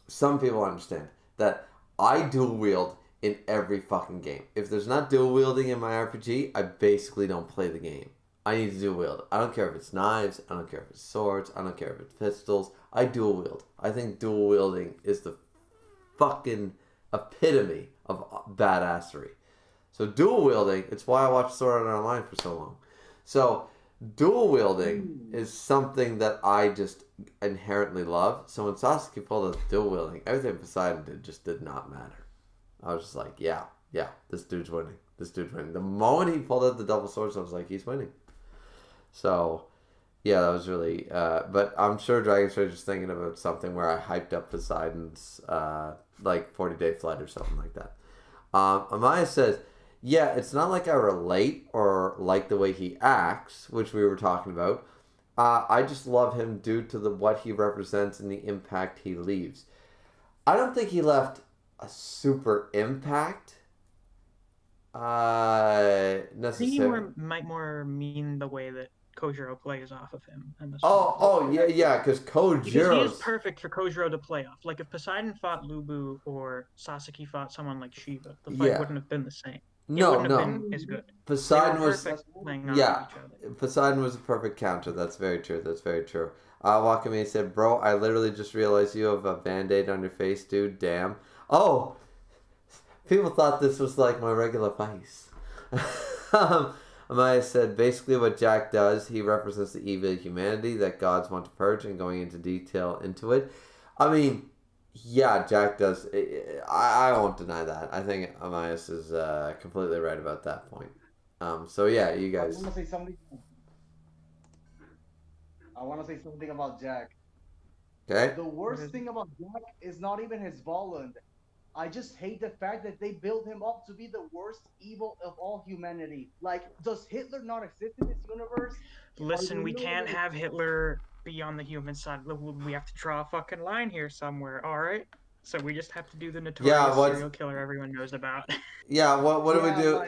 A: some people understand that I dual wield in every fucking game. If there's not dual wielding in my RPG, I basically don't play the game. I need to dual wield. I don't care if it's knives. I don't care if it's swords. I don't care if it's pistols. I dual wield. I think dual wielding is the fucking epitome of badassery. So dual wielding, it's why I watched Sword Art Online for so long. So dual wielding is something that I just inherently love. So when Sasuke pulled out dual wielding, everything Poseidon did just did not matter. I was just like, yeah, this dude's winning. This dude's winning. The moment he pulled out the double swords, I was like, he's winning. So, yeah, that was really... but I'm sure Dragon's Rage is thinking about something where I hyped up Poseidon's 40-day flight or something like that. Amaya says, yeah, it's not like I relate or like the way he acts, which we were talking about. I just love him due to what he represents and the impact he leaves. I don't think he left a super impact. Necessarily.
B: Might more mean the way that Kojiro plays off of him.
A: Yeah, because Kojiro...
B: Because he is perfect for Kojiro to play off. Like, if Poseidon fought Lubu or Sasaki fought someone like Shiva, the fight wouldn't have been the same. It wouldn't have been as good.
A: Poseidon was...
B: playing off each other.
A: Poseidon was a perfect counter. That's very true. Wakame said, bro, I literally just realized you have a Band-Aid on your face, dude. Damn. Oh! People thought this was like my regular face. Amaya said, basically what Jack does, he represents the evil humanity that gods want to purge, and going into detail into it. I mean, yeah, Jack does. I won't deny that. I think Amaya is completely right about that point. So yeah, you guys.
C: I want to say something about Jack.
A: Okay.
C: The worst thing about Jack is not even his Voland. I just hate the fact that they build him up to be the worst evil of all humanity. Like, does Hitler not exist in this universe?
B: Listen, we can't have Hitler be on the human side. We have to draw a fucking line here somewhere, alright? So we just have to do the notorious serial killer everyone knows about.
A: Yeah, what do we do?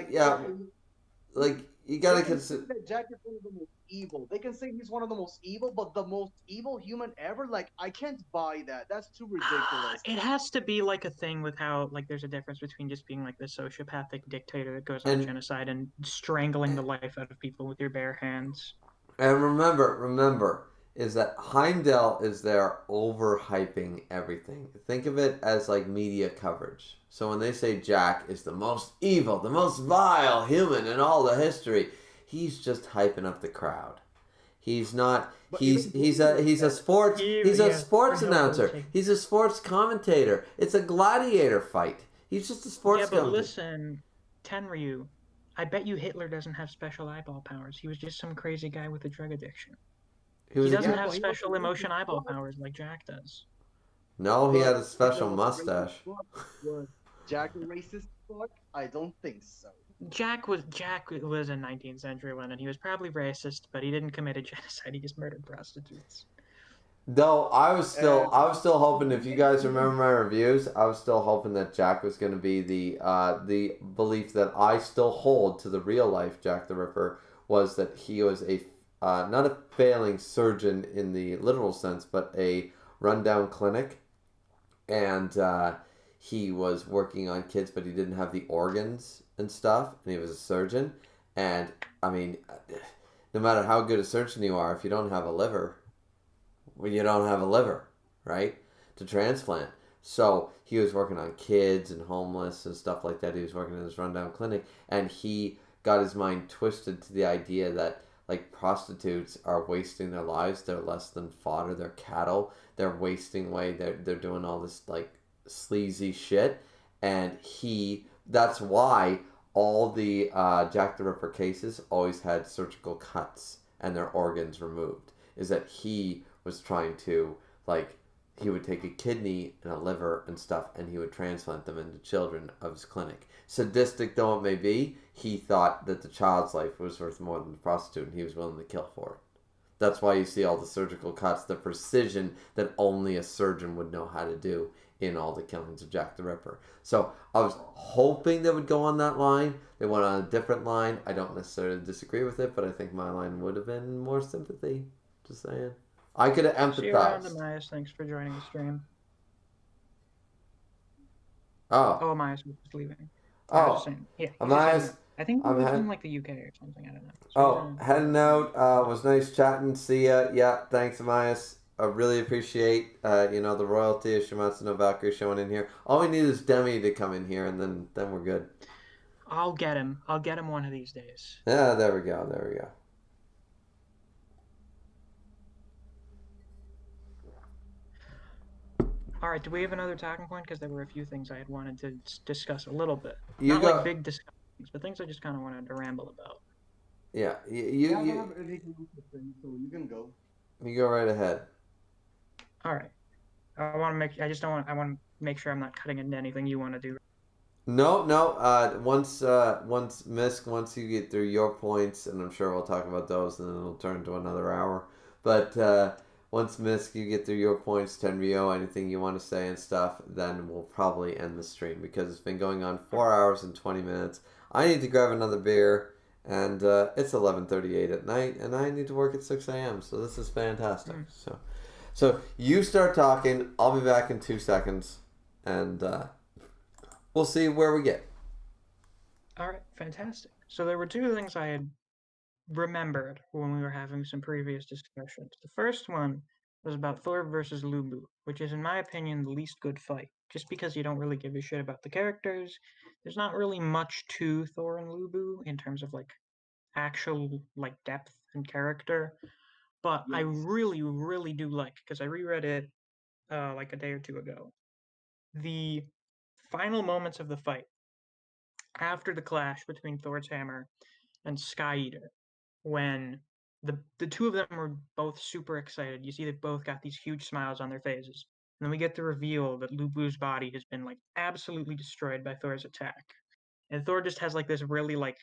A: You gotta
C: consider that Jack is one of the most evil. They can say he's one of the most evil, but the most evil human ever? Like, I can't buy that. That's too ridiculous.
B: It has to be like a thing with how, like, there's a difference between just being like the sociopathic dictator that goes on genocide and strangling the life out of people with your bare hands.
A: And remember, is that Heimdall is there overhyping everything. Think of it as like media coverage. So when they say Jack is the most evil, the most vile human in all the history, he's just hyping up the crowd. He's not. He's a sports announcer. He's a sports commentator. It's a gladiator fight. He's just a sports.
B: Yeah, but listen, Tenryu, I bet you Hitler doesn't have special eyeball powers. He was just some crazy guy with a drug addiction. He doesn't have special emotion eyeball powers like Jack does.
A: No, he had a special mustache.
C: Jack a racist fuck? I don't think so.
B: Jack was a 19th century one, and he was probably racist, but he didn't commit a genocide. He just murdered prostitutes.
A: Though I was still hoping, if you guys remember my reviews, I was still hoping that Jack was going to be the belief that I still hold to the real life Jack the Ripper, was that he was a not a failing surgeon in the literal sense, but a rundown clinic, and he was working on kids, but he didn't have the organs and stuff, and he was a surgeon. And I mean, no matter how good a surgeon you are, if you don't have a liver, well, you don't have a liver, right, to transplant. So he was working on kids and homeless and stuff like that. He was working in this rundown clinic, and he got his mind twisted to the idea that like prostitutes are wasting their lives. They're less than fodder. They're cattle. They're wasting away. They're doing all this like sleazy shit, and that's why all the Jack the Ripper cases always had surgical cuts and their organs removed. Is that he was trying to like he would take a kidney and a liver and stuff and he would transplant them into children of his clinic. Sadistic though it may be, he thought that the child's life was worth more than the prostitute and he was willing to kill for it. That's why you see all the surgical cuts, the precision that only a surgeon would know how to do in all the killings of Jack the Ripper. So I was hoping they would go on that line. They went on a different line. I don't necessarily disagree with it, but I think my line would have been more sympathy. Just saying. I could have
B: See you around,
A: empathized.
B: Amias. Thanks for joining the stream.
A: Oh,
B: Oh, Amias was just leaving. I was just
A: oh,
B: saying, yeah, he's just heading
A: Amias,
B: out. I think he
A: I'm
B: lives in
A: head.
B: like the UK or something. I don't know. So he's
A: Oh,
B: gonna head
A: heading
B: out.
A: out. Was nice chatting. See ya. Yeah, thanks, Amias. I really appreciate the royalty of Shuumatsu no Valkyrie showing in here. All we need is Demi to come in here, and then we're good.
B: I'll get him. I'll get him one of these days.
A: Yeah, there we go. There we go.
B: All right, do we have another talking point? Because there were a few things I had wanted to discuss a little bit.
A: You
B: Not
A: go.
B: like big discussions, but things I just kind of wanted to ramble about.
A: Yeah,
C: Yeah, I don't have anything interesting, so you can go.
A: you go right ahead.
B: All right. I want to make. I just don't want. I want to make sure I'm not cutting into anything you want to do.
A: No, no. Once Misk, once you get through your points, and I'm sure we'll talk about those, and then it'll turn to another hour. But once Misk, you get through your points, Tenryo, anything you want to say and stuff, then we'll probably end the stream because it's been going on 4 hours and 20 minutes. I need to grab another beer, and it's 11:38 at night, and I need to work at 6 a.m. So this is fantastic. So you start talking. I'll be back in 2 seconds, and. We'll see where we get.
B: All right, fantastic. So there were two things I had remembered when we were having some previous discussions. The first one was about Thor versus Lubu, which is, in my opinion, the least good fight. Just because you don't really give a shit about the characters, there's not really much to Thor and Lubu in terms of like actual like depth and character. But I
C: Yes.
B: really, really do like, because I reread it like a day or two ago, the final moments of the fight after the clash between Thor's hammer and Sky Eater, when the two of them were both super excited. You see they both got these huge smiles on their faces. And then we get the reveal that Lubu's body has been like absolutely destroyed by Thor's attack. And Thor just has like this really like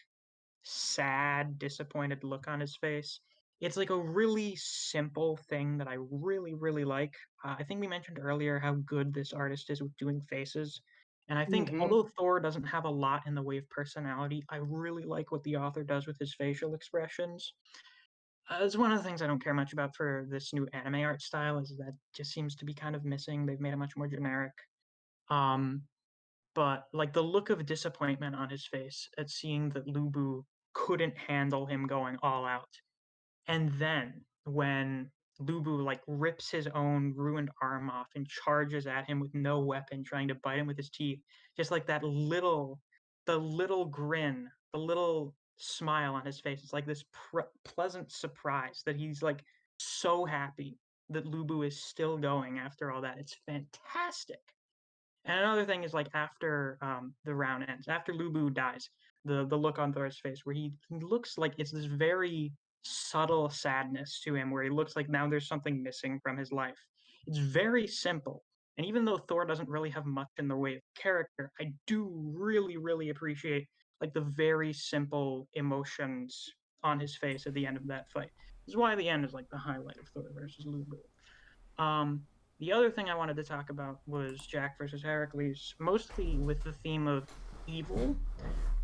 B: sad, disappointed look on his face. It's like a really simple thing that I really, really like. I think we mentioned earlier how good this artist is with doing faces. And I think
C: Mm-hmm.
B: although Thor doesn't have a lot in the way of personality, I really like what the author does with his facial expressions. It's one of the things I don't care much about for this new anime art style is that just seems to be kind of missing. They've made it much more generic. Um, but like the look of disappointment on his face at seeing that Lubu couldn't handle him going all out. And then when Lubu like rips his own ruined arm off and charges at him with no weapon, trying to bite him with his teeth, just like that the little grin, the little smile on his face. It's like this pleasant surprise that he's like so happy that Lubu is still going after all that. It's fantastic. And another thing is like after the round ends, after Lubu dies, the look on Thor's face where he looks like it's this very subtle sadness to him where he looks like now there's something missing from his life. It's very simple. And even though Thor doesn't really have much in the way of character, I do really, really appreciate like the very simple emotions on his face at the end of that fight. This is why the end is like the highlight of Thor versus Lubu. Um, the other thing I wanted to talk about was Jack versus Heracles, mostly with the theme of evil.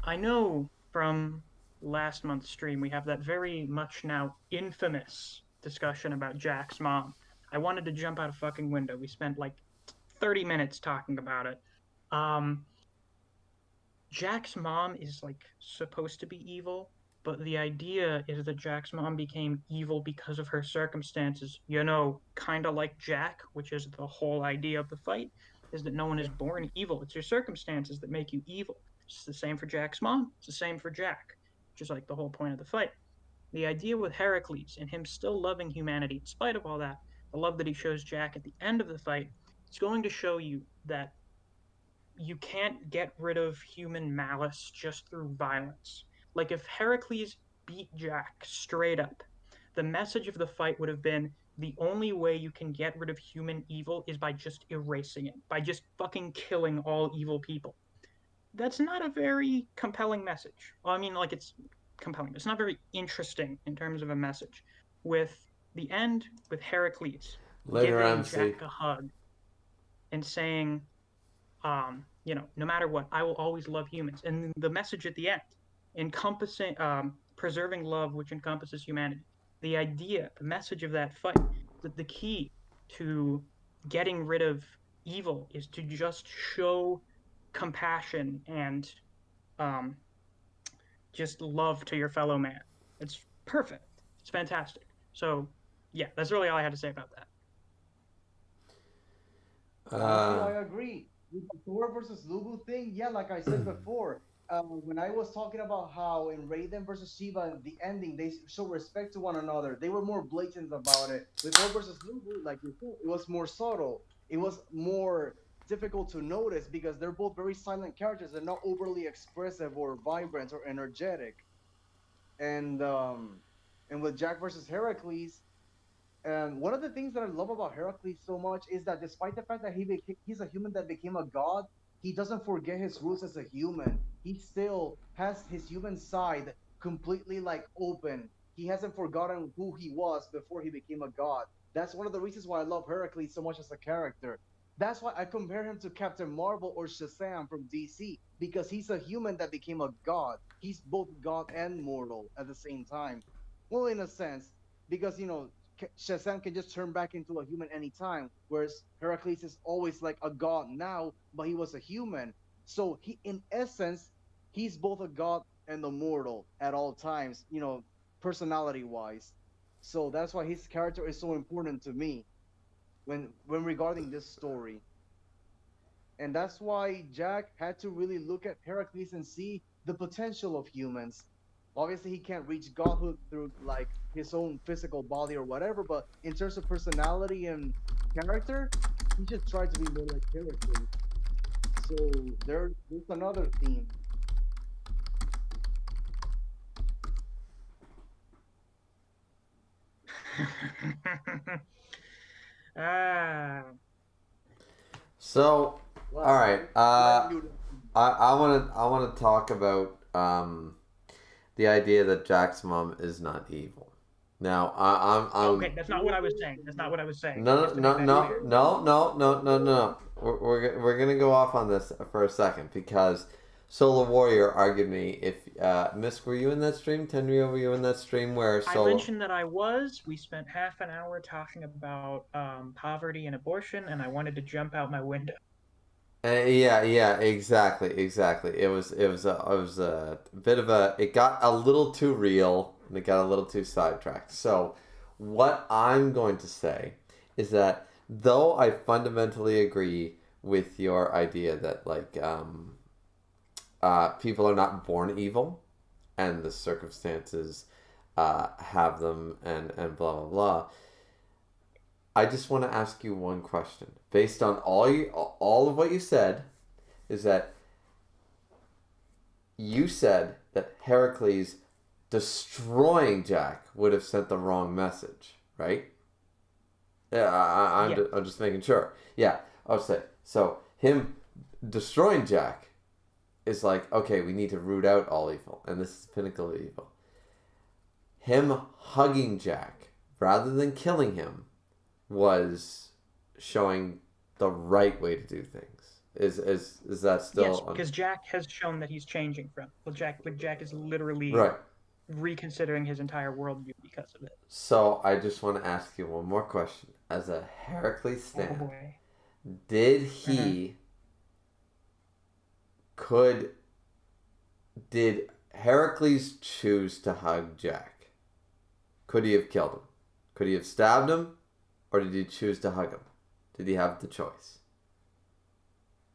B: I know from last month's stream we have that very much now infamous discussion about Jack's mom. I wanted to jump out a fucking window. We spent like 30 minutes talking about it. Um, Jack's mom is like supposed to be evil, but the idea is that Jack's mom became evil because of her circumstances. You know, kind of like Jack, which is the whole idea of the fight, is that no one is born evil. It's your circumstances that make you evil. It's the same for Jack's mom. It's the same for Jack, which is like the whole point of the fight. The idea with Heracles and him still loving humanity, in spite of all that, the love that he shows Jack at the end of the fight, it's going to show you that you can't get rid of human malice just through violence. Like if Heracles beat Jack straight up, the message of the fight would have been the only way you can get rid of human evil is by just erasing it, by just fucking killing all evil people. That's not a very compelling message. Well, I mean, like, it's compelling. It's not very interesting in terms of a message. With the end, with Heracles
A: Later,
B: giving
A: MC.
B: Jack a hug and saying, no matter what, I will always love humans. And the message at the end, encompassing, preserving love, which encompasses humanity. The idea, the message of that fight, that the key to getting rid of evil is to just show compassion and um, just love to your fellow man. It's perfect. It's fantastic. So, yeah, that's really all I had to say about that.
C: Honestly, I agree. With the Thor versus Lubu thing, yeah, like I said before, when I was talking about how in Raiden versus Shiva, the ending, they show respect to one another. They were more blatant about it. With Thor versus Lubu, like you said, it was more subtle. It was more difficult to notice because they're both very silent characters. They're not overly expressive or vibrant or energetic. And with Jack versus Heracles, and one of the things that I love about Heracles so much is that despite the fact that he's a human that became a god, he doesn't forget his roots as a human. He still has his human side completely like open. He hasn't forgotten who he was before he became a god. That's one of the reasons why I love Heracles so much as a character. That's why I compare him to Captain Marvel or Shazam from DC because he's a human that became a god. He's both god and mortal at the same time. Well, in a sense, because Shazam can just turn back into a human anytime, whereas Heracles is always like a god now, but he was a human. So in essence, he's both a god and a mortal at all times, personality-wise. So that's why his character is so important to me when regarding this story. And that's why Jack had to really look at Heracles and see the potential of humans. Obviously, he can't reach godhood through like his own physical body or whatever, but in terms of personality and character, he just tried to be more like Heracles. So there's another theme.
B: ah.
A: So,
C: Well,
A: all right.
C: let you-
A: I want to talk about the idea that Jack's mom is not evil. Now, I'm
B: Okay, that's not what I was saying. That's not what I was saying.
A: no,
B: Just to
A: no,
B: make that
A: no,
B: clear.
A: no, no, no, no, no. We're gonna go off on this for a second because Solar Warrior argued me. If Miss, were you in that stream? Tenryo, were you in that stream where
B: I
A: Solar?
B: mentioned that I was. We spent half an hour talking about poverty and abortion, and I wanted to jump out my window.
A: Yeah, exactly. It was a bit of a. It got a little too real and it got a little too sidetracked. So, what I'm going to say is that though I fundamentally agree with your idea that people are not born evil, and the circumstances have them, and blah blah blah. I just want to ask you one question. Based on all of what you said, is that you said that Heracles destroying Jack would have sent the wrong message, right? Yeah, I'm just making sure. Yeah, I'll say. So him destroying Jack is like, okay, we need to root out all evil, and this is the pinnacle of evil. Him hugging Jack rather than killing him was showing the right way to do things. Is that still?
B: Yes, because Jack has shown that he's changing from. Well, Jack is literally
A: right?
B: reconsidering his entire worldview because of it.
A: So I just want to ask you one more question. As a Heracles
B: Oh
A: stan,
B: boy.
A: did he did Heracles choose to hug Jack? Could he have killed him? Could he have stabbed him? Or did he choose to hug him? Did he have the choice?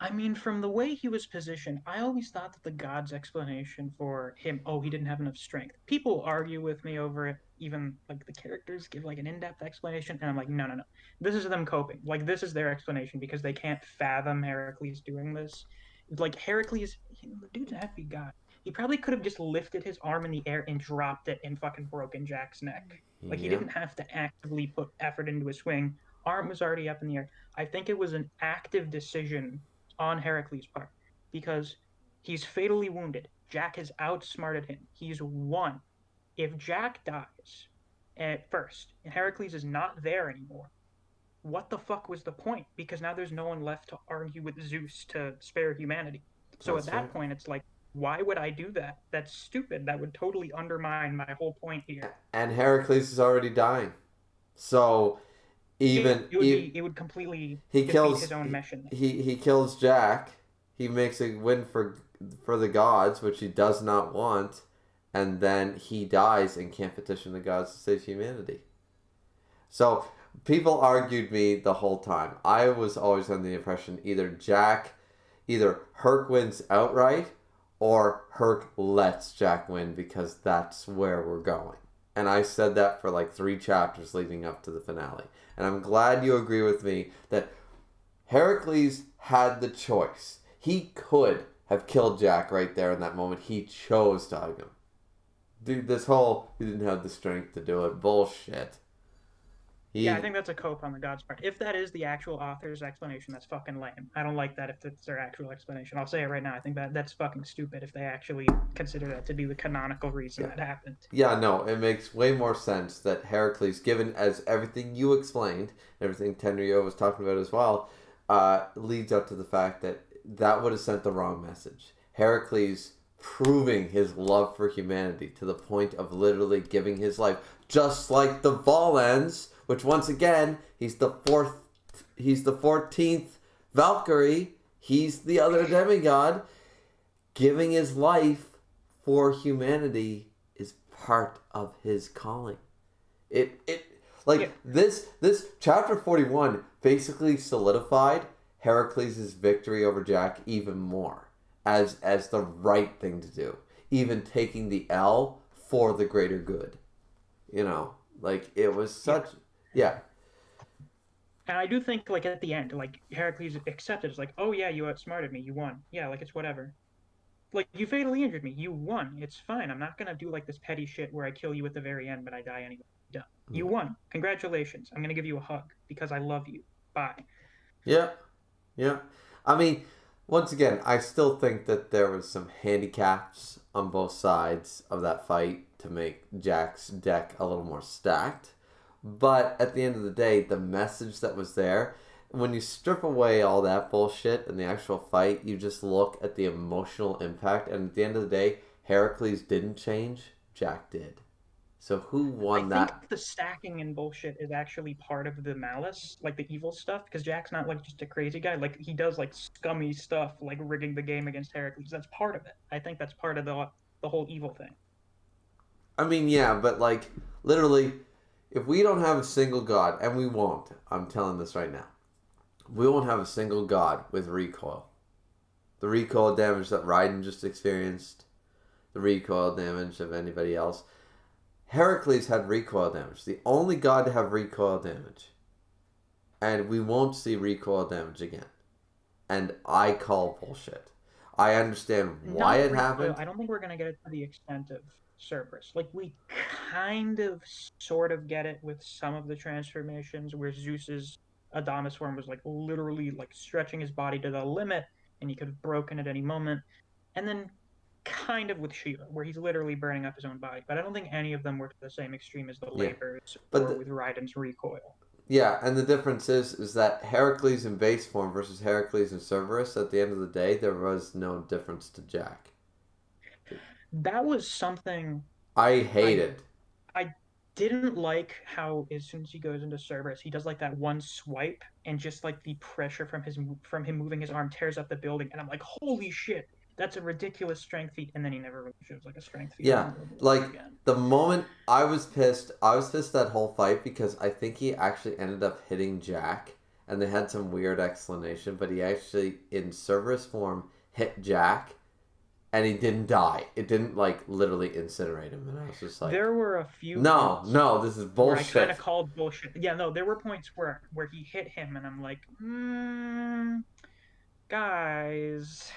B: I mean, from the way he was positioned, I always thought that the god's explanation for him, oh, he didn't have enough strength. People argue with me over it. Even like the characters give like an in-depth explanation, and I'm like, no, no, no. This is them coping. Like this is their explanation because they can't fathom Heracles doing this. Like Heracles, the dude's a heavy guy. He probably could have just lifted his arm in the air and dropped it and fucking broken Jack's neck. Like he
A: Yeah,
B: didn't have to actively put effort into his swing. Arm was already up in the air. I think it was an active decision on Heracles' part because he's fatally wounded. Jack has outsmarted him. He's won. If Jack dies at first and Heracles is not there anymore, what the fuck was the point? Because now there's no one left to argue with Zeus to spare humanity. So at
A: that's right.
B: that point, it's like, why would I do that? That's stupid. That would totally undermine my whole point here.
A: And Heracles is already dying. So even
B: It would completely
A: he
B: defeat
A: kills
B: his own mission.
A: he kills Jack. He makes a win for the gods, which he does not want, and then he dies and can't petition the gods to save humanity. So people argued me the whole time. I was always under the impression either Herc wins outright, or Herc lets Jack win because that's where we're going. And I said that for like 3 chapters leading up to the finale. And I'm glad you agree with me that Heracles had the choice. He could have killed Jack right there in that moment. He chose to hug him. Dude, this whole he didn't have the strength to do it bullshit.
B: Yeah, I think that's a cope on the god's part. If that is the actual author's explanation, that's fucking lame. I don't like that if it's their actual explanation. I'll say it right now. I think that's fucking stupid if they actually consider that to be the canonical reason that happened.
A: Yeah, no, it makes way more sense that Heracles, given as everything you explained, everything Tenryo was talking about as well, leads up to the fact that that would have sent the wrong message. Heracles proving his love for humanity to the point of literally giving his life, just like the Valens, which once again, he's the 14th Valkyrie, he's the other demigod, giving his life for humanity is part of his calling. This chapter 41 basically solidified Heracles' victory over Jack even more as the right thing to do, even taking the L for the greater good. You know, like it was such yeah.
B: And I do think, like, at the end, like, Heracles accepted. It's like, oh, yeah, you outsmarted me. You won. Yeah, like, it's whatever. Like, you fatally injured me. You won. It's fine. I'm not going to do, like, this petty shit where I kill you at the very end, but I die anyway. Done. You won. Congratulations. I'm going to give you a hug because I love you. Bye.
A: Yeah. Yeah. I mean, once again, I still think that there was some handicaps on both sides of that fight to make Jack's deck a little more stacked. But at the end of the day, the message that was there, when you strip away all that bullshit in the actual fight, you just look at the emotional impact. And at the end of the day, Heracles didn't change, Jack did. So who won that?
B: I think the stacking and bullshit is actually part of the malice, like the evil stuff, because Jack's not like just a crazy guy. Like he does like scummy stuff, like rigging the game against Heracles. That's part of it. I think that's part of the whole evil thing.
A: I mean, yeah, but like literally, if we don't have a single god, and we won't, I'm telling this right now, we won't have a single god with recoil. The recoil damage that Raiden just experienced, the recoil damage of anybody else. Heracles had recoil damage. The only god to have recoil damage. And we won't see recoil damage again. And I call bullshit. I understand why it happened.
B: I don't think we're going to get it to the extent of Cerberus. Like, we kind of, sort of get it with some of the transformations where Zeus's Adonis form was, like, literally, like, stretching his body to the limit, and he could have broken at any moment. And then kind of with Shiva, where he's literally burning up his own body. But I don't think any of them were to the same extreme as the Labors or with Raiden's recoil.
A: Yeah, and the difference is that Heracles in base form versus Heracles in Cerberus, at the end of the day, there was no difference to Jack.
B: That was something
A: I hated.
B: I didn't like how as soon as he goes into Cerberus, he does like that one swipe, and just like the pressure from him moving his arm tears up the building, and I'm like, holy shit, that's a ridiculous strength feat, and then he never really shows like a strength feat.
A: Yeah, like the moment I was pissed that whole fight because I think he actually ended up hitting Jack and they had some weird explanation, but he actually, in Cerberus form, hit Jack, and he didn't die. It didn't, like, literally incinerate him, and I was just like...
B: There were a few
A: No, this is
B: where I
A: bullshit.
B: kind of called bullshit. Yeah, no, there were points where he hit him, and I'm like, guys,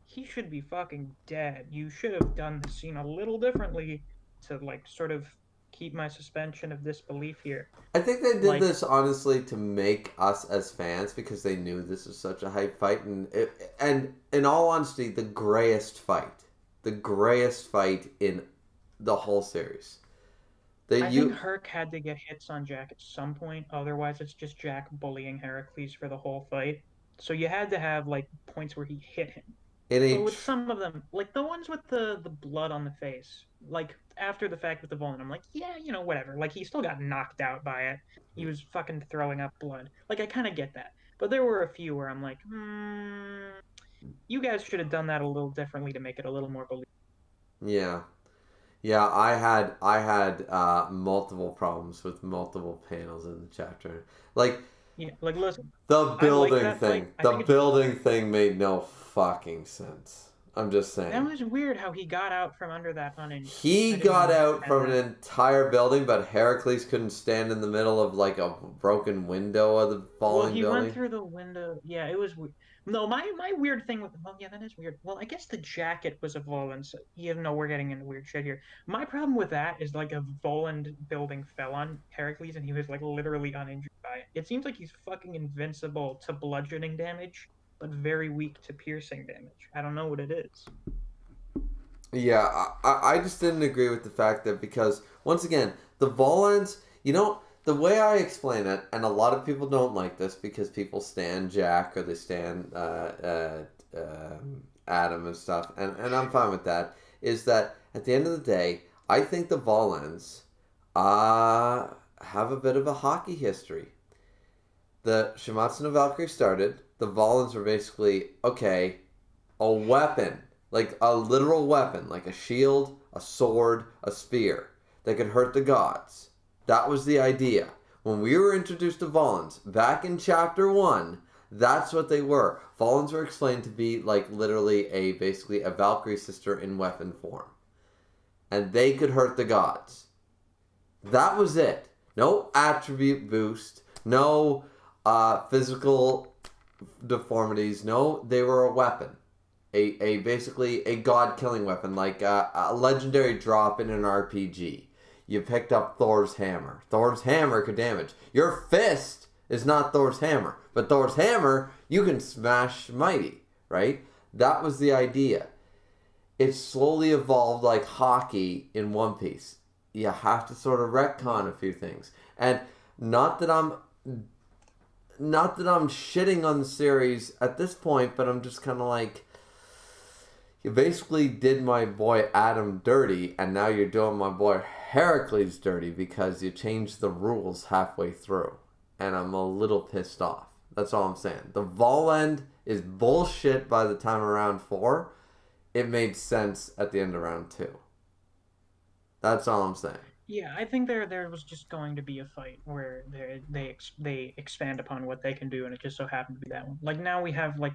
B: he should be fucking dead. You should have done the scene a little differently to, like, sort of keep my suspension of disbelief here.
A: I think they did
B: Like-
A: this honestly to make us as fans, because they knew this was such a hype fight, and in all honesty, the grayest fight in the whole series.
B: I think Herc had to get hits on Jack at some point, otherwise it's just Jack bullying Heracles for the whole fight. So you had to have, like, points where he hit him. But with some of them, like the ones with the blood on the face, like after the fact with the Volan, I'm like, yeah, you know, whatever. Like, he still got knocked out by it. He was fucking throwing up blood. Like, I kind of get that. But there were a few where I'm like, you guys should have done that a little differently to make it a little more believable.
A: Yeah, I had multiple problems with multiple panels in the chapter. Like,
B: yeah, like, listen,
A: the building thing made no fucking sense. I'm just saying.
B: That was weird how he got out from under that uninjured.
A: He got out from an entire building, but Heracles couldn't stand in the middle of, like, a broken window of the falling building.
B: Well, he went through the window. Yeah, it was weird. No, my weird thing with... Well, yeah, that is weird. Well, I guess the jacket was a Volan, so we're getting into weird shit here. My problem with that is, like, a Volan building fell on Heracles, and he was, like, literally uninjured by it. It seems like he's fucking invincible to bludgeoning damage, but very weak to piercing damage. I don't know what it is.
A: Yeah, I just didn't agree with the fact that, because, once again, the Volans, you know... The way I explain it, and a lot of people don't like this because people stan Jack or they stan Adam and stuff, and I'm fine with that, is that at the end of the day, I think the Volans have a bit of a hockey history. The Shuumatsu no Valkyrie started, the Volans were basically, okay, a weapon, like a literal weapon, like a shield, a sword, a spear, that could hurt the gods. That was the idea. When we were introduced to Volans, back in Chapter 1, that's what they were. Volans were explained to be, like, literally basically a Valkyrie sister in weapon form. And they could hurt the gods. That was it. No attribute boost. No physical deformities. No, they were a weapon. Basically a god-killing weapon, like a legendary drop in an RPG. You picked up Thor's hammer. Thor's hammer could damage. Your fist is not Thor's hammer. But Thor's hammer, you can smash mighty, right? That was the idea. It slowly evolved like hockey in One Piece. You have to sort of retcon a few things. And not that I'm shitting on the series at this point, but I'm just kind of like, you basically did my boy Adam dirty, and now you're doing my boy Heracles dirty because you changed the rules halfway through. And I'm a little pissed off. That's all I'm saying. The Voland is bullshit by the time around 4. It made sense at the end of round 2. That's all I'm saying.
B: Yeah, I think there was just going to be a fight where they expand upon what they can do, and it just so happened to be that one. Like, now we have, like,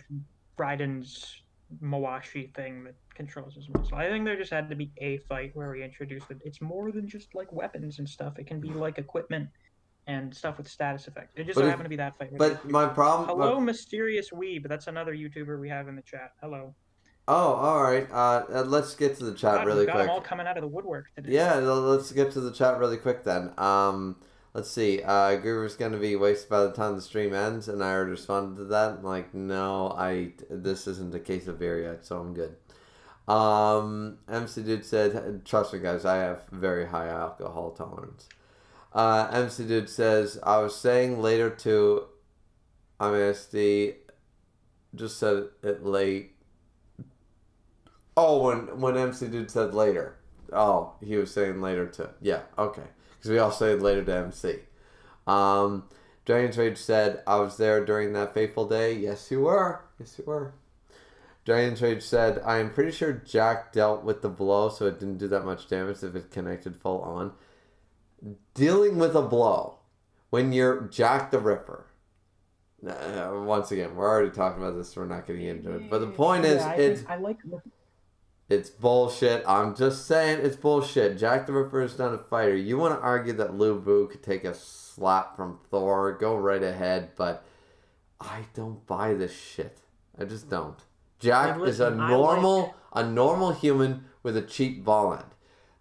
B: Raiden's Mawashi thing that controls his muscle. I think there just had to be a fight where we introduced that it's more than just, like, weapons and stuff. It can be, like, equipment and stuff with status effects. It just so happened to be that fight.
A: But my problem...
B: Hello, Mysterious Weeb. That's another YouTuber we have in the chat. Hello.
A: Oh, alright. Let's get to the chat really quick.
B: Got them all coming out of the woodwork today.
A: Yeah, let's get to the chat really quick then. Let's see. Griever's going to be wasted by the time the stream ends, and I already responded to that. I'm like, no, this isn't a case of beer yet, so I'm good. MC Dude said, trust me guys, I have very high alcohol tolerance. MC Dude says, I was saying later to MSD, just said it late. Oh, when MC Dude said later. Oh, he was saying later to... Yeah, okay. Because we all said later to MC. Dragon's Rage said, I was there during that fateful day. Yes, you were. Yes, you were. Dragon's Rage said, I am pretty sure Jack dealt with the blow, so it didn't do that much damage if it connected full on. Dealing with a blow when you're Jack the Ripper, Once again, we're already talking about this, so we're not getting into it. But the point is,
B: I like.
A: it's bullshit. I'm just saying it's bullshit. Jack the Ripper is not a fighter. You want to argue that Lu Bu could take a slap from Thor, go right ahead, but I don't buy this shit. I just don't. Jack is a normal human with a cheap ball end.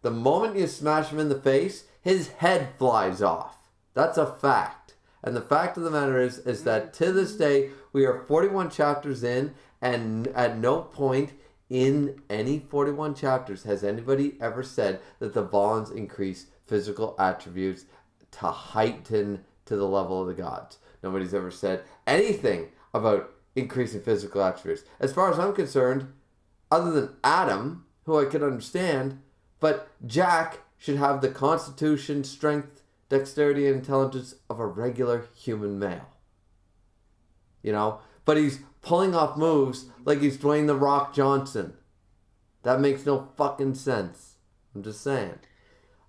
A: The moment you smash him in the face, his head flies off. That's a fact. And the fact of the matter is that to this day, we are 41 chapters in, and at no point in any 41 chapters has anybody ever said that the Volans increase physical attributes to heighten to the level of the gods. Nobody's ever said anything about increasing physical attributes. As far as I'm concerned, other than Adam, who I could understand, but Jack should have the constitution, strength, dexterity, and intelligence of a regular human male. You know? But he's pulling off moves like he's Dwayne "The Rock" Johnson. That makes no fucking sense. I'm just saying.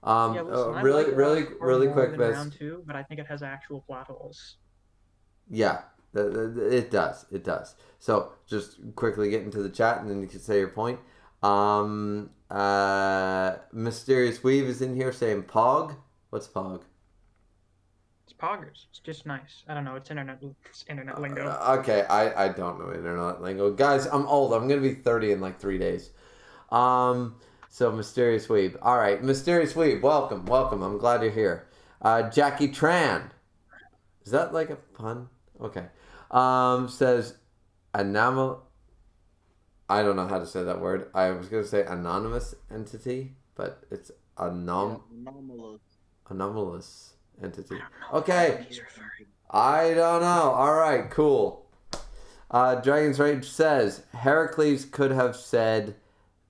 B: Listen,
A: really quick,
B: round 2, but I think it has actual plot holes.
A: Yeah, it does. It does. So just quickly get into the chat, and then you can say your point. Mysterious Weave is in here saying Pog. What's Pog?
B: It's poggers. It's just nice. I don't know. It's internet lingo.
A: Okay, I don't know internet lingo. Guys, I'm old. I'm going to be 30 in like 3 days. So Mysterious Weave. All right, Mysterious Weave, welcome. I'm glad you're here. Jackie Tran. Is that like a pun? Okay. Says anomal. I don't know how to say that word. I was going to say anonymous entity, but it's anomalous entity. Okay. I don't know. All right, cool. Dragon's Rage says Heracles could have said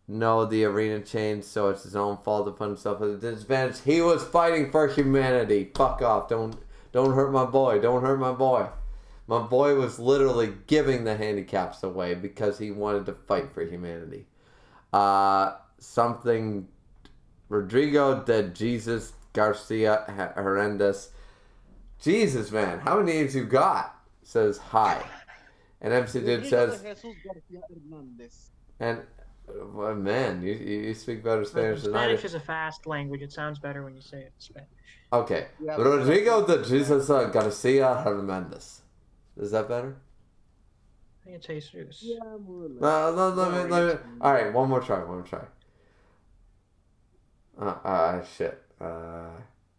A: no, the arena changed, so it's his own fault to put himself at a disadvantage. He was fighting for humanity. Fuck off. Don't hurt my boy. Don't hurt my boy. My boy was literally giving the handicaps away because he wanted to fight for humanity. Something Rodrigo de Jesus Garcia Hernandez. Jesus, man, how many names you got? Says hi. And MC Dude says, and well, man, you speak better Spanish than I do.
B: Spanish is a fast language. It sounds better when you say it in Spanish.
A: Okay. Yeah, Rodrigo de Jesus Garcia Hernandez. Is that better?
B: I think it's Jesus.
C: Yeah,
A: let me. All right, one more try. Shit.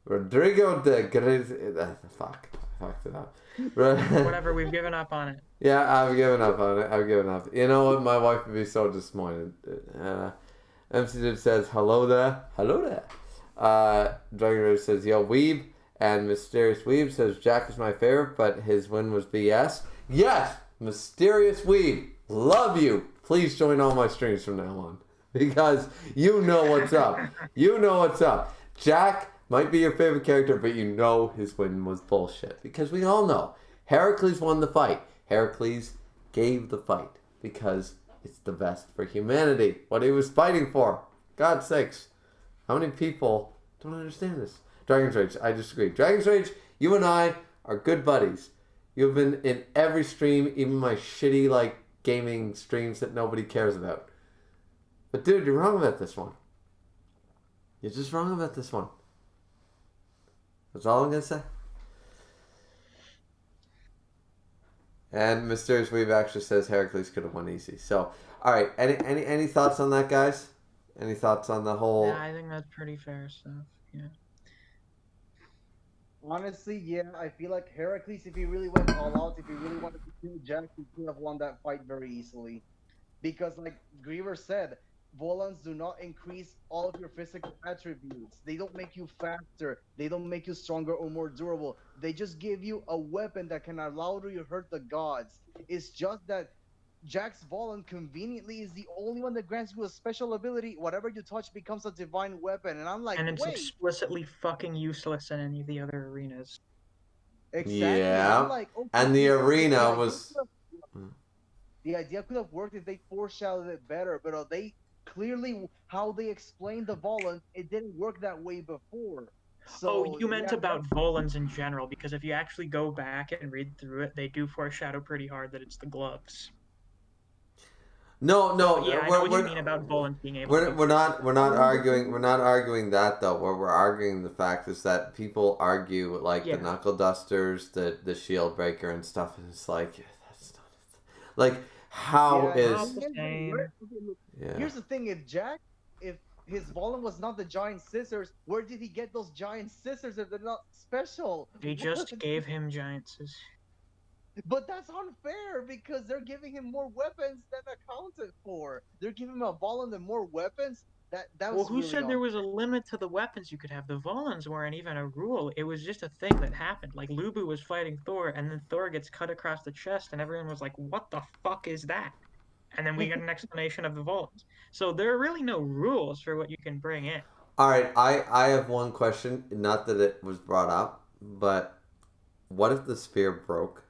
A: Rodrigo de Garcia. Fuck. Fucked it up.
B: Whatever, we've given up on it.
A: Yeah, I've given up on it. I've given up. You know what? My wife would be so disappointed. MC Dude says, hello there. Hello there. Dragon Rage says, yo, Weeb. And Mysterious Weeb says, Jack is my favorite, but his win was BS. Yes! Mysterious Weeb. Love you. Please join all my streams from now on. Because you know what's up. You know what's up. Jack might be your favorite character, but you know his win was bullshit. Because we all know. Heracles won the fight. Heracles gave the fight. Because it's the best for humanity. What he was fighting for. God's sakes. How many people don't understand this? Dragon's Rage, I disagree. Dragon's Rage, you and I are good buddies. You've been in every stream, even my shitty, like, gaming streams that nobody cares about. But dude, you're wrong about this one. You're just wrong about this one. That's all I'm gonna say. And Mysterious Weave actually says Heracles could have won easy. So, all right. Any thoughts on that, guys? Any thoughts on the whole?
B: Yeah, I think that's pretty fair stuff. Yeah.
C: Honestly, yeah, I feel like Heracles, if he really went all out, if he really wanted to kill Jack, he could have won that fight very easily. Because, like Griever said, Volans do not increase all of your physical attributes. They don't make you faster. They don't make you stronger or more durable. They just give you a weapon that can allow you to hurt the gods. It's just that Jack's Volan conveniently is the only one that grants you a special ability. Whatever you touch becomes a divine weapon. And I'm like,
B: and it's explicitly fucking useless in any of the other arenas.
C: Exactly.
A: Yeah.
C: I'm like, okay,
A: and the arena was...
C: The idea could have worked if they foreshadowed it better, but they clearly, how they explained the Volans, it didn't work that way before. So
B: you meant
C: yeah,
B: about Volans in general, because if you actually go back and read through it, they do foreshadow pretty hard that it's the gloves.
A: No,
B: So
A: no,
B: yeah, I know what you mean about Volans being able to.
A: we're not arguing that though. What we're arguing the fact is that people argue like the
B: Yeah.
A: knuckle dusters, the shield breaker and stuff, and it's like that's not like how
C: yeah.
B: Not
A: is
B: the same.
C: Okay, look,
A: yeah.
C: here's the thing: if his Volan was not the giant scissors, where did he get those giant scissors if they're not special?
B: They
C: What?
B: just gave him giantses.
C: But that's unfair because they're giving him more weapons than accounted for. They're giving him a Volan and more weapons. That
B: Well,
C: was
B: who
C: really
B: said there was a
C: unfair.
B: limit to the weapons you could have? The Volans weren't even a rule. It was just a thing that happened. Like Lubu was fighting Thor, and then Thor gets cut across the chest, and everyone was like, "What the fuck is that?" And then we get an explanation of the Volans. So there are really no rules for what you can bring in.
A: All right, I have one question. Not that it was brought up, but what if the spear broke?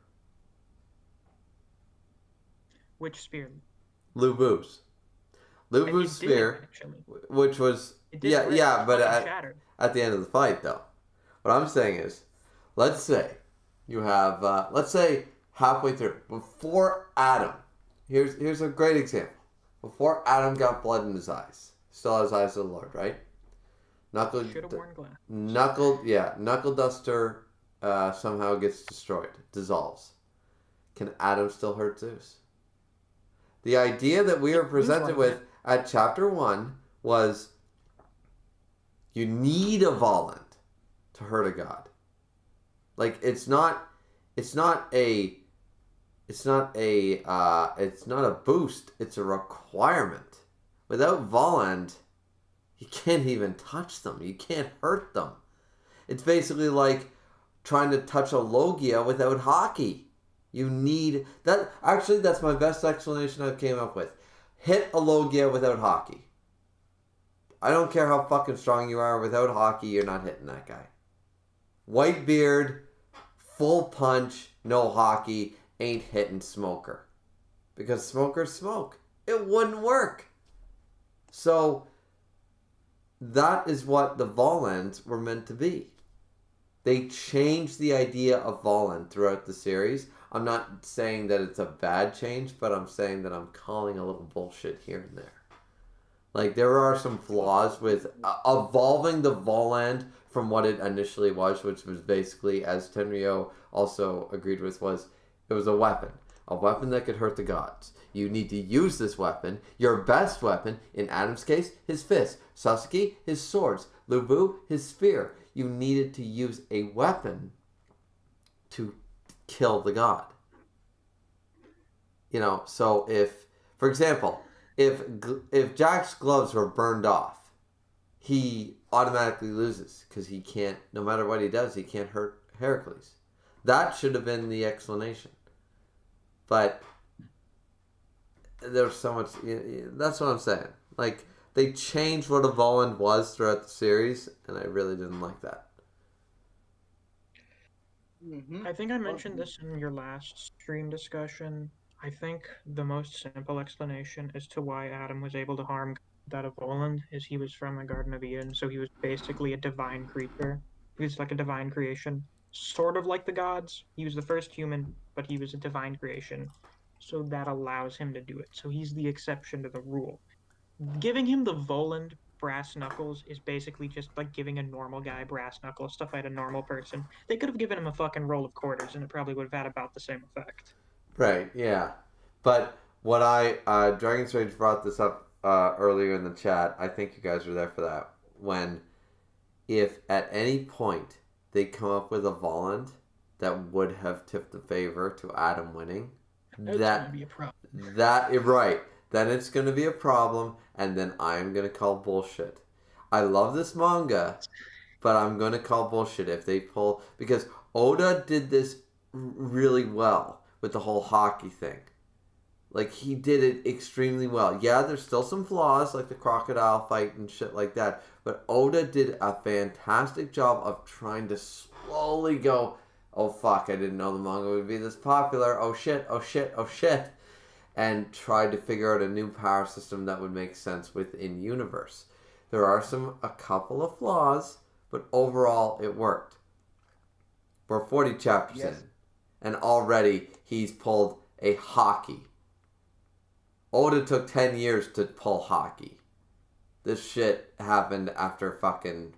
B: Which spear?
A: Lubu's. Lubu's
B: It did
A: spear,
B: actually.
A: which was
B: It did
A: yeah,
B: break. It
A: but
B: fucking shattered.
A: at the end of the fight though. What I'm saying is, let's say you have let's say halfway through before Adam. Here's a great example. Before Adam got blood in his eyes, still has eyes of the Lord, right? Knuckle,
B: Should have worn glass.
A: knuckle duster somehow gets destroyed, dissolves. Can Adam still hurt Zeus? The idea that we were presented with at chapter 1 was you need a Volant to hurt a god. Like it's not a boost, it's a requirement. Without Volant, you can't even touch them. You can't hurt them. It's basically like trying to touch a Logia without hockey. You need that. Actually, that's my best explanation I came up with. Hit a Logia without hockey. I don't care how fucking strong you are. Without hockey, you're not hitting that guy. White beard, full punch, no hockey, ain't hitting Smoker. Because Smoker's smoke. It wouldn't work. So, that is what the Volans were meant to be. They changed the idea of Volan throughout the series. I'm not saying that it's a bad change, but I'm saying that I'm calling a little bullshit here and there. Like, there are some flaws with evolving the Voland from what it initially was, which was basically, as Tenryo also agreed with, it was a weapon. A weapon that could hurt the gods. You need to use this weapon, your best weapon, in Adam's case, his fist. Sasuke, his swords. Lubu, his spear. You needed to use a weapon to kill the god. You know, so if, for example, if Jack's gloves were burned off, he automatically loses because he can't, no matter what he does, he can't hurt Heracles. That should have been the explanation. But there's so much, that's what I'm saying. Like, they changed what a Voland was throughout the series, and I really didn't like that.
C: Mm-hmm.
B: I think I mentioned this in your last stream discussion. I think the most simple explanation as to why Adam was able to harm that of Voland is he was from the Garden of Eden, so he was basically a divine creature. He was like a divine creation, sort of like the gods. He was the first human, but he was a divine creation, so that allows him to do it. So he's the exception to the rule. Giving him the Voland brass knuckles is basically just like giving a normal guy brass knuckles to fight a normal person. They could have given him a fucking roll of quarters and it probably would have had about the same effect.
A: Right, yeah. But what Dragon's Rage brought this up earlier in the chat. I think you guys were there for that. When, if at any point they come up with a Voland that would have tipped the favor to Adam winning,
B: That's gonna be a problem.
A: Right. Then it's going to be a problem, and then I'm going to call bullshit. I love this manga, but I'm going to call bullshit if they pull... Because Oda did this really well with the whole hockey thing. Like, he did it extremely well. Yeah, there's still some flaws, like the crocodile fight and shit like that, but Oda did a fantastic job of trying to slowly go, oh fuck, I didn't know the manga would be this popular, oh shit, oh shit, oh shit, and tried to figure out a new power system that would make sense within universe. There are a couple of flaws, but overall it worked. We're 40 chapters
C: Yes.
A: in, and already he's pulled a Haki. Oda took 10 years to pull Haki. This shit happened after fucking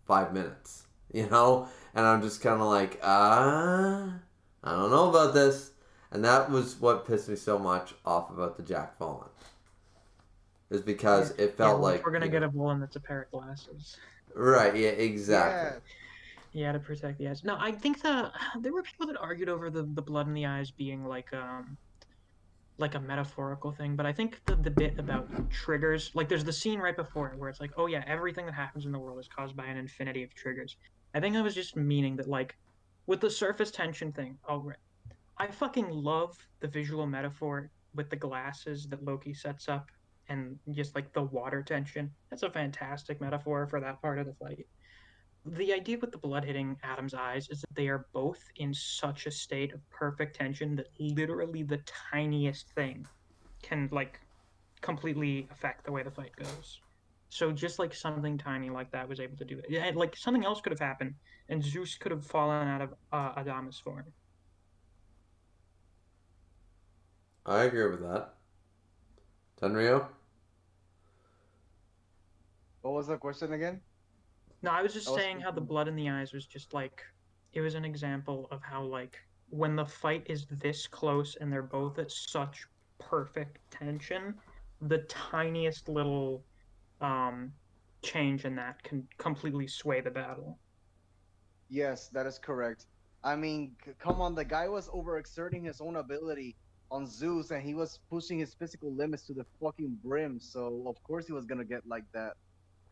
A: 5 minutes, you know? And I'm just kind of like, I don't know about this. And that was what pissed me so much off about the Jack Fallen. Is because it felt like...
B: we're gonna get a villain that's a pair of glasses.
A: Right, yeah, exactly.
B: Yeah, to protect the eyes. No, I think there were people that argued over the blood in the eyes being like a metaphorical thing, but I think the bit about triggers, like there's the scene right before it where it's like, oh yeah, everything that happens in the world is caused by an infinity of triggers. I think that was just meaning that, like, with the surface tension thing, I fucking love the visual metaphor with the glasses that Loki sets up and just like the water tension. That's a fantastic metaphor for that part of the fight. The idea with the blood hitting Adam's eyes is that they are both in such a state of perfect tension that literally the tiniest thing can like completely affect the way the fight goes. So just like something tiny like that was able to do it. Yeah, like something else could have happened, and Zeus could have fallen out of Adamus form.
A: I agree with that. Tenryo?
C: What was the question again?
B: No, I was just saying how the blood in the eyes was just like, it was an example of how, like, when the fight is this close and they're both at such perfect tension, the tiniest little change in that can completely sway the battle.
C: Yes, that is correct. I mean, come on, the guy was overexerting his own ability on Zeus, and he was pushing his physical limits to the fucking brim. So of course he was gonna get like that.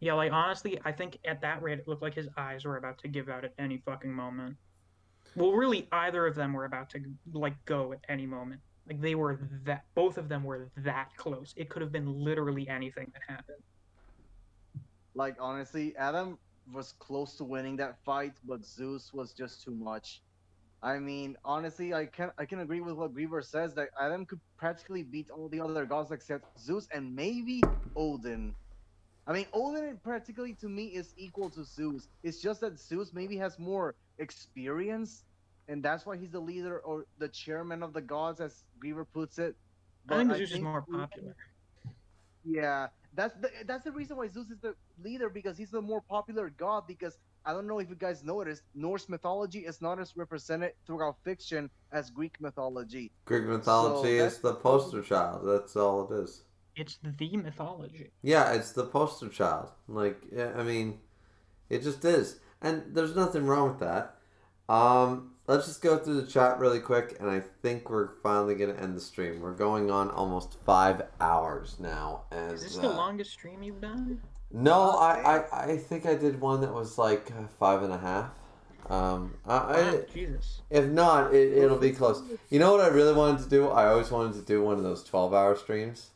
B: Yeah, like, honestly, I think at that rate it looked like his eyes were about to give out at any fucking moment. Well, really, either of them were about to, like, go at any moment. Like, they were both of them were that close. It could have been literally anything that happened.
C: Like honestly, Adam was close to winning that fight, but Zeus was just too much. I mean, honestly, I can agree with what Griever says that Adam could practically beat all the other gods except Zeus and maybe Odin. I mean, Odin practically to me is equal to Zeus. It's just that Zeus maybe has more experience, and that's why he's the leader or the chairman of the gods, as Griever puts it.
B: I
C: But
B: think
C: I
B: Zeus is
C: think,
B: more popular.
C: yeah, that's the reason why Zeus is the leader, because he's the more popular god. Because I don't know if you guys noticed, Norse mythology is not as represented throughout fiction as Greek mythology.
A: Greek
C: So
A: mythology is
C: that's
A: the poster child. That's all it is.
B: It's the mythology.
A: Yeah, it's the poster child. Like, I mean, it just is. And there's nothing wrong with that. Let's just go through the chat really quick, and I think we're finally going to end the stream. We're going on almost 5 hours now. And,
B: Is this the longest stream you've done?
A: No, I think I did one that was like 5.5.
B: Wow, Jesus.
A: If not, it'll be close. You know what I really wanted to do? I always wanted to do one of those 12-hour streams.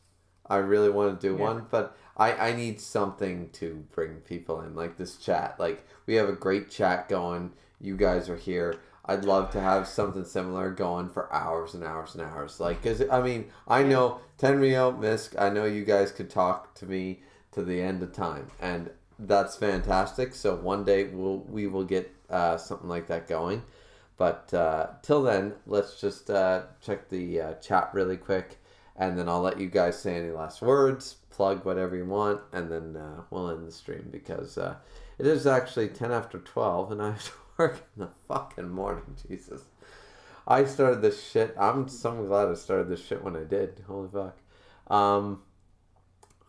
A: I really want to do one, but I need something to bring people in, like this chat. Like, we have a great chat going. You guys are here. I'd love to have something similar going for hours and hours and hours. Like, because, I mean, I know Tenryo, Misk, I know you guys could talk to me to the end of time, and that's fantastic. So one day we will get something like that going. But till then, let's just check the chat really quick. And then I'll let you guys say any last words, plug whatever you want, and then we'll end the stream because it is actually 10 after 12 and I have to work in the fucking morning. Jesus. I started this shit. I'm so glad I started this shit when I did. Holy fuck.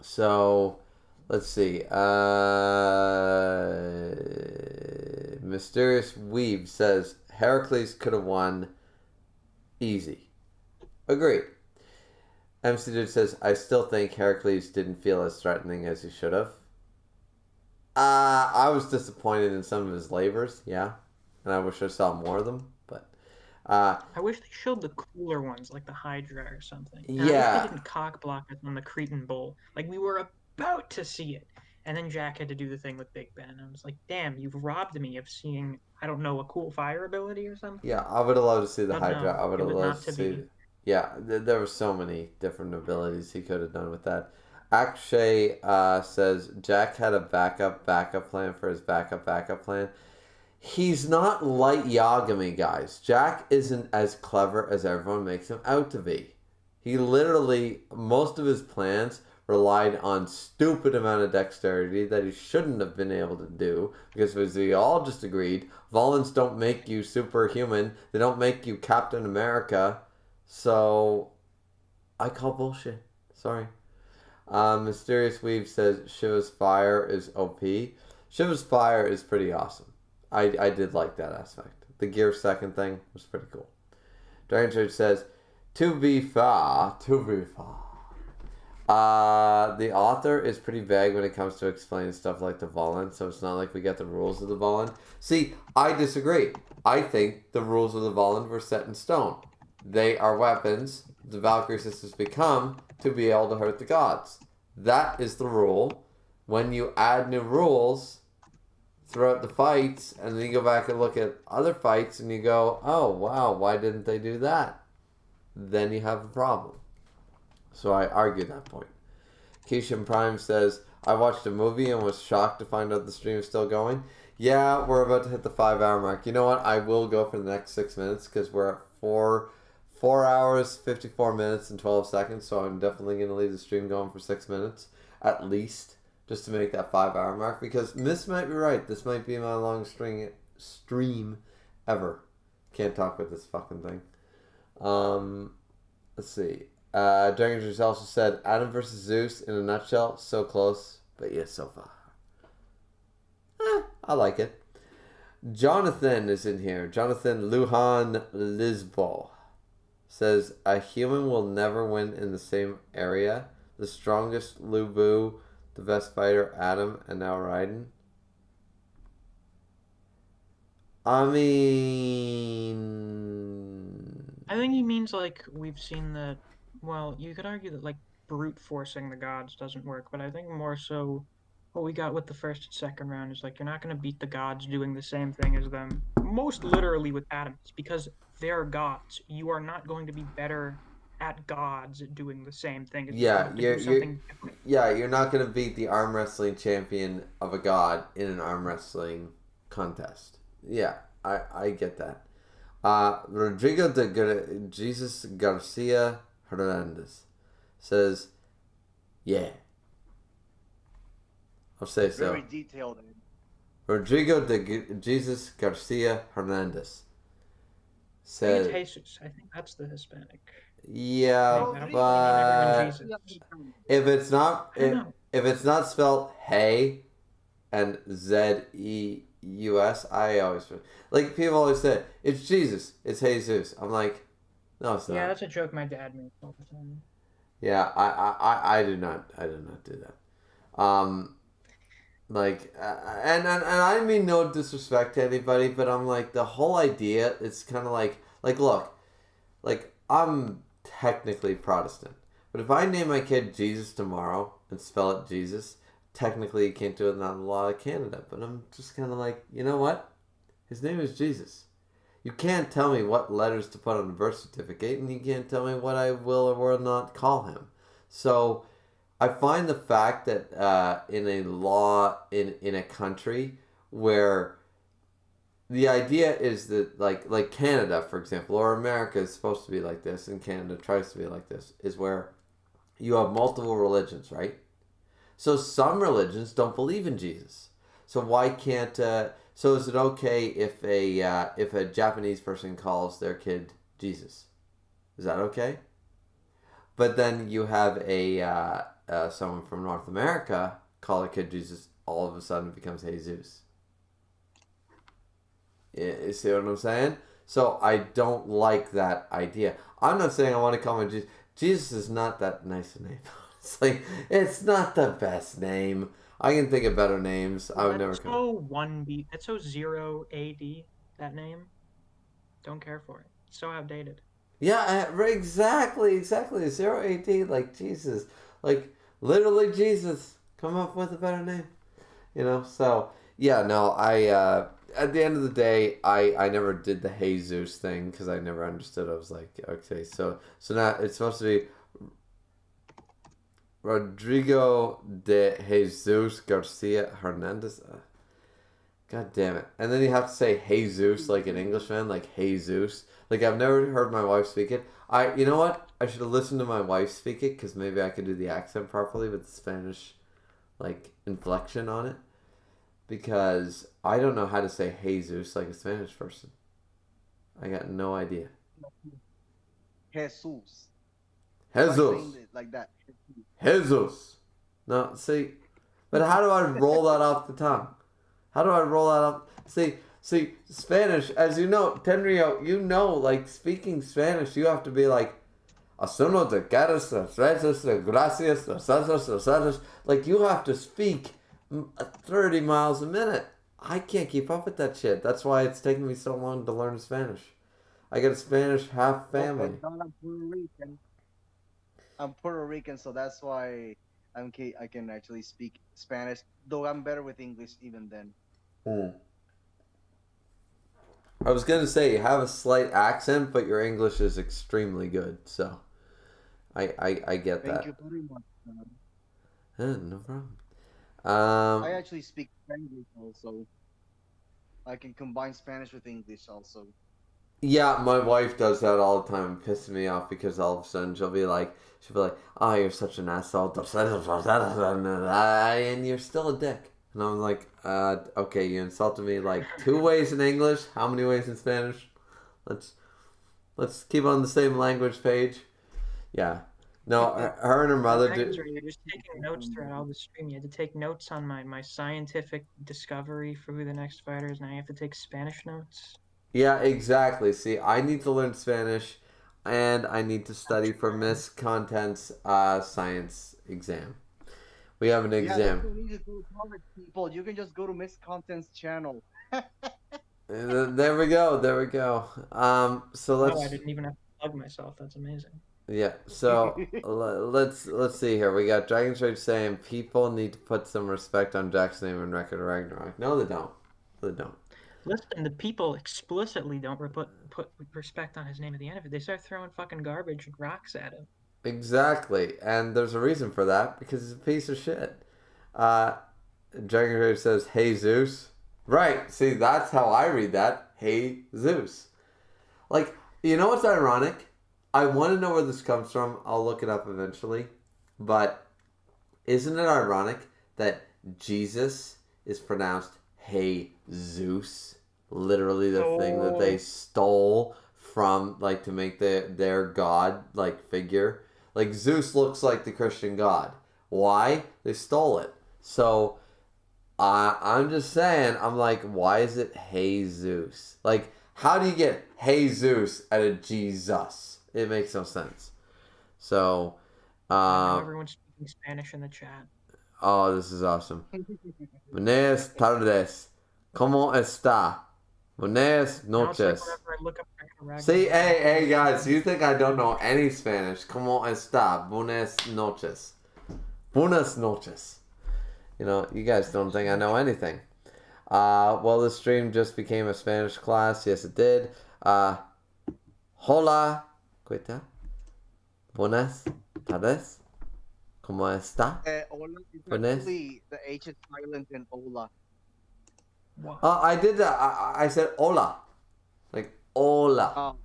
A: So, let's see. Mysterious Weave says Heracles could have won easy. Agreed. MC Dude says, I still think Heracles didn't feel as threatening as he should have. I was disappointed in some of his labors, yeah. And I wish I saw more of them, but...
B: I wish they showed the cooler ones, like the Hydra or something. And
A: yeah.
B: I wish they didn't cock block us on the Cretan Bull. Like, we were about to see it. And then Jack had to do the thing with Big Ben. I was like, damn, you've robbed me of seeing, I don't know, a cool fire ability or something?
A: Yeah, I would have loved to see the
B: But
A: Hydra.
B: no,
A: I would have
B: it was
A: loved
B: not
A: to
B: to
A: see...
B: be.
A: Yeah, there were so many different abilities he could have done with that. Akshay says Jack had a backup plan for his backup plan. He's not Light Yagami, guys. Jack isn't as clever as everyone makes him out to be. He literally, most of his plans relied on stupid amount of dexterity that he shouldn't have been able to do, because as we all just agreed, Volans don't make you superhuman. They don't make you Captain America. So, I call bullshit. Sorry. Mysterious Weave says Shiva's fire is OP. Shiva's fire is pretty awesome. I did like that aspect. The gear second thing was pretty cool. Dragon Church says, to be fair. The author is pretty vague when it comes to explaining stuff like the Volan, so it's not like we get the rules of the Volan. See, I disagree. I think the rules of the Volan were set in stone. They are weapons the Valkyrie sisters become to be able to hurt the gods. That is the rule. When you add new rules throughout the fights, and then you go back and look at other fights, and you go, oh, wow, why didn't they do that? Then you have a problem. So I argue that point. Keishan Prime says, I watched a movie and was shocked to find out the stream is still going. Yeah, we're about to hit the 5-hour mark. You know what? I will go for the next 6 minutes, because we're at 4 hours, 54 minutes, and 12 seconds, so I'm definitely going to leave the stream going for 6 minutes, at least, just to make that 5-hour mark, because Miss might be right. This might be my longest stream ever. Can't talk with this fucking thing. Let's see. Dragon Juice also said, Adam versus Zeus in a nutshell, so close, but yet so far. I like it. Jonathan is in here. Jonathan Lujan Lisbo says, a human will never win in the same area. The strongest Lubu, the best fighter Adam, and now Raiden. I mean,
B: I think he means like we've seen that. Well, you could argue that like brute forcing the gods doesn't work, but I think more so what we got with the first and second round is like you're not going to beat the gods doing the same thing as them. Most literally with Adam, it's because they're gods. You are not going to be better at gods doing the same thing.
A: Yeah, you're not going to beat the arm wrestling champion of a god in an arm wrestling contest. Yeah, I get that. Rodrigo de Jesus Garcia Hernandez says, yeah. I'll say so.
C: Very detailed.
A: Rodrigo de Jesus Garcia Hernandez says,
B: I think it's Jesus. I think that's the Hispanic.
A: yeah, but if it's not spelled hey and ZEUS, I always like people always say it's Jesus, it's Jesus. I'm like, no, it's not.
B: Yeah, that's a joke my dad makes all the time.
A: Yeah, I do not do that. Like, and I mean no disrespect to anybody, but I'm like, the whole idea, it's kind of like look, like I'm technically Protestant, but if I name my kid Jesus tomorrow and spell it Jesus, technically you can't do it in the law of Canada, but I'm just kind of like, you know what? His name is Jesus. You can't tell me what letters to put on a birth certificate, and you can't tell me what I will or will not call him. So I find the fact that in a law in a country where the idea is that like Canada, for example, or America is supposed to be like this, and Canada tries to be like this, is where you have multiple religions, right? So some religions don't believe in Jesus. So why can't? So is it okay if a Japanese person calls their kid Jesus? Is that okay? But then you have someone from North America call a kid Jesus. All of a sudden, it becomes Jesus. You see what I'm saying? So I don't like that idea. I'm not saying I want to call him Jesus. Jesus is not that nice a name. It's like, it's not the best name. I can think of better names. I would never
B: call. That's so 0 AD, that name. Don't care for it. It's so outdated.
A: Yeah, exactly. 0 AD, like Jesus. Like, literally Jesus. Come up with a better name. You know, so, yeah, no, at the end of the day, I never did the Jesus thing because I never understood. I was like, okay, so now it's supposed to be Rodrigo de Jesus Garcia Hernandez. God damn it. And then you have to say Jesus like an Englishman, like Jesus. Like I've never heard my wife speak it. You know what? I should have listened to my wife speak it because maybe I could do the accent properly with the Spanish like inflection on it. Because I don't know how to say Jesus like a Spanish person. I got no idea.
C: Jesus. Try saying
A: Jesus.
C: it like that.
A: Jesus. No, see, but how do I roll that off the tongue? How do I roll that off? See, Spanish, as you know, Tenrio, you know, like speaking Spanish, you have to be like, Asuno de caras, gracias, gracias, like you have to speak 30 miles a minute. I can't keep up with that shit. That's why it's taken me so long to learn Spanish. I got a Spanish half
C: Oh,
A: family.
C: thank God I'm Puerto Rican. I'm Puerto Rican, so that's why I can actually speak Spanish. Though I'm better with English even then.
A: Mm. I was gonna say you have a slight accent, but your English is extremely good. So I get
C: Thank
A: that.
C: you very much.
A: No problem.
C: I actually speak Spanish also. I can combine Spanish with English also.
A: Yeah, my wife does that all the time, pissing me off because all of a sudden she'll be like, "Oh, you're such an asshole," and you're still a dick. And I'm like, okay, you insulted me like 2 ways in English. How many ways in Spanish? Let's let's keep on the same language page. Yeah. No, her and her mother do.
B: You're just taking notes throughout all the stream. You had to take notes on my scientific discovery for who the next fighter is. Now you have to take Spanish notes.
A: Yeah, exactly. See, I need to learn Spanish, and I need to study for Miss Content's science exam. We have an
C: Yeah, there's
A: exam.
C: no need to go to college, people. You can just go to Miss Content's channel.
A: There we go. There we go. So
B: No, I
A: let's.
B: didn't even have to plug myself. That's amazing.
A: Yeah. So let's see here. We got Dragon's Rage saying people need to put some respect on Jack's name in Record of Ragnarok. No, they don't. They don't.
B: Listen, the people explicitly don't put respect on his name at the end of it. They start throwing fucking garbage and rocks at him.
A: Exactly, and there's a reason for that because he's a piece of shit. Uh, Dragon Rage says, "Hey Zeus." Right. See, that's how I read that. Hey Zeus. Like, you know what's ironic? I want to know where this comes from. I'll look it up eventually. But isn't it ironic that Jesus is pronounced Hey Zeus? Literally the thing that they stole from like to make their god like figure. Like Zeus looks like the Christian god. Why? They stole it. So I'm just saying, I'm like, why is it Jesus? Like, how do you get Jesus out of Jesus? It makes no sense. So,
B: Now everyone's speaking Spanish in the chat.
A: oh, this is awesome. Buenas tardes. ¿Cómo está? Buenas
B: Now it's like
A: noches.
B: whenever I look up Ragnarok,
A: See, hey guys, you think I don't know any Spanish? ¿Cómo está? Buenas noches. Buenas noches. You know, you guys don't think I know anything. Well, the stream just became a Spanish class. Yes, it did. Hola. Cuita. Buenas tardes. ¿Cómo está?
C: Hola is
A: Buenas.
C: actually the H is silent in Ola.
B: Wow.
A: I did that. I said hola. Like, hola.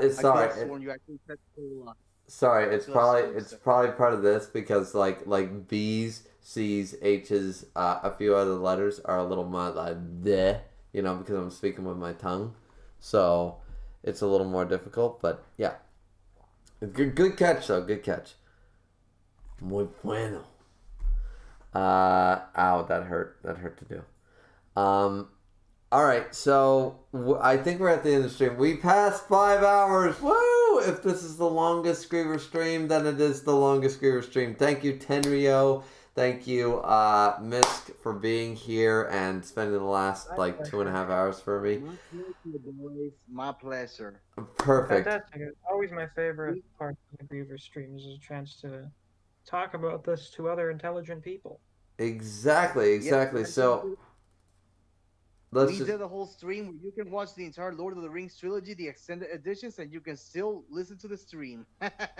A: It's
C: I
A: sorry.
C: could have sworn you actually said Ola.
A: Sorry, it's
C: Could have
A: probably
C: sworn
A: it's
C: so.
A: probably part of this because like B's, C's, H's, a few other letters are a little more like the, you know, because I'm speaking with my tongue, so it's a little more difficult. But yeah, good catch though, good catch. Muy bueno. Ow, that hurt to do. All right, so I think we're at the end of the stream. We passed 5 hours. Woo! If this is the longest Griever stream, then it is the longest Griever stream. Thank you, Tenrio. Thank you, Misk, for being here and spending the last like 2.5 hours for me.
C: My pleasure, boys. My pleasure.
A: Perfect.
B: Fantastic. It's always my favorite part of the Griever streams is a chance to talk about this to other intelligent people.
A: Exactly.
C: Yeah,
A: So
C: We did a whole stream where you can watch the entire Lord of the Rings trilogy, the extended editions, and you can still listen to the stream.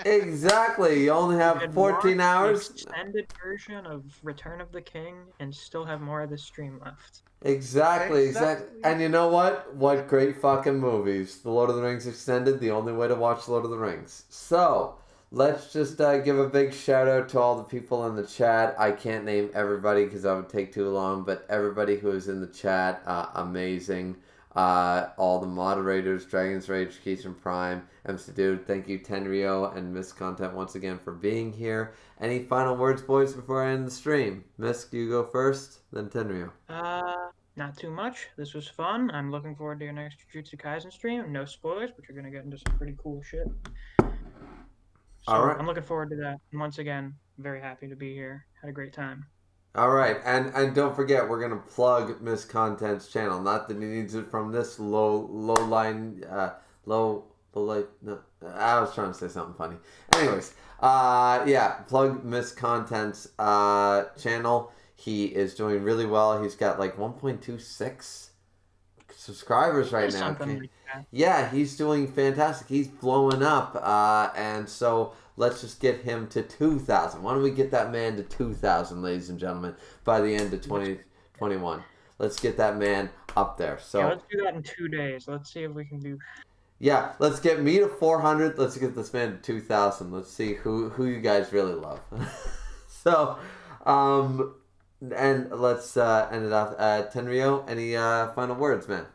A: Exactly. You only
B: You
A: have
B: can
A: 14
B: watch the
A: hours.
B: extended version of Return of the King and still have more of the stream left.
A: Exactly.
C: Exactly.
A: And you know what? What great fucking movies. The Lord of the Rings Extended, the only way to watch Lord of the Rings. So, let's just give a big shout out to all the people in the chat. I can't name everybody because that would take too long, but everybody who is in the chat, amazing. All the moderators, Dragon's Rage, Keystone Prime, MC Dude, thank you, Tenrio and Miss Content once again for being here. Any final words, boys, before I end the stream? Miss, you go first, then Tenrio.
B: Not too much. This was fun. I'm looking forward to your next Jujutsu Kaisen stream. No spoilers, but you're gonna get into some pretty cool shit. So
A: All right.
B: I'm looking forward to that. And once again, very happy to be here. Had a great time.
A: All right, and don't forget, we're gonna plug Miss Content's channel. Not that he needs it from this low line, low light. No, I was trying to say something funny. Anyways, yeah, plug Miss Content's channel. He is doing really well. He's got like 1.26 subscribers right now.
B: Something like that.
A: Yeah, he's doing fantastic. He's blowing up, and so let's just get him to 2,000. Why don't we get that man to 2,000, ladies and gentlemen, by the end of 2021? Let's get that man up there. So
B: yeah, let's do that in 2 days. Let's see if we can do.
A: Yeah, let's get me to 400. Let's get this man to 2,000. Let's see who you guys really love. So, and let's end it off. Tenrio, any final words, man?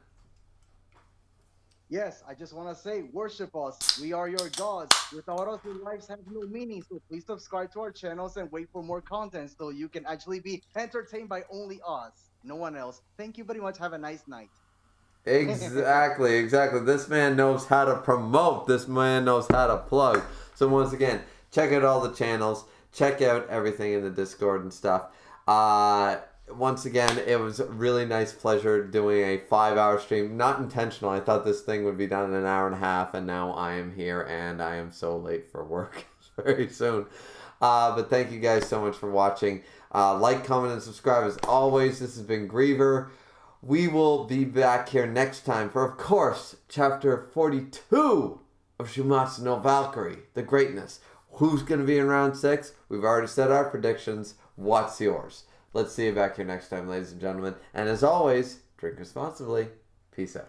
C: Yes, I just want to say, worship us. We are your gods. Without us, your lives have no meaning. So please subscribe to our channels and wait for more content so you can actually be entertained by only us, no one else. Thank you very much. Have a nice night.
A: Exactly. This man knows how to promote. This man knows how to plug. So once again, check out all the channels. Check out everything in the Discord and stuff. Once again, it was a really nice pleasure doing a 5-hour stream. Not intentional. I thought this thing would be done in an hour and a half, and now I am here, and I am so late for work very soon. But thank you guys so much for watching. Like, comment, and subscribe as always. This has been Griever. We will be back here next time for, of course, chapter 42 of Shuumatsu no Valkyrie, the greatness. Who's going to be in round 6? We've already said our predictions. What's yours? Let's see you back here next time, ladies and gentlemen. And as always, drink responsibly. Peace out.